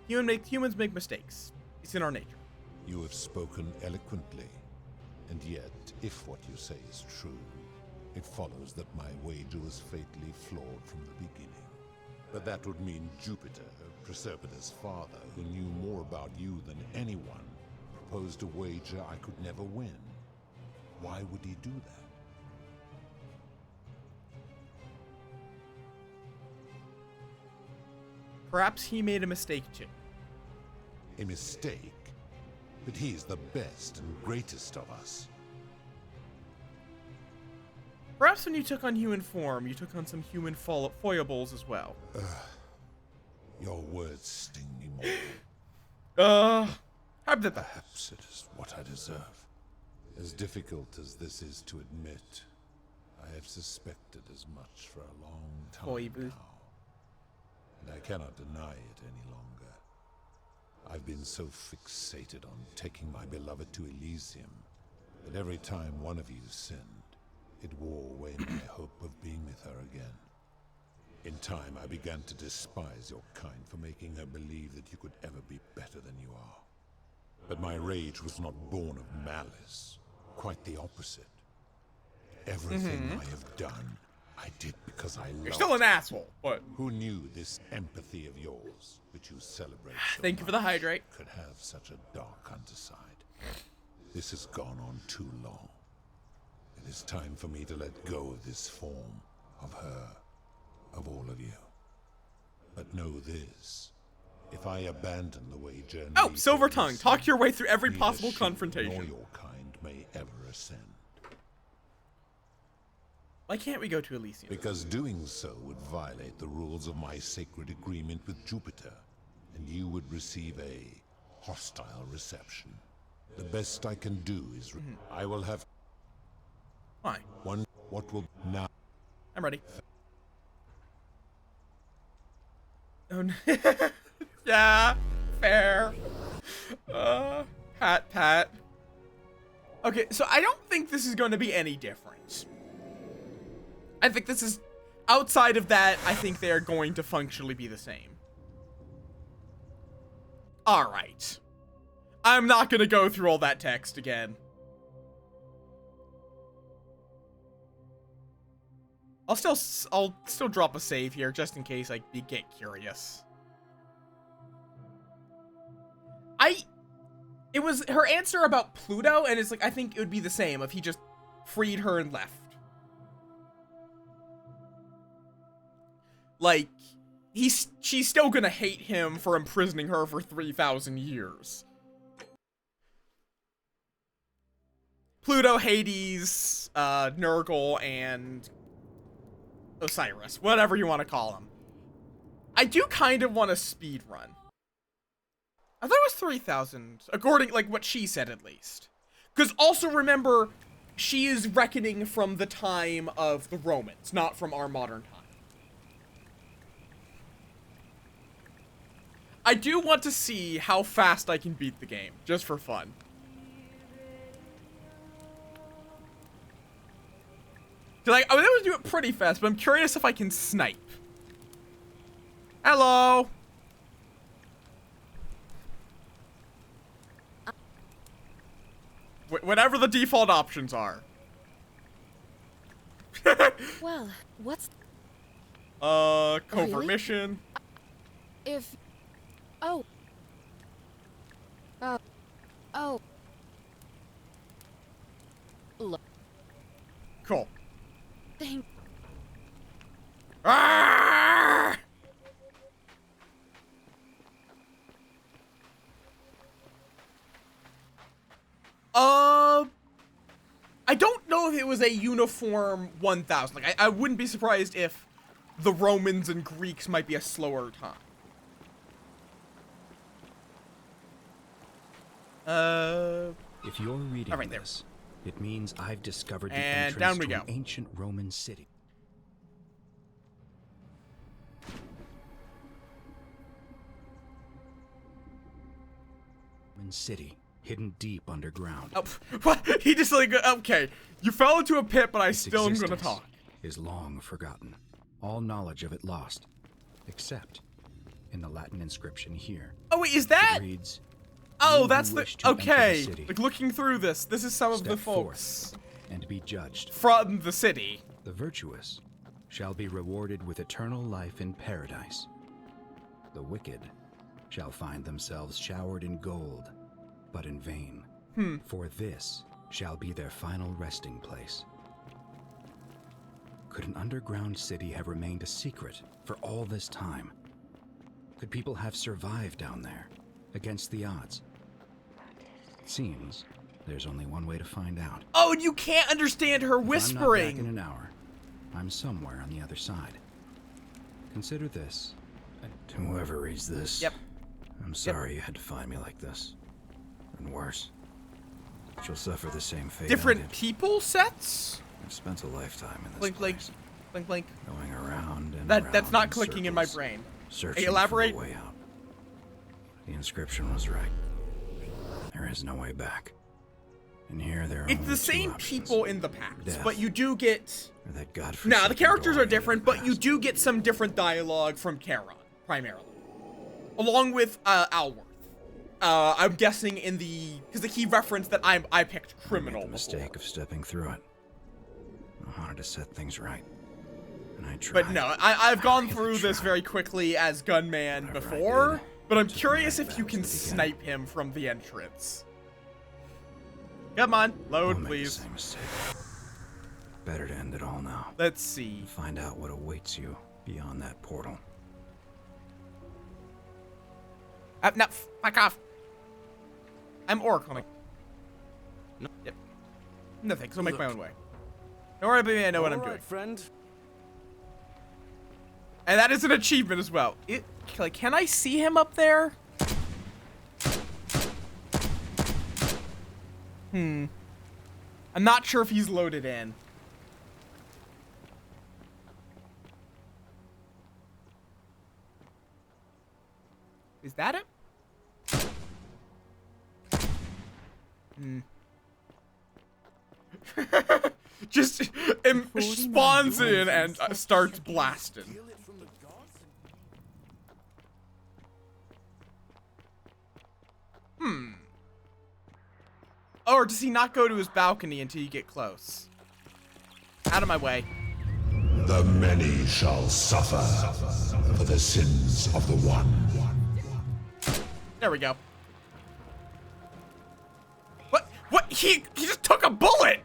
Humans make mistakes. It's in our nature. You have spoken eloquently. And yet, if what you say is true, it follows that my wager was fatally flawed from the beginning. But that would mean Jupiter, Proserpina's father, who knew more about you than anyone, proposed a wager I could never win. Why would he do that? Perhaps he made a mistake too. A mistake? But he is the best and greatest of us. Perhaps when you took on human form, you took on some human foibles as well. Your words sting me more. Perhaps it is what I deserve. As difficult as this is to admit, I have suspected as much for a long time now. And I cannot deny it any longer. I've been so fixated on taking my beloved to Elysium that every time one of you sinned, it wore away my hope of being with her again. In time, I began to despise your kind for making her believe that you could ever be better than you are. But my rage was not born of malice, quite the opposite. Everything I have done, I did because I loved. You're still an asshole, but who knew this empathy of yours, which you celebrate so Thank you for the much, hydrate. could have such a dark underside. This has gone on too long. It is time for me to let go of this form, of her, of all of you. But know this. If I abandon the wager... Oh, Silver Tongue, talk your way through every possible Nor confrontation. your kind may ever ascend. Why can't we go to Elysium? Because doing so would violate the rules of my sacred agreement with Jupiter, and you would receive a hostile reception. The best I can do is... I will have... Why? What will... Now... I'm ready. Oh, no. Yeah, fair. Pat. Okay, so I don't think this is going to be any different. I think this is... Outside of that, I think they're going to functionally be the same. Alright. I'm not going to go through all that text again. I'll still drop a save here, just in case I get curious. It was her answer about Pluto, and it's like, I think it would be the same if he just freed her and left. Like, she's still gonna hate him for imprisoning her for 3,000 years. Pluto, Hades, Nurgle, and Osiris, whatever you want to call him. I do kind of want a speed run. I thought it was 3,000, according, like, what she said at least. Because also remember, she is reckoning from the time of the Romans, not from our modern time. I do want to see how fast I can beat the game, just for fun. Like, I was able to do it pretty fast, but I'm curious if I can snipe. Hello! Whatever the default options are. Well, what's... Covert Really? mission. If... Oh. Oh. Look. Cool. Thank... Ah! I don't know if it was a uniform 1,000. Like, I wouldn't be surprised if the Romans and Greeks might be a slower time. If you're reading all right, this, it means I've discovered the And entrance down we to go. an ancient Roman city. forgotten city, hidden deep underground. Oh, what? He just like, okay, you fell into a pit, but I still am gonna talk. Is long forgotten, all knowledge of it lost, except in the Latin inscription here. Oh wait, is that? It reads, oh, that's the, okay. The like looking through this is some of the folks. And be judged. From the city. The virtuous shall be rewarded with eternal life in paradise. The wicked shall find themselves showered in gold, but in vain. For this shall be their final resting place. Could an underground city have remained a secret for all this time? Could people have survived down there, against the odds? It seems there's only one way to find out. Oh, and you can't understand her whispering. If I'm not back in an hour, I'm somewhere on the other side. Consider this. To whoever reads this, I'm sorry you had to find me like this. And worse, she'll suffer the same fate. Different people sets? I've spent a lifetime in this blink, place. Blink, blink. Going around and that's not in clicking circles, in my brain. Searching Elaborate. for a way out. The inscription was right. There is no way back. And here there are it's the same people in the past, but you do get. The characters are different, but you do get some different dialogue from Charon, primarily, along with Alworth. I'm guessing in the because he referenced that I picked criminal. I made the mistake of stepping through it. I wanted to set things right, and I tried. But no, I've gone through this very quickly as Gunman before, but I'm curious if you can snipe him from the entrance. Come on, load, please. Better to end it all now. Let's see. Find out what awaits you beyond that portal. No, fuck off. I'm oracling. No. Yep. No thanks. I'll make my own way. Don't worry about me. I know what I'm doing. Friend. And that is an achievement as well. Like, can I see him up there? I'm not sure if he's loaded in. Is that it? Just spawns in and starts blasting. Or does he not go to his balcony until you get close? Out of my way. The many shall suffer for the sins of the one. There we go. What? He just took a bullet!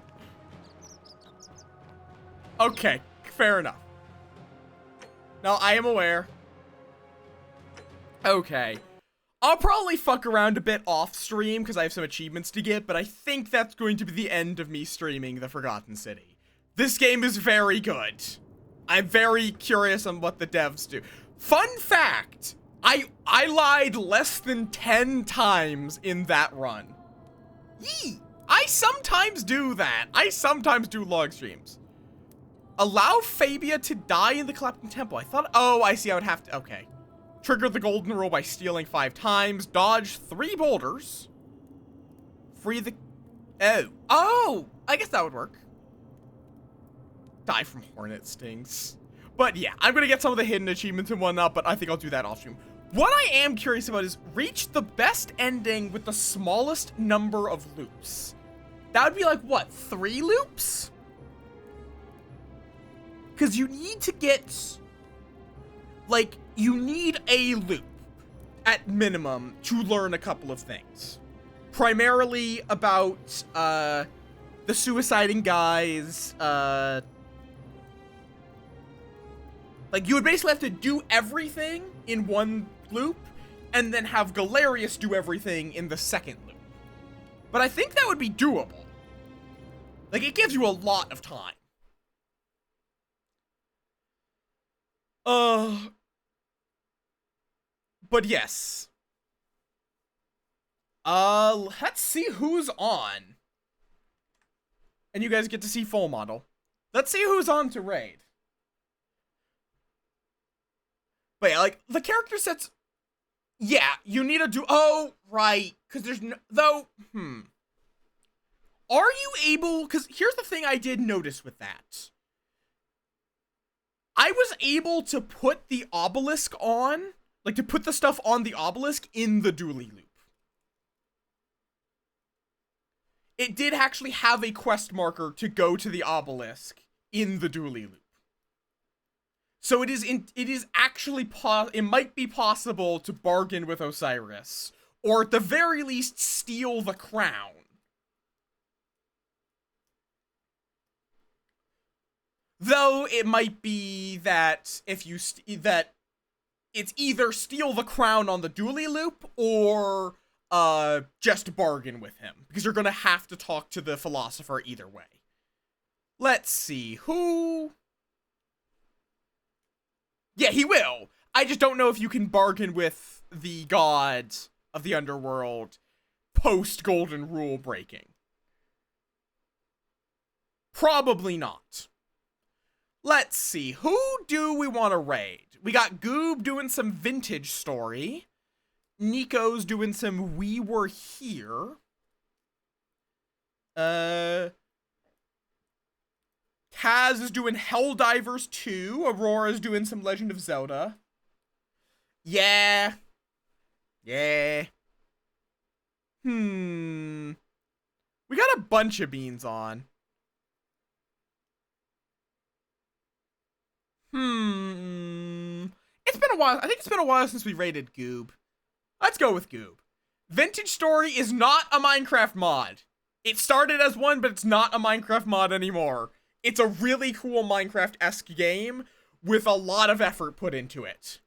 Okay, fair enough. Now, I am aware. Okay. I'll probably fuck around a bit off stream because I have some achievements to get, but I think that's going to be the end of me streaming The Forgotten City. This game is very good. I'm very curious on what the devs do. Fun fact, I lied less than 10 times in that run. Yee! I sometimes do that. I sometimes do log streams. Allow Fabia to die in the Collapsing Temple. I thought, oh, I see, I would have to, okay. Trigger the golden rule by stealing 5 times. Dodge 3 boulders. Free the... Oh! I guess that would work. Die from hornet stings. But yeah, I'm gonna get some of the hidden achievements and whatnot, but I think I'll do that off stream. What I am curious about is reach the best ending with the smallest number of loops. That would be like, what, 3 loops? Because you need to get... Like, you need a loop, at minimum, to learn a couple of things. Primarily about, the suiciding guys, like, you would basically have to do everything in one loop, and then have Galerius do everything in the second loop. But I think that would be doable. Like, it gives you a lot of time. But yes. Let's see who's on. And you guys get to see full model. Let's see who's on to raid. But yeah, like, the character sets... Yeah, you need to do... Oh, right. because there's no, though, Are you able, because here's the thing I did notice with that. I was able to put the obelisk on, like to put the stuff on the obelisk in the dually loop. It did actually have a quest marker to go to the obelisk in the dually loop. So it is actually, it might be possible to bargain with Osiris, or at the very least steal the crown. Though it might be that if you that it's either steal the crown on the dually loop or just bargain with him, because you're gonna have to talk to the philosopher either way. Let's see who. Yeah, he will. I just don't know if you can bargain with the god of the underworld post Golden Rule breaking. Probably not. Let's see, who do we want to raid? We got Goob doing some vintage story. Nico's doing some We Were Here. Kaz is doing Helldivers 2. Aurora's doing some Legend of Zelda. Yeah. Yeah. We got a bunch of beans on. It's been a while. I think it's been a while since we raided Goob. Let's go with Goob. Vintage Story is not a Minecraft mod. It started as one, but it's not a Minecraft mod anymore. It's a really cool Minecraft-esque game with a lot of effort put into it.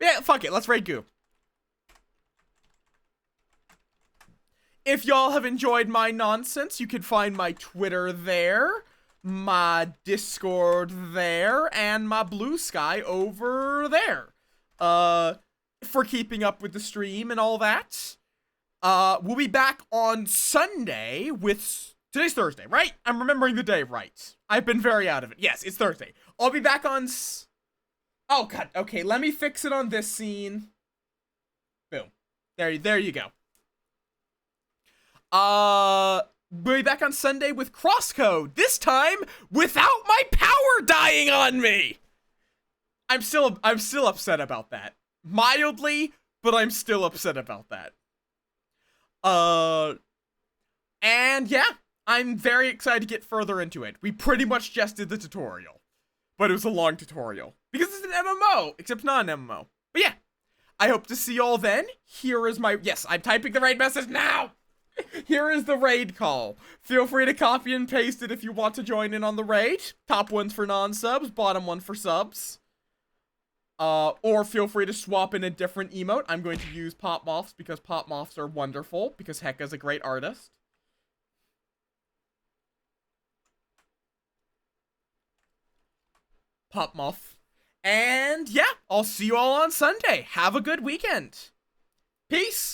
Yeah, fuck it. Let's raid Goob. If y'all have enjoyed my nonsense, you can find my Twitter there, my Discord there, and my Blue Sky over there. For keeping up with the stream and all that. We'll be back on Sunday with... Today's Thursday, right? I'm remembering the day right. I've been very out of it. Yes, it's Thursday. I'll be back on... Oh, God. Okay, let me fix it on this scene. Boom. There you go. We'll be back on Sunday with Crosscode. This time, without my power dying on me! I'm still upset about that. Mildly, but I'm still upset about that. And yeah, I'm very excited to get further into it. We pretty much just did the tutorial, but it was a long tutorial because it's an MMO, except not an MMO. But yeah, I hope to see y'all then. Here is my, yes, I'm typing the raid message now. Here is the raid call. Feel free to copy and paste it if you want to join in on the raid. Top one's for non-subs, bottom one for subs. Or feel free to swap in a different emote. I'm going to use Pop Moths because Pop Moths are wonderful, because Heka's a great artist. Pop Moth. And yeah, I'll see you all on Sunday. Have a good weekend. Peace.